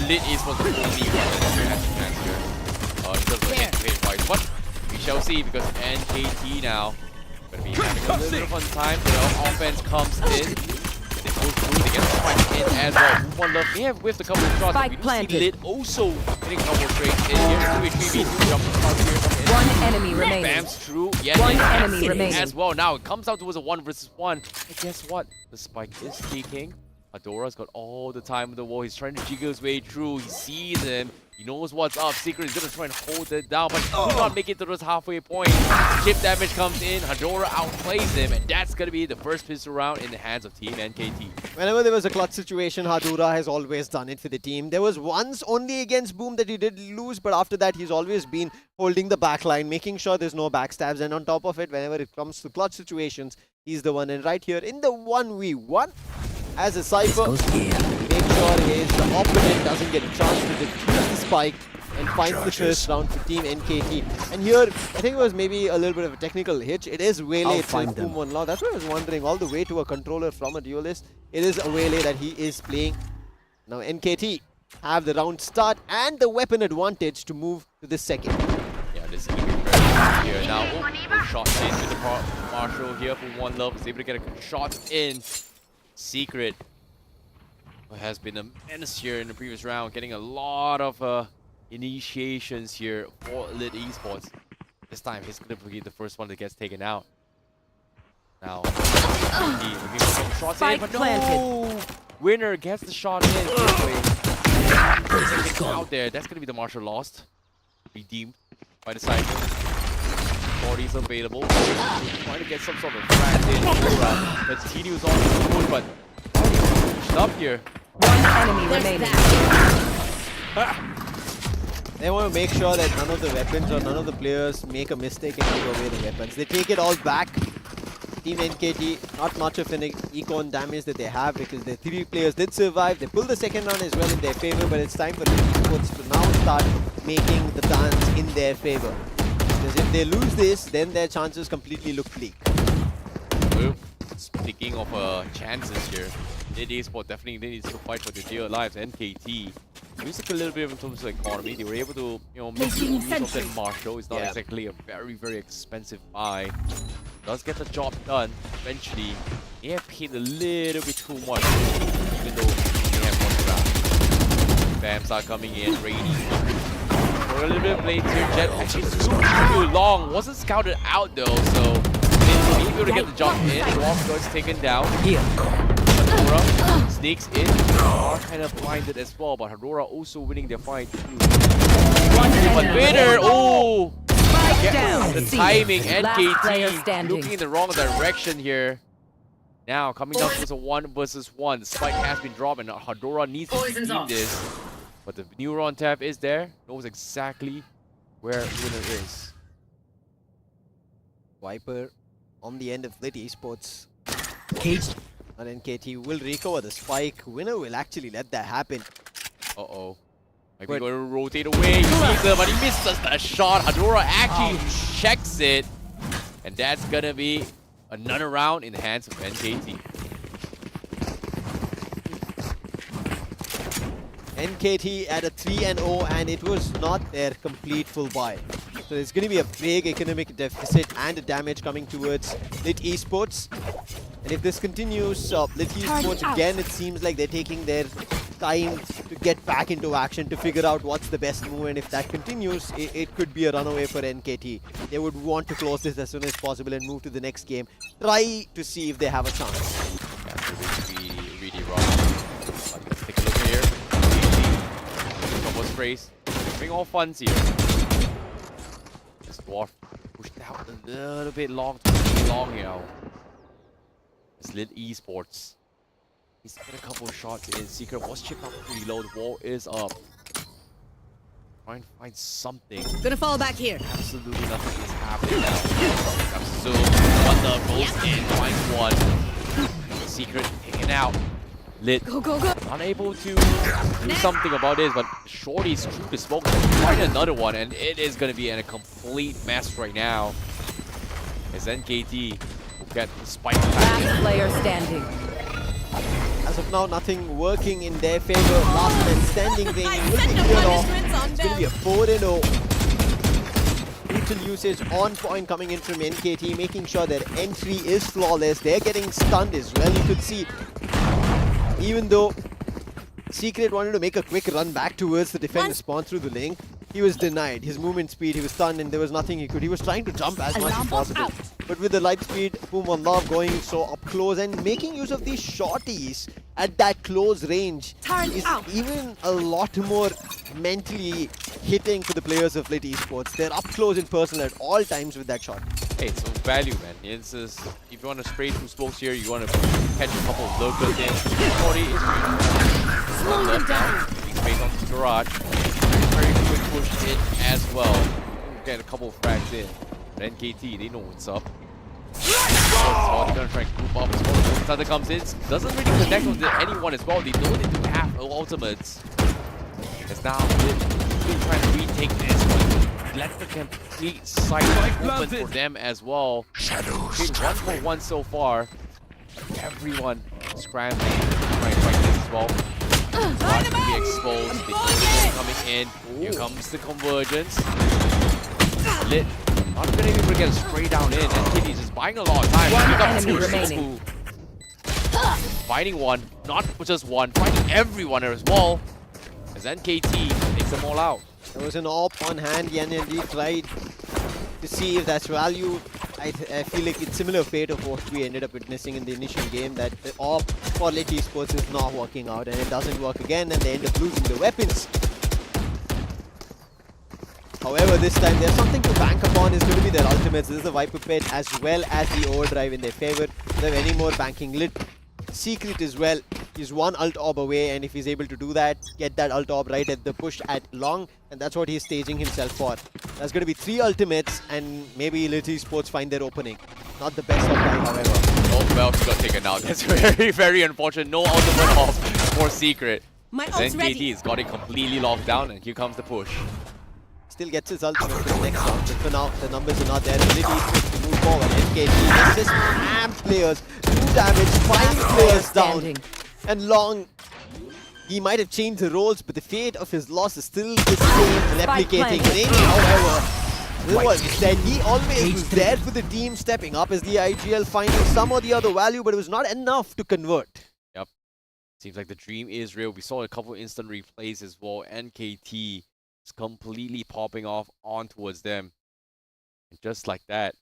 Lit Esports the only one that has a chance here. In terms of gameplay wise. But we shall see because NKT now gonna be having a little bit of fun time. The offense comes in. They go through, they get the spike in as well. One love, they have whiffed a couple of shots. Spike We do planted. see Lit also getting a couple of trades in here. 2 jump across here from One enemy remaining. Bams true. Yes, One it enemy is remaining. as well. Now it comes out to a 1 versus 1. And guess what? The spike is peeking. Adora's got all the time in the world. He's trying to jiggle his way through. He sees him. He knows what's up. Secret is going to try and hold it down, but he will not make it to this halfway point. Chip damage comes in. Hadora outplays him, and that's going to be the first pistol round in the hands of Team NKT. Whenever there was a clutch situation, Hadura has always done it for the team. There was once only against Boom that he did lose, but after that he's always been holding the back line, making sure there's no backstabs, and on top of it, whenever it comes to clutch situations, he's the one. And right here in the 1v1, as a Cypher, make sure his opponent doesn't get a chance to defuse the spike and finds the first round for Team NKT. And here, I think it was maybe a little bit of a technical hitch. It is Wele itself, Pumwan Lau. That's why I was wondering, all the way to a controller from a duelist. It is a Wele that he is playing. Now NKT have the round start and the weapon advantage to move to the second. Yeah, this is going to be very good here. Now, shot in with the Marshall here for One Love. Is able to get a shot in. Secret has been a menace here in the previous round, getting a lot of initiations here for Lit Esports. This time, he's going to be the first one that gets taken out. Now, looking for some shots in, but no! Winner gets the shot in. Out there, that's going to be the Marshall lost. Redeemed by the Cypher. 40s available. Trying to get some sort of frag in. But TDU's on the foot, but pushed up here. One enemy remaining. They want to make sure that none of the weapons or none of the players make a mistake and give away the weapons. They take it all back. Team NKT, not much of an econ damage that they have because their 3 players did survive. They pulled the second round as well in their favor, but it's time for the esports to now start making the dance in their favor. Because if they lose this, then their chances completely look bleak. Well, speaking of chances here, Lit Esports definitely needs to fight for their dear lives. NKT music a little bit in terms of economy. They were able to, make use of that Marshall. It's not exactly a very, very expensive buy. Does get the job done eventually. They have paid a little bit too much, even though they have 1 round. Bams are coming in, Rainy. For a little bit of blades here, Jet actually too long. Wasn't scouted out though, so they able to get the jump in. Walk gets taken down. Hadora sneaks in. Are kind of blinded as well, but Hadora also winning their fight too. But winner! Oh! Down. The timing, Last player NKT standing. looking in the wrong direction here. Now, coming down to a 1 versus 1. The spike has been dropped and Hadora needs to redeem this. But the Neuron Tap is there. Knows exactly where winner is. Viper on the end of Lit Esports. Cage. And NKT will recover the spike. Winner will actually let that happen. Uh-oh. Might be going to rotate away. He sees it, but he misses the shot. Hadora actually checks it. And that's going to be another round in the hands of NKT. NKT at a 3-0 and it was not their complete full buy. So there's going to be a big economic deficit and a damage coming towards Lit Esports. And if this continues, Lit Esports again, it seems like they're taking their time to get back into action to figure out what's the best move, and if that continues, it could be a runaway for NKT. They would want to close this as soon as possible and move to the next game. Try to see if they have a chance. Yeah, so this will be really rough. But let's take a look here. Combo sprays. Bring all funds here. This dwarf pushed out a little bit long, too long here. It's Lit Esports. He's got a couple of shots in. Secret was chipped up pretty low. The wall is up. Trying to find something. Gonna fall back here. Absolutely nothing is happening now. Absolute. Wonder goes in. Finds one. Secret taken out. Lit. Go, go, go. Unable to do something about this, but Shorty's through the smoke. Find another one, and it is going to be in a complete mess right now. As NKT will get the spike Last back. player standing. As of now, nothing working in their favor. Last man standing thing will be cleared off. It's going to be a 4-0. Brutal usage on point coming in from NKT, making sure their entry is flawless. They're getting stunned as well. You could see, even though Secret wanted to make a quick run back towards the defender spawn through the link, he was denied. His movement speed, he was stunned and there was nothing he could. He was trying to jump as much as possible. But with the light speed, Boom on Love going so up close and making use of these shorties at that close range is even a lot more mentally hitting for the players of Lit Esports. They're up close and personal at all times with that shot. Hey, it's value, man. It's just, if you want to spray through smokes here, you want to catch a couple of locals in. Shorty is slow them down. Being spaced onto the garage. Very quick push in as well. Get a couple of frags in. But NKT, they know what's up. So they're gonna try and group up as well. Thunder comes in, doesn't really connect with anyone as well. They know they do have ultimates. As now they're trying to retake this one. Let the complete side open for them as well. Shadows. 1-for-1 so far. Everyone scrambling to try and fight this as well. Not to be exposed. The convergence coming in. Here comes the convergence. Lit. Not gonna be able to get a spray down in. NKT is just buying a lot of time. One enemy remaining. Fighting one, not just one, fighting everyone as well. As NKT takes them all out. There was an AWP on hand. NND tried to see if that's value. I feel like it's similar fate of what we ended up witnessing in the initial game, that the AWP for Lit Esports is not working out and it doesn't work again and they end up losing the weapons. However, this time there's something to bank upon. Is going to be their ultimates. This is the Viper Pit as well as the overdrive in their favor. If they have any more banking, Lit Secret as well. He's one ult orb away, and if he's able to do that, get that ult orb right at the push at long, and that's what he's staging himself for. There's going to be 3 ultimates, and maybe Lit Esports find their opening. Not the best of time, however. Oh, well, he got taken out. That's very, very unfortunate. No ultimate off for Secret. NKT has got it completely locked down, and here comes the push. Still gets his ultimate for the next round, but for now, the numbers are not there. Lit Esports to move forward. NKT, let's just spam players. 2 damage, 5 players down. And Long, he might have changed the roles, but the fate of his loss is still the same, replicating. Rainy, however, was said he always was there for the team, stepping up as the IGL, finding some or the other value, but it was not enough to convert. Yep. Seems like the dream is real. We saw a couple instant replays as well. NKT is completely popping off on towards them. And just like that,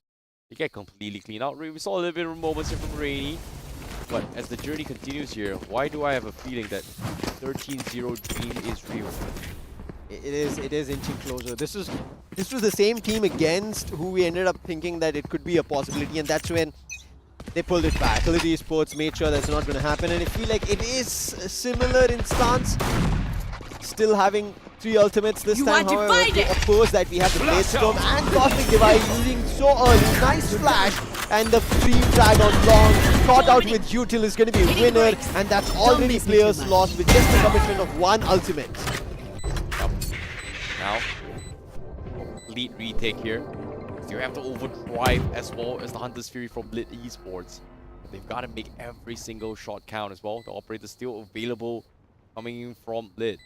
they get completely cleaned out. We saw a little bit of moments here from Rainy. But as the journey continues here, why do I have a feeling that 13-0 dream is real? It is inching closer. This was the same team against who we ended up thinking that it could be a possibility, and that's when they pulled it back. Elite Esports made sure that's not going to happen, and I feel like it is a similar instance. Still having 3 ultimates this time, however, to oppose that we have the Blade Storm and Cosmic Divide using so early. Nice flash, and the free frag on long. Caught out with Util is going to be a winner, and that's already players lost with just the commitment of 1 ultimate. Now, complete retake here. You have to overdrive as well as the Hunter's Fury from Blit Esports. But they've got to make every single shot count as well. The operator's still available coming in from Blit.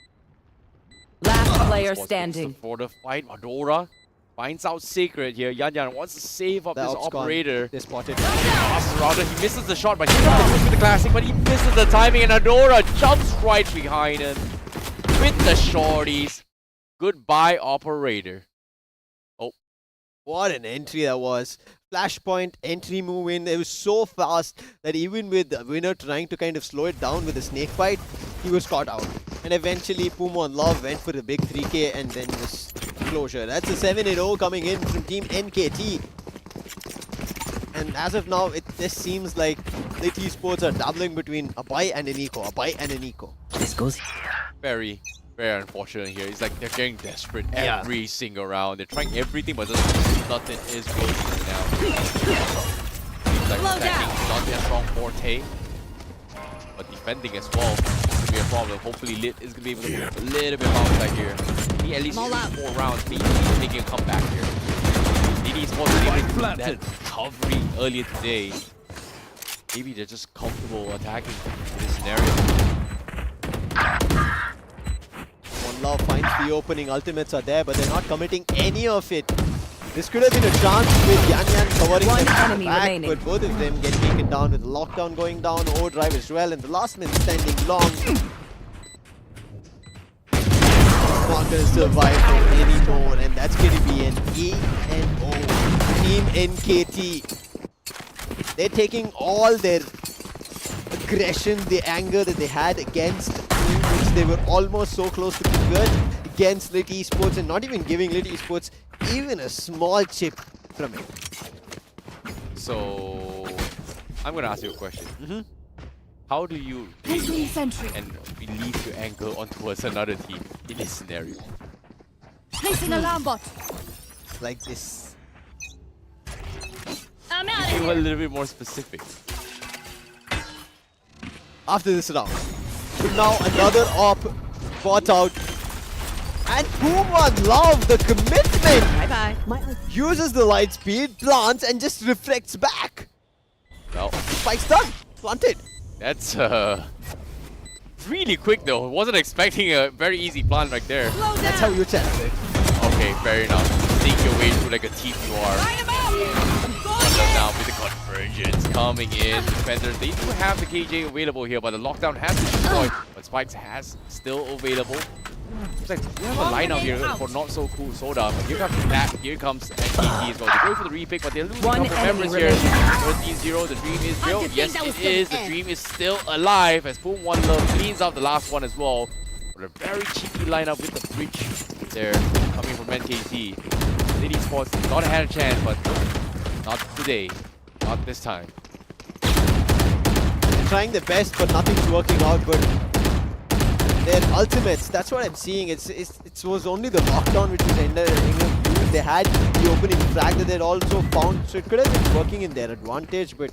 Last player Esports standing. for the fight. Madora finds out Sacred here. Yan wants to save up this operator. They spotted. Rather, he misses the shot, but he's got the push with the classic, but he misses the timing, and Adora jumps right behind him with the shorties. Goodbye, operator. What an entry that was. Flashpoint, entry move in. It was so fast that even with the winner trying to kind of slow it down with a snake bite, he was caught out. And eventually, Puma and Love went for the big 3K and then just closure. That's a 7-0 coming in from Team NKT. And as of now, it just seems like Lit Esports are dabbling between a buy and an eco, a buy and an eco. This goes. Very unfortunate here. It's like they're getting desperate every single round. They're trying everything, but just nothing is working right now. Seems like attacking not their strong forte, but defending as well could be a problem. Hopefully, Lit is gonna be able to move a little bit bounce back here. Maybe at least 4 rounds, maybe making a comeback here. DD Sports was able to do that recovery earlier today. Maybe they're just comfortable attacking this scenario. One Love finds the opening, ultimates are there, but they're not committing any of it. This could have been a chance with Yan covering One them at the enemy back, remaining. but both of them get taken down with lockdown going down, overdrive as well, and the last man standing long. Not gonna survive anymore, and that's gonna be an E&O. Team NKT. They're taking all their aggression, the anger that they had against team, which they were almost so close to convert against Lit Esports, and not even giving Lit Esports even a small chip from it. So, I'm gonna ask you a question. How do you Placing sentry. and release your anger onto another team in this scenario? Placing alarm bot. Like this. I'm out Be a little bit more specific. After this round. So now another op bought out. And Puma Love, the commitment! Bye-bye. Uses the light speed, plants, and just reflects back. Well, Spike's done. Planted. that's really quick though. Wasn't expecting a very easy plant right there. That's how you test it. Okay, fair enough. Think your way through like a TPR. Now with the convergence coming in, defenders, they do have the KJ available here, but the lockdown has been destroyed. But Spikes has still available. Looks like we have a lineup here for not so cool Soda. But here comes that, here comes NKT as well. They go for the repick, but they're losing a couple members here. 13-0, the dream is real. Yes, it is. The dream is still alive as Boom One Love cleans out the last one as well. But a very cheeky lineup with the bridge there coming from NKT. City Sports thought it had a chance, but not today. Not this time. They're trying their best, but nothing's working out. But their ultimates, that's what I'm seeing. It was only the lockdown which was ended. They had the opening frag that they'd also found, so it could have been working in their advantage. But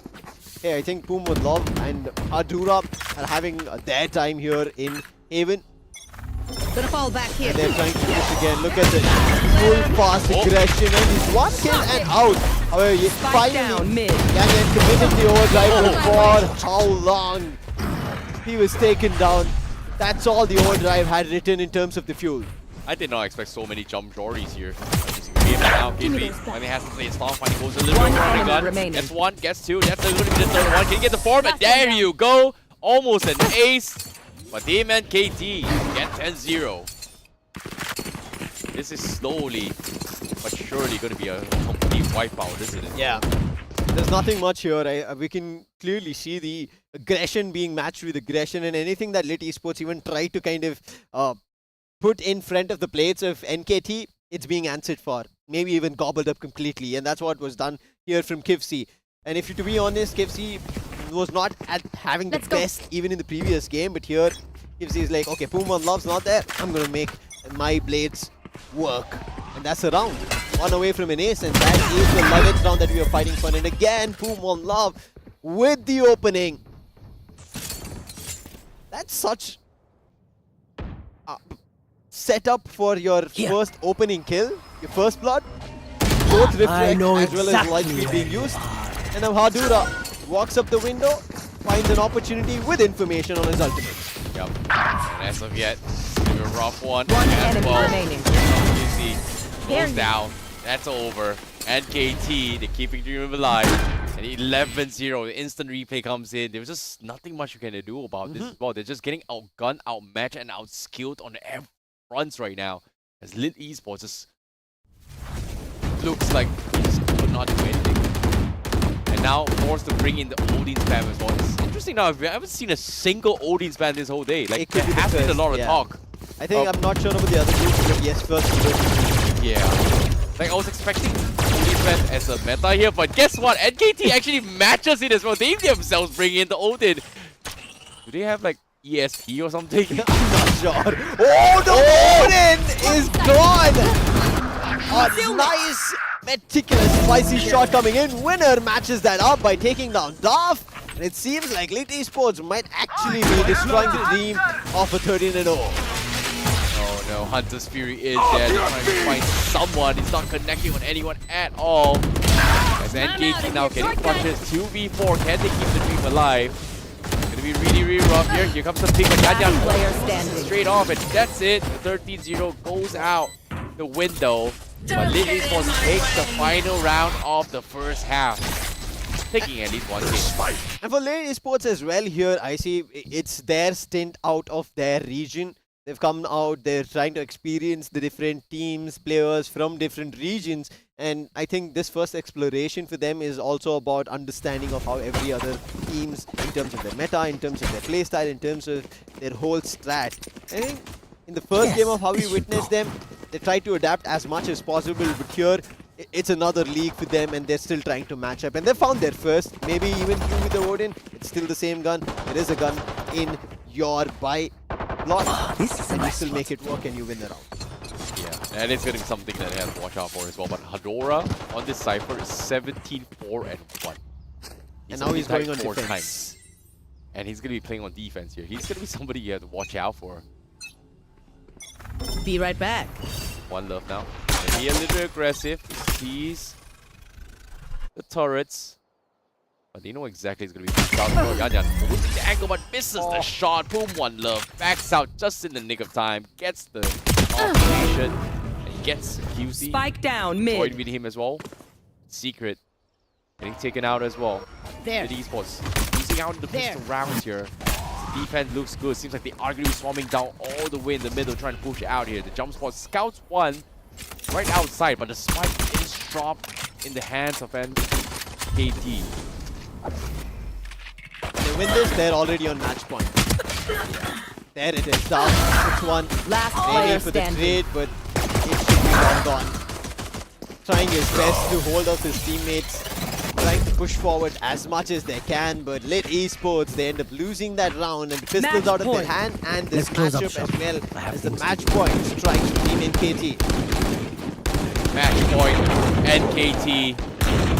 hey, I think Puma Love and Adura are having their time here in Haven. Gonna fall back here. And they're trying to push again. Look at the full fast aggression, and he's 1 kill and out. However, Spike down finally, mid. Yan committed the overdrive, but for how long? He was taken down. That's all the overdrive had written in terms of the fuel. I did not expect so many jump Jories here. Game now, Kidby finally has to play it off, and he goes a little bit more gun. remaining. Gets 1, gets 2, that's a little bit the third one. Can he get the 4? But there you go! Almost an ace. But Team NKT get 10-0. This is slowly but surely going to be a complete wipeout, isn't it? Yeah. There's nothing much here. We can clearly see the aggression being matched with aggression, and anything that Lit Esports even tried to kind of put in front of the plates of NKT, it's being answered for. Maybe even gobbled up completely, and that's what was done here from Kivsi. And if you, to be honest, KFC was not at having the best even in the previous game, but here KFC is like, okay, Puma Love's not there. I'm gonna make my blades work, and that's a round. One away from an ace, and that is the 11th round that we are fighting for. And again, Puma Love with the opening. That's such setup for your first opening kill, your first blood. Both reflect as well as light speed being used. And now Hadura walks up the window, finds an opportunity with information on his ultimate. Yep. And as of yet, it's a rough one. One as enemy well. remaining. Easy. Goes down. That's over. And KT, they're keeping Dream alive. And 11-0, the instant replay comes in. There was just nothing much you can do about this. Well, they're just getting outgunned, outmatched, and outskilled on every fronts right now. As Lit Esports just looks like he just could not do anything. And now forced to bring in the Odin spam as well. It's interesting now, I haven't seen a single Odin spam this whole day. Like, there has been a lot of talk. I think I'm not sure about the other groups, but yes, first. Yeah. Like, I was expecting Odin spam as a meta here, but guess what? NKT actually matches it as well. They themselves bring in the Odin. Do they have like ESP or something? I'm not sure. Oh, the Odin is gone! A nice, meticulous, spicy shot coming in. Winner matches that up by taking down Duff. And it seems like Lit Esports might actually be destroying the dream of a 13-0. Oh no, Hunter's Fury is there. They're trying to find someone. He's not connecting with anyone at all. As NKT now getting crushes. 2v4. Can they keep the dream alive? Gonna be really, really rough here. Here comes the pick. Ganyan straight off, and that's it. The 13-0 goes out the window. But Lit Esports takes the final round of the first half, taking at least one game. And for Lit Esports as well here, I see it's their stint out of their region. They've come out, they're trying to experience the different teams, players from different regions. And I think this first exploration for them is also about understanding of how every other teams, in terms of their meta, in terms of their playstyle, in terms of their whole strat. I think in the first game of how we witnessed them, they try to adapt as much as possible, but here it's another league for them and they're still trying to match up. And they found their first, maybe even you with the Odin, it's still the same gun. There is a gun in your buy block, and you still make it work and you win the round. Yeah, and it's going to be something that they have to watch out for as well. But Hadora on this Cypher is 17-4-1. And now he's going on defense. Times. And he's going to be playing on defense here. He's going to be somebody you have to watch out for. Be right back. One love now. And he a little aggressive. He sees the turrets. But they know exactly it's going to be pushed out for Ganyan. With the angle, but misses the shot. Boom, one love. Backs out just in the nick of time. Gets the confirmation. And he gets QC. Spike down mid. Avoid with him as well. Secret getting taken out as well. There. The esports losing out in the pistol rounds here. Defense looks good. Seems like they are going to be swarming down all the way in the middle, trying to push it out here. The jump spot scouts one right outside, but the spike is dropped in the hands of NKT. They win this, they're already on match point. There it is, down. 6-1. Last player for the standing. trade, but it should be long gone. Trying his best to hold off his teammates. Trying to push forward as much as they can, but Lit Esports, they end up losing that round, and the pistol's out of their hand, and this matchup as well as the match point strikes Team NKT. Match point, NKT.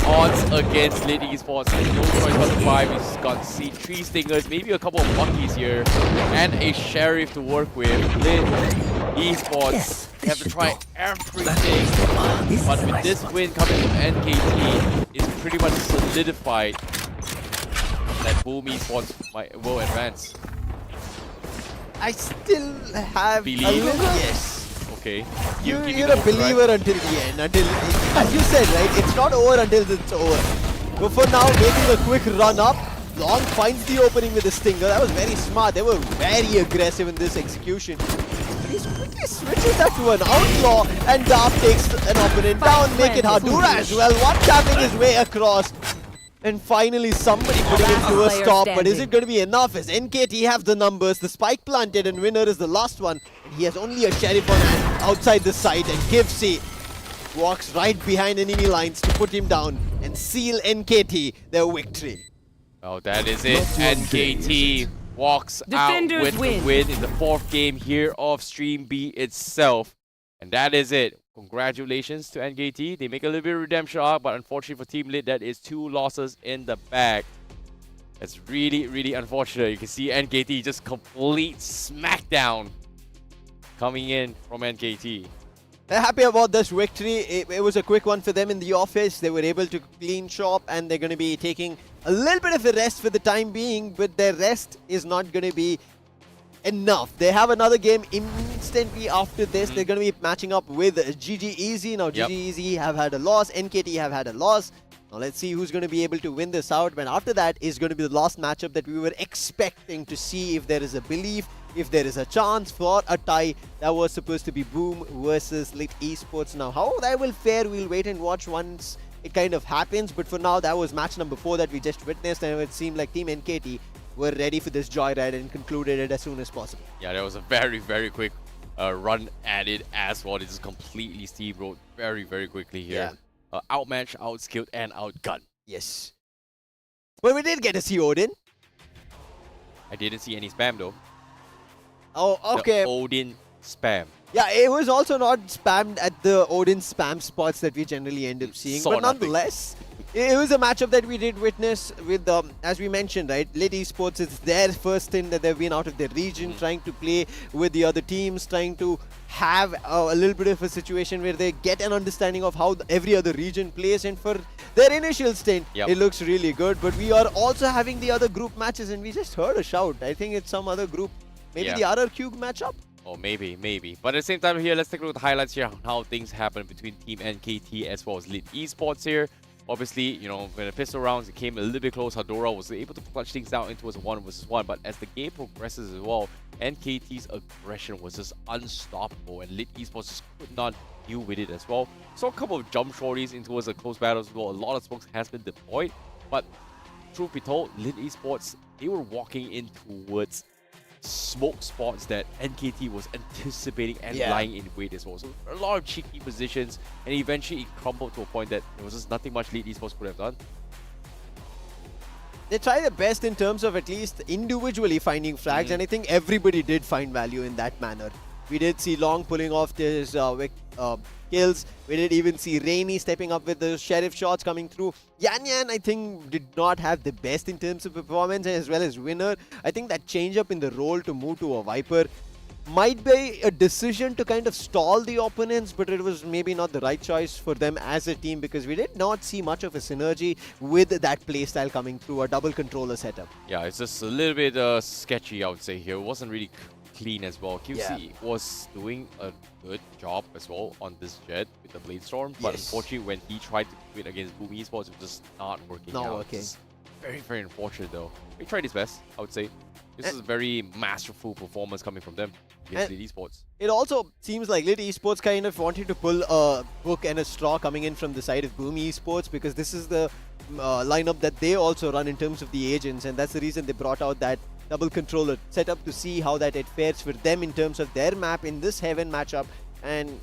Odds against Lit Esports. No choice but to 5. He's got three stingers, maybe a couple of buckies here, and a sheriff to work with. Lit Esports have to try everything, but with this win coming from NKT, it's pretty much solidified that Boom Esports will advance. I still have Believe? a little yes. Okay. You're a believer until the end. Until, as you said, right? It's not over until it's over. But for now, making a quick run up, Long finds the opening with the stinger. That was very smart. They were very aggressive in this execution. He's quickly switches that to an outlaw, and Dark takes an opponent down, make it Hadura as well. One tapping his way across. And finally somebody putting him to a stop, but is it going to be enough? As NKT have the numbers, the spike planted, and winner is the last one. And he has only a sheriff on hand outside the site, and KFC walks right behind enemy lines to put him down and seal NKT their victory. Oh, that is it. Not one day, NKT is walks Defenders out with win. the win in the 4th game here of Stream B itself. And that is it. Congratulations to NKT. They make a little bit of redemption arc, but unfortunately for Team Lit, that is 2 losses in the bag. That's really, really unfortunate. You can see NKT just complete smackdown coming in from NKT. They're happy about this victory. It was a quick one for them in the office. They were able to clean shop and they're going to be taking a little bit of a rest for the time being, but their rest is not going to be enough. They have another game instantly after this. They're going to be matching up with GG Easy. Now, GG Easy have had a loss. NKT have had a loss. Now, let's see who's going to be able to win this out. But after that is going to be the last matchup that we were expecting to see if there is a belief, if there is a chance for a tie. That was supposed to be Boom versus Lit Esports. Now, how that will fare, we'll wait and watch once it kind of happens. But for now, that was match number 4 that we just witnessed. And it seemed like Team NKT were ready for this joyride and concluded it as soon as possible. Yeah, that was a very, very quick run at it as well. This is completely steamrolled very, very quickly here. Yeah. Outmatched, outskilled, and outgunned. Yes. But we did get to see Odin. I didn't see any spam though. Oh, okay. The Odin spam. Yeah, it was also not spammed at the Odin spam spots that we generally end up seeing. Saw But nothing. nonetheless, it was a matchup that we did witness with, as we mentioned, right? Lit Esports, it's their first thing that they've been out of their region, trying to play with the other teams, trying to have a little bit of a situation where they get an understanding of how every other region plays. And for their initial stint, it looks really good. But we are also having the other group matches, and we just heard a shout. I think it's some other group. Maybe the RRQ matchup? Oh, maybe. But at the same time here, let's take a look at the highlights here on how things happen between Team NKT as well as Lit Esports here. Obviously, you know, when the pistol rounds, it came a little bit close. Hadora was able to clutch things down into a 1 versus 1. But as the game progresses as well, NKT's aggression was just unstoppable. And Lit Esports just could not deal with it as well. Saw a couple of jump shorties into a close battle as well. A lot of smokes has been deployed. But truth be told, Lit Esports, they were walking in towards smoke spots that NKT was anticipating and lying in wait as well. So a lot of cheeky positions, and eventually it crumbled to a point that there was just nothing much Lit Esports could have done. They tried their best in terms of at least individually finding frags, and I think everybody did find value in that manner. We did see Long pulling off his kills. We did even see Rainy stepping up with the sheriff shots coming through. Yan, I think, did not have the best in terms of performance, as well as Winner. I think that change up in the role to move to a Viper might be a decision to kind of stall the opponents, but it was maybe not the right choice for them as a team, because we did not see much of a synergy with that playstyle coming through a double controller setup. Yeah, it's just a little bit sketchy, I would say here. It wasn't really clean as well. QC was doing a good job as well on this jet with the Blade Storm, but unfortunately when he tried to do it against Boom Esports, it was just not working out. It's very, very unfortunate though. He tried his best, I would say. This is a very masterful performance coming from them against Lit Esports. It also seems like Lit Esports kind of wanted to pull a book and a straw coming in from the side of Boom Esports, because this is the lineup that they also run in terms of the agents, and that's the reason they brought out that double controller setup to see how that it fares for them in terms of their map in this Heaven matchup, and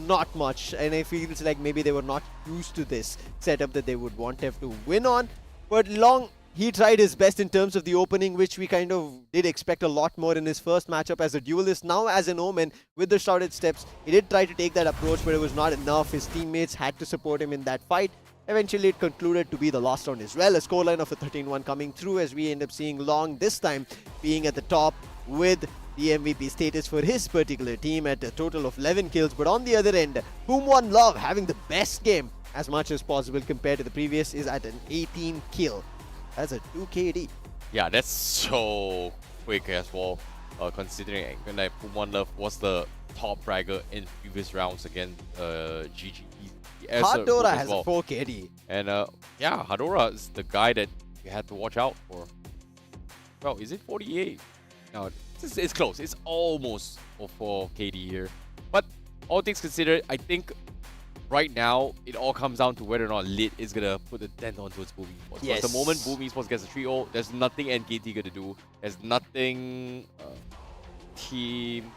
not much. And I feel it's like maybe they were not used to this setup that they would want to have to win on. But Long, he tried his best in terms of the opening, which we kind of did expect a lot more in his first matchup as a duelist. Now as an Omen with the shrouded steps, he did try to take that approach, but it was not enough. His teammates had to support him in that fight. Eventually it concluded to be the last round as well. A scoreline of a 13-1 coming through, as we end up seeing Long this time being at the top with the MVP status for his particular team at a total of 11 kills. But on the other end, Boom One Love having the best game as much as possible compared to the previous is at an 18 kill. That's a 2 KD. Yeah, that's so quick as well, considering that Boom One Love was the top fragger in previous rounds against GG. Hadora has a 4 KD. And yeah, Hadora is the guy that you had to watch out for. Well, is it 48? No, it's close. It's almost 4 KD here. But all things considered, I think right now it all comes down to whether or not Lit is gonna put a dent onto its Boom Esports. Yes. Because the moment Boom Esports gets a 3-0, there's nothing NKT gonna do. There's nothing Team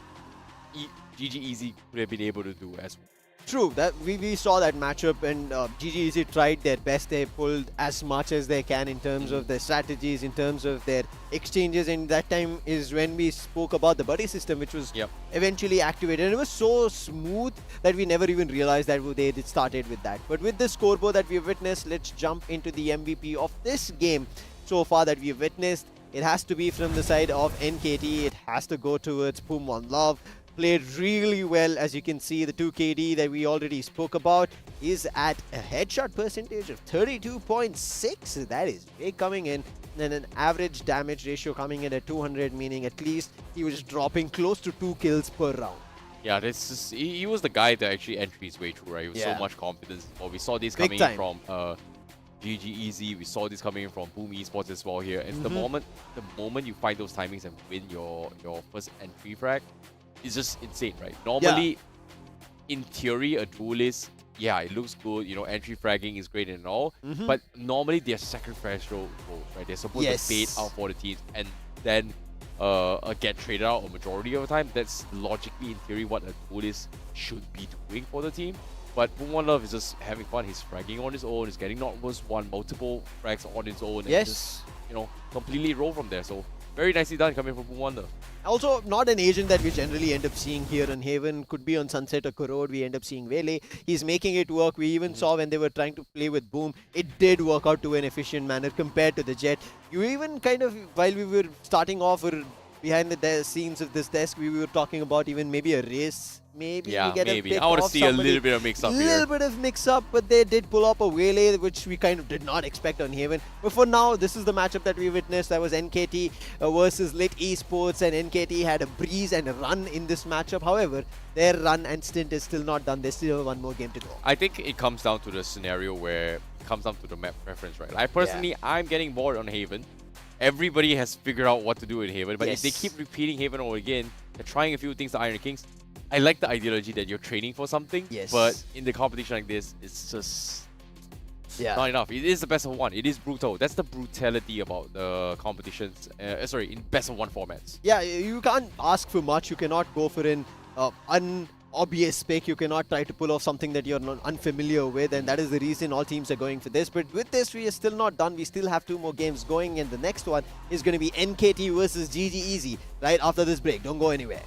GG Easy could have been able to do as well. True, that we saw that matchup, and GGEZ tried their best. They pulled as much as they can in terms of their strategies, in terms of their exchanges, and that time is when we spoke about the buddy system, which was eventually activated. And it was so smooth that we never even realized that they started with that. But with the scoreboard that we've witnessed, let's jump into the MVP of this game so far that we've witnessed. It has to be from the side of NKT. It has to go towards Pumwon Love. Played really well. As you can see, the 2KD that we already spoke about is at a headshot percentage of 32.6. That is big coming in. And an average damage ratio coming in at 200, meaning at least he was dropping close to 2 kills per round. Yeah, this is, he was the guy that actually entered his way through, right? With so much confidence. Well, we saw this coming in from GGEZ. We saw this coming in from Boom Esports as well here. And the moment you find those timings and win your first entry frag, it's just insane, right? Normally, in theory, a duelist, it looks good. You know, entry fragging is great and all. But normally, they're sacrificial roles, right? They're supposed to bait out for the teams and then get traded out a majority of the time. That's logically, in theory, what a duelist should be doing for the team. But Pumwon Love is just having fun. He's fragging on his own. He's getting not just one, multiple frags on his own. And just, you know, completely roll from there. So, very nicely done coming from Pumwon Love. Also, not an agent that we generally end up seeing here on Haven. Could be on Sunset or Korod. We end up seeing Vele. He's making it work. We even saw when they were trying to play with Boom, it did work out to an efficient manner compared to the Jet. You even kind of, while we were starting off or behind the scenes of this desk, we were talking about even maybe a race. Maybe we get a pick I want to off see somebody. a little bit of mix-up here. A little bit of mix-up, but they did pull up a Wele, which we kind of did not expect on Haven. But for now, this is the matchup that we witnessed. That was NKT versus Lit Esports, and NKT had a breeze and a run in this matchup. However, their run and stint is still not done. There's still one more game to go. I think it comes down to the scenario where it comes down to the map preference, right? I personally, I'm getting bored on Haven. Everybody has figured out what to do in Haven, but if they keep repeating Haven over again, they're trying a few things to Iron Kings. I like the ideology that you're training for something, but in the competition like this, it's just not enough. It is the best of one. It is brutal. That's the brutality about the competitions. In best of one formats. Yeah, you can't ask for much. You cannot go for an unobvious pick. You cannot try to pull off something that you're not unfamiliar with, and that is the reason all teams are going for this. But with this, we are still not done. We still have 2 more games going, and the next one is going to be NKT versus GGEZ right after this break. Don't go anywhere.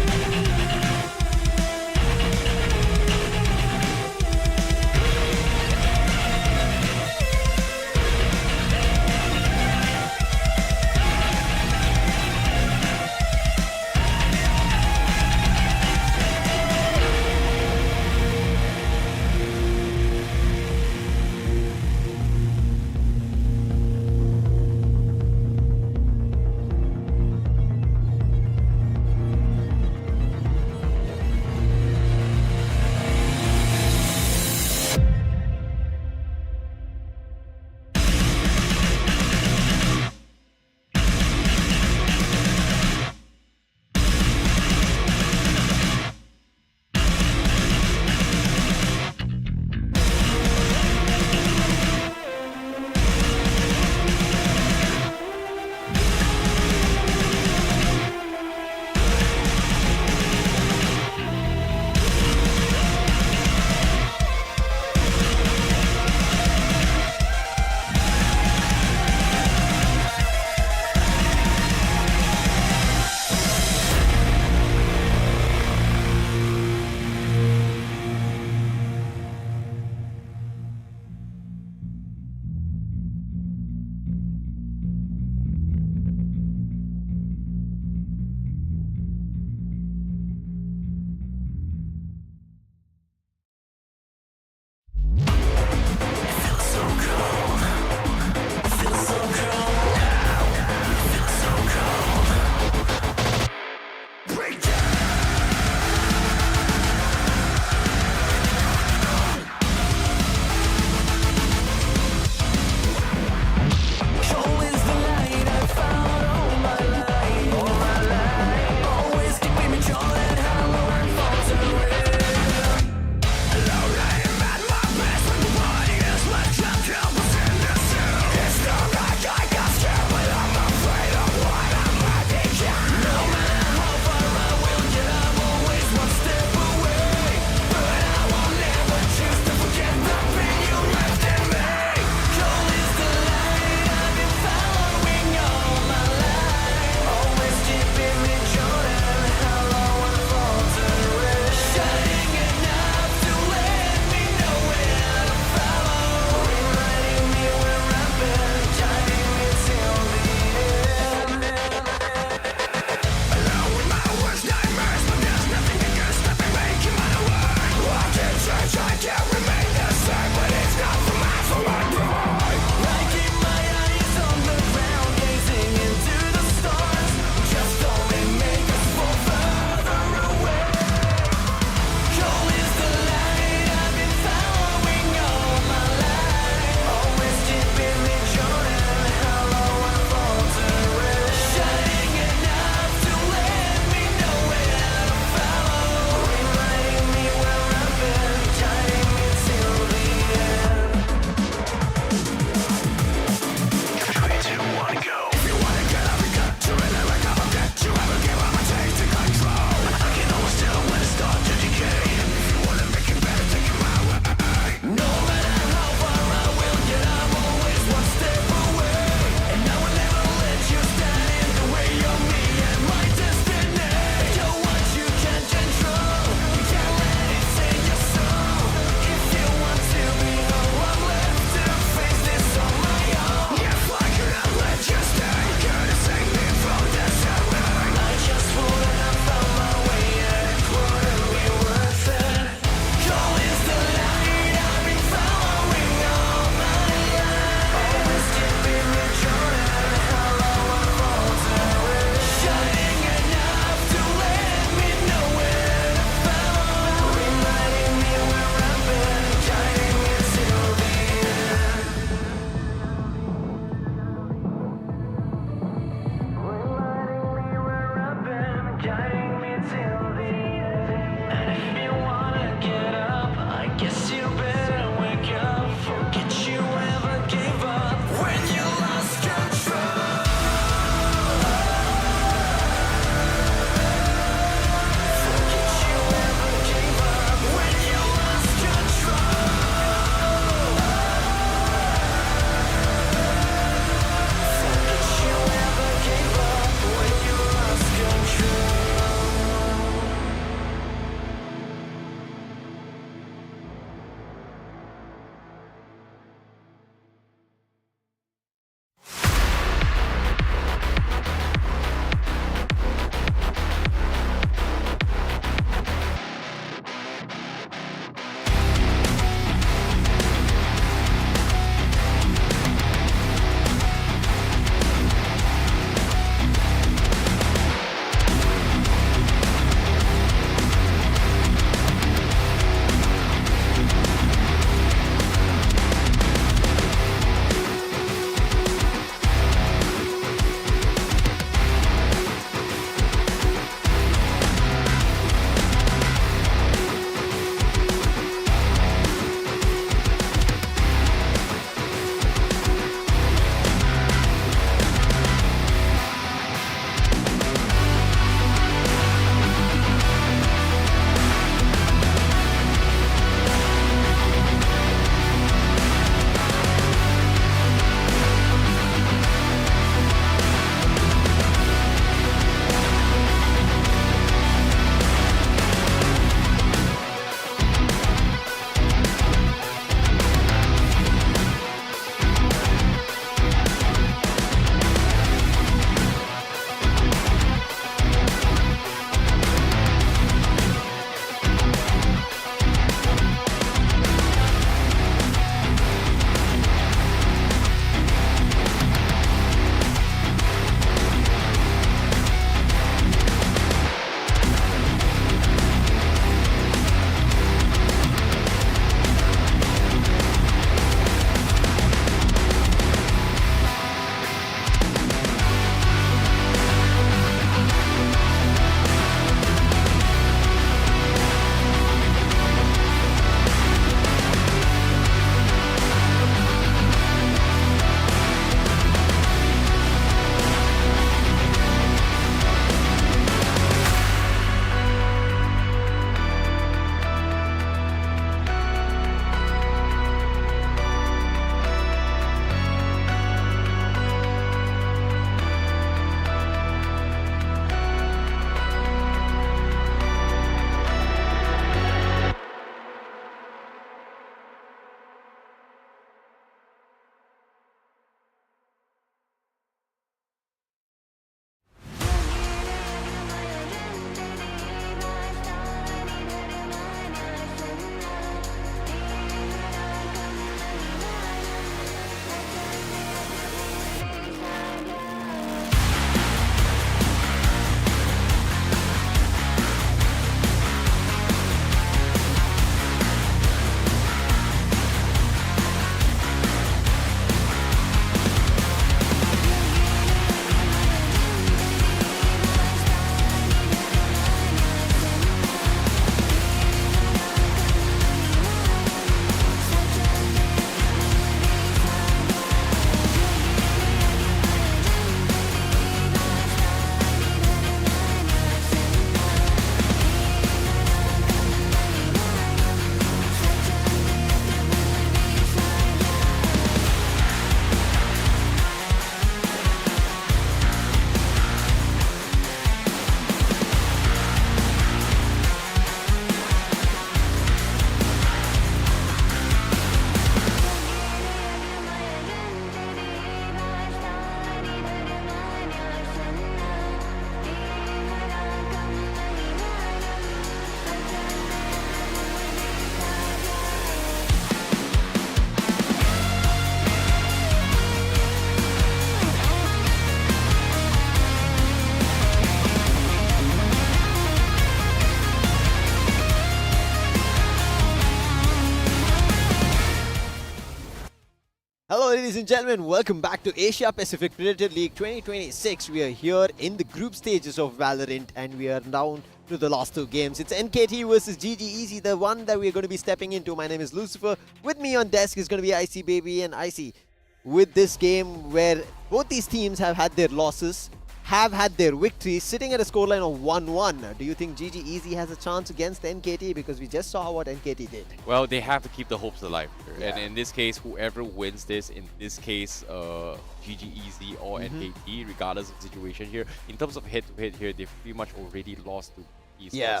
Hello, ladies and gentlemen. Welcome back to Asia Pacific Predator League 2026. We are here in the group stages of Valorant, and we are down to the last two games. It's NKT versus GG, the one that we're going to be stepping into. My name is Lucifer. With me on desk is going to be IC Baby and IC. With this game where both these teams have had their losses, have had their victories, sitting at a scoreline of 1-1. Do you think GG has a chance against NKT? Because we just saw what NKT did. Well, they have to keep the hopes alive here. Yeah. And in this case, whoever wins this, in this case, GG or NKT, regardless of the situation here, in terms of head-to-head here, they've pretty much already lost to esports. Yeah.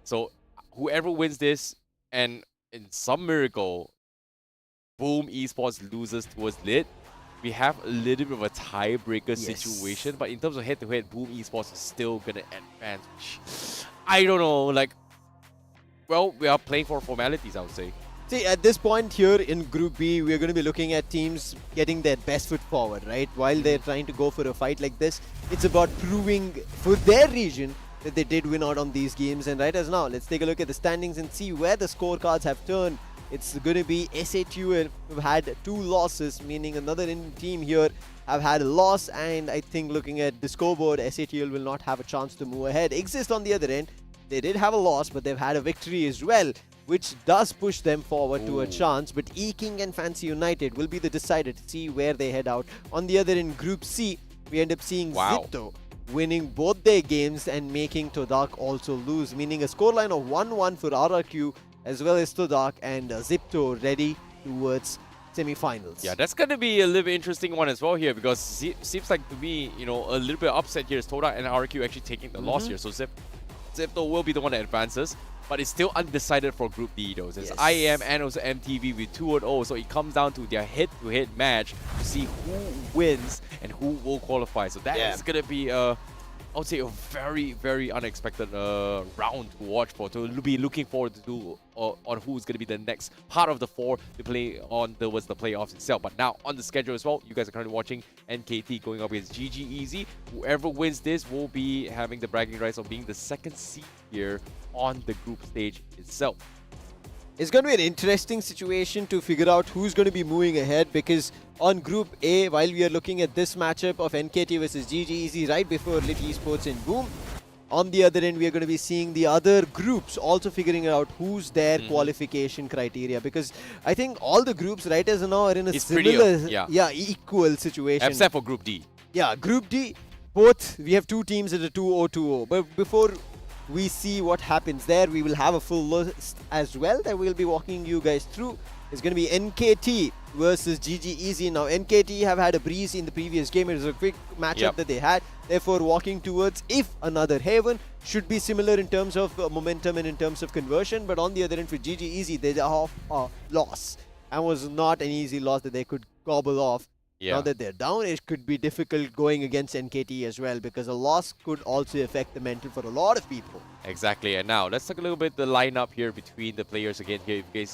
So whoever wins this, and in some miracle, Boom Esports loses towards Lit, we have a little bit of a tiebreaker situation, but in terms of head-to-head, Boom Esports is still gonna advance. I don't know, like, well, we are playing for formalities, I would say. See, at this point here in Group B, we're going to be looking at teams getting their best foot forward, right? While they're trying to go for a fight like this, it's about proving for their region that they did win out on these games. And right as now, let's take a look at the standings and see where the scorecards have turned. It's going to be SATUL who've had 2 losses, meaning another Indian team here have had a loss. And I think looking at the scoreboard, SATUL will not have a chance to move ahead. Exist on the other end, they did have a loss, but they've had a victory as well, which does push them forward to a chance. But E-King and Fancy United will be the decider to see where they head out. On the other end, Group C, we end up seeing Zipto winning both their games and making Todak also lose, meaning a scoreline of 1-1 for RRQ as well as Todak, and Zipto ready towards semi-finals. Yeah, that's going to be a little bit interesting one as well here, because seems like to me, you know, a little bit upset here is Todak and RRQ actually taking the loss here. So Zipto will be the one that advances, but it's still undecided for Group D though. There's IAM and also MTV with 2-0, so it comes down to their head-to-head match to see who wins and who will qualify. So that is going to be I would say a very, very unexpected round to watch for, to be looking forward to on who's going to be the next part of the 4 to play on towards the playoffs itself. But now on the schedule as well, you guys are currently watching NKT going up against GG. Whoever wins this will be having the bragging rights of being the 2nd seed here on the group stage itself. It's going to be an interesting situation to figure out who's going to be moving ahead, because on Group A, while we are looking at this matchup of NKT versus GG right before Lit Esports and Boom, on the other end we are going to be seeing the other groups also figuring out who's their qualification criteria, because I think all the groups right as now are in a similar, equal situation. Except for Group D. Yeah, Group D, both, we have 2 teams at a 2-0-2-0, but before we see what happens there, we will have a full list as well that we'll be walking you guys through. It's going to be NKT versus GG. Now, NKT have had a breeze in the previous game. It was a quick matchup that they had. Therefore, walking towards, if another Haven, should be similar in terms of momentum and in terms of conversion. But on the other end, for GG, they have a loss. And was not an easy loss that they could gobble off. Now that they're down, it could be difficult going against NKT as well, because a loss could also affect the mental for a lot of people. Exactly. And now let's talk a little bit the lineup here between the players again here, in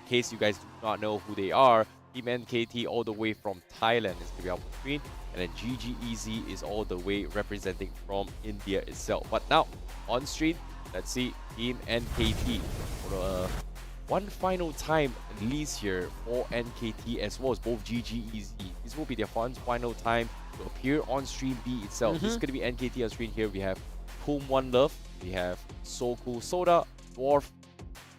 case you guys do not know who they are. Team NKT all the way from Thailand is going to be up on screen, and then GG is all the way representing from India itself. But now on stream, let's see Team NKT for one final time at least here for NKT as well as both GG. This will be their final time to appear on stream B itself. This is going to be NKT on screen here. We have Pum One Love, we have Soku Soda, Dwarf,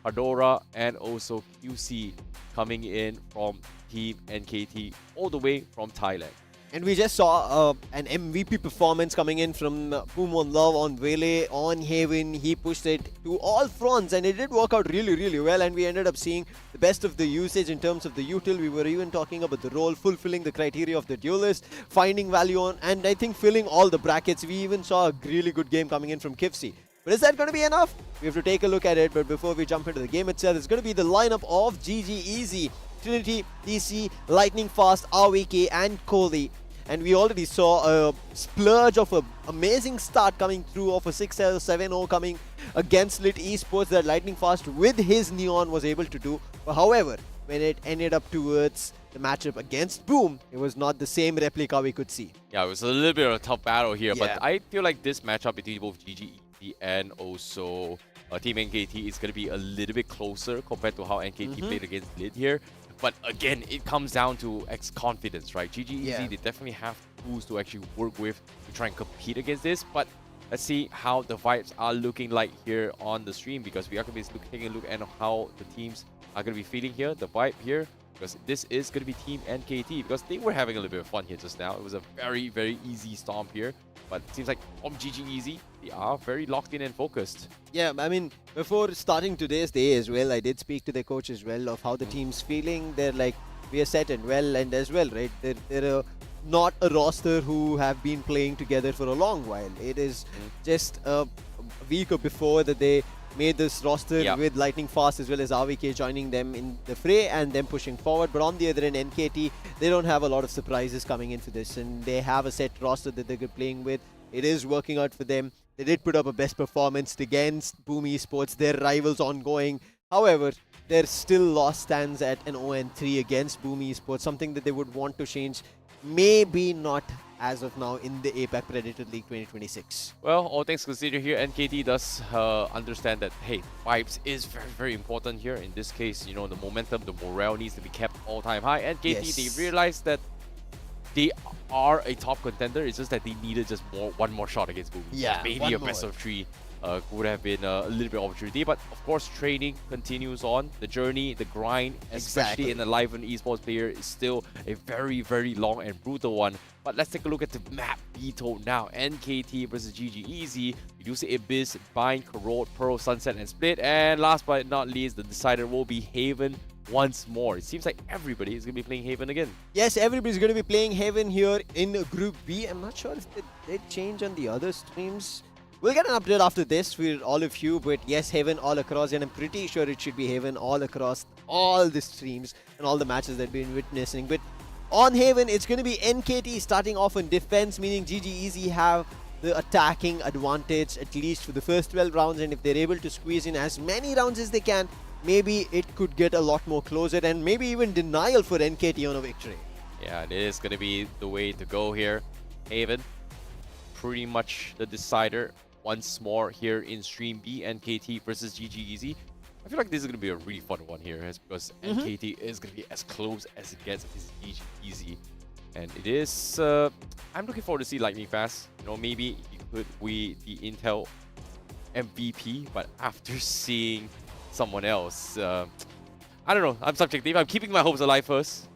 Adora, and also QC coming in from Team NKT all the way from Thailand. And we just saw an MVP performance coming in from Pum One Love on Vele, on Haven. He pushed it to all fronts and it did work out really, really well. And we ended up seeing the best of the usage in terms of the util. We were even talking about the role, fulfilling the criteria of the duelist, finding value on, and I think filling all the brackets. We even saw a really good game coming in from Kifsi. But is that going to be enough? We have to take a look at it. But before we jump into the game itself, it's going to be the lineup of GG, Trinity, DC, Lightning Fast, RVK, and Kohli. And we already saw a splurge of an amazing start coming through of a 6-7-0 coming against Lit Esports that Lightning Fast with his Neon was able to do. But however, when it ended up towards the matchup against Boom, it was not the same replica we could see. Yeah, it was a little bit of a tough battle here, but I feel like this matchup between both GG and also Team NKT is going to be a little bit closer compared to how NKT played against Lit here. But again, it comes down to confidence, right? GG Easy, Yeah. they definitely have tools to actually work with to try and compete against this. But let's see how the vibes are looking like here on the stream, because we are going to be taking a look at how the teams are going to be feeling here, the vibe here, because this is going to be Team NKT, because they were having a little bit of fun here just now. It was a very, very easy stomp here, but it seems like from GG Easy, they are very locked in and focused. Yeah, I mean, before starting today's day as well, I did speak to the coach as well of how the team's feeling. They're like, we are set and well, and as well, right? They're not a roster who have been playing together for a long while. It is just a week or before that they made this roster with Lightning Fast as well as RVK joining them in the fray and them pushing forward. But on the other end, NKT, they don't have a lot of surprises coming in for this, and they have a set roster that they're playing with. It is working out for them. They did put up a best performance against Boom Esports, their rivals ongoing. However, their still loss stands at an 0-3 against Boom Esports, something that they would want to change. Maybe not as of now in the APAC Predator League 2026. Well, all things considered here, NKT does understand that, hey, vibes is very, very important here. In this case, you know, the momentum, the morale needs to be kept all-time high. NKT, they realized that they are a top contender. It's just that they needed just one more shot against Boom. Yeah, maybe a best of 3 would have been a little bit of opportunity. But of course, training continues on. The journey, the grind, especially in a live and esports player, is still a very, very long and brutal one. But let's take a look at the map veto now. NKT versus GG Easy. We do see Abyss, Bind, Corrode, Pearl, Sunset, and Split. And last but not least, the decider will be Haven once more. It seems like everybody is going to be playing Haven again. Yes, everybody's going to be playing Haven here in Group B. I'm not sure if they did change on the other streams. We'll get an update after this for all of you, but yes, Haven all across, and I'm pretty sure it should be Haven all across all the streams and all the matches that we've been witnessing. But on Haven, it's going to be NKT starting off on defense, meaning GG Easy have the attacking advantage at least for the first 12 rounds, and if they're able to squeeze in as many rounds as they can, maybe it could get a lot more closer and maybe even denial for NKT on a victory. Yeah, it is going to be the way to go here. Haven, pretty much the decider once more here in Stream B, NKT versus GG Easy. I feel like this is going to be a really fun one here, because NKT is going to be as close as it gets as GG Easy. And it is, I'm looking forward to see Lightning Fast. You know, maybe he could be the Intel MVP, but after seeing someone else, I don't know, I'm subjective. I'm keeping my hopes alive first.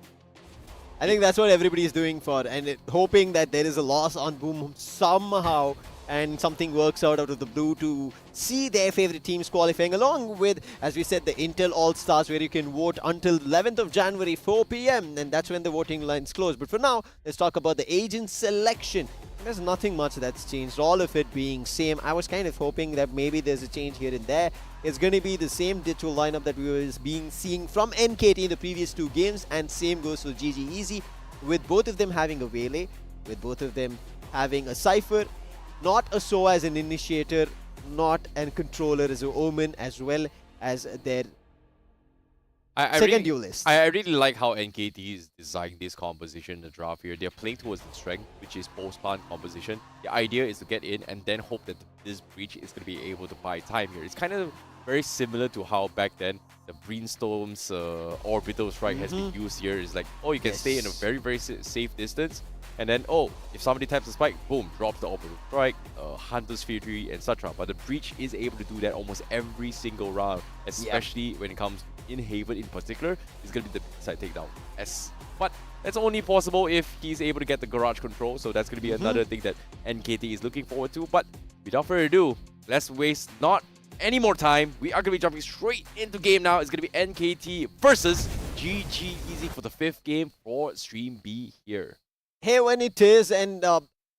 I think that's what everybody is doing for, and hoping that there is a loss on Boom somehow and something works out of the blue to see their favorite teams qualifying, along with, as we said, the Intel All-Stars, where you can vote until 11th of January, 4 PM, and that's when the voting lines close. But for now, let's talk about the agent selection. There's nothing much that's changed, all of it being same. I was kind of hoping that maybe there's a change here and there. It's going to be the same ditto lineup that we were seeing from NKT in the previous 2 games, and same goes for GG Easy, with both of them having a Vele, with both of them having a Cypher, not a SOA as an initiator, not an controller as an Omen, as well as their second duelist. I really like how NKT is designing this composition in the draft here. They're playing towards the strength, which is post-plant composition. The idea is to get in and then hope that this breach is going to be able to buy time here. It's kind of very similar to how back then the Brainstorm's orbital strike has been used here. It's like, oh, you can stay in a very, very safe distance. And then, oh, if somebody taps the spike, boom, drops the orbital strike, Hunter's Fury, etc. But the breach is able to do that almost every single round, especially when it comes in Haven in particular. It's going to be the side takedown. But that's only possible if he's able to get the garage control. So that's going to be another thing that NKT is looking forward to. But without further ado, let's waste not any more time. We are going to be jumping straight into game now. It's going to be NKT versus GG Easy for the 5th game for Stream B here. Hey, when it is, and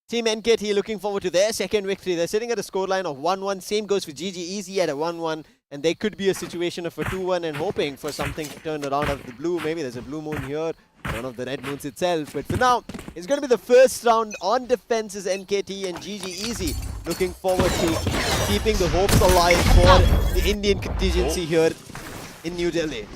Team NKT looking forward to their second victory. They're sitting at a scoreline of 1-1. Same goes for GG Easy at a 1-1. And there could be a situation of a 2-1 and hoping for something to turn around out of the blue. Maybe there's a blue moon here, one of the red moons itself. But for now, it's going to be the first round on defenses, NKT and GG Easy. Looking forward to keeping the hopes alive for the Indian contingency here in New Delhi.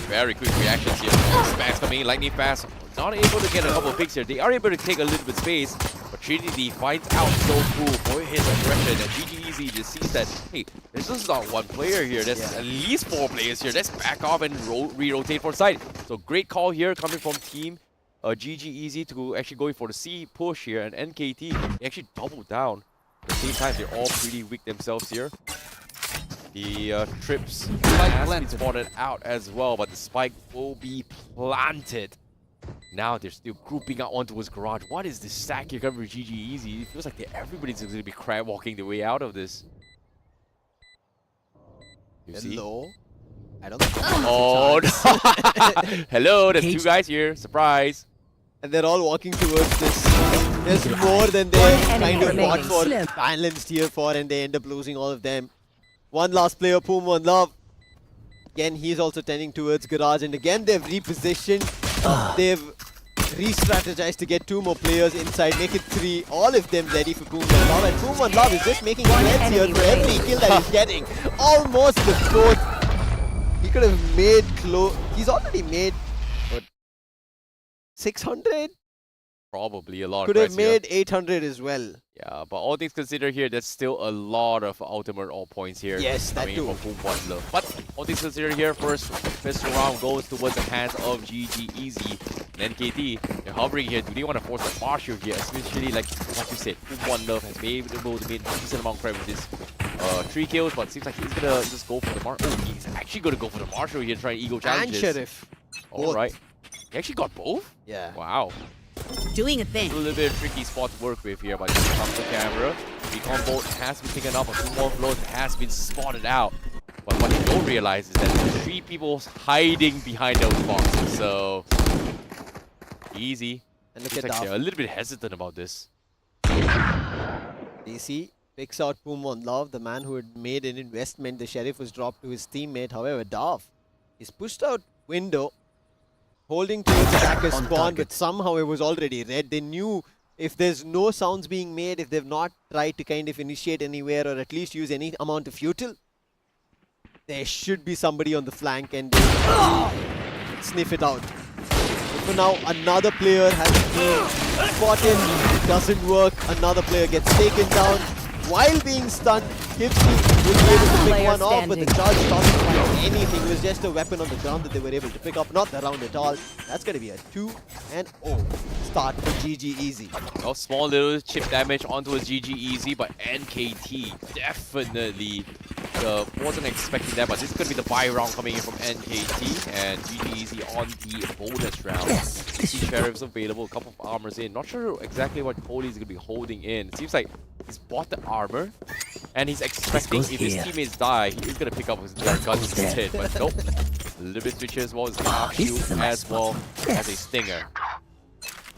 Very quick reactions here. Spags coming in, Lightning Fast. Not able to get a couple of picks here. They are able to take a little bit space, but Trinity finds out so cool for his aggression. And GG Easy just sees that, hey, there's just not one player here. There's at least 4 players here. Let's back off and re-rotate for side. So great call here coming from team GG Easy to actually going for the C push here. And NKT, they actually doubled down. At the same time, they're all pretty weak themselves here. The trips has been spotted out as well, but the spike will be planted. Now they're still grouping out onto his garage. What is this stack here coming from GG Easy? It feels like everybody's going to be crab walking their way out of this. You see? Hello? I don't think Oh no! Hello, there's 2 guys here. Surprise! And they're all walking towards this. There's more than they kind of fought for, balanced here for, and they end up losing all of them. One last player, Poom One Love. Again, he's also tending towards garage, and again they've repositioned. They've re-strategized to get 2 more players inside, make it 3, all of them ready for Poom One Love. And Poom One Love is just making threats here for every kill that he's getting. Almost the 4th. He could have made close. He's already made, what, 600? Probably a lot. Could have made 800 as well. Yeah, but all things considered here, there's still a lot of ultimate all points here. Yes, that coming too. in from Poom One Love. But all things considered here, first round goes towards the hands of GG Easy. And NKT, they're hovering here. Do they want to force the marshal here? Especially like you said, Poom One Love has been able to make a decent amount of credit with this 3 kills, but it seems like he's gonna just go for the marshal. Oh, he's actually gonna go for the marshal here, trying to ego challenge And Sheriff. Alright. He actually got both? Yeah. Wow. Doing a thing. A little bit tricky spot to work with here, but here comes the camera. Recon bolt has been taken up, a 2 more floors has been spotted out. But what they don't realize is that there's 3 people hiding behind those boxes, so easy. And look Looks at like that. they're a little bit hesitant about this. DC picks out Poom One Love, the man who had made an investment. The Sheriff was dropped to his teammate. However, Dav is pushed out window, holding towards attacker's spawn, but somehow it was already red. They knew if there's no sounds being made, if they've not tried to kind of initiate anywhere or at least use any amount of futil, there should be somebody on the flank and sniff it out. But for now, another player has been spotted. It doesn't work. Another player gets taken down while being stunned. Hipsy will be able to pick one off, but the charge doesn't find anything. It was just a weapon on the ground that they were able to pick up, not the round at all. That's going to be a 2-0 start for GG Easy. Oh, small little chip damage onto a GG Easy, but NKT definitely wasn't expecting that, but this is going to be the buy round coming in from NKT, and GG Easy on the bonus round. See Sheriff's available, a couple of armors in. Not sure exactly what Cody is going to be holding in. It seems like he's bought the armor, and he's expecting if his teammates die, he is going to pick up his gun instead, but nope. A little bit switcher as well as half shield as well as a stinger.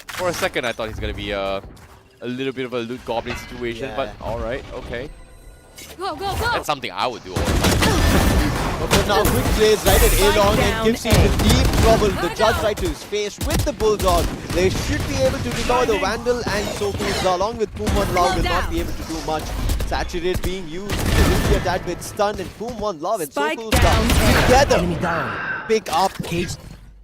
For a second, I thought he's going to be a little bit of a loot goblin situation, but alright, okay. Go, go, go! That's something I would do all the time. But for now, quick plays right at A-Long and gives him in deep trouble. The judge right to his face with the Bulldog. They should be able to recover the Vandal, and so along with Poom One Love will not be able to do much. Saturate being used. They will be attacked with stun, and Poom One Love and Sokul's together pick up.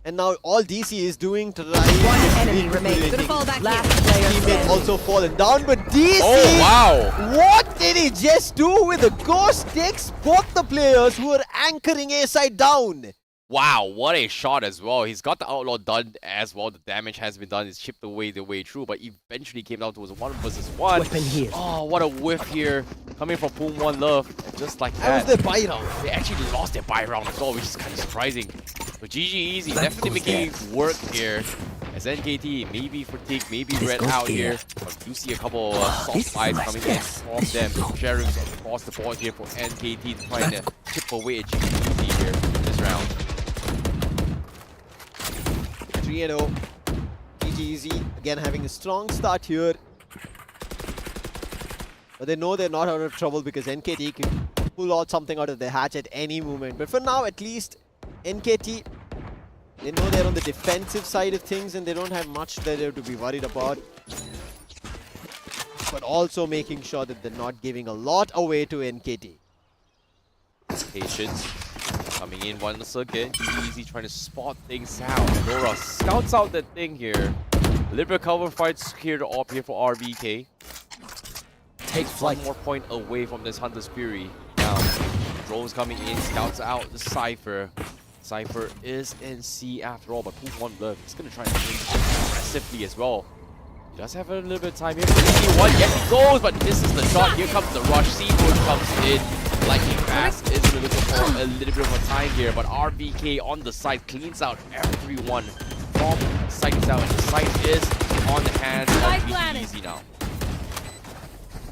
And now all DC is doing to try enemy remains. Gonna fall back Last here. teammate also fallen down, but DC, oh wow, what did he just do with the ghost takes both the players who are anchoring A side down? wow, what a shot as well. He's got the outlaw done as well. The damage has been done. It's chipped away the way through, but eventually came down to a 1 versus 1. Weapon here. Oh, what a whiff here coming from Poom One Love. Just like That that. was the buy round. They actually lost their buy round as well, which is kind of surprising. But GG Easy definitely making work here. As NKT maybe fatigued, maybe red out here. But you see a couple of soft buys coming in from them. Sheriffs across the board here for NKT to try and chip away at GG Easy here this round. 3-0. GG Easy again having a strong start here. But they know they're not out of trouble because NKT can pull out something out of their hatch at any moment. But for now, at least, NKT, they know they're on the defensive side of things and they don't have much that they have to be worried about. But also making sure that they're not giving a lot away to NKT. Patience coming in once again. Easy trying to spot things out. Nora scouts out that thing here. A little bit of cover fights here to op here for RBK. Take flight. One more point away from this Hunter's Fury. Now, drones coming in, scouts out the Cypher. Cypher is in C after all, but who won love? He's gonna try and win aggressively as well. He does have a little bit of time here for the C1. Yes, he goes, but misses the shot. Here comes the rush. Seafood comes in. Lightning Fast is looking for a little bit of a time here, but RVK on the side cleans out everyone from site out. The site is on the hands of Easy now.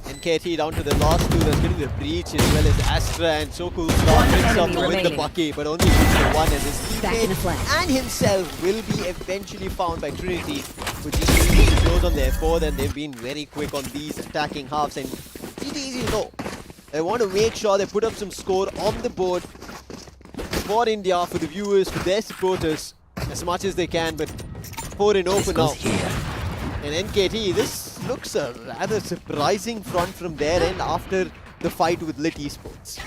NKT down to the last two. There's getting the breach as well as Astra and Soku picks up with the bucket, but only one, as his teammate and himself will be eventually found by Trinity. But GG goes on their fourth, and they've been very quick on these attacking halves. And GG know they want to make sure they put up some score on the board for India, for the viewers, for their supporters, as much as they can. But 4-0 for now. And NKT, this looks a rather surprising front from their end after the fight with Lit Esports.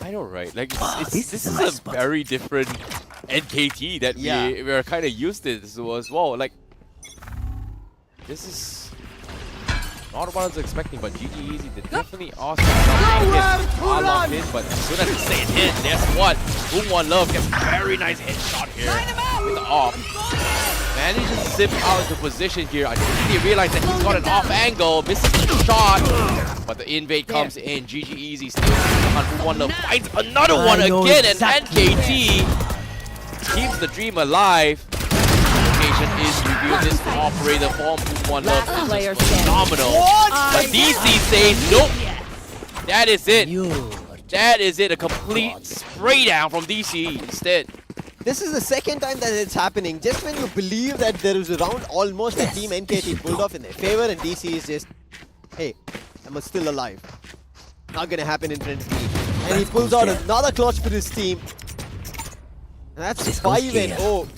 I know, right? Like, this is a very different NKT that we're kind of used to as well. Like, this is not what I was expecting, but GG Easy did definitely awesome. But as soon as the same hit, guess what? Boom Love gets a very nice headshot here with the off. Manages to zip out into position here. I think he realized that he's got an off angle, misses the shot, but the invade comes in. GG Easy still on Boom Love, finds another one again, and NKT keeps the dream alive. Location is revealed. This operator from Boom Love is phenomenal. But DC says nope. That is it. That is it. A complete spray down from DC instead. This is the second time that it's happening. Just when you believe that there is a round almost a team NKT pulled off in their favor, and DC is just, hey, I'm still alive. Not gonna happen in front of me. And he pulls out another clutch for his team. And that's 5-0.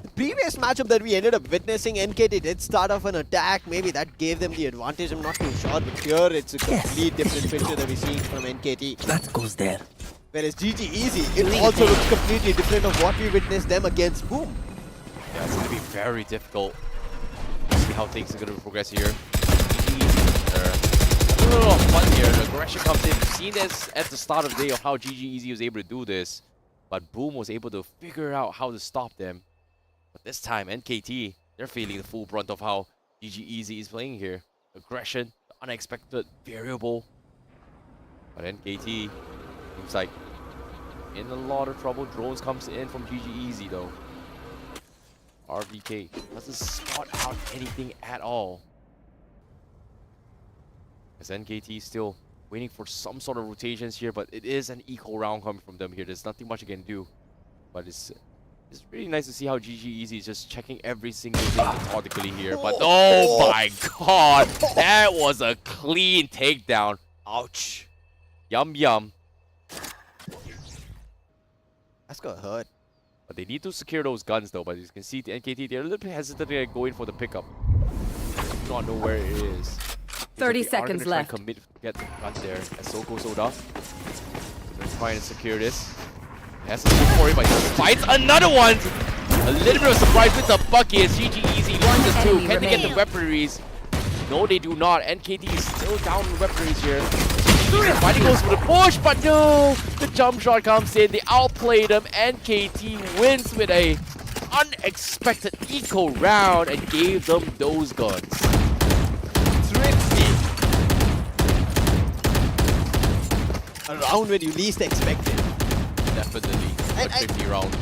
The previous matchup that we ended up witnessing, NKT did start off an attack. Maybe that gave them the advantage. I'm not too sure, but here it's a complete different picture that we're seeing from NKT. That goes there. Whereas GG Easy, it also looks completely different of what we witnessed them against Boom. Yeah, it's going to be very difficult to see how things are going to progress here. GG Easy, a little fun here. The aggression comes in. We've seen this at the start of the day of how GG Easy was able to do this. But Boom was able to figure out how to stop them. But this time, NKT, they're feeling the full brunt of how GG Easy is playing here. Aggression, the unexpected variable. But NKT seems like in a lot of trouble. Drones comes in from GG Easy though. RVK doesn't spot out anything at all. As NKT still waiting for some sort of rotations here, but it is an equal round coming from them here. There's nothing much you can do. But it's really nice to see how GG Easy is just checking every single thing methodically here. But oh my god, that was a clean takedown. Ouch. Yum yum. That's gonna hurt. But they need to secure those guns though. But you can see the NKT, they're a little bit hesitant at going for the pickup. I do not know where it is. 30 seconds left. Commit, get the gun there. As Soko Soda. Let's try and secure this. Has to look for it, but he finds another one! A little bit of surprise with the bucket as GG Easy loses two. Can they get the weaponries? No, they do not. NKT is still down in weaponries here. Fighting goes for the push, but no! The jump shot comes in. They outplayed them. NKT wins with a unexpected eco round and gave them those guns. Thrifty. A round when you least expect it. Definitely a tricky round.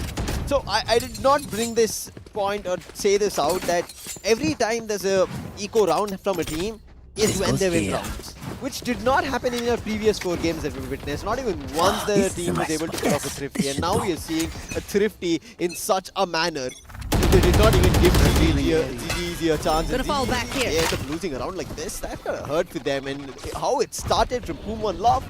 So I did not bring this point or say this out that every time there's a eco round from a team is when they win rounds. Which did not happen in our previous 4 games that we witnessed. Not even once the team was able to pull off a Thrifty. And now we are seeing a Thrifty in such a manner. They did not even give GG Easy a chance. Gonna fall back here. They end up losing a round like this. That's gonna hurt for them. And how it started from Boom Love.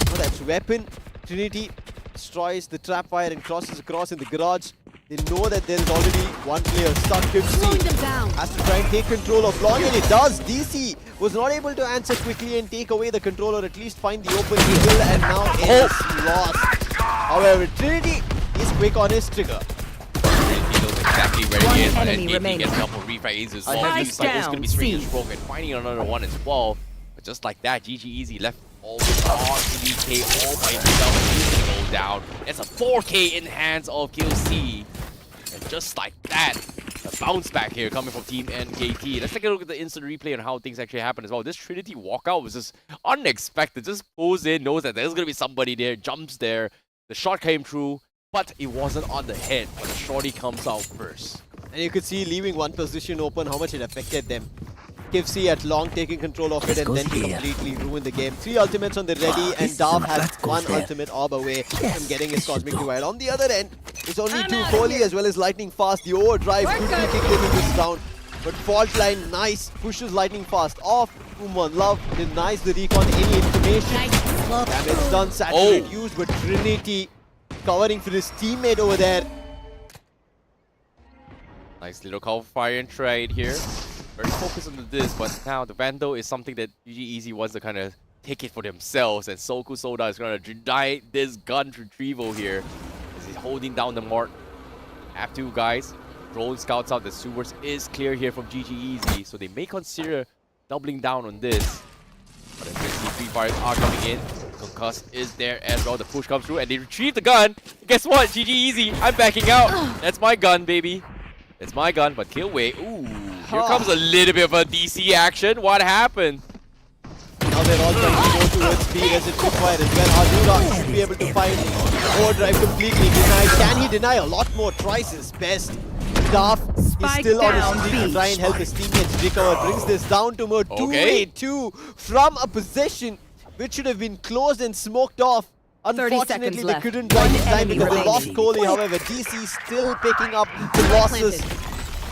Oh, that's weapon. Trinity destroys the trap fire and crosses across in the garage. They know that there is already one player stuck. Has to try and take control of long, and it does. DC was not able to answer quickly and take away the control, or at least find the open kill, and now it's lost. However, Trinity is quick on his trigger. He knows exactly exactly where he is, but enemy NKT remaining. gets double refrags as well. Spike Looks like it's going to be down, strange C. stroke and finding another one as well. But just like that, GG Easy left all with all 3K all by himself. He's going to go down. It's a 4K in hands of QC. And just like that, a bounce back here coming from Team NKT. Let's take a look at the instant replay and how things actually happen as well. This Trinity walkout was just unexpected. Just pulls in, knows that there's going to be somebody there, jumps there. The shot came through, but it wasn't on the head. But the shorty comes out first. And you could see leaving one position open, how much it affected them. KFC at long taking control of it and then completely ruin the game. 3 ultimates on the ready and Dav has 1 ultimate orb away from getting his Cosmic Divide. On the other end, it's only 2 Kohli as well as Lightning Fast. The overdrive could be kicked in this round. But Fault Line, nice, pushes Lightning Fast off. One Love denies the recon any information. Damage done, saturate used, but Trinity covering for his teammate over there. Nice little cover fire and trade here. Very focused on this, but now the Vandal is something that GG Easy wants to kind of take it for themselves, and Soku Soda is going to deny this gun retrieval here as he's holding down the mark. Have 2 guys. Drone scouts out the sewers is clear here from GG Easy, so they may consider doubling down on this. But as you can see, 3 fires are coming in. Concuss is there as well. The push comes through and they retrieve the gun. Guess what? GG Easy. I'm backing out. That's my gun, baby. That's my gun, but kill wait. Ooh, here comes a little bit of a DC action. What happened? Now they're all trying to go towards B as it required as well. Adura should be able to find overdrive completely denied. Can he deny a lot more? Tries his best. Daft is still on his feet to try and help his teammates recover. Brings this down to more 2v2 from a position which should have been closed and smoked off. Unfortunately, they couldn't drive this time because they lost Kohli. However, DC still picking up the losses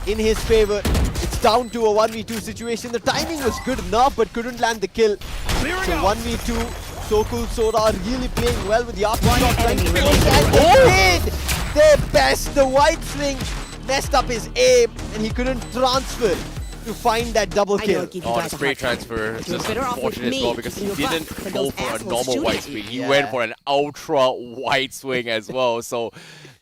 in his favor. It's down to a 1v2 situation. The timing was good enough, but couldn't land the kill. So 1v2, Soku Soda really playing well with the aftershock. Trying to close and they did their best. The white swing messed up his aim, and he couldn't transfer to find that double kill. Oh, the spray transfer is just unfortunate as well because he didn't go for a normal white swing. He went for an ultra white swing as well. So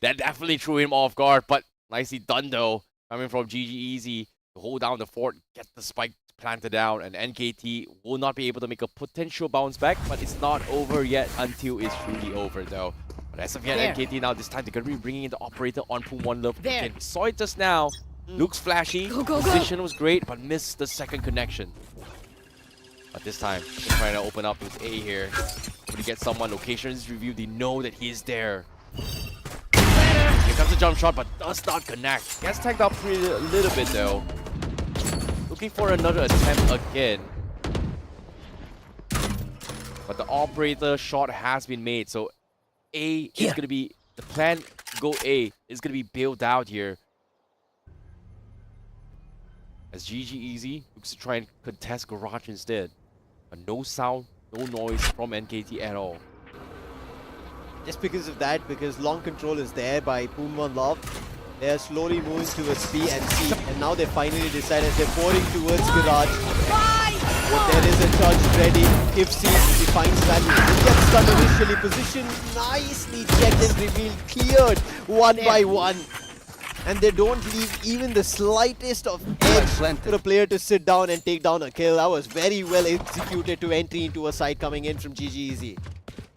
that definitely threw him off guard. But nicely done though, coming from GG Easy to hold down the fort, get the spike planted down, and NKT will not be able to make a potential bounce back. But it's not over yet until it's truly over though. But as of yet, NKT now this time they're going to be bringing in the operator on Pum One Love again. We saw it just now. Looks flashy, position was great, but missed the second connection. But this time, they're trying to open up with A here. When you get someone, location is reviewed, they know that he's there. Here comes the jump shot, but does not connect. Gets tagged up a little bit though. Looking for another attempt again. But the operator shot has been made, so A is going to be, the plan to go A is going to be bailed out here. As GG Easy looks to try and contest Garage instead. But no sound, no noise from NKT at all. Just because of that, because long control is there by Pum One Love. They are slowly moving towards B and C. And now they finally decide as they're pouring towards Garage. But there is a charge ready. If C finds value, he gets stunned initially. Position nicely checked and revealed. Cleared one by one. And they don't leave even the slightest of edge for a player to sit down and take down a kill. That was very well executed to entry into a side coming in from GG Easy.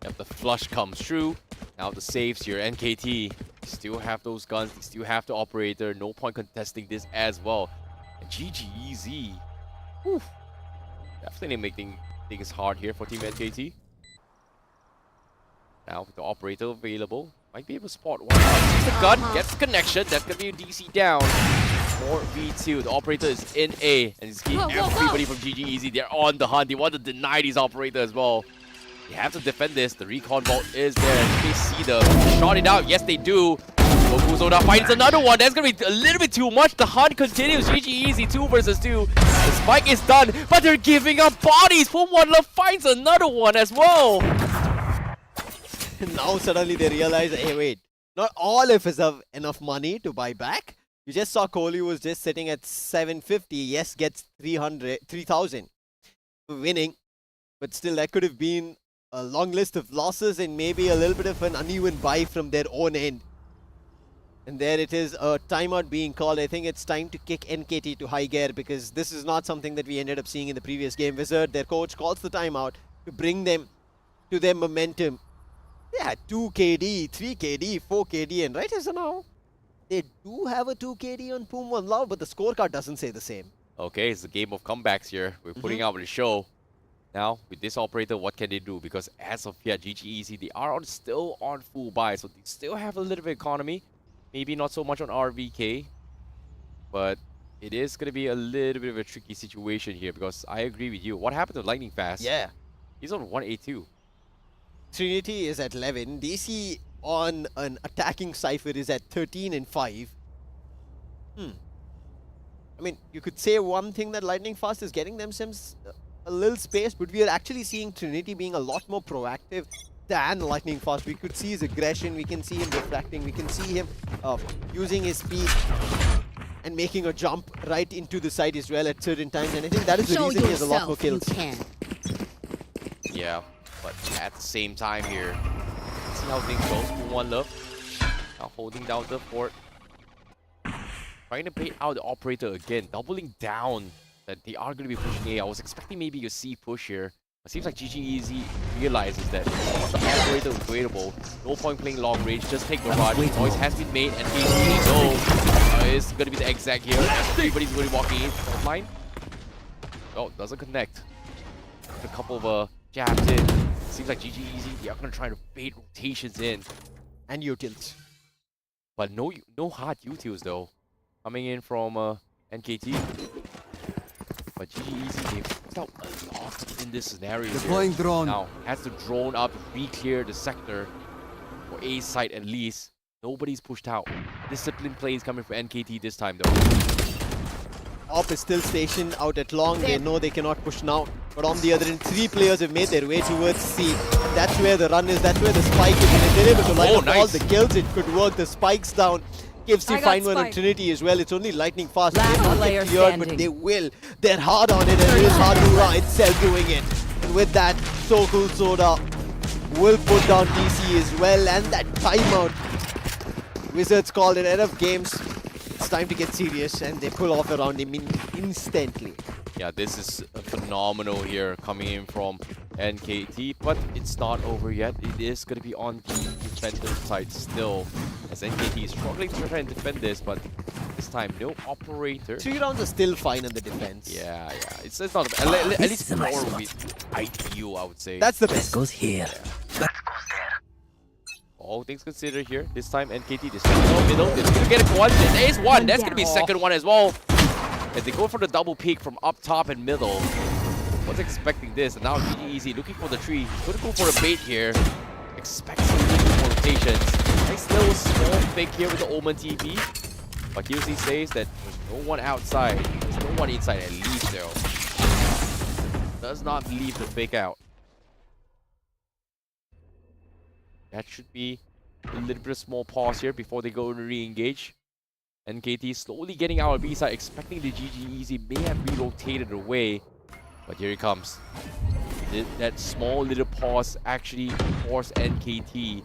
Yep, the flush comes through. Now the saves here. NKT still have those guns. They still have the operator. No point contesting this as well. And GG Easy, whew, definitely making things hard here for Team NKT. Now with the operator available, might be able to spot one. Sees the gun, gets the connection. That's gonna be a DC down. 4v2. The operator is in A, and he's getting everybody from GG Easy. They're on the hunt. They want to deny these operator as well. They have to defend this. The recon vault is there. They see the shot it out. Yes, they do. Goku Soda finds another one. That's gonna be a little bit too much. The hunt continues. GG Easy 2 versus 2. The spike is done, but they're giving up bodies. Pum One Love finds another one as well. Now suddenly they realize, hey wait, not all of us have enough money to buy back. You just saw Kohli was just sitting at 750. Yes, gets 3,000 for winning. But still, that could have been a long list of losses and maybe a little bit of an uneven buy from their own end. And there it is, a timeout being called. I think it's time to kick NKT to high gear because this is not something that we ended up seeing in the previous game. Wizard, their coach, calls the timeout to bring them to their momentum. They had 2 KD, 3 KD, 4 KD, and right as of now, they do have a 2 KD on Pum One Love, but the scorecard doesn't say the same. Okay, it's a game of comebacks here. We're putting out the show. Now, with this operator, what can they do? Because as of yet, GGEZ, they are still on full buy, so they still have a little bit of economy. Maybe not so much on RVK, but it is going to be a little bit of a tricky situation here because I agree with you. What happened to Lightning Fast? Yeah. He's on 1A2. Trinity is at 11. DC on an attacking Cypher is at 13 and 5. I mean, you could say one thing that Lightning Fast is getting themselves a little space, but we are actually seeing Trinity being a lot more proactive than Lightning Fast. We could see his aggression, we can see him refracting, we can see him using his speed and making a jump right into the side as well at certain times, and I think that is the reason he has a lot more kills. Yeah, but at the same time here, let's see how things go. One Love now holding down the fort, trying to bait out the operator again, doubling down that they are going to be pushing A. I was expecting maybe a C push here. It seems like GGEZ realizes that the operator is waitable. No point playing long range, just take barrage. Noise has been made and it's going to be the exact here. Everybody's going to be walking in front line. Oh, doesn't connect. A couple of jabs in. Seems like GGEZ, they are going to try to bait rotations in. And utils. But no hard utils though. Coming in from NKT. But GGEZ, they've put out a lot in this scenario. Deploying drone. Now, has the drone up to re-clear the sector. For A site at least. Nobody's pushed out. Disciplined plays coming from NKT this time though. Op is still stationed out at long. They know they cannot push now. But on the other end, 3 players have made their way towards C. That's where the run is. That's where the spike is. And if they're able to line up all the kills, it could work. The spike's down. Gives the fine one on Trinity as well. It's only Lightning Fast. They not get cleared, but they will. They're hard on it, and it is Hardura itself doing it. And with that, So Cool Soda will put down DC as well. And that timeout. Wizards called it end of games. It's time to get serious, and they pull off around him instantly. Yeah, this is phenomenal here coming in from NKT, but it's not over yet. It is going to be on the defensive side still, as NKT is struggling to try and defend this, but this time no operator. 3 rounds are still fine on the defense. Yeah. It's not at least 4 would be ideal, I would say. That's the best. Goes here. All things considered here, this time NKT just in middle. They're going to get a one. There is one. That's going to be second one as well. As they go for the double peek from up top and middle. Was expecting this, and now GGEZ looking for the tree. Going to go for a bait here. Expects some more rotations. Nice little small fake here with the Omen TP. But QC says that there's no one outside. There's no one inside at least though. Does not leave the fake out. That should be a little bit of small pause here before they go to re-engage. NKT slowly getting out of B side, expecting the GGEZ may have relocated away. But here it comes. That small little pause actually forced NKT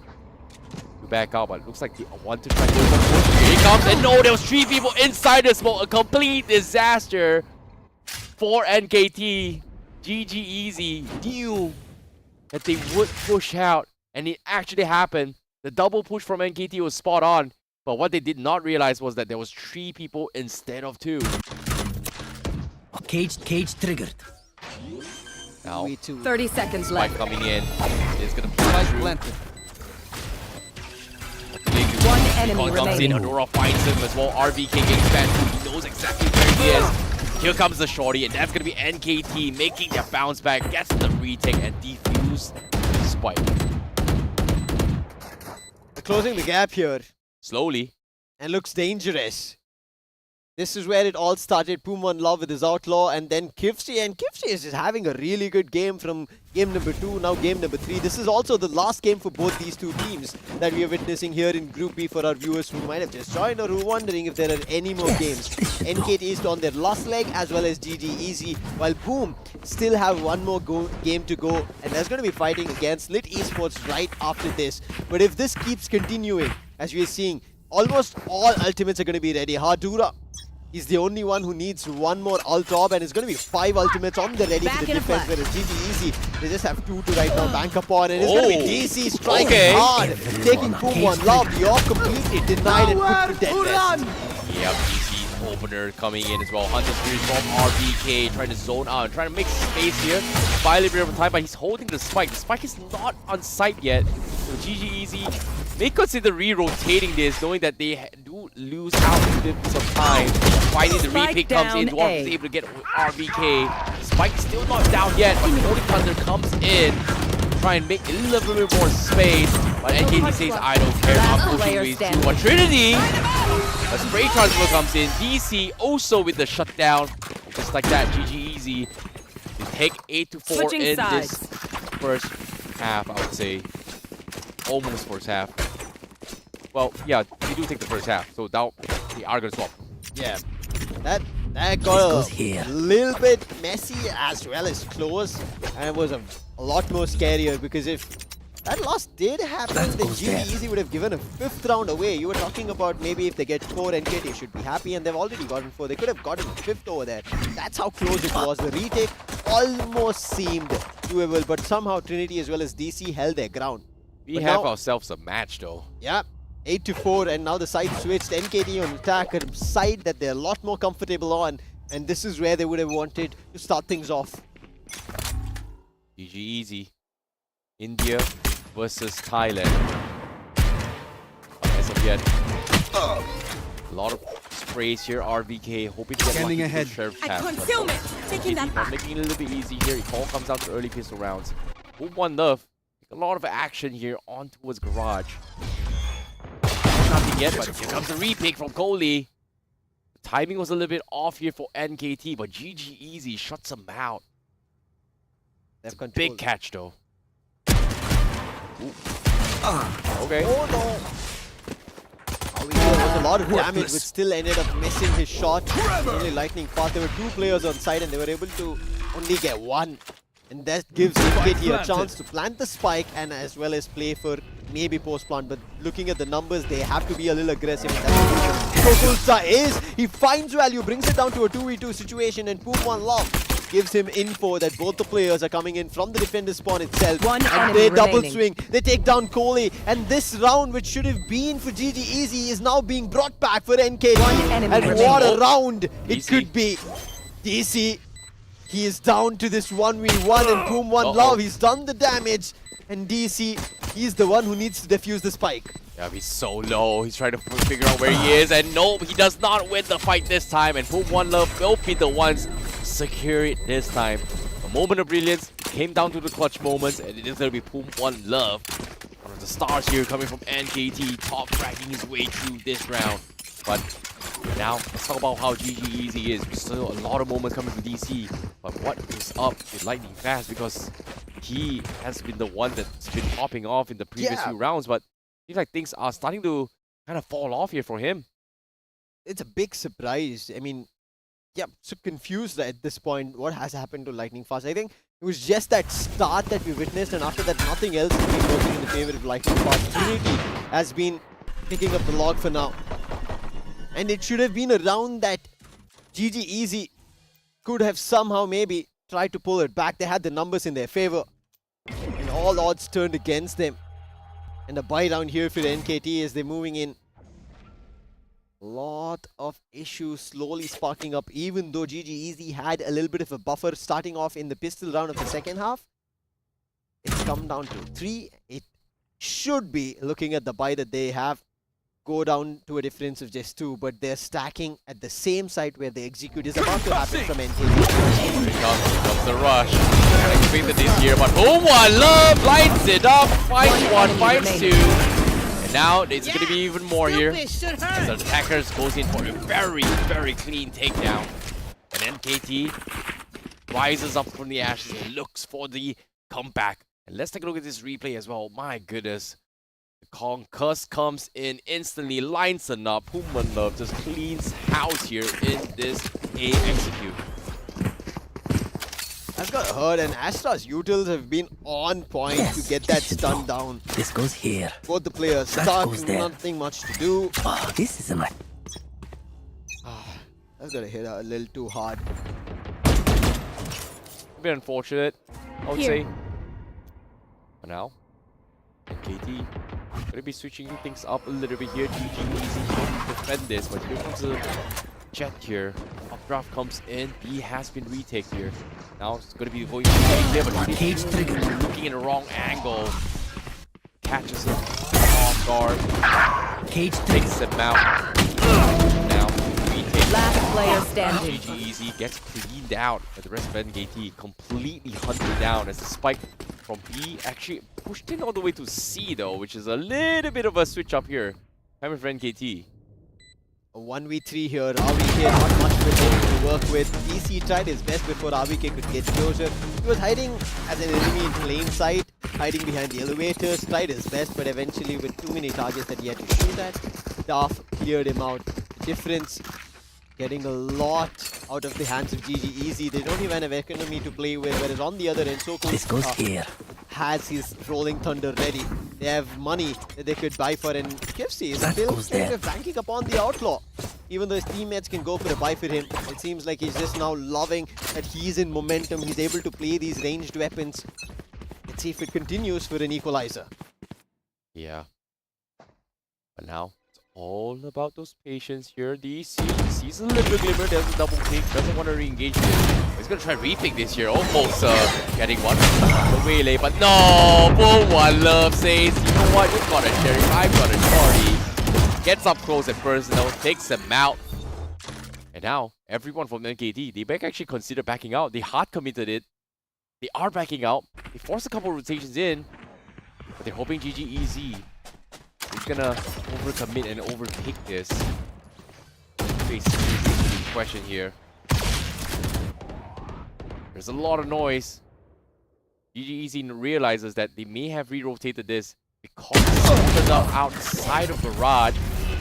to back out, but it looks like they want to try to do something. Here it comes, and no, there was 3 people inside the smoke. A complete disaster for NKT. GGEZ knew that they would push out, and it actually happened. The double push from NKT was spot on, but what they did not realize was that there was 3 people instead of 2. Cage triggered. Now, 30 seconds left. coming in. It's gonna be Planted. One enemy comes in. remaining. Adora finds him as well. RVK getting back. He knows exactly where he is. Here comes the shorty, and that's gonna be NKT making their bounce back. Gets the retake and defuse the spike. They're closing the gap here, Slowly. and looks dangerous. This is where it all started. Puma in love with his outlaw, and then Kivsi. And Kivsi is just having a really good game from game number 2, now game number 3. This is also the last game for both these 2 teams that we are witnessing here in Group B for our viewers who might have just joined or who are wondering if there are any more games. NKT is on their last leg, as well as GGEZ, while Boom still have one more game to go, and there's going to be fighting against Lit Esports right after this. But if this keeps continuing, as we are seeing, almost all ultimates are going to be ready. Hardura, he's the only one who needs one more ult orb, and it's going to be 5 ultimates on the ready for the defense. Whereas GG Easy, they just have 2 to right now bank upon, and it's going to be DC striking hard, taking Boom One Love. You're completely denied and put to dead rest. Yep, DC's opener coming in as well. Hunter Spirit from RBK trying to zone out and trying to make space here. Buy a little bit of time, but he's holding the spike. The spike is not on site yet. So GG Easy may consider re-rotating this, knowing that they do lose out a bit of time. Finally, the repick comes in. Dwarf is able to get RBK. Spike is still not down yet, but Holding Thunder comes in. Try and make a little bit more space, but NKT says, I don't care, I'm pushing ways through. But Trinity, a spray transfer comes in. DC also with the shutdown. Just like that, GG Easy. They take 8-4 in this first half, I would say. Almost first half. Well, yeah, they do take the first half, so now they are going to swap. Yeah, that got a little bit messy as well as close, and it was a lot more scarier, because if that loss did happen, then GG Easy would have given a 5th round away. You were talking about maybe if they get 4, NKT should be happy, and they've already gotten 4. They could have gotten 5th over there. That's how close it was. The retake almost seemed doable, but somehow Trinity as well as DC held their ground. We have ourselves a match though. Yeah, 8-4, and now the side switched. NKT on attack, a side that they're a lot more comfortable on, and this is where they would have wanted to start things off. GG Easy. India versus Thailand. As of yet, a lot of sprays here. RVK hoping to get lucky ahead. Sheriff's Pass. Taking that back. Making it a little bit easy here. It all comes down to early pistol rounds. Boom One Love. A lot of action here on towards Garage. Nothing yet, but here comes a repick from Kohli. The timing was a little bit off here for NKT, but GG Easy shuts him out. That's a big catch though. Okay. Oh no! There was a lot of damage, which still ended up missing his shot. Only lightning fast. There were 2 players on side, and they were able to only get 1. And that gives NKT a chance to plant the spike and as well as play for maybe post-plant. But looking at the numbers, they have to be a little aggressive. And that's what he finds value, brings it down to a 2v2 situation, and Boom One Love gives him info that both the players are coming in from the defender spawn itself. And they double swing. They take down Kohli. And this round, which should have been for GG Easy, is now being brought back for NKT. And what a round it could be. DC. He is down to this 1v1, and Boom One Love, he's done the damage. And DC, he's the one who needs to defuse the spike. Yeah, he's so low. He's trying to figure out where he is. And nope, he does not win the fight this time. And Boom One Love will be the ones secure it this time. A moment of brilliance came down to the clutch moments, and it is going to be Boom One Love. One of the stars here coming from NKT, top cracking his way through this round. But now, let's talk about how GG Easy is. There's still a lot of moments coming from DC. But what is up with Lightning Fast? Because he has been the one that's been popping off in the previous few rounds. But it seems like things are starting to kind of fall off here for him. It's a big surprise. I mean, yeah, so confused at this point what has happened to Lightning Fast. I think it was just that start that we witnessed, and after that nothing else has been working in the favor of Lightning Fast. Trinity has been picking up the log for now. And it should have been a round that GG Easy could have somehow maybe tried to pull it back. They had the numbers in their favor, and all odds turned against them. And a buy down here for NKT as they're moving in. Lot of issues slowly sparking up, even though GG Easy had a little bit of a buffer starting off in the pistol round of the second half. It's come down to 3. It should be, looking at the buy that they have, go down to a difference of just 2, but they're stacking at the same site where the execute is about to happen from NKT. Here comes the rush. Can't expect it this year, but Boom One Love lights it up. 5-1, 5-2. And now it's going to be even more here, as the attackers goes in for a very, very clean takedown. And NKT rises up from the ashes and looks for the comeback. And let's take a look at this replay as well. My goodness. The Concuss comes in instantly, lines it up. Boom One Love just cleans house here in this A execute. I've got hurt, and Astra's utils have been on point to get that stun down. This goes here. Both the players That stuck, goes there. nothing much to do. Oh, this is a nice. That's gonna hit her a little too hard. A bit unfortunate, I would say. For now, KT gonna be switching things up a little bit here. GG easy to defend this, but here comes a jet here. Updraft comes in. B has been retake here. Now it's gonna be going here, but Cage trigger. looking in the wrong angle. Catches him off guard. Cage Takes him out. Now retake. Last player standing. GG easy gets cleaned out, but the rest of NKT completely hunted down as the spike from B actually pushed in all the way to C though, which is a little bit of a switch up here. Time for NKT. A 1v3 here. RVK not much with him to work with. DC tried his best before RVK could get closer. He was hiding as an enemy in plain sight, hiding behind the elevators, tried his best, but eventually with too many targets that he had to shoot at, Daff cleared him out. The difference, getting a lot out of the hands of GG Easy. They don't even have economy to play with, whereas on the other end, This goes here. has his Rolling Thunder ready. They have money that they could buy for, and Kifsy is That still goes kind there. of banking upon the Outlaw. Even though his teammates can go for a buy for him, it seems like he's just now loving that he's in momentum. He's able to play these ranged weapons. Let's see if it continues for an equalizer. Yeah. But now it's all about those patience here. DC sees a little bit glimmer, does a double pick, doesn't want to re-engage it. He's gonna try repick this here, almost getting one the waylay, but no! Boom one love says, you know what, you've got a Sheriff, I've got a Shorty. Gets up close and personal, takes him out. And now, everyone from NKT, they might actually consider backing out. They hard committed it. They are backing out. They forced a couple rotations in. But they're hoping GG Easy is gonna overcommit and overtake this. Face the question here. There's a lot of noise. GG Easy realizes that they may have re-rotated this because it turned out outside of Garage.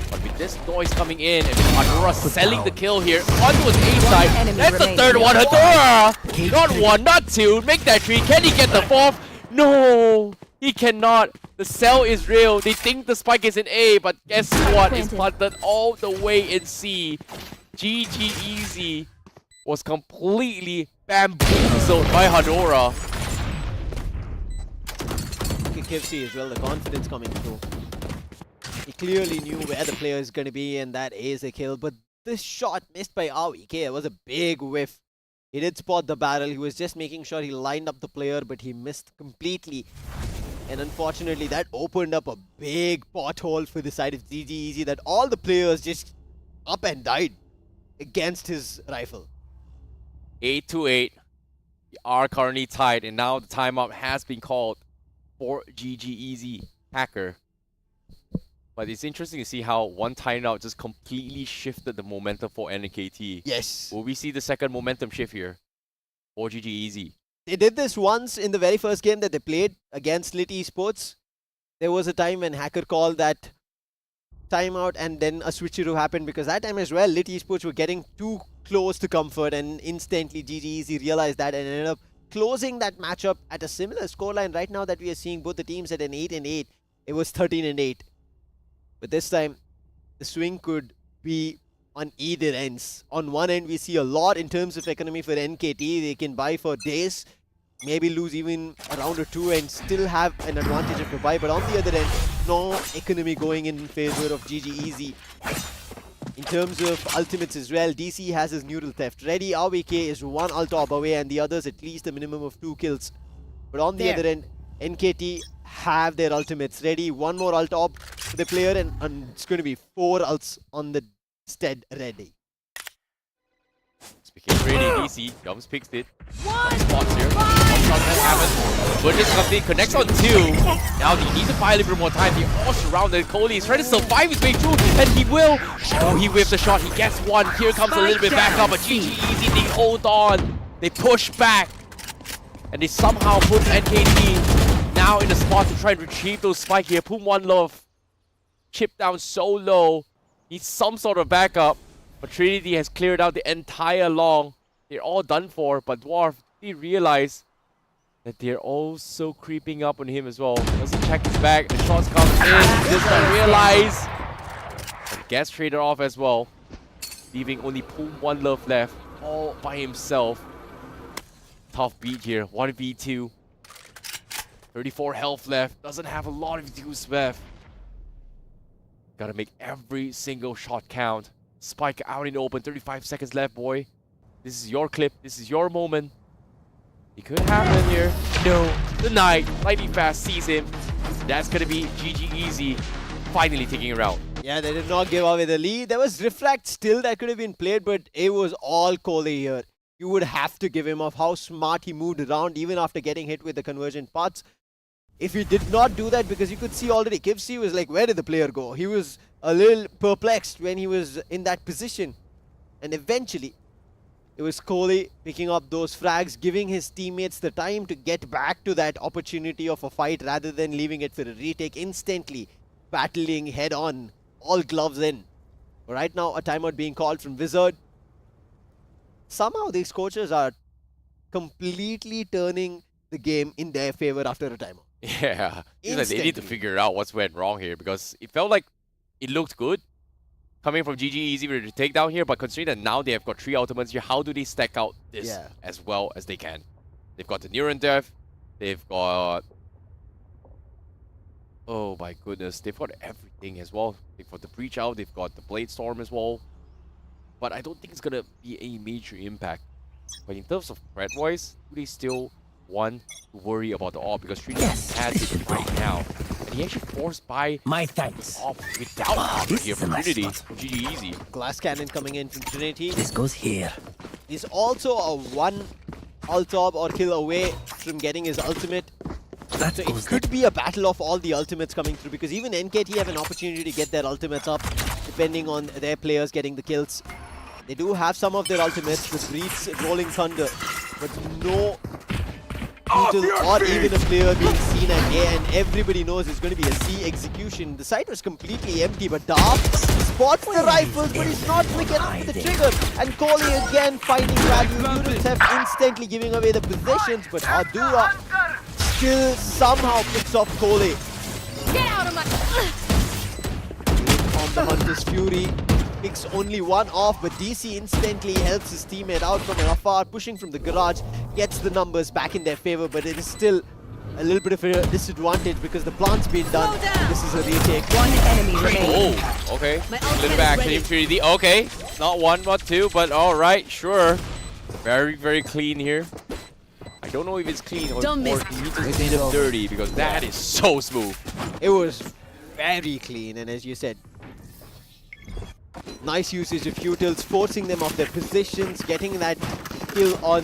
But with this noise coming in and with Hadora selling the kill here onto his A side, enemy that's the remaining. third one. Hadora! Not one, not two. Make that three. Can he get the fourth? No! He cannot. The cell is real. They think the spike is in A, but guess what? It's planted all the way in C. GG Easy was completely bamboozled by Hadora. Kifsy as well, the confidence coming through. He clearly knew where the player is going to be, and that is a kill. But this shot missed by RVK, it was a big whiff. He did spot the barrel. He was just making sure he lined up the player, but he missed completely. And unfortunately, that opened up a big pothole for the side of GG Easy that all the players just up and died against his rifle. 8-8. We are currently tied, and now the timeout has been called for GG Easy Hacker. But it's interesting to see how one timeout just completely shifted the momentum for NKT. Yes. Will we see the second momentum shift here for GG Easy? They did this once in the very first game that they played against Lit Esports. There was a time when Hacker called that timeout and then a switcheroo happened, because that time as well, Lit Esports were getting too close to comfort, and instantly GG Easy realized that and ended up closing that matchup at a similar scoreline right now that we are seeing both the teams at an 8-8. It was 13-8. But this time, the swing could be on either ends. On one end, we see a lot in terms of economy for NKT. They can buy for days, maybe lose even a round or two and still have an advantage of a buy. But on the other end, no economy going in favor of GG Easy. In terms of ultimates as well, DC has his neural theft ready. RVK is one ult top away, and the others at least a minimum of 2 kills. But on the other end, NKT have their ultimates ready. One more ult top for the player, and it's going to be 4 ults on the stead ready. Speaking ready, DC, Gums picks it. Spots here. Burgess comes in, connects on 2. Now he needs to buy a little bit more time. They all surrounded. Kohli is trying to survive his way through, and he will. Oh, he whiffs the shot. He gets one. Here comes a little bit back up, but GG Easy, they hold on. They push back, and they somehow put NKT now in the spot to try and retrieve those spike here. Pum One Love chipped down so low. Needs some sort of backup. But Trinity has cleared out the entire long. They're all done for, but Dwarf He realized that they're also creeping up on him as well. Doesn't check his back. The shots come in. Does not realize. And gets traded off as well. Leaving only one love left. All by himself. Tough beat here. 1v2. 34 health left. Doesn't have a lot of juice left. Gotta make every single shot count. Spike out in the open. 35 seconds left, boy. This is your clip. This is your moment. It could happen here. No. The Knight, lightning fast, sees him. That's gonna be GG Easy finally taking a round. Yeah, they did not give away the lead. There was Reflect still that could have been played, but it was all Cole here. You would have to give him off how smart he moved around even after getting hit with the convergent parts. If he did not do that, because you could see already, Kivsey was like, where did the player go? He was a little perplexed when he was in that position. And eventually, it was Cole picking up those frags, giving his teammates the time to get back to that opportunity of a fight rather than leaving it for a retake, instantly battling head on, all gloves in. But right now, a timeout being called from Wizard. Somehow these coaches are completely turning the game in their favor after a timeout. Yeah, it's like they need to figure out what's went wrong here, because it felt like it looked good coming from GG Easy with the takedown here, but considering that now they have got 3 ultimates here, how do they stack out this as well as they can? They've got the Neuron Death, they've got... Oh my goodness, they've got everything as well. They've got the Breach out, they've got the Blade Storm as well. But I don't think it's gonna be a major impact. But in terms of threat-wise, do they still want to worry about the AWP? Because Trinity has it right now. And he actually forced by My thanks. AWP without cover here from Trinity. GG Easy. Glass Cannon coming in from Trinity. This goes here. He's also a 1 ult AWP or kill away from getting his ultimate. That So goes it could be a battle of all the ultimates coming through, because even NKT have an opportunity to get their ultimates up depending on their players getting the kills. They do have some of their ultimates, the Breeds, Rolling Thunder, but no Beetle or even a player being seen at A, and everybody knows it's going to be a C execution. The site was completely empty, but Dark spots the rifles, but he's not quick enough with the trigger. And Kohli again finding value. Units have instantly giving away the possessions, but Ardura still somehow picks off Kohli. Get out of my... On the Hunter's Fury, picks only 1 off, but DC instantly helps his teammate out from afar, pushing from the garage, gets the numbers back in their favor, but it is still a little bit of a disadvantage because the plant's been done. This is a retake. One enemy remaining. Oh, okay. My A little ultimate back is to ready. Trinity. Okay, not 1, not 2, but alright, sure. Very, very clean here. I don't know if it's clean or Don't miss. he just made it dirty, because that is so smooth. It was very clean, and as you said, nice usage of utils, forcing them off their positions, getting that kill on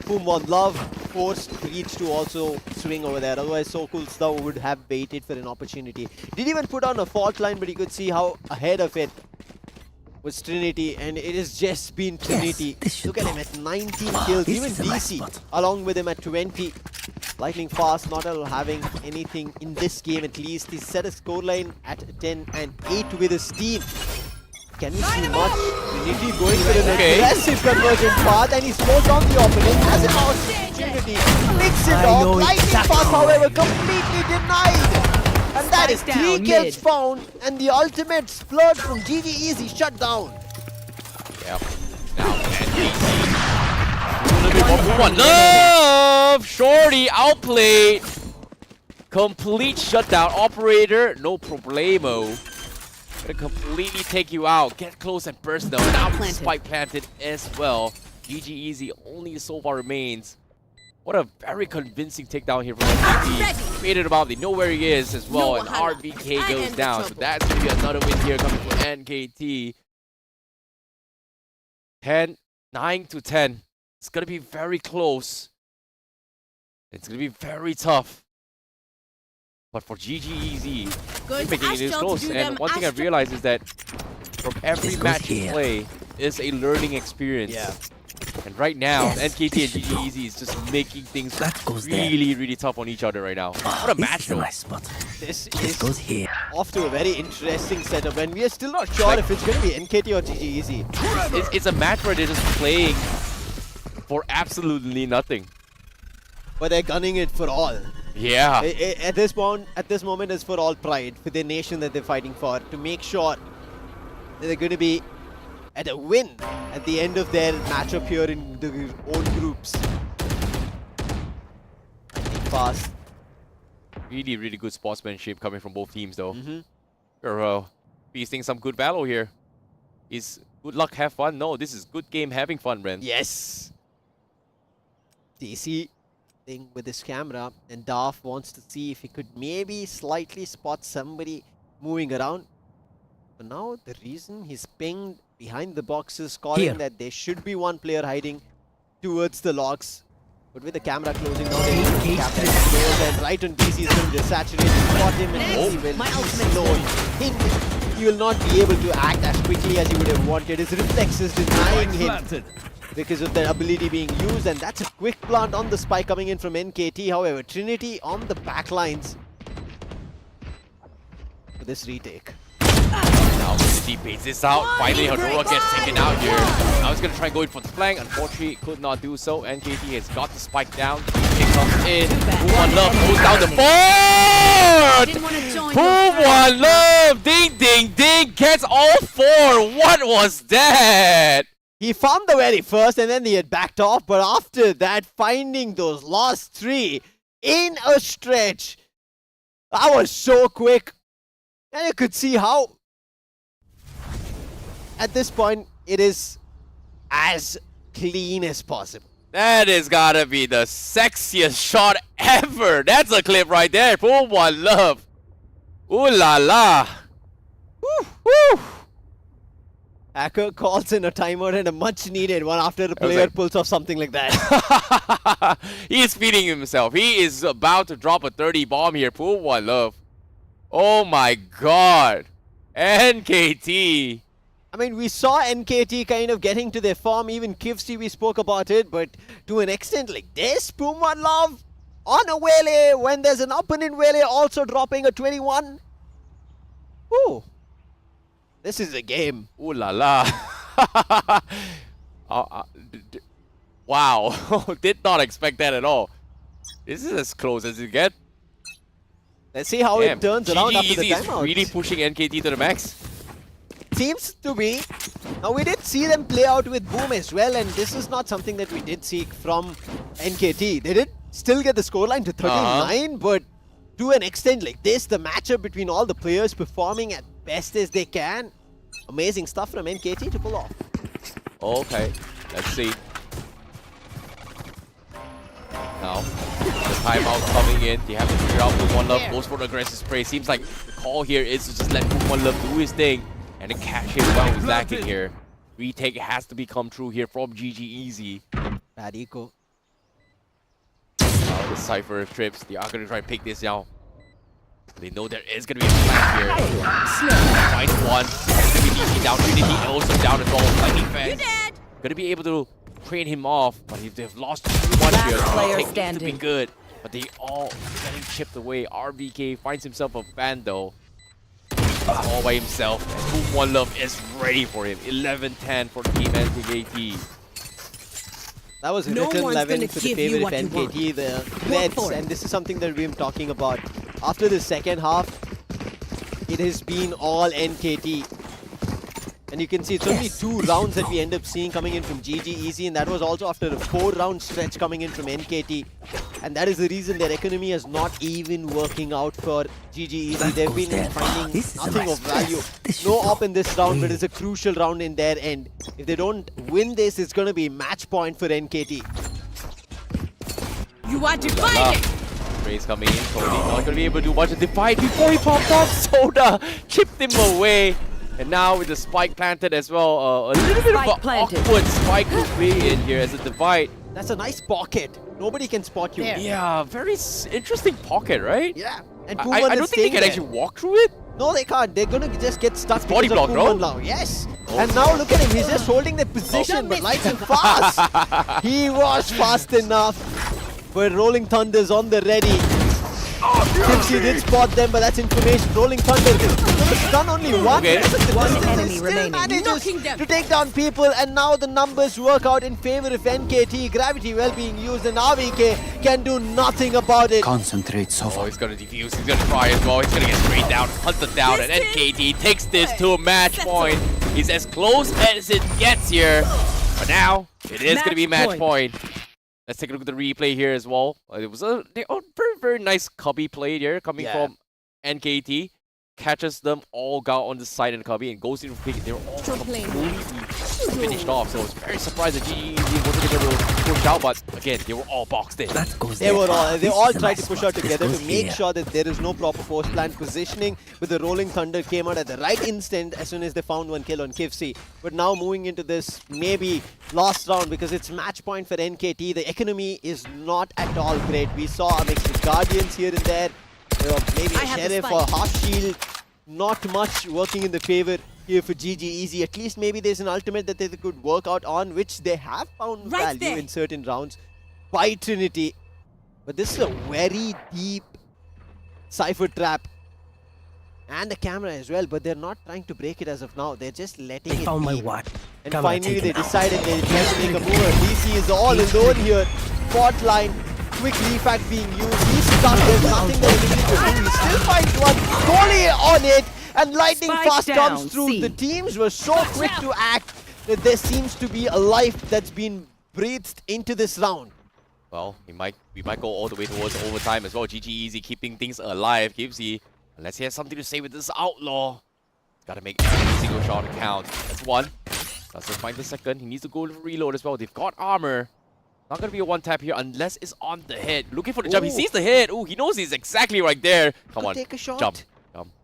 Pumon Love, forced Breach to also swing over there. Otherwise, So Cool Stuff would have waited for an opportunity. Didn't even put on a fault line, but you could see how ahead of it was Trinity, and it has just been Trinity. Look at him at 19 kills, even DC along with him at 20. Lightning Fast not having anything in this game at least. He set a scoreline at 10 and 8 with his team. Can we see much? Trinity going for an aggressive conversion path, and he slows down the opponent as an opportunity. Picks it off. Lightning Fast, however, completely denied. And that is 3 kills found, and the ultimate splurge from GG Easy shut down. Yep. Now, a little bit more. Love! Shorty outplayed. Complete shutdown. Operator, no problemo. Gonna completely take you out. Get close and burst though. Now spike planted as well. GG Easy only so far remains. What a very convincing takedown here from NKT. Made it about, they know where he is as well, and RBK goes down. So that's gonna be another win here coming from NKT. 9 to 10. It's gonna be very close. It's gonna be very tough. But for GG Easy, they're making it is close. And one thing I've realized is that from every match you play is a learning experience. Yeah. And right now, NKT and GG Easy is just making things really, really tough on each other right now. What a match though. This goes is here. off to a very interesting setup, and we are still not sure if it's going to be NKT or GG Easy. It's a match where they're just playing for absolutely nothing. but they're gunning it for all. Yeah. At this moment, it's for all pride, for their nation that they're fighting for, to make sure that they're going to be at a win at the end of their matchup here in their own groups. I think fast. Really, really good sportsmanship coming from both teams, though. You're feasting some good valor here. Is good luck, have fun? No, this is good game, having fun, Ren. Yes. DC thing with his camera, and Darth wants to see if he could maybe slightly spot somebody moving around. But now the reason he's pinged behind the boxes, calling that there should be one player hiding towards the logs. But with the camera closing down, the captain close and right on DC is going to saturate, spot him, and he will be slow. He will not be able to act as quickly as he would have wanted. His reflexes denying him because of the ability being used, and that's a quick plant on the spike coming in from NKT. However, Trinity on the back lines for this retake. Now Trinity baits this out. Finally, Hadora gets taken out here. Now he's going to try going for the flank. Unfortunately, could not do so. NKT has got the spike down. It comes in. One Love goes down the board! One Love! Ding, ding, ding! Gets all four! What was that? He found the very first and then he had backed off, but after that, finding those last three in a stretch, that was so quick. And you could see how, at this point, it is as clean as possible. That has gotta be the sexiest shot ever. That's a clip right there. One Love. Ooh la la. Woo, woo. Hacker calls in a timeout and a much needed one after a player pulls off something like that. He's feeding himself. He is about to drop a 30 bomb here. One Love. Oh my god. NKT. I mean, we saw NKT kind of getting to their form. Even Kivsy, we spoke about it. But to an extent like this, One Love on a Wele when there's an opponent Wele also dropping a 21. Ooh. This is a game. Ooh la la. Wow. Did not expect that at all. This is as close as you get. Let's see how it turns around after the timeout. Is really pushing NKT to the max. Seems to be. Now, we did see them play out with Boom as well, and this is not something that we did see from NKT. They did still get the scoreline to 39, but to an extent like this, the matchup between all the players performing at best as they can. Amazing stuff from NKT to pull off. Okay, let's see. Now, the timeout coming in. They have to figure out who One Love goes for the aggressive spray. Seems like the call here is to just let One Love do his thing and then catch him while he's lacking here. Retake has to become true here from GG Easy. Bad eco. Now the Cypher trips. They are going to try and pick this out. They know there is going to be a flank here. Finds one. It's going to be DC down. Trinity also down as well. Lightning fast. Going to be able to train him off, but if they've lost too much here, it needs to be good. But they all getting chipped away. RBK finds himself a fan though. All by himself. And One Love is ready for him. 11-10 for Team NKT. That was written 11 for the favor of NKT, the Reds, and this is something that we've been talking about. After the second half, it has been all NKT. And you can see it's only 2 rounds that we end up seeing coming in from GG Easy, and that was also after a 4-round stretch coming in from NKT. And that is the reason their economy is not even working out for GG Easy. They've been finding nothing of value. No op in this round, but it's a crucial round in their end. If they don't win this, it's going to be match point for NKT. You want to fight it? Rays coming in, Cody not going to be able to do much of the fight before he popped off. Soda chipped him away. And now with the spike planted as well, a little bit of an awkward spike to be in here as a divide. That's a nice pocket. Nobody can spot you. Yeah, very interesting pocket, right? Yeah. And I don't think they can actually walk through it. No, they can't. They're gonna just get stuck body block, Puman now. Yes. And now look at him. He's just holding the position, but lightning fast. He was fast enough. But Rolling Thunder's on the ready. Tipsy did spot them, but that's information. Rolling Thunder. It's done only one. Okay. One enemy Still remaining. manages Knocking them. to take down people, and now the numbers work out in favor of NKT. Gravity well being used, and AVK can do nothing about it. Concentrate, Oh, Sova. he's gonna defuse. He's gonna try as well. He's gonna get straight down, hunted down, and NKT takes this to a match point. He's as close as it gets here. But now, it is gonna be match point. Let's take a look at the replay here as well. It was a very, very nice cubby play here coming from NKT. Catches them all out on the side of the cubby and goes in for pick. They were all completely finished off. So I was very surprised that GG wasn't able to push out. But again, they were all boxed in. That goes They there. were all, they This all is a tried nice to push spot. out This together goes to make here. sure that there is no proper force plan positioning. But the Rolling Thunder came out at the right instant as soon as they found one kill on Kivsi. But now moving into this maybe last round, because it's match point for NKT. The economy is not at all great. We saw a mix of Guardians here and there. Maybe a I have the Sheriff spike. or Half Shield. Not much working in the favor here for GG Easy. At least maybe there's an ultimate that they could work out on, which they have found Right value there. in certain rounds by Trinity. But this is a very deep Cypher trap. And the camera as well, but they're not trying to break it as of now. They're just letting They it found my be. ward. And Camera finally they taken out. decided they tried to make a move. DC is all alone here. Spot line, quick refact being used. He's stuck, there's nothing that he needs to do. He still finds one, Golly on it, and lightning Spike fast down, comes through. C. The teams were so quick to act that there seems to be a life that's been breathed into this round. Well, we might go all the way towards overtime as well. GG Easy keeping things alive. Kivsi, unless he has something to say with this outlaw. Gotta make every single shot count. That's one. Doesn't find the second. He needs to go to reload as well. They've got armor. Not gonna be a one tap here unless it's on the head. Looking for the jump. He sees the hit. Ooh, he knows he's exactly right there. Come Could on, take a shot.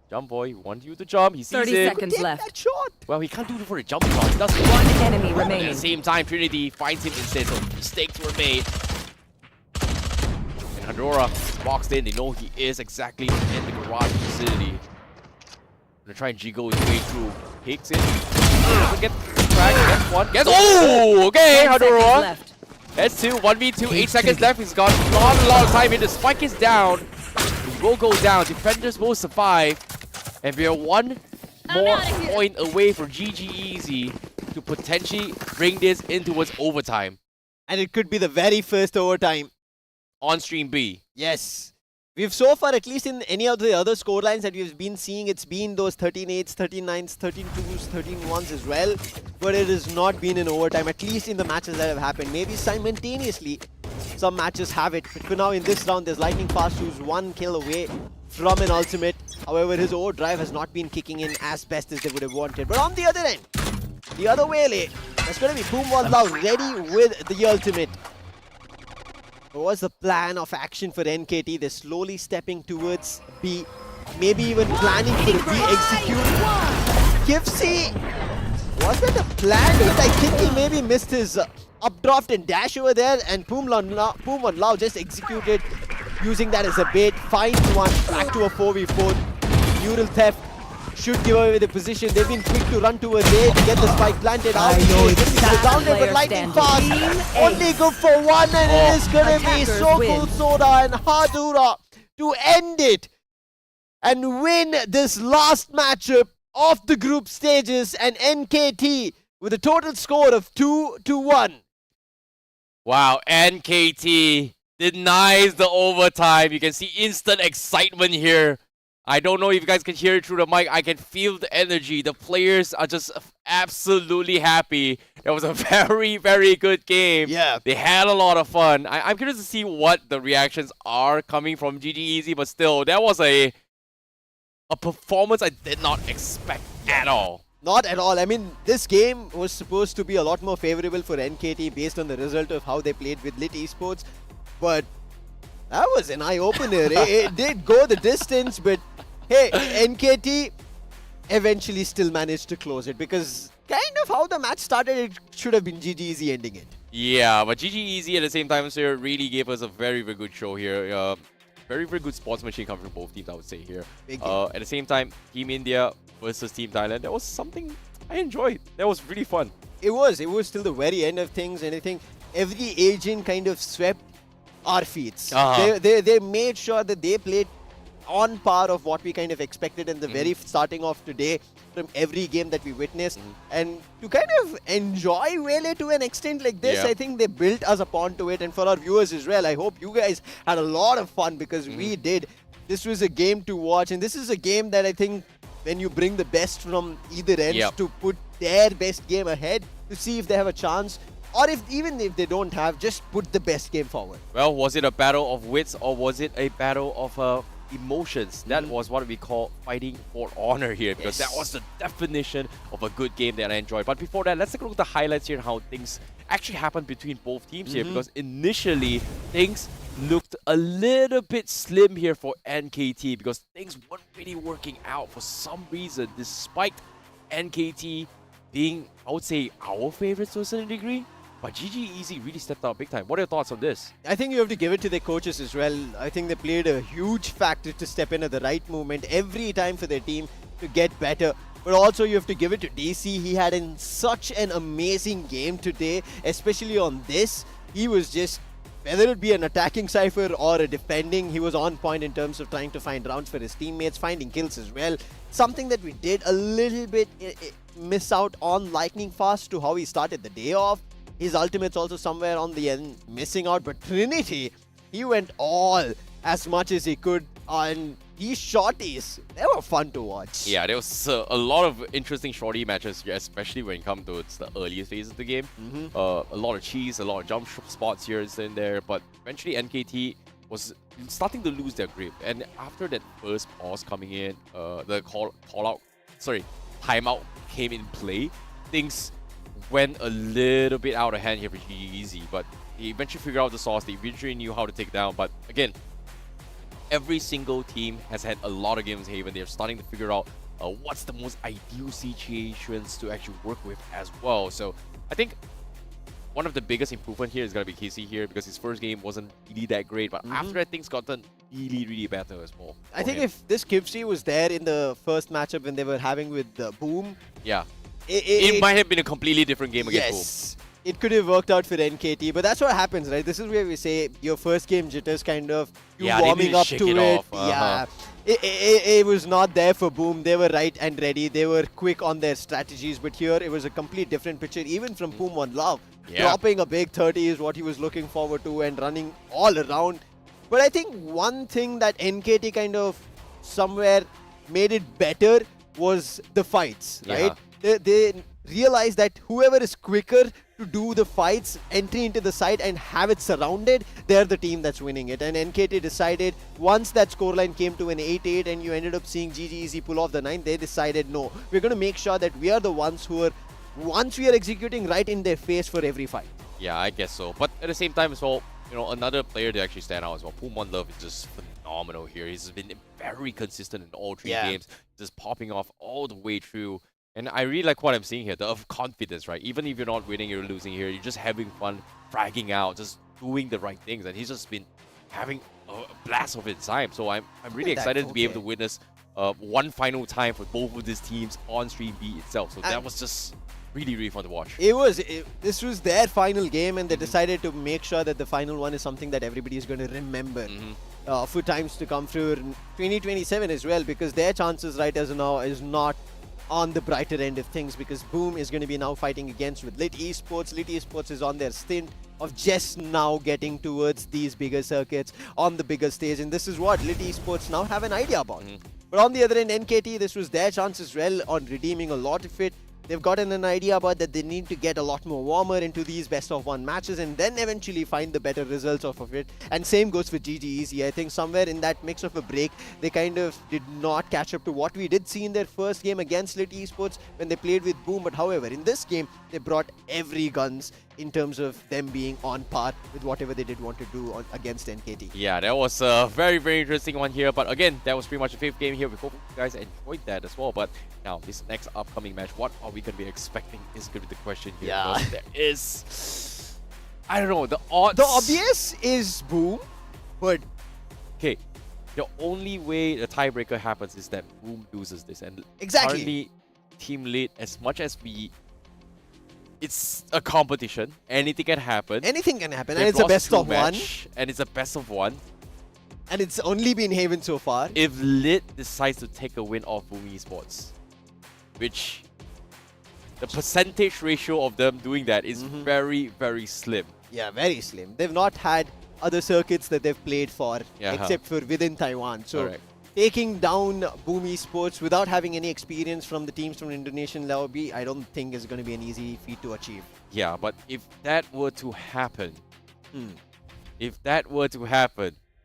jump, boy. We want you to jump. He sees 30 it. seconds Take left. that shot. Well, he can't do it for a jump shot. He does One enemy At remaining. the same time, Trinity finds him instead, so mistakes were made. And Hadora boxed in. They know he is exactly in the garage facility. Gonna try and jiggle his way through. Hicks in. Doesn't get cracked. Gets one. Gets. Oh, okay, 10 seconds Hadora. left. That's two. 1v2. 8 seconds left. He's got not a lot of time here. The spike is down. He will go down. Defenders will survive. And we are one more point away for GG Easy to potentially bring this in towards overtime And it could be the very first overtime. on stream B. Yes. We've so far, at least in any of the other scorelines that we've been seeing, it's been those 13-8s, 13-9s, 13-2s, 13-1s as well. But it has not been in overtime, at least in the matches that have happened. Maybe simultaneously, some matches have it. But for now, in this round, there's Lightning Fast, who's one kill away from an ultimate. However, his overdrive has not been kicking in as best as they would have wanted. But on the other end, the other way, that's going to be Boom One Love ready with the ultimate. What was the plan of action for NKT? They're slowly stepping towards B, maybe even planning for the B execute. Kivsi, was that a plan? But I think he maybe missed his updraft and dash over there, and Boom One Lao just executed using that as a bait. Finds one, back to a 4v4. Neural theft should give away the position. They've been quick to run towards A to get the spike planted out. Grounded, but lightning fast. Only good for one, and it is gonna be Attackers Sokul win. Soda and Hadura to end it and win this last matchup of the group stages, and NKT with a total score of 2-1. Wow, NKT denies the overtime. You can see instant excitement here. I don't know if you guys can hear it through the mic. I can feel the energy. The players are just absolutely happy. It was a very, very good game. Yeah. They had a lot of fun. I'm curious to see what the reactions are coming from GG Easy, but still, that was a performance I did not expect at all. Not at all. I mean, this game was supposed to be a lot more favorable for NKT based on the result of how they played with Lit Esports. But that was an eye-opener. It did go the distance, but hey, NKT eventually still managed to close it, because kind of how the match started, it should have been GG Easy ending it. Yeah, but GG Easy at the same time, sir, really gave us a very, very good show here. Very, very good sportsmanship coming from both teams, I would say here. Big game. At the same time, Team India versus Team Thailand, that was something I enjoyed. That was really fun. It was till the very end of things, and I think every agent kind of swept our feats. Uh-huh. They made sure that they played on par of what we kind of expected in the very starting of today from every game that we witnessed. And to kind of enjoy Wele to an extent like this, I think they built us upon to it. And for our viewers as well, I hope you guys had a lot of fun because we did. This was a game to watch, and this is a game that I think when you bring the best from either end to put their best game ahead to see if they have a chance, or even if they don't have, just put the best game forward. Well, was it a battle of wits or was it a battle of emotions? That was what we call fighting for honor here, because that was the definition of a good game that I enjoyed. But before that, let's take a look at the highlights here and how things actually happened between both teams here, because initially things looked a little bit slim here for NKT because things weren't really working out for some reason, despite NKT being, I would say, our favorites to a certain degree. But GG Easy really stepped out big time. What are your thoughts on this? I think you have to give it to their coaches as well. I think they played a huge factor to step in at the right moment every time for their team to get better. But also you have to give it to DC. He had such an amazing game today, especially on this. He was just, whether it be an attacking Cypher or a defending, he was on point in terms of trying to find rounds for his teammates, finding kills as well. Something that we did a little bit miss out on lightning fast to how he started the day off. His ultimate's also somewhere on the end missing out, but Trinity, he went all as much as he could, and these shorties, they were fun to watch. Yeah, there was a lot of interesting shorty matches, especially when it comes to the earlier phase of the game. A lot of cheese, a lot of jump spots here and there, but eventually NKT was starting to lose their grip. And after that first pause coming in, the timeout came in play, things went a little bit out of hand here for GG Easy, but they eventually figured out the sauce, they eventually knew how to take down. But again, every single team has had a lot of games in Haven. They're starting to figure out what's the most ideal situations to actually work with as well. So I think one of the biggest improvement here is going to be KC here, because his first game wasn't really that great, but after that things gotten really better as well. I think if this Kivsi was there in the first matchup when they were having with Boom, it might have been a completely different game against Boom. Yes, it could have worked out for NKT, but that's what happens, right? This is where we say your first game jitters, kind of you warming up to it. It was not there for Boom. They were right and ready. They were quick on their strategies, but here it was a complete different picture, even from Boom on Love. Dropping a big 30 is what he was looking forward to and running all around. But I think one thing that NKT kind of somewhere made it better was the fights, right? They realized that whoever is quicker to do the fights, entry into the site and have it surrounded, they're the team that's winning it. And NKT decided, once that scoreline came to an 8-8 and you ended up seeing GG Easy pull off the 9, they decided, no, we're going to make sure that we are the ones who are, once we are executing right in their face for every fight. Yeah, I guess so. But at the same time as well, you know, another player to actually stand out as well, Pumon Love is just phenomenal here. He's been very consistent in all three games, just popping off all the way through. And I really like what I'm seeing here, the confidence, right? Even if you're not winning, you're losing here, you're just having fun, fragging out, just doing the right things. And he's just been having a blast of his time. So I'm really excited to be able to witness one final time for both of these teams on Stream B itself. So that was just really fun to watch. This was their final game, and they decided to make sure that the final one is something that everybody is going to remember for times to come through 2027 as well, because their chances right as of now is not on the brighter end of things, because Boom is going to be now fighting against with Lit Esports. Lit Esports is on their stint of just now getting towards these bigger circuits on the bigger stage, and this is what Lit Esports now have an idea about. But on the other end, NKT, this was their chance as well on redeeming a lot of it. They've gotten an idea about that they need to get a lot more warmer into these best-of-1 matches and then eventually find the better results off of it. And same goes for GG Easy. I think somewhere in that mix of a break, they kind of did not catch up to what we did see in their first game against Lit Esports when they played with Boom. But however, in this game, they brought every guns in terms of them being on par with whatever they did want to do against NKT. Yeah, that was a very interesting one here. But again, that was pretty much the 5th game here. We hope you guys enjoyed that as well. But now, this next upcoming match, what are we going to be expecting is going to be the question here. Because there is, I don't know, the odds. The obvious is Boom, but okay, the only way the tiebreaker happens is that Boom loses this. And currently, Team Lit, as much as it's a competition, anything can happen. Anything can happen, and it's a best of one. And it's a best of one. And it's only been Haven so far. If Lit decides to take a win off Boom Esports, which the percentage ratio of them doing that is very, very slim. Yeah, very slim. They've not had other circuits that they've played for, Yeah, except for within Taiwan. So Correct. taking down Boom Esports without having any experience from the teams from Indonesian lobby, I don't think is going to be an easy feat to achieve. Yeah, but if that were to happen,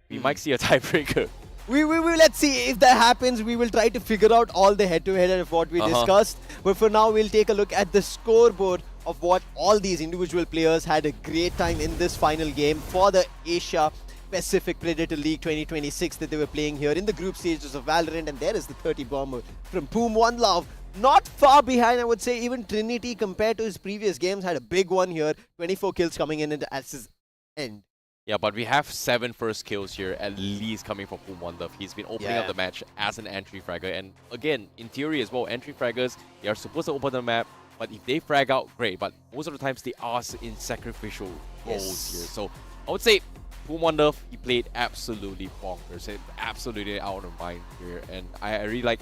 we might see a tiebreaker. We let's see if that happens. We will try to figure out all the head-to-head of what we discussed. But for now, we'll take a look at the scoreboard of what all these individual players had a great time in this final game for the Asia Pacific Predator League 2026 that they were playing here in the group stages of Valorant. And there is the 30 bomber from Poom One Love. Not far behind, I would say. Even Trinity, compared to his previous games, had a big one here. 24 kills coming in at his end. Yeah, but we have 7 first kills here, at least coming from Poom One Love. He's been opening up the match as an entry fragger. And again, in theory as well, entry fraggers, they are supposed to open the map. But if they frag out, great. But most of the times, they are in sacrificial roles here. So I would say Poom One Love, he played absolutely bonkers. Absolutely out of mind here. And I really like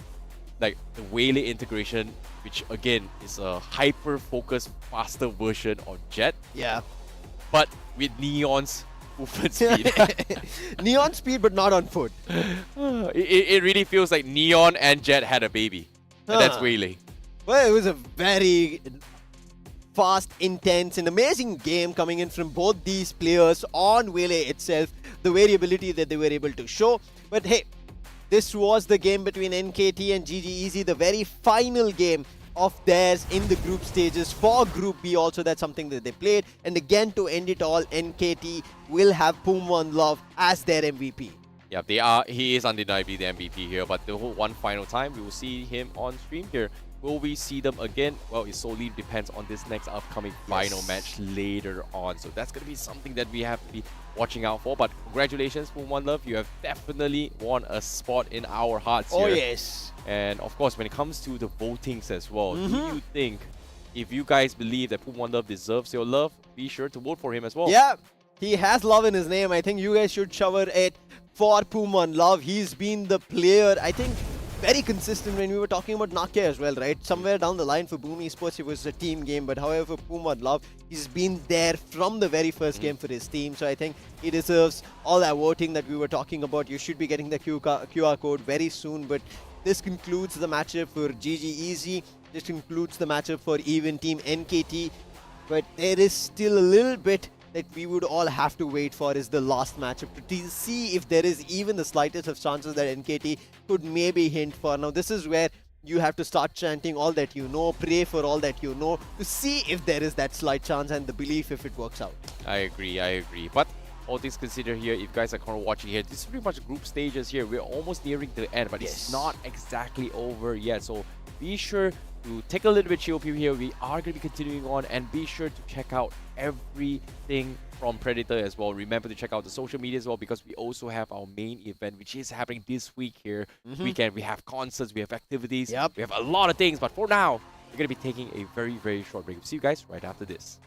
the Waylay integration, which again is a hyper-focused, faster version of Jet. Yeah. But with Neon's movement speed. Neon speed, but not on foot. It really feels like Neon and Jet had a baby. And that's Waylay. Well, it was a very fast, intense, and amazing game coming in from both these players on Waylay itself. The variability that they were able to show. But hey, this was the game between NKT and GG Easy, the very final game of theirs in the group stages for Group B also. That's something that they played. And again, to end it all, NKT will have Poom One Love as their MVP. Yeah, he is undeniably the MVP here, but the whole one final time, we will see him on stream here. Will we see them again? Well, it solely depends on this next upcoming final match later on. So that's going to be something that we have to be watching out for. But congratulations, Poom One Love. You have definitely won a spot in our hearts here. Oh, yes. And of course, when it comes to the votings as well, do you think, if you guys believe that Poom One Love deserves your love, be sure to vote for him as well. Yeah, he has love in his name. I think you guys should shower it for Poom One Love. He's been the player, I think, very consistent when we were talking about Nakia as well, right? Somewhere down the line for Boom Esports, it was a team game. But however, Poom One Love, he's been there from the very first game for his team. So I think he deserves all that voting that we were talking about. You should be getting the QR code very soon. But this concludes the matchup for GG Easy. This concludes the matchup for even team NKT. But there is still a little bit that we would all have to wait for, is the last matchup to see if there is even the slightest of chances that NKT could maybe hint for. Now this is where you have to start chanting all that you know, pray for all that you know, to see if there is that slight chance and the belief if it works out. I agree. But all things considered here, if you guys are currently watching here, this is pretty much group stages here. We're almost nearing the end, but it's not exactly over yet. So be sure to take a little bit chill here. We are going to be continuing on, and be sure to check out everything from Predator as well. Remember to check out the social media as well, because we also have our main event, which is happening this week here. Weekend, we have concerts, we have activities, we have a lot of things. But for now, we're going to be taking a very, very short break. See you guys right after this.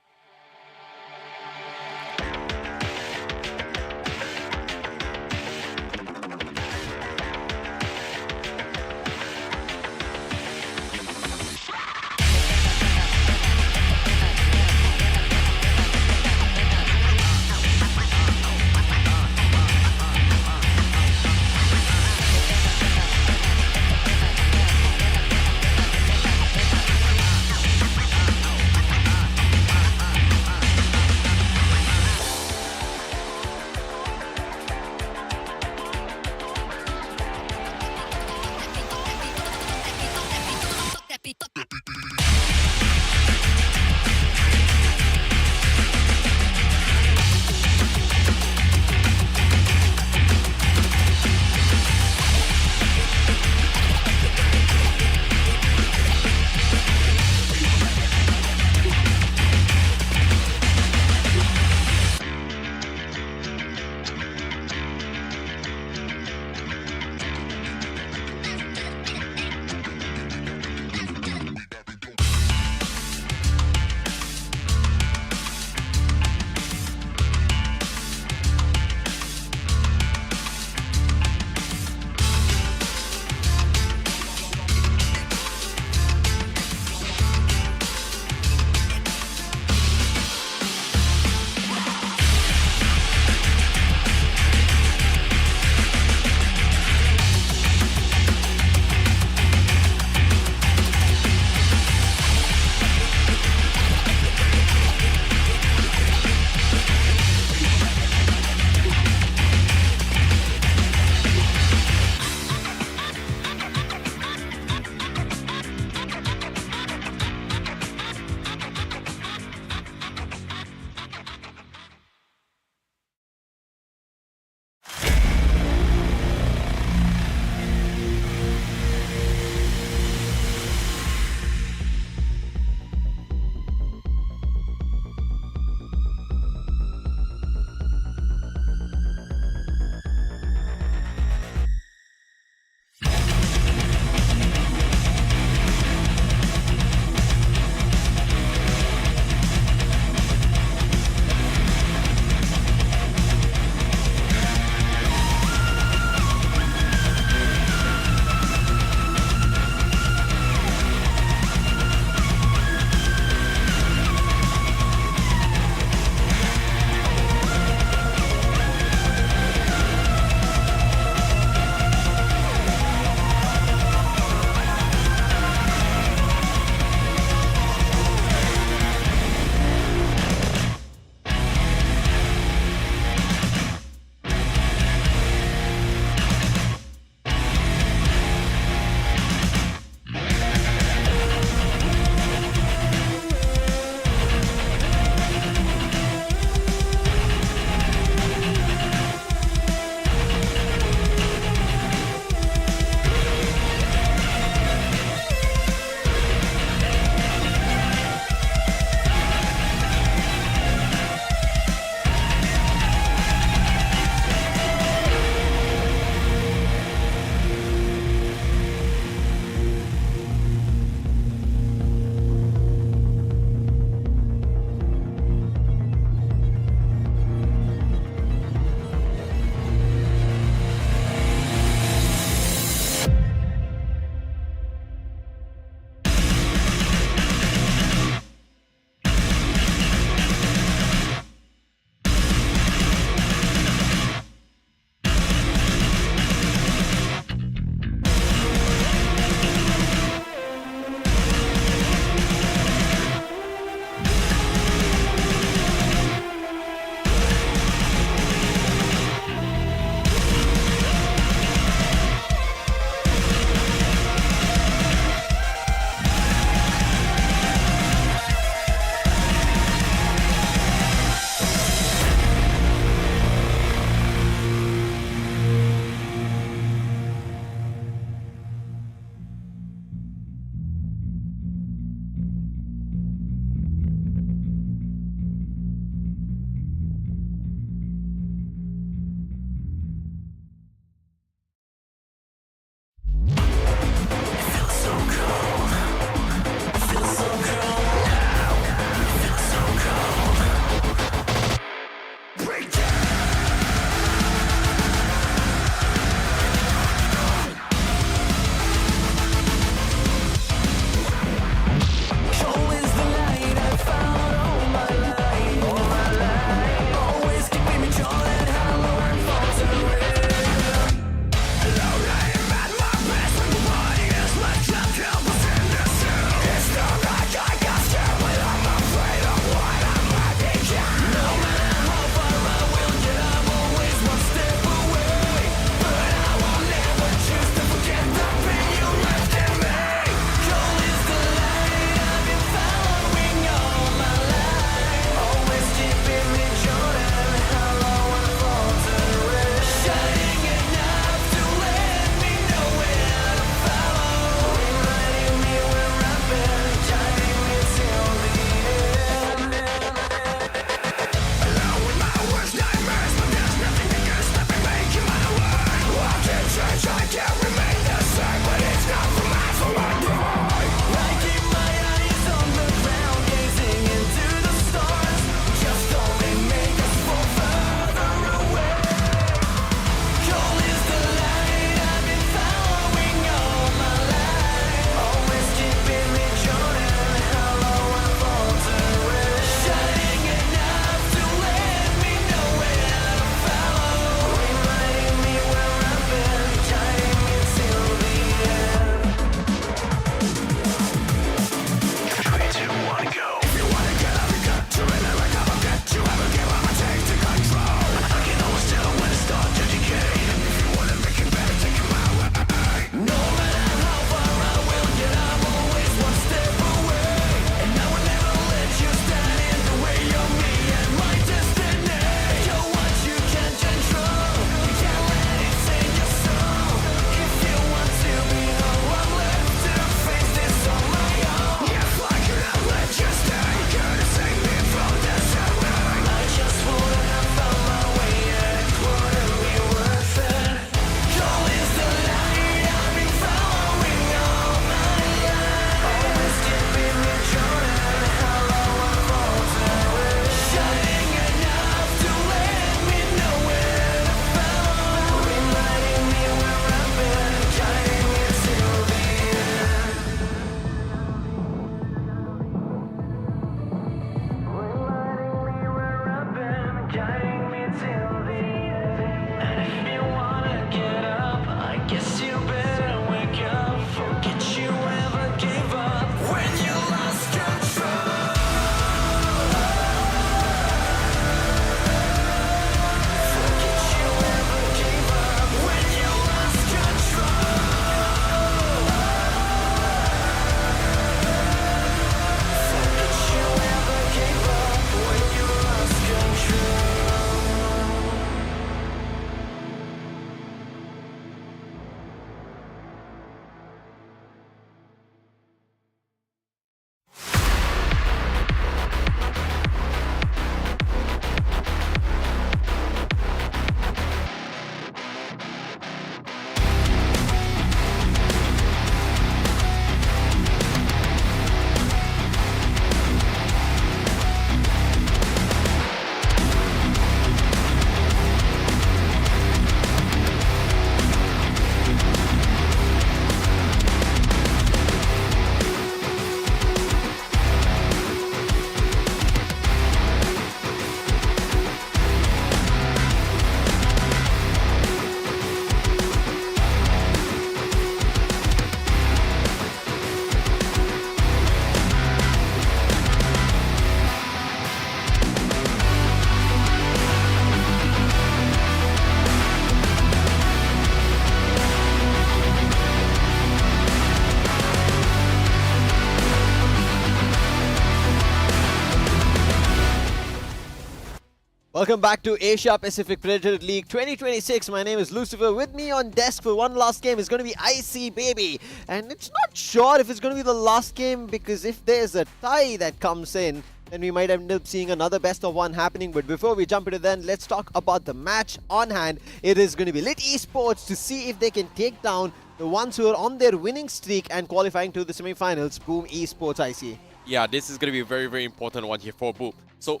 Welcome back to Asia Pacific Predator League 2026. My name is Lucifer. With me on desk for one last game is going to be IC Baby. And it's not sure if it's going to be the last game, because if there's a tie that comes in, then we might end up seeing another best of one happening. But before we jump into that, let's talk about the match on hand. It is going to be Lit Esports to see if they can take down the ones who are on their winning streak and qualifying to the semi-finals, Boom Esports IC. Yeah, this is going to be a very, very important one here for Boom. So,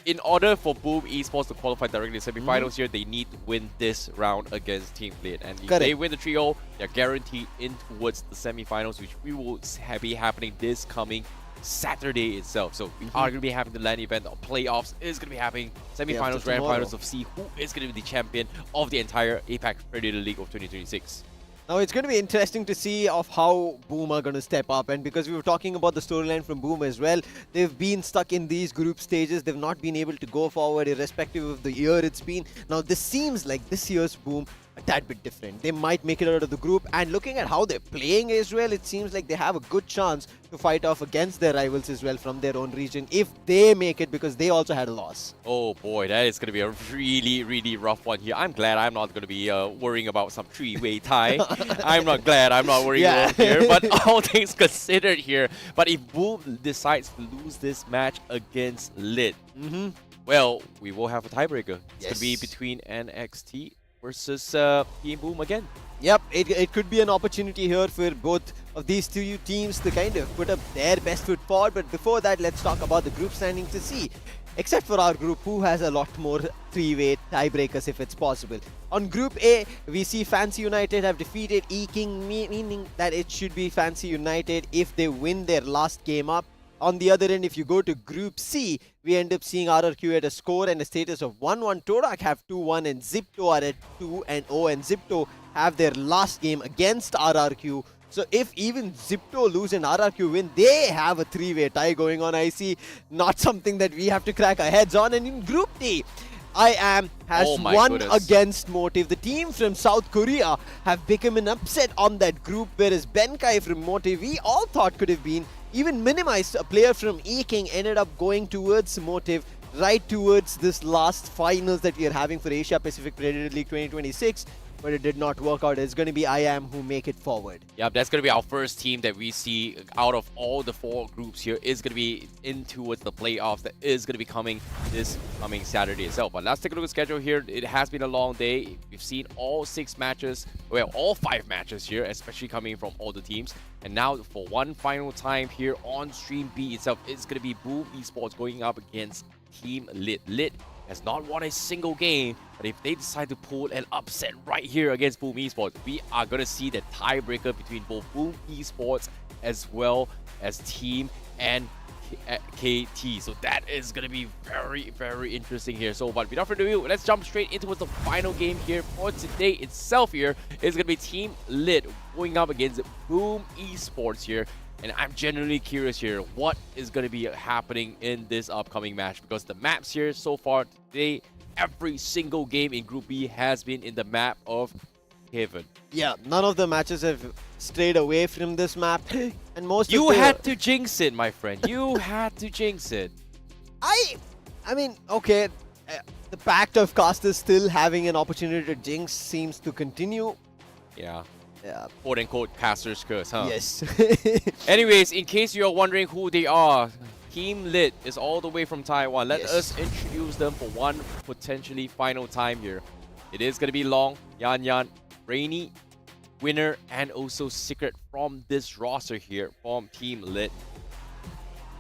in order for Boom Esports to qualify directly to the semifinals here, they need to win this round against Team Lit. And if they win the 3-0, they're guaranteed in towards the semifinals, which we will be happening this coming Saturday itself. So we are going to be having the LAN event. The playoffs is going to be happening. Semifinals, grand finals of see who is going to be the champion of the entire APAC Predator League of 2026. Now it's going to be interesting to see of how Boom are going to step up, and because we were talking about the storyline from Boom as well, they've been stuck in these group stages. They've not been able to go forward irrespective of the year it's been. Now this seems like this year's Boom a tad bit different. They might make it out of the group, and looking at how they're playing as well, it seems like they have a good chance to fight off against their rivals as well from their own region if they make it, because they also had a loss. Oh boy, that is going to be a really, really rough one here. I'm glad I'm not going to be worrying about some three-way tie. I'm not glad I'm not worrying about here, but all things considered here. But if Boom decides to lose this match against Lit, well, we will have a tiebreaker. It's going to be between NXT versus Team Boom again. Yep, it could be an opportunity here for both of these two teams to kind of put up their best foot forward. But before that, let's talk about the group standing to see, except for our group, who has a lot more three-way tiebreakers if it's possible. On Group A, we see Fancy United have defeated ENG, meaning that it should be Fancy United if they win their last game up. On the other end, if you go to Group C, we end up seeing RRQ at a score and a status of 1-1. Torak have 2-1 and Zipto are at 2-0, and Zipto have their last game against RRQ. So if even Zipto lose and RRQ win, they have a three-way tie going on. I see not something that we have to crack our heads on. And in Group D, IAM has won against Motive. The team from South Korea have become an upset on that group, whereas Benkai from Motive, we all thought could have been even minimized. A player from ENG ended up going towards Motive, right towards this last finals that we are having for Asia Pacific Predator League 2026. But it did not work out. It's going to be IAM who make it forward. Yeah, that's going to be our first team that we see out of all the four groups here is going to be in towards the playoffs that is going to be coming this coming Saturday itself. But let's take a look at the schedule here. It has been a long day. We've seen all 6 matches, well, all 5 matches here, especially coming from all the teams. And now for one final time here on Stream B itself, it's going to be Boom Esports going up against Team Lit. Lit has not won a single game, but if they decide to pull an upset right here against Boom Esports, we are going to see the tiebreaker between both Boom Esports as well as Team and KT. So that is going to be very, very interesting here. So, but without further ado, let's jump straight into the final game here for today itself here. It's going to be Team Lit going up against Boom Esports here. And I'm genuinely curious here, what is going to be happening in this upcoming match? Because the maps here so far today, every single game in Group B has been in the map of Heaven. Yeah, none of the matches have strayed away from this map. And most you had to jinx it, my friend. You had to jinx it. I mean, okay, the Pact of Casters still having an opportunity to jinx seems to continue. Yeah. Yeah. Quote-unquote caster's curse, huh? Yes. Anyways, in case you're wondering who they are, Team Lit is all the way from Taiwan. Let us introduce them for one potentially final time here. It is going to be Long, Yan Yan, Rainy, Winner, and also Secret from this roster here from Team Lit.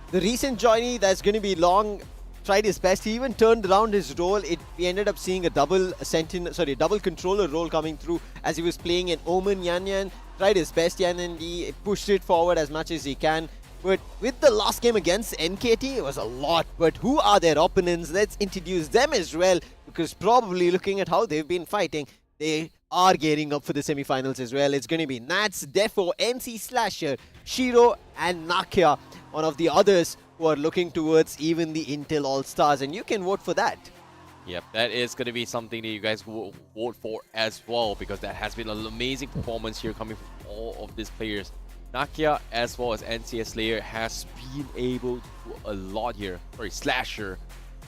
The recent joinee that's going to be Long tried his best. He even turned around his role. We ended up seeing a double controller role coming through as he was playing an Omen. Yan Yan tried his best. Yan Yan he pushed it forward as much as he can. But with the last game against NKT, it was a lot. But who are their opponents? Let's introduce them as well, because probably looking at how they've been fighting, they are gearing up for the semi-finals as well. It's going to be Nats, Defo, NC Slasher, Shiro, and Nakia, one of the others who are looking towards even the Intel All-Stars, and you can vote for that. Yep, that is going to be something that you guys will vote for as well, because that has been an amazing performance here coming from all of these players. Nakia as well as NCS Slayer has been able to do a lot here. Sorry, Slasher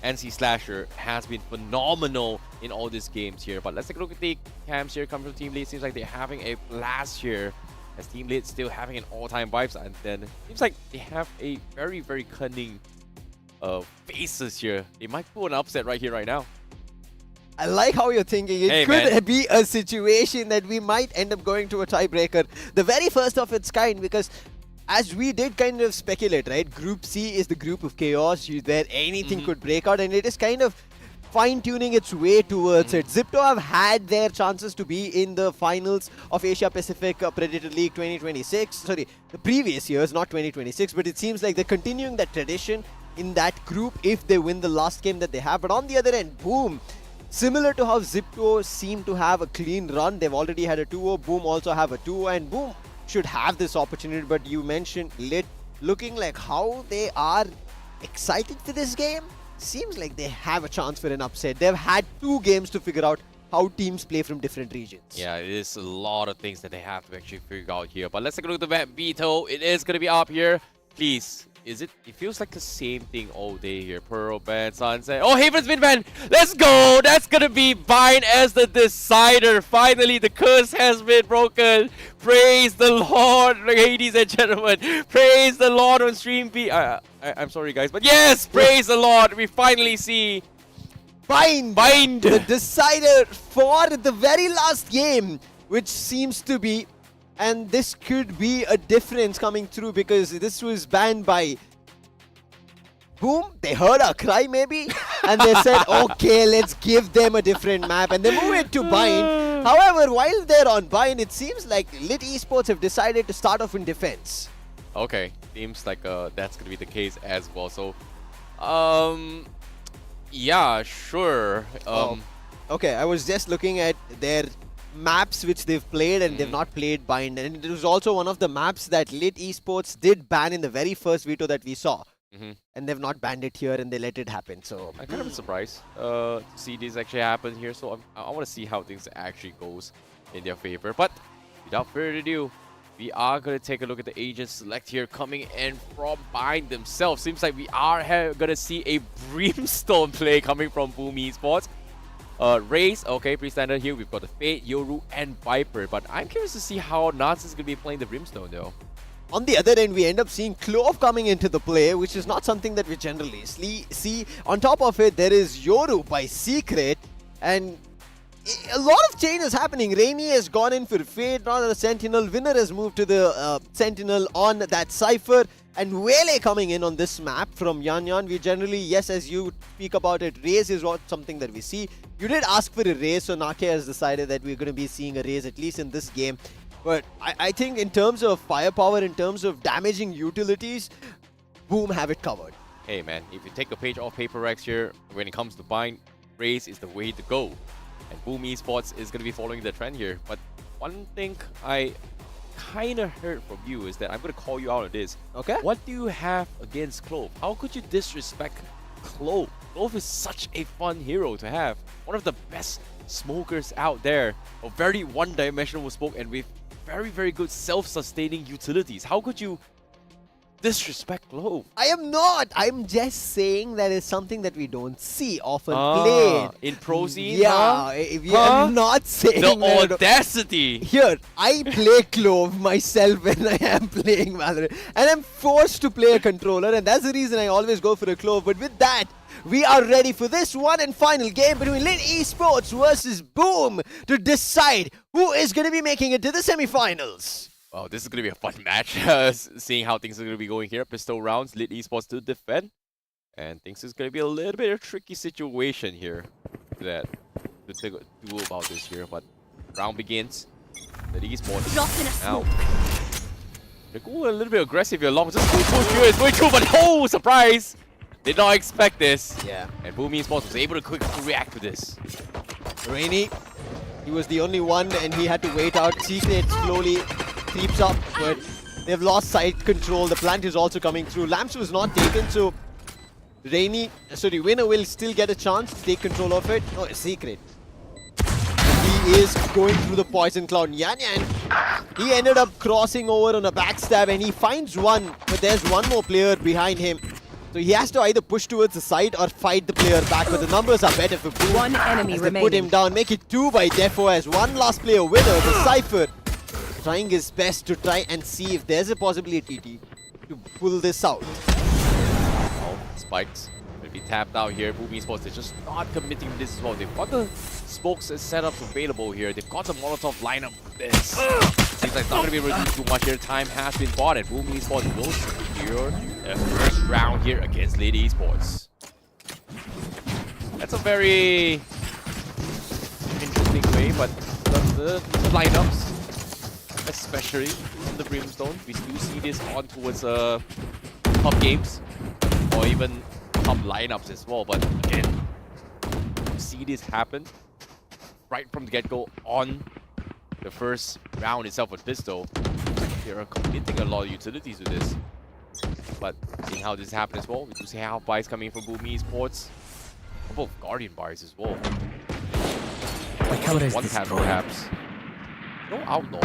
NC Slasher has been phenomenal in all these games here. But let's take a look at the cams here coming from Team Lead. Seems like they're having a blast here, as Team Lead still having an all-time vibes, and then seems like they have a very, very cunning faces here. They might pull an upset right here, right now. I like how you're thinking. It could be a situation that we might end up going to a tiebreaker. The very first of its kind, because as we did kind of speculate, right? Group C is the group of chaos where anything could break out, and it is kind of fine-tuning its way towards it. Zipto have had their chances to be in the finals of Asia Pacific Predator League 2026. Sorry, the previous years, not 2026, but it seems like they're continuing that tradition in that group if they win the last game that they have. But on the other end, Boom, similar to how Zipto seem to have a clean run, they've already had a 2-0, Boom also have a 2, and Boom should have this opportunity. But you mentioned Lit looking like how they are excited for this game. Seems like they have a chance for an upset. They've had 2 games to figure out how teams play from different regions. Yeah, it is a lot of things that they have to actually figure out here. But let's take a look at the map veto. It is going to be up here. Please. Is it? It feels like the same thing all day here. Pearl banned, Sunset. Oh, Haven's been banned. Let's go. That's going to be Bind as the decider. Finally, the curse has been broken. Praise the Lord, ladies and gentlemen. Praise the Lord on stream. I'm sorry, guys. But yes, praise the Lord. We finally see Bind, the decider for the very last game, which seems to be, and this could be a difference coming through, because this was banned by Boom. They heard our cry maybe, and they said, okay, let's give them a different map, and they move it to Bind. However, while they're on Bind, it seems like Lit Esports have decided to start off in defense. Okay, seems like that's gonna be the case as well. So, yeah, sure. Okay, I was just looking at their maps which they've played, and they've not played Bind, and it was also one of the maps that Lit Esports did ban in the very first veto that we saw, and they've not banned it here, and they let it happen. So I'm kind of surprised to see this actually happen here. So I want to see how things actually goes in their favor. But without further ado, we are going to take a look at the agent select here coming in from Bind themselves. Seems like we are going to see a Brimstone play coming from Boom Esports. Raze, okay, pre-standard here. We've got the Fate, Yoru, and Viper. But I'm curious to see how Nats is going to be playing the Brimstone, though. on the other end, we end up seeing Clove coming into the play, which is not something that we generally see. On top of it, there is Yoru by Secret, and a lot of changes happening. Rainy has gone in for Fate, not a Sentinel. Winner has moved to the Sentinel on that Cypher. And Wele coming in on this map from Yan. We generally, yes, as you speak about it, Raze is what something that we see. You did ask for a Raze, so Nake has decided that we're going to be seeing a Raze at least in this game. But I think in terms of firepower, in terms of damaging utilities, Boom have it covered. Hey man, if you take a page off Paper Rex here, when it comes to Bind, Raze is the way to go. And Boom Esports is going to be following the trend here. But one thing I kind of heard from you is that I'm going to call you out on this. Okay. What do you have against Clove? How could you disrespect Clove? Clove is such a fun hero to have. One of the best smokers out there. A very one-dimensional smoke and with very, very good self-sustaining utilities. How could you disrespect Clove? I am not. I'm just saying that is something that we don't see often played. In pro scene? Yeah, I'm not saying the that. audacity. Here, I play Clove myself when I am playing Valorant, and I'm forced to play a controller, and that's the reason I always go for a Clove. But with that, we are ready for this one and final game between Lit Esports versus Boom to decide who is going to be making it to the semi-finals. Wow, this is going to be a fun match, seeing how things are going to be going here. Pistol rounds, Lit Esports to defend. And things is going to be a little bit of a tricky situation here to do about this here. But round begins. Lit Esports now. They're going a little bit aggressive here. Long just push here. It's going through, but oh, surprise! Did not expect this. Yeah. And Boom Esports was able to quickly react to this. Rainy, he was the only one, and he had to wait out. Secret slowly creeps up, but they've lost side control. The plant is also coming through. Lamps was not taken, so Winner will still get a chance to take control of it. Oh, Secret. He is going through the poison cloud. Yan, he ended up crossing over on a backstab, and he finds one, but there's one more player behind him. So he has to either push towards the side or fight the player back, but the numbers are better for Boom. One enemy As they put him remaining. down, make it 2 by Defo as one last player winner, the Cypher, trying his best to try and see if there's a possibility to pull this out. Oh, Spikes will be tapped out here. Boom Esports, they're just not committing to this as well. They've got the smokes and setups available here. They've got the Molotov lineup for this. Seems like it's not going to be able to do too much here. Time has been bought, and Boom Esports will secure the first round here against Lit Esports. That's a very interesting way, but the lineups, especially in the Brimstone, we do see this on towards top games or even top lineups as well. But again, you see this happen right from the get-go on the first round itself with Pistol. They are committing a lot of utilities to this. But seeing how this happened as well, we do see half buys coming from Boom Esports. A couple of Guardian buys as well. My camera is One tap destroyed. perhaps. No Outlaw.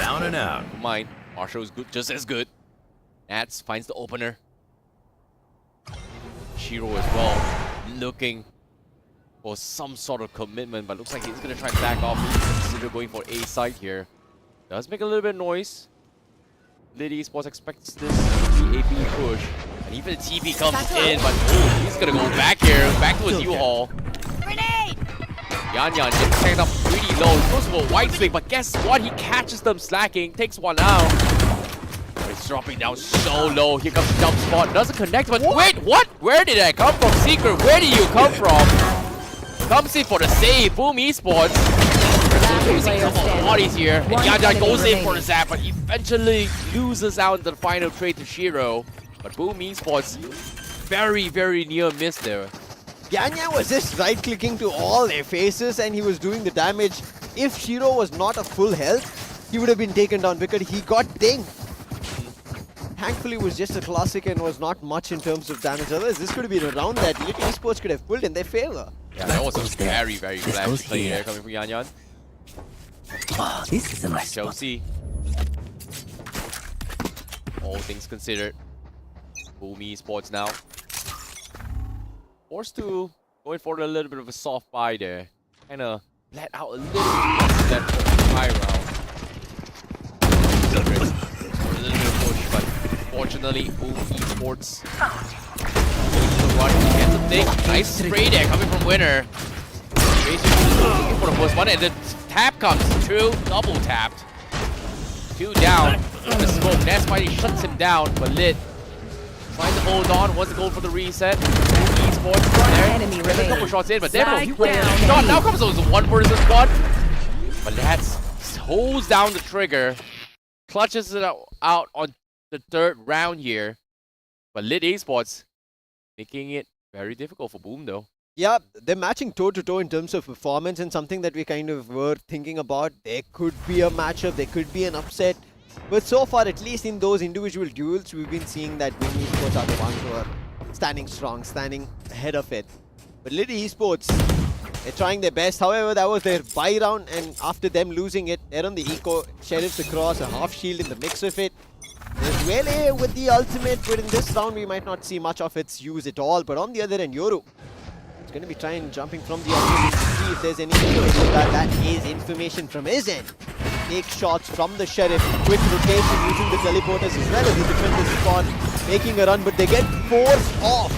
Down and out. Never mind. Marshall is good, just as good. Nats finds the opener. Shiro as well, looking for some sort of commitment, but looks like he's gonna try and back off. He's considered going for A side here. Does make a little bit of noise. Lit Esports expects this to be AP push. And even the TP comes in, but ooh, he's gonna go back here, back to his U-Haul. Yan Yan gets tagged up pretty low. He goes for a white swing, but guess what? He catches them slacking, takes one out. But it's dropping down so low. Here comes the jump spot. Doesn't connect, but wait, what? Where did that come from? Secret, where did you come from? Comes in for the save. Boom Esports. Losing a couple of bodies here. And Yan Yan goes in for the zap, but eventually loses out in the final trade to Shiro. But Boom Esports, very, very near miss there. Yanya was just right-clicking to all their faces and he was doing the damage. If Shiro was not a full health, he would have been taken down because he got dinged. Thankfully, it was just a classic and was not much in terms of damage. Otherwise, this could have been a round that Lit Esports could have pulled in their favor. Yeah, that was goes a there. very, very This flash goes play here. there coming from Yan Yan. Oh, this is a nice spot. Chelsea. All things considered. Boom Esports now. Forced to go in for a little bit of a soft buy there. Kinda let out a little bit of that high round. For a little bit of push, but fortunately, Boom Esports going to the run to get the thing. Nice spray there coming from Winner. Basically looking for the first one, and the tap comes through, double tapped. 2 down. In the smoke, that's why he shuts him down, but Lit trying to hold on, wants to go for the reset. Esports there. enemy There's a couple remaining. shots in, but Spike Devil down. shot. Now comes those 1 versus 1. But that's holds down the trigger, clutches it out on the 3rd round here. But Lit Esports making it very difficult for Boom though. Yeah, they're matching toe-to-toe in terms of performance and something that we kind of were thinking about. There could be a matchup, there could be an upset. But so far, at least in those individual duels, we've been seeing that Boom Esports are the ones who are standing strong, standing ahead of it. But Lit Esports, they're trying their best. However, that was their buy round, and after them losing it, they're on the eco. Sheriff's across, a half shield in the mix of it. There's Wele with the ultimate, but in this round, we might not see much of its use at all. But on the other end, Yoru is going to be trying jumping from the opposite to see if there's any information that is information from his end. Take shots from the Sheriff, quick rotation using the teleporters as well as the defender's spot, making a run, but they get forced off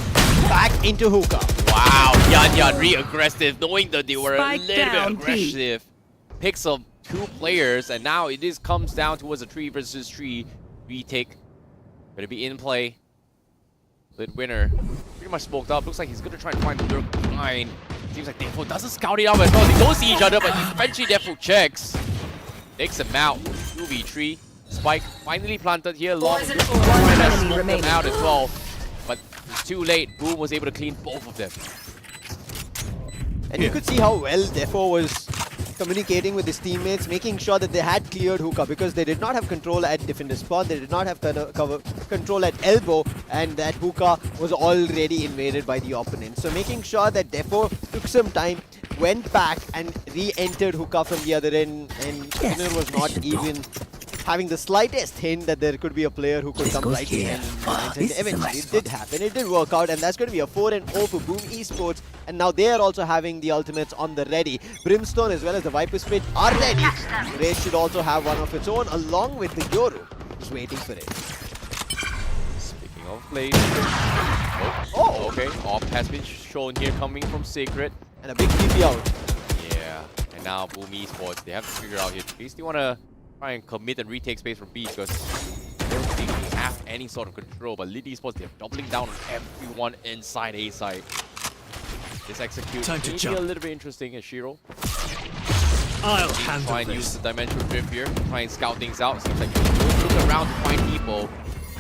back into hookah. Wow, Yan Yan re-aggressive, knowing that they were Spike a little down, bit aggressive. Picks up 2 players, and now it is comes down towards a 3 versus 3 retake. Gonna be in play. Lit Winner pretty much smoked up. Looks like he's gonna try and find the lurk behind. Seems like Defo doesn't scout it out as well. They don't see each other, but eventually Defo checks. Takes him out. 2v3. Spike finally planted here. Long enemy smoked them remaining. out as well. But it's too late. Boom was able to clean both of them. And you could see how well Defo was communicating with his teammates, making sure that they had cleared hookah because they did not have control at defender spot, they did not have control at elbow, and that hookah was already invaded by the opponent. So making sure that Defo took some time, went back and re-entered hookah from the other end, and Yes, Winner was I not should even having the slightest hint that there could be a player who could This come goes right in here. and This is a eventually nice it did happen. It did work out, and that's going to be a 4-0 for Boom Esports. And now they are also having the ultimates on the ready. Brimstone as well as the Viper Split are ready. Race should also have one of its own along with the Yoru. Just waiting for it. Speaking of plays. Oh, okay. Off has been shown here coming from Sacred. And a big TP out. Yeah. And now Boom Esports, they have to figure out here. They basically want to try and commit and retake space from B because they don't think they have any sort of control. But Lit Esports, they're doubling down on everyone inside A side. This execute maybe a little bit interesting as Shiro. I'll handle Try and this. use the dimensional drift here. Try and scout things out. Seems like they'll look around to find people.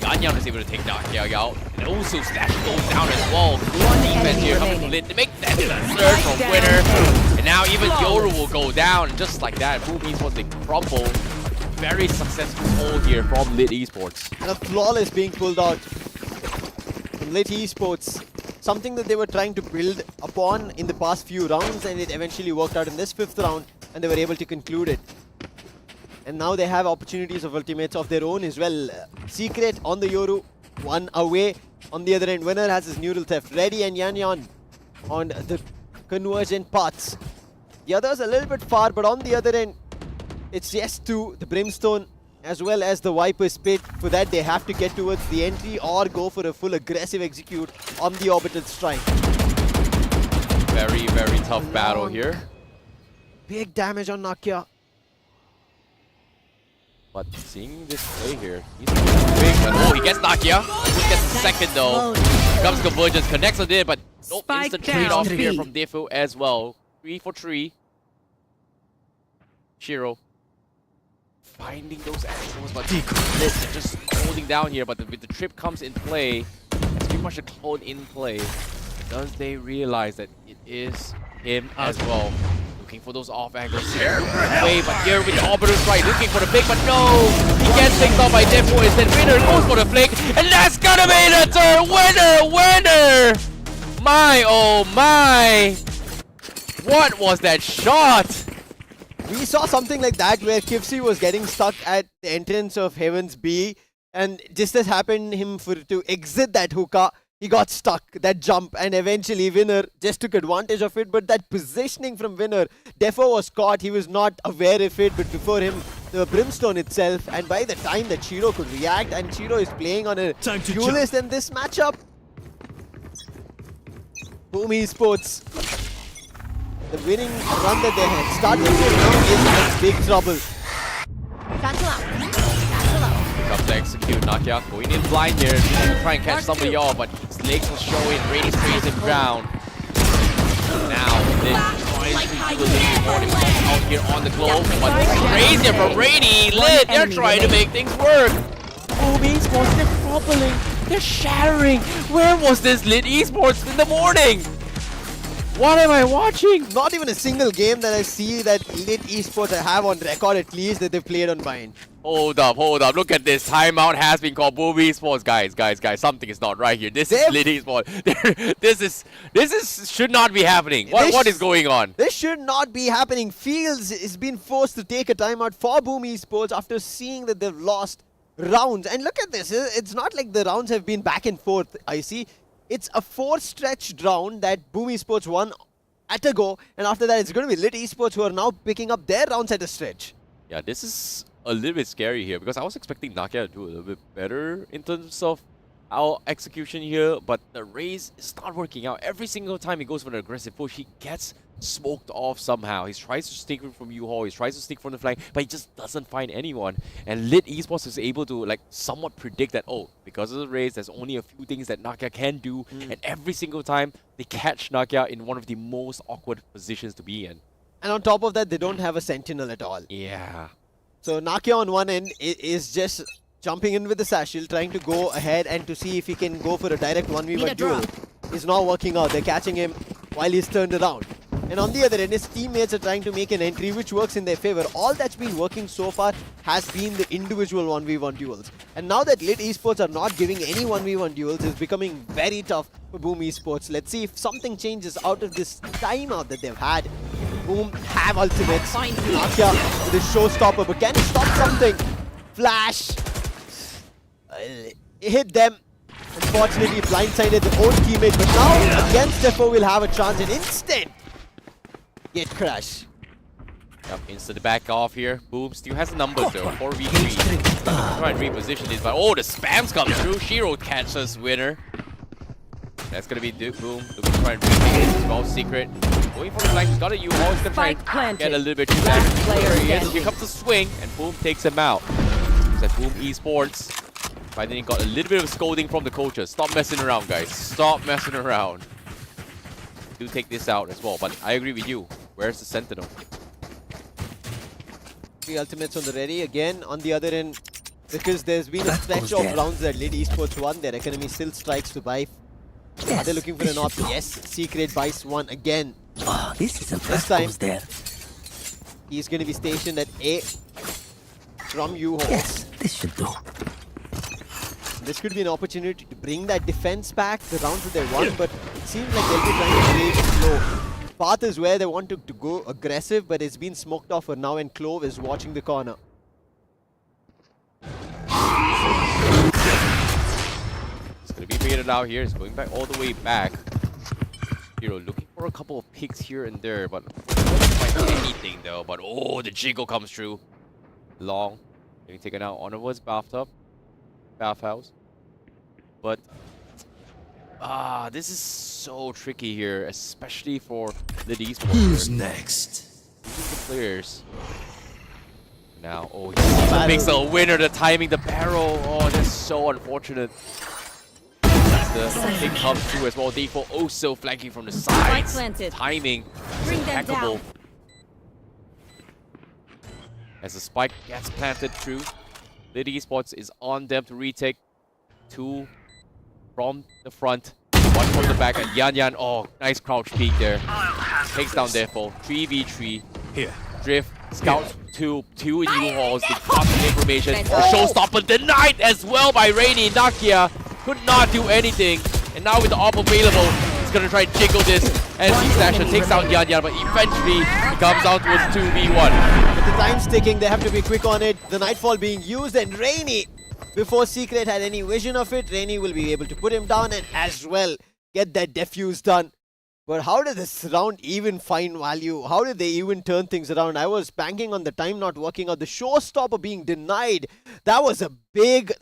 Ganyan is able to take down Kiao Yao. And also Slash goes down as well. Good defense here coming from Lit to make that third from Winner. And now even Yoru will go down. And just like that, Boom Esports, they crumble. Very successful hold here from Lit Esports. And a flawless being pulled out from Lit Esports. Something that they were trying to build upon in the past few rounds, and it eventually worked out in this 5th round, and they were able to conclude it. And now they have opportunities of ultimates of their own as well. Secret on the Yoru, one away. On the other end, Winner has his neural theft ready, and Yanyan on the convergent paths. The others a little bit far, but on the other end, it's yes to the Brimstone as well as the Viper Spit. For that, they have to get towards the entry or go for a full aggressive execute on the orbital strike. Very, very tough battle here. Big damage on Nakia. But seeing this play here, he's big. But oh, he gets Nakia. He gets the second though. Here comes Convergence, connects on it, but no Spike instant down. trade-off here Three. from Defu as well. 3 for 3. Shiro finding those angles, but Lit just holding down here. But with the trip comes in play, it's pretty much a clone in play. Does they realize that it is him as well? Looking for those off angles. Wait, but here with the orbital strike, looking for the flick, but no! He gets picked off by Defu. Instead, Winner goes for the flick, and that's gonna be the third winner! My oh my! What was that shot? We saw something like that where Kivsi was getting stuck at the entrance of Heaven's B, and just as happened him to exit that hookah, he got stuck, that jump, and eventually Winner just took advantage of it. But that positioning from Winner, Defo was caught, he was not aware of it, but before him, the Brimstone itself, and by the time that Shiro could react, and Shiro is playing on a duelist in this matchup. Boom Esports, the winning run that they had started with now is in big trouble. Cancel out. Cancel out. Comes to execute, Nakia going in blind here, try and catch somebody off, but his legs will show it, Radius sprays him down. Now, this tries to do a little more himself out here on the globe, but crazy from Rady, Lit, they're trying to make things work. Boom Esports, they're crumbling, they're shattering. Where was this Lit Esports in the morning? What am I watching? Not even a single game that I see that Lit Esports have on record at least that they've played on Bind. Hold up. Look at this. Timeout has been called. Boom Esports. Guys. Something is not right here. This is Lit Esports. This is should not be happening. What is going on? This should not be happening. Fields is being forced to take a timeout for Boom Esports after seeing that they've lost rounds. And look at this. It's not like the rounds have been back and forth, I see. It's a 4-stretched round that Boom Esports won at a go. And after that, it's going to be Lit Esports who are now picking up their rounds at a stretch. Yeah, this is a little bit scary here because I was expecting Nakia to do a little bit better in terms of our execution here, but the Raze is not working out. Every single time he goes for an aggressive push, he gets smoked off somehow. He tries to sneak from U-Haul, he tries to sneak from the flank, but he just doesn't find anyone. And Lit Esports is able to like somewhat predict that, oh, because of the Raze, there's only a few things that Nakia can do, and every single time they catch Nakia in one of the most awkward positions to be in. And on top of that, they don't have a sentinel at all. Yeah. So Nakia on one end is just jumping in with the Satchel, trying to go ahead and to see if he can go for a direct 1v1 duel. It's not working out. They're catching him while he's turned around. And on the other end, his teammates are trying to make an entry which works in their favor. All that's been working so far has been the individual 1v1 duels. And now that Lit Esports are not giving any 1v1 duels, it's becoming very tough for Boom Esports. Let's see if something changes out of this timeout that they've had. Boom have ultimates. Nakia with a showstopper, but can he stop something? Flash. Hit them. Unfortunately, blindsided their own teammate. But now, again, Steffo will have a chance. An instant get crash. Yep, instant back off here. Boom still has the numbers though. 4v3. Try and reposition this, but oh, the spams come through. Shiro catches winner. That's gonna be Boom. Looking to try and retake it as well. Secret. Going for the flank. He's got a U-haul. He's gonna try and get a little bit too damage. There he is. Here comes the swing, and Boom takes him out. It's at Boom Esports. But then he got a little bit of scolding from the coaches. Stop messing around, guys. Stop messing around. Do take this out as well, but I agree with you. Where's the Sentinel? 3 ultimates on the ready. Again, on the other end, because there's been a stretch of rounds that Lit Esports won, their economy still strikes to buy. Are they looking for an op? Yes, Secret buys one again. This time, he's going to be stationed at A from U-Haul. Yes, this should do. This could be an opportunity to bring that defense back, the rounds that they won, but it seems like they'll be trying to play it slow. Path is where they want to go aggressive, but it's been smoked off for now, and Clove is watching the corner. It's going to be baited out here. It's going back all the way back. Hero looking for a couple of picks here and there, but doesn't find anything though. But oh, the jiggle comes through. Long. Getting taken out onwards, bathhouse. But this is so tricky here, especially for the esports. Who's next? The players. Now, oh, he makes a winner. The timing, the barrel. Oh, that's so unfortunate. The thing comes through as well. Default also flanking from the sides. Timing is impeccable. As the spike gets planted through, Lit Esports is on them to retake. 2 from the front, 1 from the back, and Yan, oh, nice crouch peek there. Takes down Default. 3v3. Here. Drift, scouts, 2 in U-Hauls. They got the information. Showstopper denied as well by Rainy. Nakia could not do anything. And now with the AWP available, he's going to try and jiggle this. And C-Slasher takes out Yan, but eventually it comes down towards 2v1. But the time's ticking, they have to be quick on it. The Nightfall being used, and Rainy, before Secret had any vision of it, Rainy will be able to put him down and as well get that defuse done. But how did this round even find value? How did they even turn things around? I was banking on the time not working out. The showstopper being denied. That was a big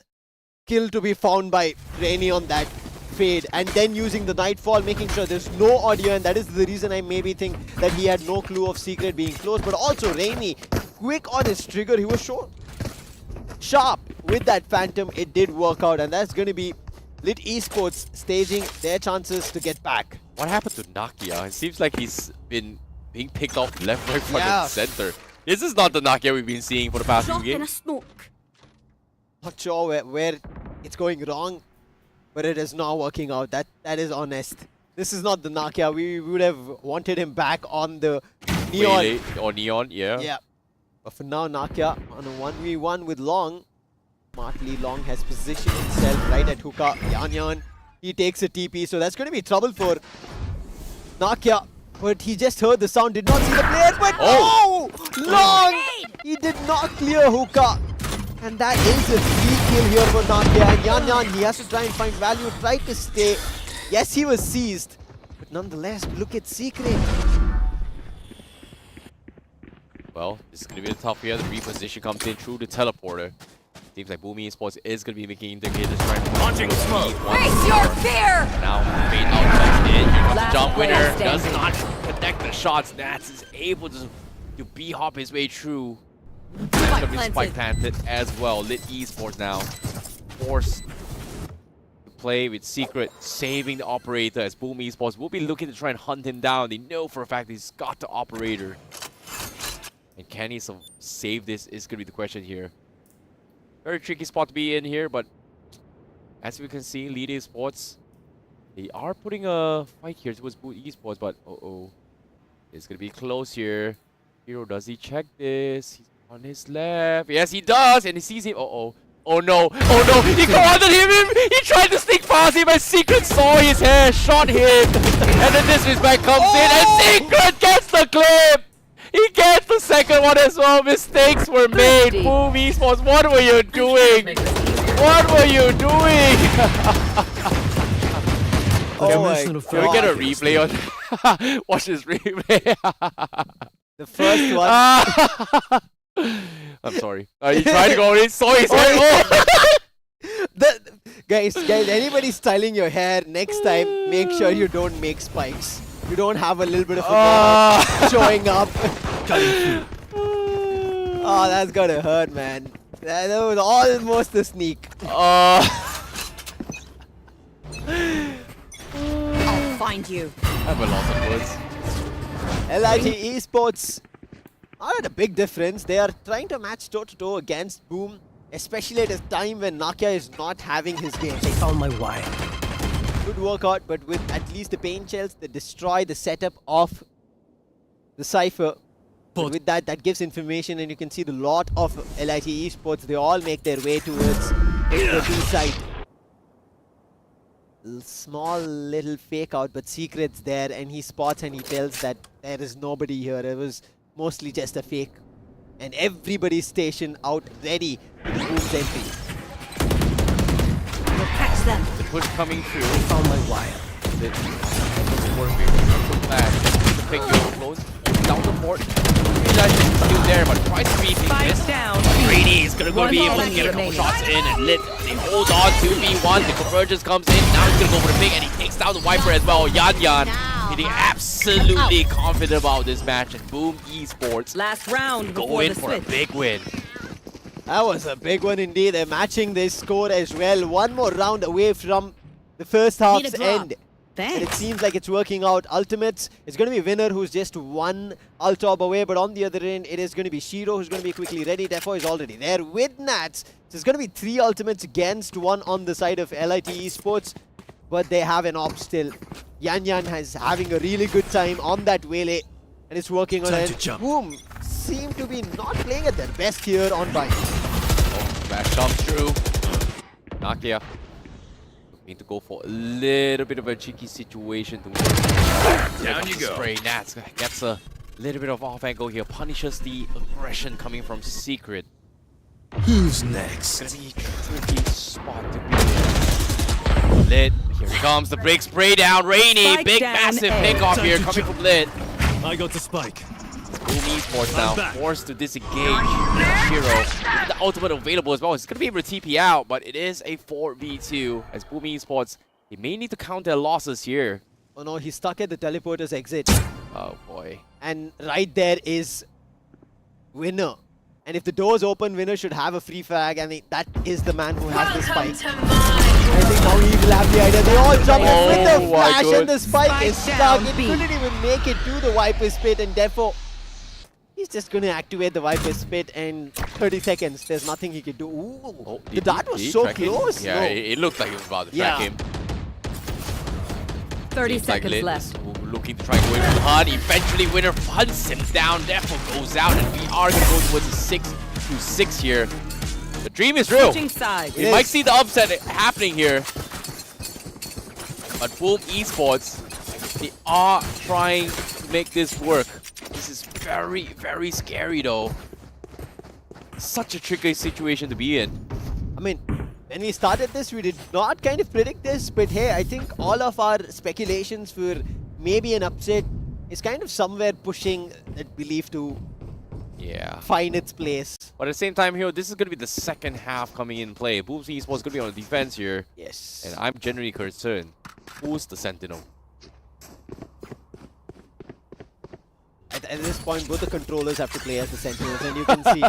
kill to be found by Rainy on that fade. And then using the Nightfall, making sure there's no audio. And that is the reason I maybe think that he had no clue of Secret being close. But also Rainy, quick on his trigger. He was sharp with that Phantom. It did work out. And that's going to be Lit Esports staging their chances to get back. What happened to Nakia? It seems like he's been being picked off left, right, front, and center. This is not the Nakia we've been seeing for the past few games. Not sure where it's going wrong, but it is not working out. That is honest. This is not the Nakia. We would have wanted him back on the Neon. Or Neon, yeah. Yeah. But for now, Nakia on a 1v1 with Long. Smartly, Long has positioned himself right at hookah. Yan, he takes a TP, so that's going to be trouble for Nakia. But he just heard the sound, did not see the players, but no! Long! He did not clear hookah. And that is a free kill here for Nakia. And Yan, he has to try and find value, try to stay. Yes, he was seized. But nonetheless, look at Secret. Well, this is going to be tough here. The reposition comes in through the teleporter. Seems like Boom Esports is going to be making indicators trying to launching smoke. Face your fear! Now, fade out comes in. Here comes the jump winner. Does not connect the shots. Nats is able to b-hop his way through. That's going to be spike planted as well. Lit Esports now forced to play with Secret, saving the operator as Boom Esports will be looking to try and hunt him down. They know for a fact he's got the operator. And can he save this is going to be the question here. Very tricky spot to be in here, but as we can see, Lit Esports, they are putting a fight here towards Boom Esports, but it's going to be close here. Hero, does he check this? He's on his left. Yes, he does, and he sees him. Oh no, he cornered him! He tried to sneak past him, and Secret saw his hair, shot him, and then this back comes in, and Secret gets the clip! He gets the second one as well. Mistakes were made. Boom Esports, what were you doing? What were you doing? Oh my Can we get a replay on? Watch this replay. The first one. I'm sorry. He tried to go in. Saw his head. Oh. Guys, anybody styling your hair, next time, make sure you don't make spikes. You don't have a little bit of a showing up. Oh, that's gonna hurt, man. That was almost a sneak. I'll find you. I have a loss of words. LIT Esports are at a big difference. They are trying to match toe-to-toe against Boom, especially at a time when Nakia is not having his game. They found my wire. Good workout, but with at least the paint shells, they destroy the setup of the Cypher. But with that gives information, and you can see the lot of LIT Esports, they all make their way towards the B side. Small little fake out, but Secret's there, and he spots and he tells that there is nobody here. It was mostly just a fake. And everybody's stationed out ready for the Boom's entry. We'll catch them. The push coming through. They found my wire. The pick your close. Down the port. Still there, but tries to beat this. Down. Brady is gonna be able to get a couple shots in and lit. They hold on 2v1. The convergence comes in. Now he's gonna go for the pick and he takes down the Viper as well. Yan feeling absolutely confident about this match, and Boom Esports Last round go before in the for a switch. big win. That was a big one indeed. They're matching this score as well. One more round away from the first half's end. And it seems like it's working out. Ultimates, it's going to be Winner who's just one Altop away, but on the other end, it is going to be Shiro who's going to be quickly ready. Defo is already there with Nats. So it's going to be 3 ultimates against 1 on the side of LIT Esports, but they have an op still. Yan is having a really good time on that Wele, and it's working on it. Boom seem to be not playing at their best here on Bind. Oh, bash comes through. Nakia need to go for a little bit of a cheeky situation to win. Down you go. Spray. Nats gets a little bit of off angle here, punishes the aggression coming from Secret. Who's next? It's gonna be a tricky spot to be in. Lit, here he comes, the big spray down. Rainy, Spike big down massive A. pick off here coming from Lit. I got the spike. Boom Esports now back. forced to disengage. Hero with the ultimate available as well. He's gonna be able to TP out, but it is a 4v2 as Boom Esports, they may need to count their losses here. Oh no, he's stuck at the teleporter's exit. Oh boy. And right there is Winner. And if the doors open, Winner should have a free frag, and that is the man who has the spike. I think now he will have the idea. They all jump in with the flash, and the spike is stuck. It couldn't even make it to the Viper's Pit, and therefore he's just going to activate the Viper's Pit in 30 seconds. There's nothing he can do. Ooh, Oh, the dart was so close. Yeah, No. it looked like it was about to track him. 30 Seems like seconds Lit left. is looking to try and go in for the HUD. Eventually, Winner hunts him down. Therefore, goes out, and we are going to go towards a 6-6 here. The dream is real. Switching sides. We might see the upset happening here. But Boom Esports, they are trying to make this work. This is very, very scary though. Such a tricky situation to be in. I mean, when we started this, we did not kind of predict this, but hey, I think all of our speculations for maybe an upset is kind of somewhere pushing that belief to find its place. But at the same time here, this is going to be the second half coming in play. Boom Esports is going to be on the defense here. Yes. And I'm genuinely concerned. Who's the Sentinel? At this point, both the controllers have to play as the Sentinels, and you can see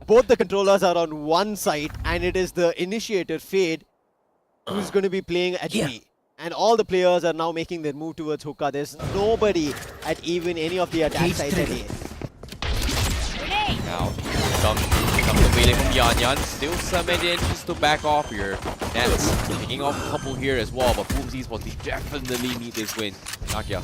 both the controllers are on one side, and it is the initiator, Fade, who's going to be playing at B. And all the players are now making their move towards Hookah. There's nobody at even any of the attack sides at A. Now, comes the melee from Yan. Still some engines to back off here. Nats picking off a couple here as well, but Boom Esports, they definitely need this win. Nakia,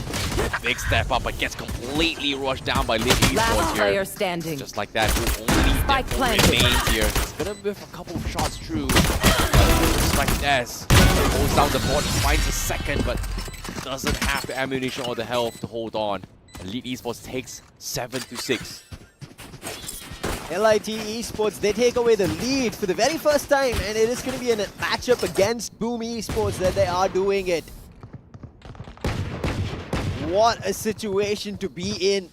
big step up, but gets completely rushed down by Lit Esports Last here. player standing. Just like that, who only Spike planted. remains here. It's gonna be a couple of shots through. Just like this. Goes down the board, finds a second, but doesn't have the ammunition or the health to hold on. Elite Esports takes 7-6. LIT Esports, they take away the lead for the very first time, and it is going to be a matchup against Boom Esports that they are doing it. What a situation to be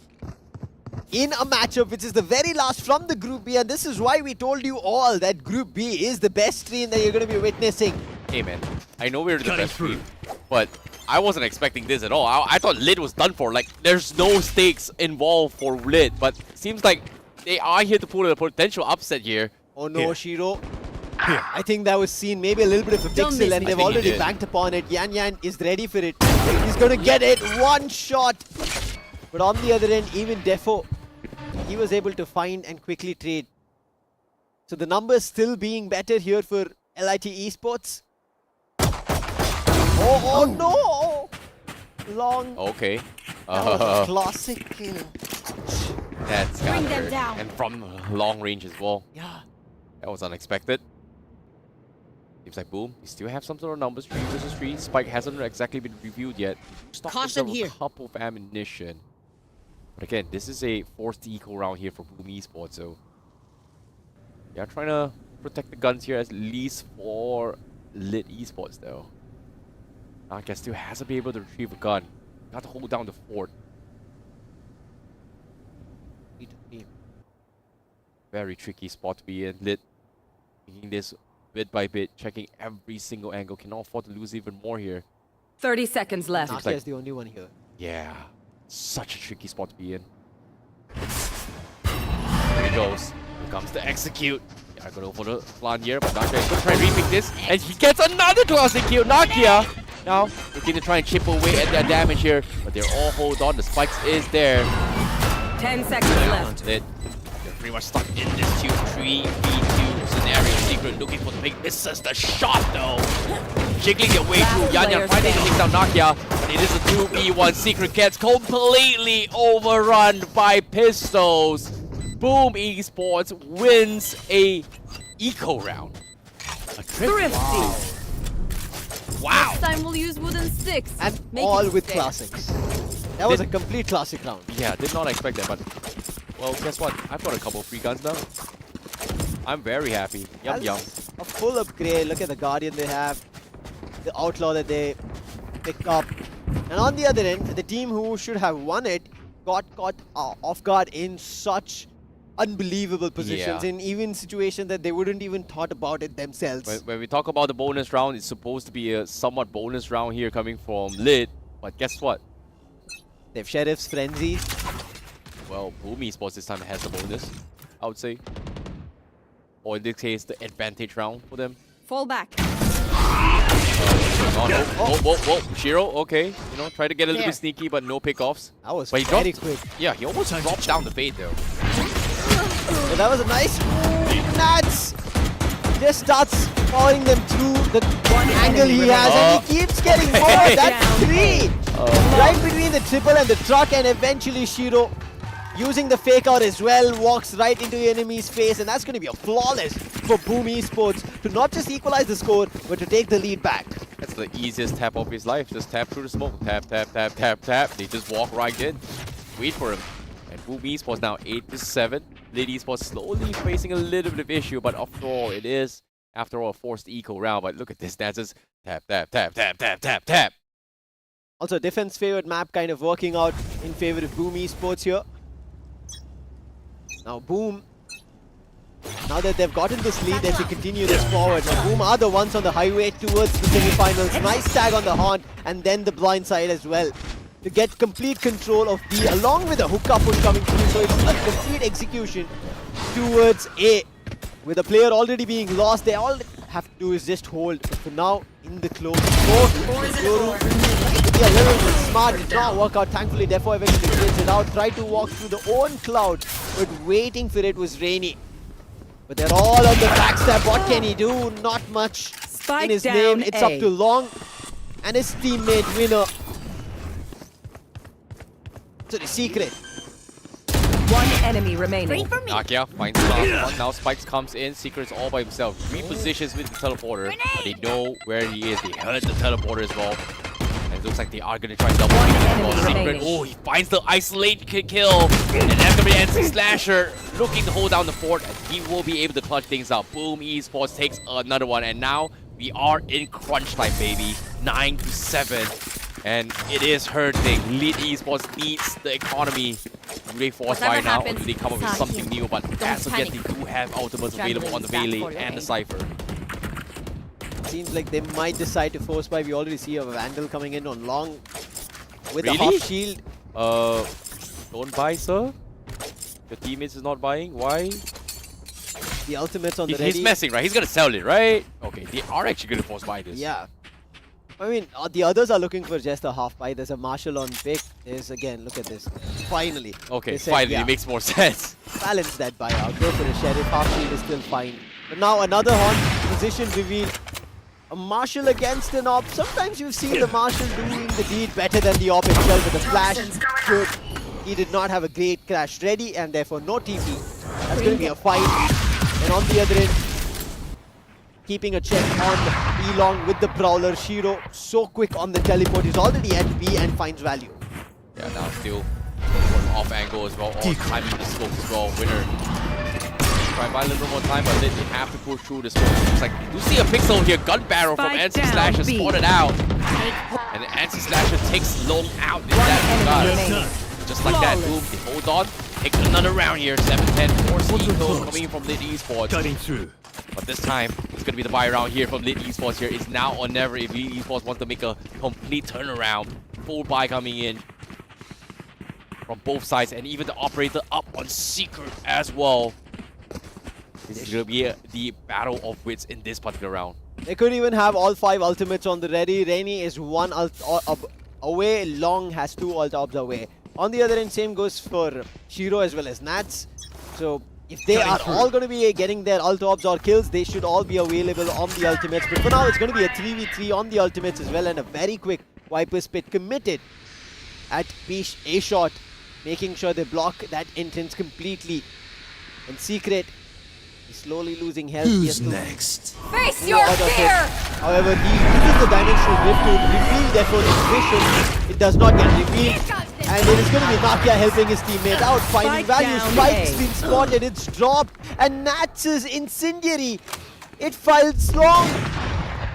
in a matchup which is the very last from the Group B, and this is why we told you all that Group B is the best stream that you're going to be witnessing. Hey man, I know we're the best team, but I wasn't expecting this at all. I thought Lit was done for. Like, there's no stakes involved for Lit, but seems like they are here to pull a potential upset here. Oh no, Shiro. I think that was seen maybe a little bit of a pixel, and they've already banked upon it. Yan is ready for it. He's going to get it. One shot. But on the other end, even Defo, he was able to find and quickly trade. So the numbers still being better here for LIT Esports. Oh no! Long. Okay. That was a classic kill. That's Bring got them hurt. down. And from long range as well. Yeah. That was unexpected. Seems like Boom, you still have some sort of numbers, 3 versus 3. Spike hasn't exactly been reviewed yet. Stock Caution yourself here. a couple of ammunition. But again, this is a forced eco round here for Boom Esports, so yeah, trying to protect the guns here at least for Lit Esports though. Nakia still hasn't been able to retrieve a gun. Got to hold down the fort. Very tricky spot to be in. Lit taking this bit by bit, checking every single angle. Cannot afford to lose even more here. 30 seconds left. Nakia is the only one here. Yeah, such a tricky spot to be in. There he goes. Here comes the execute. Yeah, I go for the plan here, but Nakia is going to try and repick this. And he gets another classic kill. Nakia now looking to try and chip away at their damage here. But they're all hold on. The spikes is there. 10 seconds left. They're pretty much stuck in this 2-3v2 scenario. Secret looking for the big misses. The shot though. Jiggling their way through. Yan finally takes down Nakia. And it is a 2v1. Secret gets completely overrun by pistols. Boom Esports wins a eco round. A trip. Wow. Next time we'll use wooden sticks. And Make all it with fair. classics. That was a complete classic round. Yeah, did not expect that, but well, guess what? I've got a couple of free guns now. I'm very happy. Yum yum. A full upgrade. Look at the Guardian they have. The Outlaw that they pick up. And on the other end, the team who should have won it got caught off guard in such unbelievable positions, in even situations that they wouldn't even thought about it themselves. When we talk about the bonus round, it's supposed to be a somewhat bonus round here coming from Lit. But guess what? They have Sheriff's Frenzy. Well, Boom Esports this time has the bonus, I would say. Or in this case, the advantage round for them. Fall back. Whoa. Shiro, okay. You know, try to get a little bit sneaky, but no pickoffs. That was but he very dropped, quick. Yeah, he almost dropped down the bait though. So that was a nice move. Nats just starts following them through the angle he has, and he keeps getting more. That's 3. Right between the triple and the truck, and eventually Shiro, using the fake out as well, walks right into the enemy's face, and that's going to be a flawless for Boom Esports to not just equalize the score, but to take the lead back. That's the easiest tap of his life. Just tap through the smoke. Tap, tap, tap, tap, tap. They just walk right in. Wait for him. And Boom Esports now 8-7. Lit Esports slowly facing a little bit of issue, but after all, it is, after all, a forced eco round. But look at this. That's just tap, tap, tap, tap, tap, tap, tap. Also, defense favored map kind of working out in favor of Boom Esports here. Now Boom, now that they've gotten this lead, they should continue this forward. Now Boom are the ones on the highway towards the semifinals. Nice tag on the horn, and then the blind side as well, to get complete control of B, along with a hookup push coming through. So it's a complete execution towards A. With the player already being lost, they all have to do is just hold. But for now, in the close, be a little bit smart, did not work out. Thankfully, Defo eventually clears it out. Tried to walk through the own cloud, but waiting for it was Rainy. But they're all on the backstab. What can he do? Not much in his name. It's up to Long and his teammate Winner. So the secret. One enemy remaining. Nakia finds Spike. Now Spikes comes in. Secret's all by himself. Repositions with the teleporter. They know where he is. They heard the teleporter as well. And It looks like they are going to try double kill. Secret. Oh, he finds the isolate kill. And that's going to be NC Slasher looking to hold down the fort. And he will be able to clutch things out. Boom, esports takes another one. And now we are in crunch time, baby. 9-7. And it is hurting. Lead esports needs the economy. Do they force by now or do they come up with something new? But as of yet, they do have ultimates available on the Melee and the Cypher. Seems like they might decide to force buy. We already see a Vandal coming in on long with Really? a half shield. Don't buy, sir. Your teammates is not buying. Why? The ultimates on the ready. He's messing, right? He's gonna sell it, right? Okay, they are actually gonna force buy this. Yeah. I mean, the others are looking for just a half buy. There's a Marshall on pick. There's again, look at this. Finally. Okay, said, finally, yeah, it makes more sense. balance that buy out. Go for the Sheriff. Half shield is still fine. But now another horn position reveal. A Marshall against an AWP. Sometimes you've seen the Marshall doing the deed better than the AWP itself with the flash. Good. He did not have a great crash ready and therefore no TP. That's going to be a fight. And on the other end, keeping a check on B-Long with the Prowler. Shiro so quick on the teleport. He's already at B and finds value. Yeah, now still off angle as well. All timing the scope as well. Winner. Try and buy a little bit more time, but then they have to push through this one. Looks like you see a pixel here. Gun barrel from NC Slasher spotted out. And NC Slasher takes long out in that regard. Just like that, boom, they hold on. Take another round here. 7-10. Force eco coming in from Lit Esports. Cutting through. But this time, it's going to be the buy round here from Lit Esports here. It's now or never if Lit Esports wants to make a complete turnaround. Full buy coming in from both sides. And even the operator up on Secret as well. This is going to be the battle of wits in this particular round. They could even have all 5 ultimates on the ready. Rainy is 1 ult away. Long has 2 ult ops away. On the other end, same goes for Shiro as well as Nats. So if they are all going to be getting their ult ops or kills, they should all be available on the ultimates. But for now, it's going to be a 3v3 on the ultimates as well. And a very quick Viper's Pit committed at A shot, making sure they block that entrance completely. And Secret, he's slowly losing health. Who's next? Face your fear! However, he uses the dimensional drift to reveal therefore his vision. It does not get revealed. And it is going to be Nakia helping his teammate out, finding value. Spike's been spotted, it's dropped. And Nats' incendiary. It files long.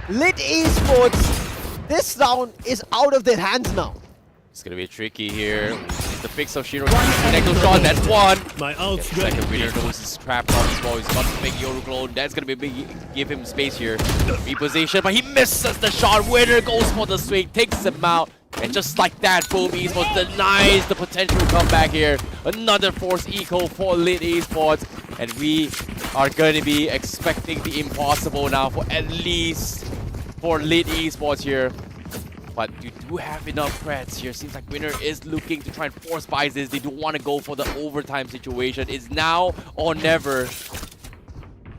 Lit Esports, this round is out of their hands now. It's going to be tricky here. The fix of Shiro. Connector shot, that's one. My ult's Second ready. winner knows he's trapped on as well. He's got to make Yoru clone. That's going to be big, give him space here. Reposition, but he misses the shot. Winner goes for the swing, takes him out. And just like that, boom, Esports denies the potential comeback here. Another force eco for Lit Esports. And we are going to be expecting the impossible now for at least for Lit Esports here. But you do have enough creds here. Seems like Winner is looking to try and force buy this. They do want to go for the overtime situation. It's now or never.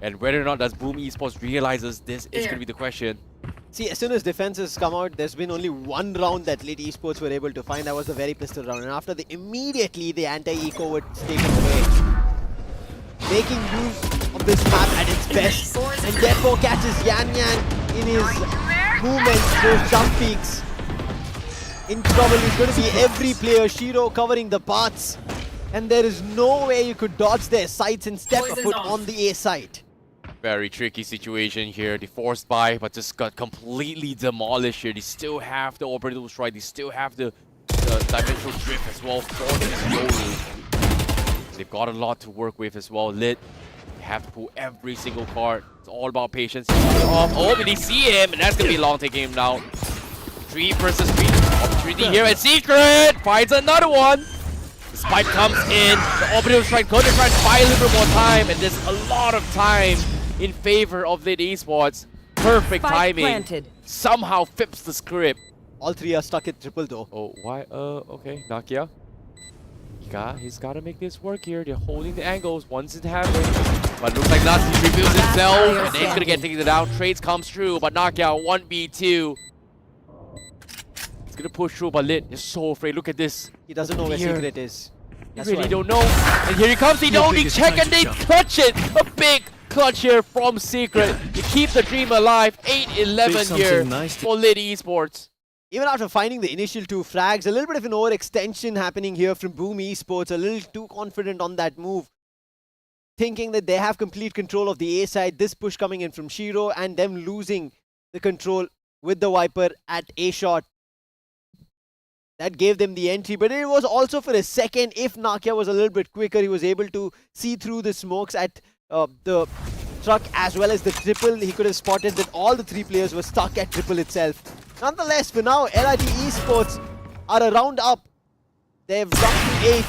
And whether or not does Boom Esports realizes this is going to be the question. See, as soon as defenses come out, there's been only 1 round that Lit Esports were able to find. That was the very pistol round. And after immediately the anti-eco was taken away. Making use of this map at its best. And therefore catches Yan Yan in his movements, those jump peaks. In trouble is going to be every player. Shiro covering the paths. And there is no way you could dodge their sights and step a foot on the A side. Very tricky situation here. They forced by, but just got completely demolished here. They still have the orbital strike. They still have the dimensional drift as well for this Yoru. They've got a lot to work with as well. Lit, they have to pull every single card. It's all about patience. Oh, but they see him, and that's going to be long taking him down. 3 versus 3. Opportunity here, and Secret finds another one. The spike comes in. The orbital strike going to try and buy a little bit more time, and there's a lot of time in favor of Lit Esports. Perfect timing. Planted. Somehow flips the script. All 3 are stuck at triple though. Oh, why? Okay, Nakia. He's got to make this work here. They're holding the angles once it happens. But it looks like Nazi reveals himself, and then he's going to get taken down. Trades comes through, but Nakia 1v2. He's going to push through, but Lit is so afraid. Look at this. He doesn't know where Secret is. They really don't know. And here he comes. They don't. They check and they clutch it. A big clutch here from Secret to keep the dream alive. 8-11 here for Lit Esports. even after finding the initial 2 frags, a little bit of an overextension happening here from Boom Esports, a little too confident on that move. Thinking that they have complete control of the A side, this push coming in from Shiro and them losing the control with the Viper at A shot. That gave them the entry, but it was also for a second. If Nakia was a little bit quicker, he was able to see through the smokes at the truck as well as the triple. He could have spotted that all the 3 players were stuck at triple itself. Nonetheless, for now, LIT Esports are a round up. They've dropped to 8.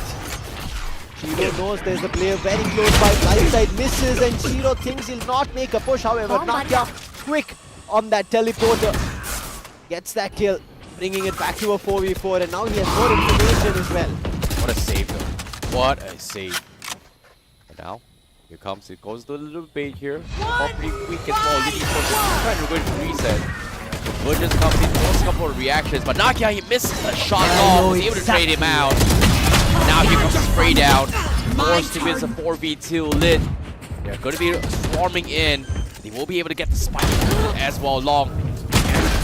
Shiro knows there's a player very close by. Right side misses and Shiro thinks he'll not make a push. However, Nakia quick on that teleporter. Gets that kill, bringing it back to a 4v4, and now he has more information as well. What a save though. What a save. And now, here comes, it goes to a little bait here. Pretty quick as well. Liddy Esports trying to go to reset. Wood just comes in, forces a couple of reactions, but Nakia, he misses the shot off, was able to trade him out. Now here comes the spray down. Forced to miss a 4v2 Lit. They're going to be swarming in. They will be able to get the spike as well. Long.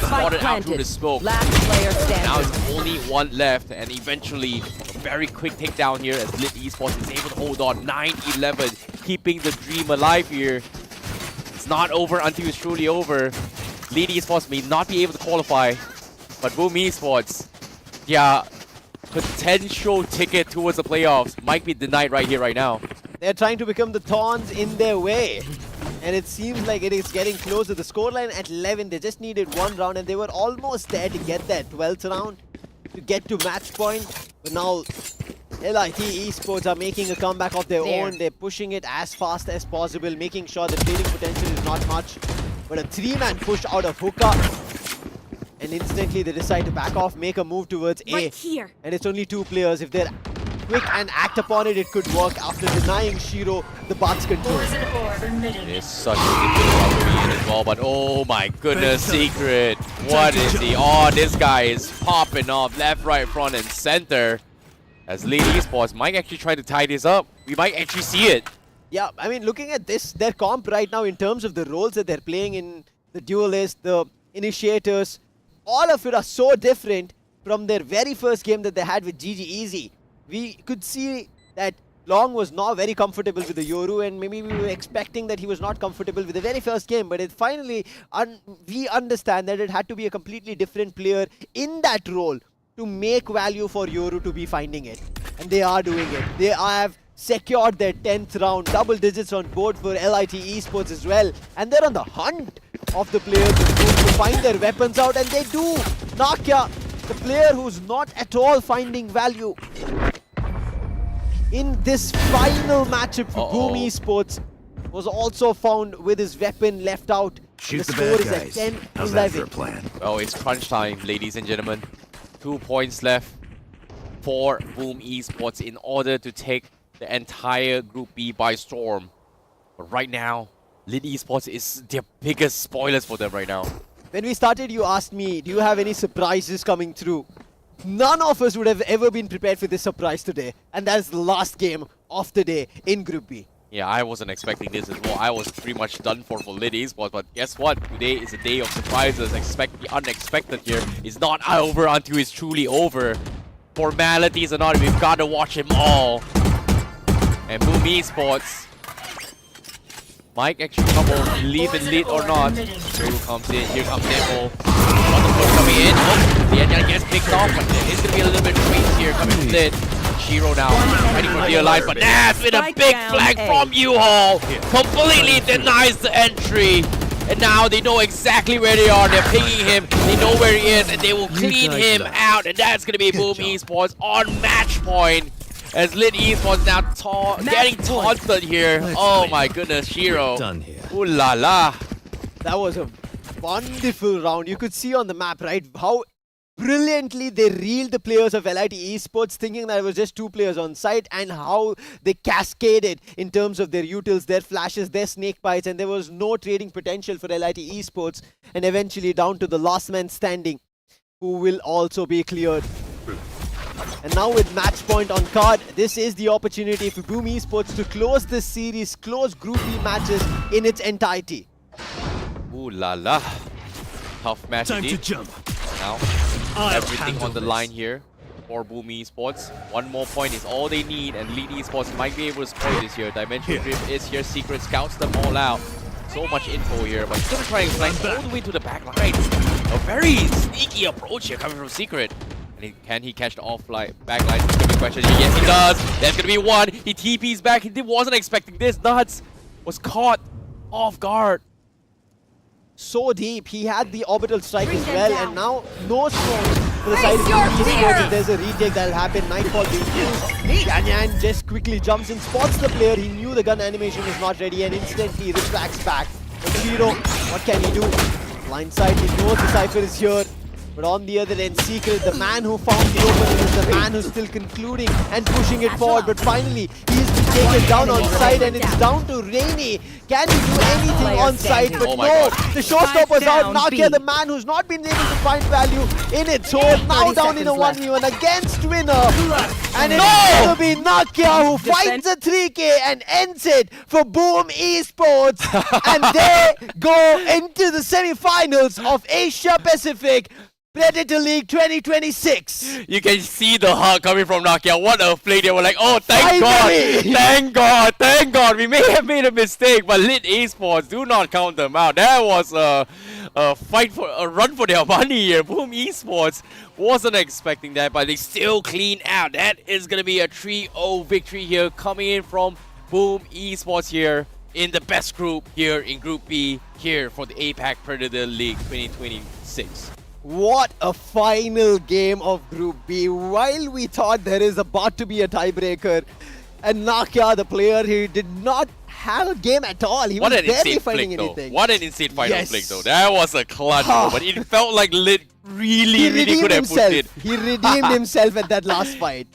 Spotted out through the smoke. Last player standing. Now it's only 1 left, and eventually a very quick takedown here as Lit Esports is able to hold on. 9-11, keeping the dream alive here. It's not over until it's truly over. Lit Esports may not be able to qualify, but Boom Esports, yeah, potential ticket towards the playoffs might be denied right here, right now. They're trying to become the thorns in their way. And it seems like it is getting closer. The scoreline at 11, they just needed 1 round and they were almost there to get that 12th round to get to match point. But now LIT Esports are making a comeback of their own. They're pushing it as fast as possible, making sure the trading potential is not much. But a 3-man push out of Hookah. And instantly they decide to back off, make a move towards A. Right here. And it's only 2 players. If they're quick and act upon it, it could work after denying Shiro the But's control. It's such a difficult robbery in as well, but oh my goodness, Secret. What is he? Oh, this guy is popping off left, right, front, and center. As Lit Esports might actually try to tie this up. We might actually see it. Yeah, I mean, looking at this, their comp right now in terms of the roles that they're playing in the duelists, the initiators, all of it are so different from their very first game that they had with GG Easy. We could see that Long was not very comfortable with the Yoru, and maybe we were expecting that he was not comfortable with the very first game, but it finally, we understand that it had to be a completely different player in that role to make value for Yoru to be finding it. And they are doing it. They have secured their 10th round, double digits on board for LIT Esports as well. And they're on the hunt of the players to find their weapons out, and they do. Nakia, the player who's not at all finding value in this final matchup for Boom Esports, was also found with his weapon left out. Shoot the the bad score guys. is at 10-11. How's that for a plan? Oh, it's crunch time, ladies and gentlemen. 2 points left for Boom Esports in order to take the entire Group B by storm. But right now, Lit Esports is their biggest spoilers for them right now. When we started, you asked me, do you have any surprises coming through? None of us would have ever been prepared for this surprise today. And that is the last game of the day in Group B. Yeah, I wasn't expecting this as well. I was pretty much done for Lit Esports, but guess what? Today is a day of surprises. Expect the unexpected here. It's not over until it's truly over. Formalities or not, we've got to watch them all. And Boom Esports might actually trouble leaving Lit or not. Here comes in, here comes Nimble. Another push coming in. Oh, the end gets picked off, but there is going to be a little bit of trees here coming from Lit. Shiro now fighting for dear life, but that's with a big flag from U-Haul. Completely denies the entry. And now they know exactly where they are. They're pinging him. They know where he is, and they will clean him out. And that's going to be Boom Esports on match point. As Lit Esports now getting taunted here. Oh my goodness, Shiro. Done here. Ooh la la. That was a wonderful round. You could see on the map, right, how brilliantly they reeled the players of LIT Esports, thinking that it was just 2 players on site, and how they cascaded in terms of their utils, their flashes, their snake bites, and there was no trading potential for LIT Esports, and eventually down to the last man standing, who will also be cleared. And now with match point on card, this is the opportunity for Boom Esports to close this series, close Group B matches in its entirety. Ooh la la. Tough match Time to indeed. jump. Now Everything on the line here for Boom Esports. One more point is all they need, and Lead Esports might be able to score this here. Dimension Drift is here. Secret scouts them all out. So much info here, but he's gonna try and flank all the way to the back line. A very sneaky approach here coming from Secret. And can he catch the offline back line? It's gonna be a question. Yes, he does. There's gonna be one. He TP's back. He wasn't expecting this. Nuts was caught off guard. So deep. He had the orbital strike as well, and now no smokes for the side of esports. If there's a retake, that'll happen. Nightfall being used. Ganyan just quickly jumps in, spots the player. He knew the gun animation was not ready, and instantly refracts back. But Shiro, what can he do? Blindside, he knows the Cypher is here. But on the other end, Secret, the man who found the opening, is the man who's still concluding and pushing it forward. But finally, he's been taken down on side, and it's down to Rainy. Can he do anything on side? But no, the showstopper's out. Nakia, the man who's not been able to find value in it. So now down in a 1v1 against Winner. And it's going to be Nakia who finds a 3k and ends it for Boom Esports. And they go into the semi-finals of Asia Pacific Predator League 2026. You can see the hug coming from Nakia. What a play. They were like, oh, thank God. Thank God. Thank God. We may have made a mistake, but Lit Esports, do not count them out. That was a fight for a run for their money here. Boom Esports wasn't expecting that, but they still clean out. That is going to be a 3-0 victory here coming in from Boom Esports here in the best group here in Group B here for the APAC Predator League 2026. What a final game of Group B. While we thought there is about to be a tiebreaker, and Nakia, the player, he did not have a game at all. He was barely finding anything. What an insane final flick though. That was a clutch moment. It felt like Lit really could have pushed it. He redeemed himself at that last fight.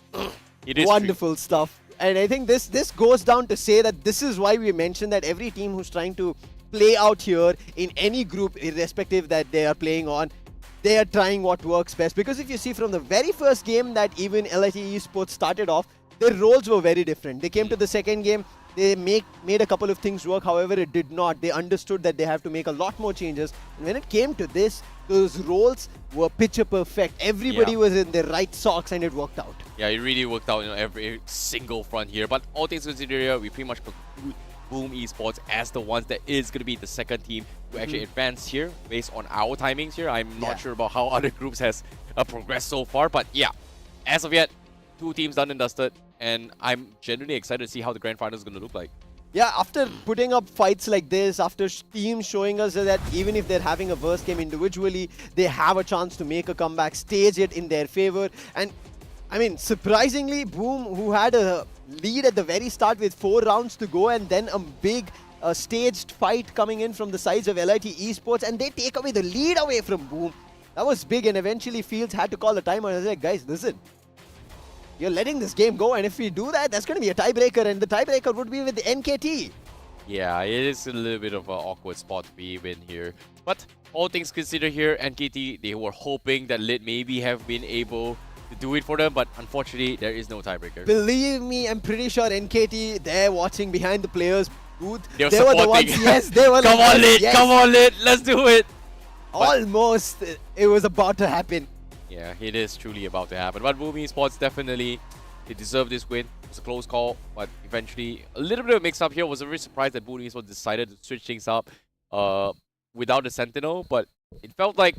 It is wonderful stuff. And I think this goes down to say that this is why we mentioned that every team who's trying to play out here in any group, irrespective that they are playing on, they are trying what works best. Because if you see from the very first game that even LIT Esports started off, their roles were very different. They came to the second game, they made a couple of things work, however it did not. They understood that they have to make a lot more changes. And when it came to this, those roles were picture perfect. Everybody was in the right socks and it worked out. Yeah, it really worked out in every single front here. But all things considered here, we pretty much conclude Boom Esports as the ones that is going to be the second team to actually advance here based on our timings here. I'm not sure about how other groups has progressed so far, but yeah, as of yet, 2 teams done and dusted, and I'm genuinely excited to see how the grand final is going to look like. Yeah, after putting up fights like this, after teams showing us that even if they're having a worst game individually, they have a chance to make a comeback, stage it in their favor. And I mean, surprisingly, Boom, who had a lead at the very start with 4 rounds to go, and then a big staged fight coming in from the sides of LIT Esports, and they take away the lead away from Boom. That was big, and eventually Fields had to call a timeout. I was like, guys, listen, you're letting this game go, and if we do that, that's going to be a tiebreaker, and the tiebreaker would be with the NKT. Yeah, it is a little bit of an awkward spot to be in here. But all things considered here, NKT, they were hoping that Lit maybe have been able to do it for them, but unfortunately, there is no tiebreaker. Believe me, I'm pretty sure NKT, they're watching behind the players' booth. They were the ones, yes, they were come on, Lit, come on, Lit, let's do it. Almost, it was about to happen. Yeah, it is truly about to happen. But Boom Esports definitely, they deserve this win. It was a close call, but eventually a little bit of a mix-up here. Was very surprised that Boom Esports decided to switch things up without the Sentinel, but it felt like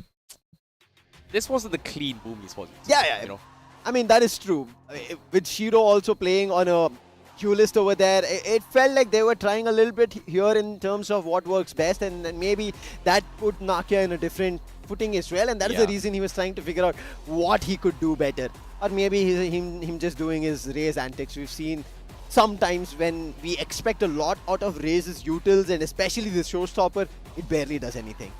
this wasn't the clean Boom Esports. Yeah. You know? I mean, that is true. With Shiro also playing on a queue list over there, it felt like they were trying a little bit here in terms of what works best, and maybe that put Nakia in a different footing as well, and that is the reason he was trying to figure out what he could do better. Or maybe him just doing his Raze antics. We've seen sometimes when we expect a lot out of Raze's utils, and especially the showstopper, it barely does anything.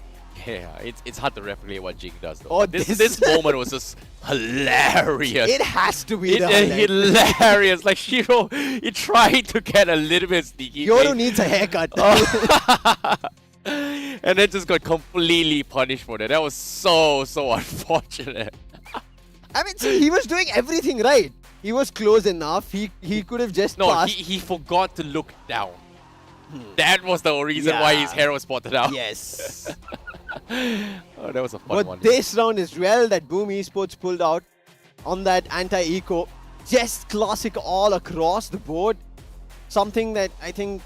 Yeah, it's hard to replicate what Jing does though. Oh, this moment was just hilarious. It has to be hilarious. Like Shiro, he tried to get a little bit sneaky. Yoru needs a haircut. And then just got completely punished for that. That was so unfortunate. I mean, see, he was doing everything right. He was close enough. He could have just passed. He forgot to look down. That was the reason why his hair was spotted out. Yes. Oh, that was a fun But one. this round as well that Boom Esports pulled out on that anti-eco, just classic all across the board. Something that I think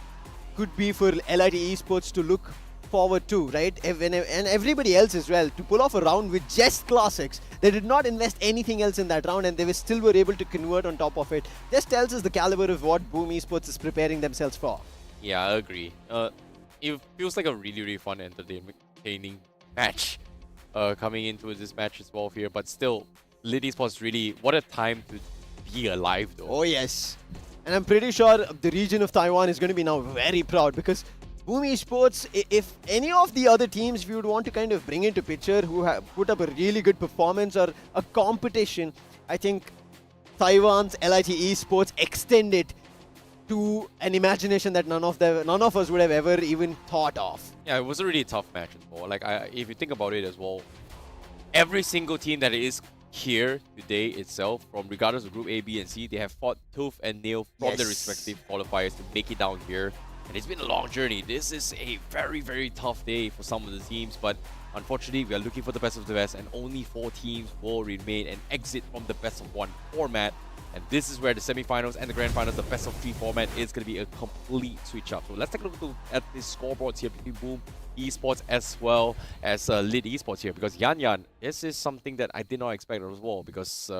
could be for LIT Esports to look forward to, right? And everybody else as well, to pull off a round with just classics. They did not invest anything else in that round and they still were able to convert on top of it. Just tells us the caliber of what Boom Esports is preparing themselves for. Yeah, I agree. It feels like a really fun, entertaining match coming into this match as well here. But still, LIT Esports really, what a time to be alive though. Oh yes. And I'm pretty sure the region of Taiwan is going to be now very proud because Boom Esports, if any of the other teams, if you would want to kind of bring into picture who have put up a really good performance or a competition, I think Taiwan's LIT Esports extend it to an imagination that none of us would have ever even thought of. Yeah, it was a really tough match as well. Like, if you think about it as well, every single team that is here today itself, from regardless of Group A, B, and C, they have fought tooth and nail from their respective qualifiers to make it down here. And it's been a long journey. This is a very tough day for some of the teams, but unfortunately, we are looking for the best of the best, and only 4 teams will remain and exit from the best of 1 format. And this is where the semi-finals and the grand finals, the best of 3 format, is going to be a complete switch up. So let's take a look at the scoreboards here between Boom Esports as well as LIT Esports here, because Yan, this is something that I did not expect as well, because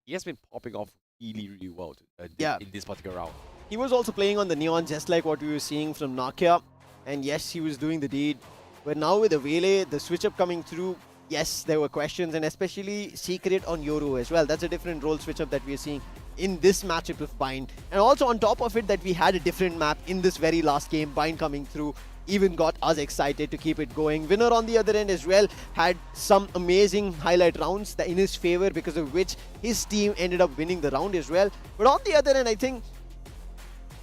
he has been popping off really well in this particular round. He was also playing on the Neon, just like what we were seeing from Nakia. And yes, he was doing the deed. But now with the Vele, the switch up coming through, yes, there were questions, and especially Secret on Yoru as well. That's a different role switch up that we are seeing in this matchup with Bind. And also on top of it, that we had a different map in this very last game. Bind coming through even got us excited to keep it going. Winner on the other end as well had some amazing highlight rounds that in his favor, because of which his team ended up winning the round as well. But on the other end, I think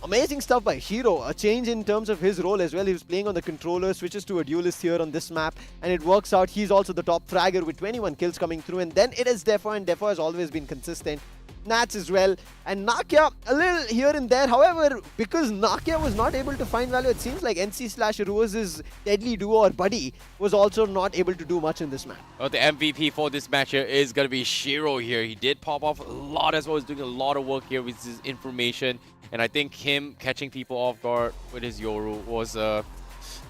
amazing stuff by Shiro, a change in terms of his role as well. He was playing on the controller, switches to a duelist here on this map, and it works out. He's also the top fragger with 21 kills coming through, and then it is Defo, and Defo has always been consistent. Nats as well, and Nakia a little here and there. However, because Nakia was not able to find value, it seems like NC/Ruoz's deadly duo or buddy was also not able to do much in this match. Well, the MVP for this match here is going to be Shiro here. He did pop off a lot as well. He's doing a lot of work here with his information. And I think him catching people off guard with his Yoru was,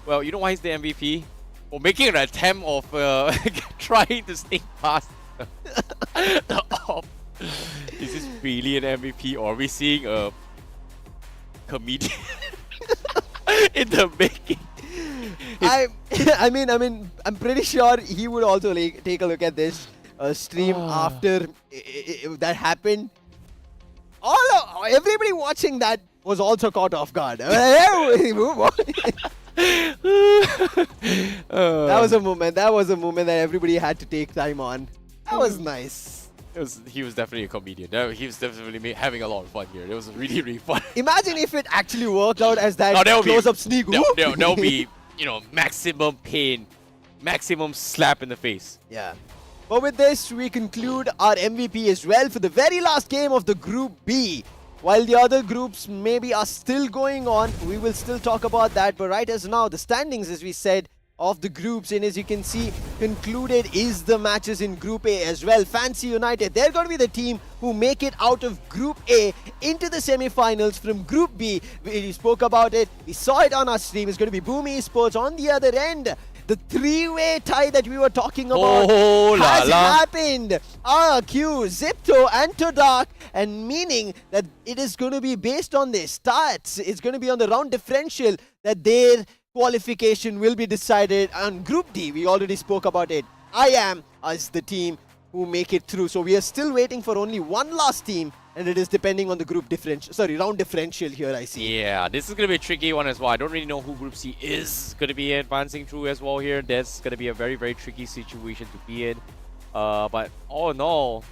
well, you know why he's the MVP? For making an attempt of trying to sneak past the off. Is this really an MVP, or are we seeing a comedian in the making? I mean, I'm pretty sure he would also take a look at this stream after that happened. Everybody watching that was also caught off guard. Move on. That was a moment that everybody had to take time on. That was nice. He was definitely a comedian. He was definitely having a lot of fun here. It was really fun. Imagine if it actually worked out as that close-up sneak. That'll be, you know, maximum pain, maximum slap in the face. Yeah. But with this, we conclude our MVP as well for the very last game of the Group B. While the other groups maybe are still going on, we will still talk about that. But right as now, the standings, as we said, of the groups, and as you can see, concluded is the matches in Group A as well. Fancy United, they're going to be the team who make it out of Group A into the semi-finals from Group B. We spoke about it, we saw it on our stream. It's going to be Boom Esports on the other end. The 3-way tie that we were talking about has happened. RQ, Zipto, and Todak, and meaning that it is going to be based on their stats. It's going to be on the round differential that their qualification will be decided. On Group D, we already spoke about it. IAM as the team who make it through. So we are still waiting for only one last team, and it is depending on the group differential. Sorry, round differential here, I see. Yeah, this is going to be a tricky one as well. I don't really know who Group C is going to be advancing through as well here. That's going to be a very tricky situation to be in. But all in all,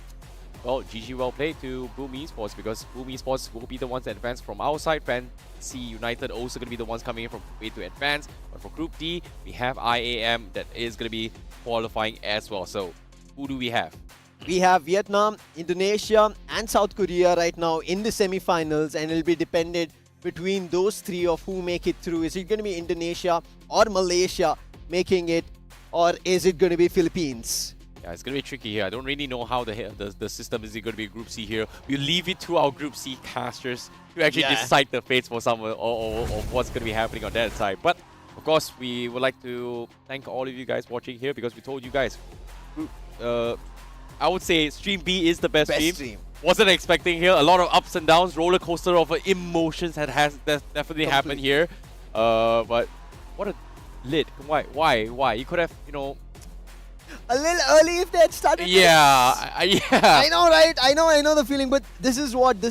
well, GG well played to Boom Esports, because Boom Esports will be the ones that advance from our side. Fancy United also going to be the ones coming in from Group A to advance. But for Group D, we have IAM that is going to be qualifying as well. So who do we have? We have Vietnam, Indonesia, and South Korea right now in the semi-finals, and it'll be dependent between those three of who make it through. Is it going to be Indonesia or Malaysia making it or is it going to be Philippines? Yeah, it's going to be tricky here. I don't really know how the system is going to be Group C here. We leave it to our Group C casters to actually decide the fates for some or what's going to be happening on that side. But of course, we would like to thank all of you guys watching here because we told you guys, I would say Stream B is the best stream. Wasn't expecting here. A lot of ups and downs, roller coaster of emotions has definitely happened here. But what a lit. Why? You could have, you know, a little early if they had started. Yeah, yeah. I know, right? I know the feeling, but this is what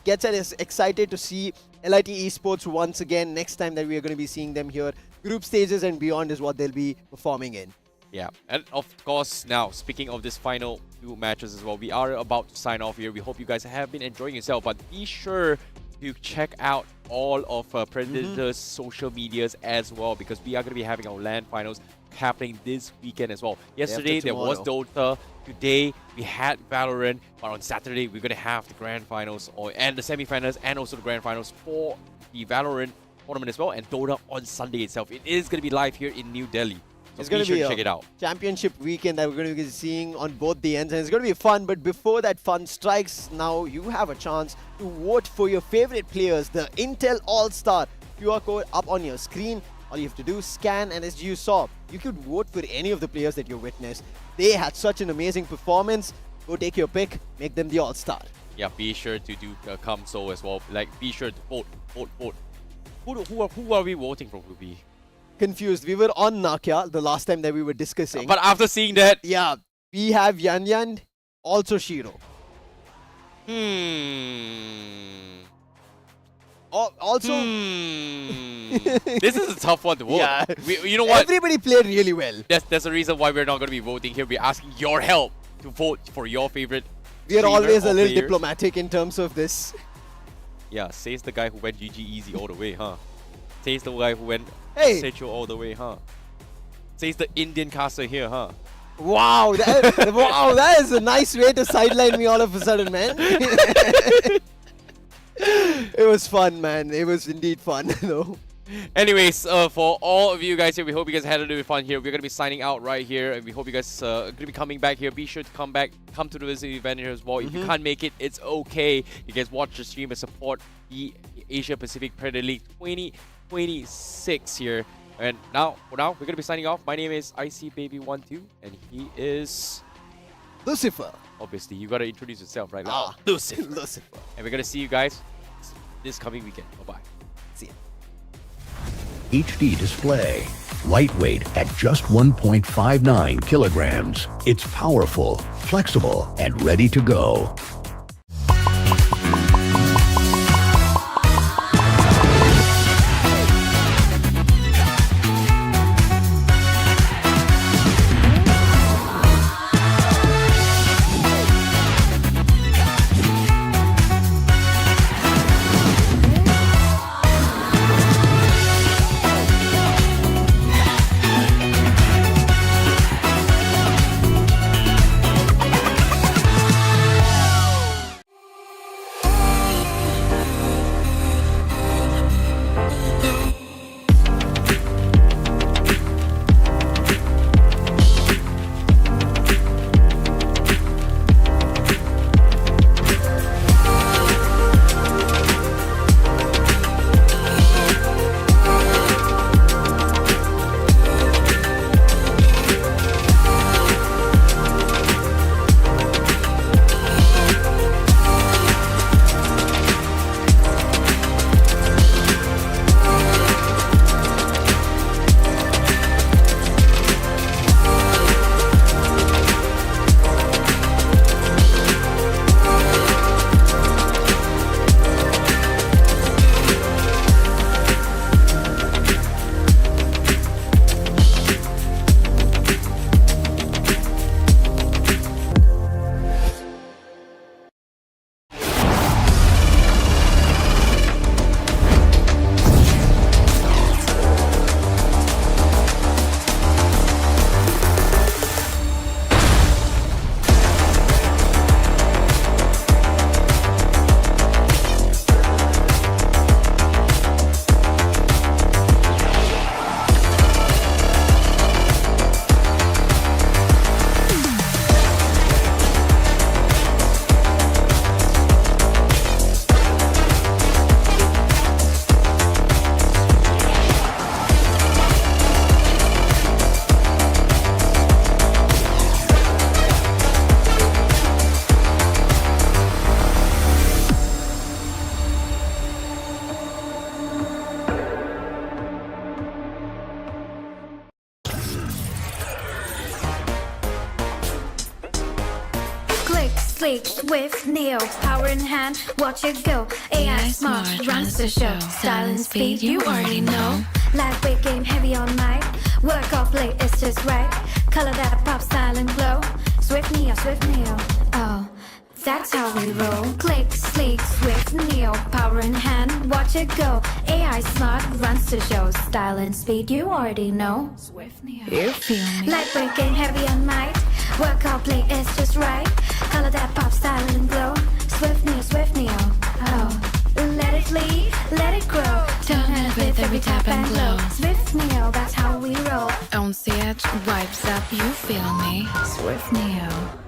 gets us excited to see LIT Esports once again. Next time that we are going to be seeing them here, group stages and beyond is what they'll be performing in. Yeah, and of course, now speaking of this final 2 matches as well, we are about to sign off here. We hope you guys have been enjoying yourself, but be sure to check out all of Predator's social medias as well, because we are going to be having our LAN finals happening this weekend as well. Yesterday there was Dota, today we had Valorant, but on Saturday we're going to have the grand finals and the semi-finals and also the grand finals for the Valorant tournament as well, and Dota on Sunday itself. It is going to be live here in New Delhi. So it's going to be check it out. Championship weekend that we're going to be seeing on both the ends, and it's going to be fun. But before that fun strikes, now you have a chance to vote for your favorite players. The Intel All-Star QR code up on your screen. All you have to do, scan, and as you saw, you could vote for any of the players that you witnessed. They had such an amazing performance. Go take your pick, make them the All-Star. Yeah, be sure to do come so as well. Like, be sure to vote. Who are we voting for, Group B? Confused. We were on Nakia the last time that we were discussing. But after seeing that, yeah, we have Yan, also Shiro. Also, this is a tough one to vote. Yeah. You know what? Everybody played really well. That's the reason why we're not going to be voting here. We're asking your help to vote for your favorite. We are always a little players. diplomatic in terms of this. Yeah, says the guy who went GG easy all the way, huh? Says the guy who went Secho all the way, huh? Says the Indian caster here, huh? Wow, that is a nice way to sideline me all of a sudden, man. It was fun, man. It was indeed fun, though. Anyways, for all of you guys here, we hope you guys had a little bit of fun here. We're going to be signing out right here, and we hope you guys are going to be coming back here. Be sure to come to the visit event here as well. If you can't make it, it's okay. You guys watch the stream and support the Asia Pacific Predator League 2026 here. And now, we're going to be signing off. My name is ICBaby12, and he is Lucifer. Obviously, you got to introduce yourself, right? Lucifer. And we're going to see you guys this coming weekend. Bye-bye. See ya. HD display. Lightweight at just 1.59 kilograms. It's powerful, flexible, and ready to go. sleek, swift, neo, power in hand, watch it go. AI smart, runs the show. Style and speed, you already know. Lightweight game, heavy on mic. Work off late, it's just right. Color that pop, style and glow. Swift neo, oh. That's how we roll. Click, sleek, swift, neo, power in hand, watch it go. AI smart, runs the show. Style and speed, you already know. Swift Neo. You feel me? Lightweight game, heavy on mic. Work out, play, it's just right. Color that pop, style and glow. Swift neo, oh. Let it lead, let it grow. Turn it with every tap and glow. Swift neo, that's how we roll. On the edge, vibes up, you feel me? Swift Neo.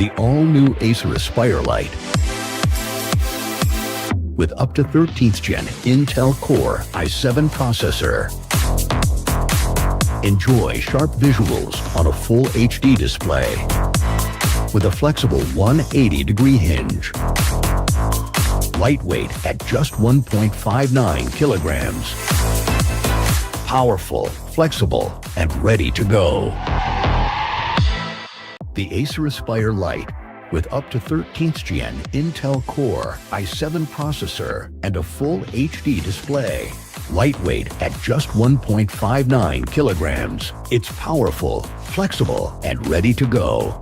The all-new Acer Aspire Lite. With up to 13th Gen Intel Core i7 processor. Enjoy sharp visuals on a full HD display. With a flexible 180-degree hinge. Lightweight at just 1.59 kilograms. Powerful, flexible, and ready to go. The Acer Aspire Lite, with up to 13th Gen Intel Core i7 processor and a full HD display. Lightweight at just 1.59 kilograms. It's powerful, flexible, and ready to go.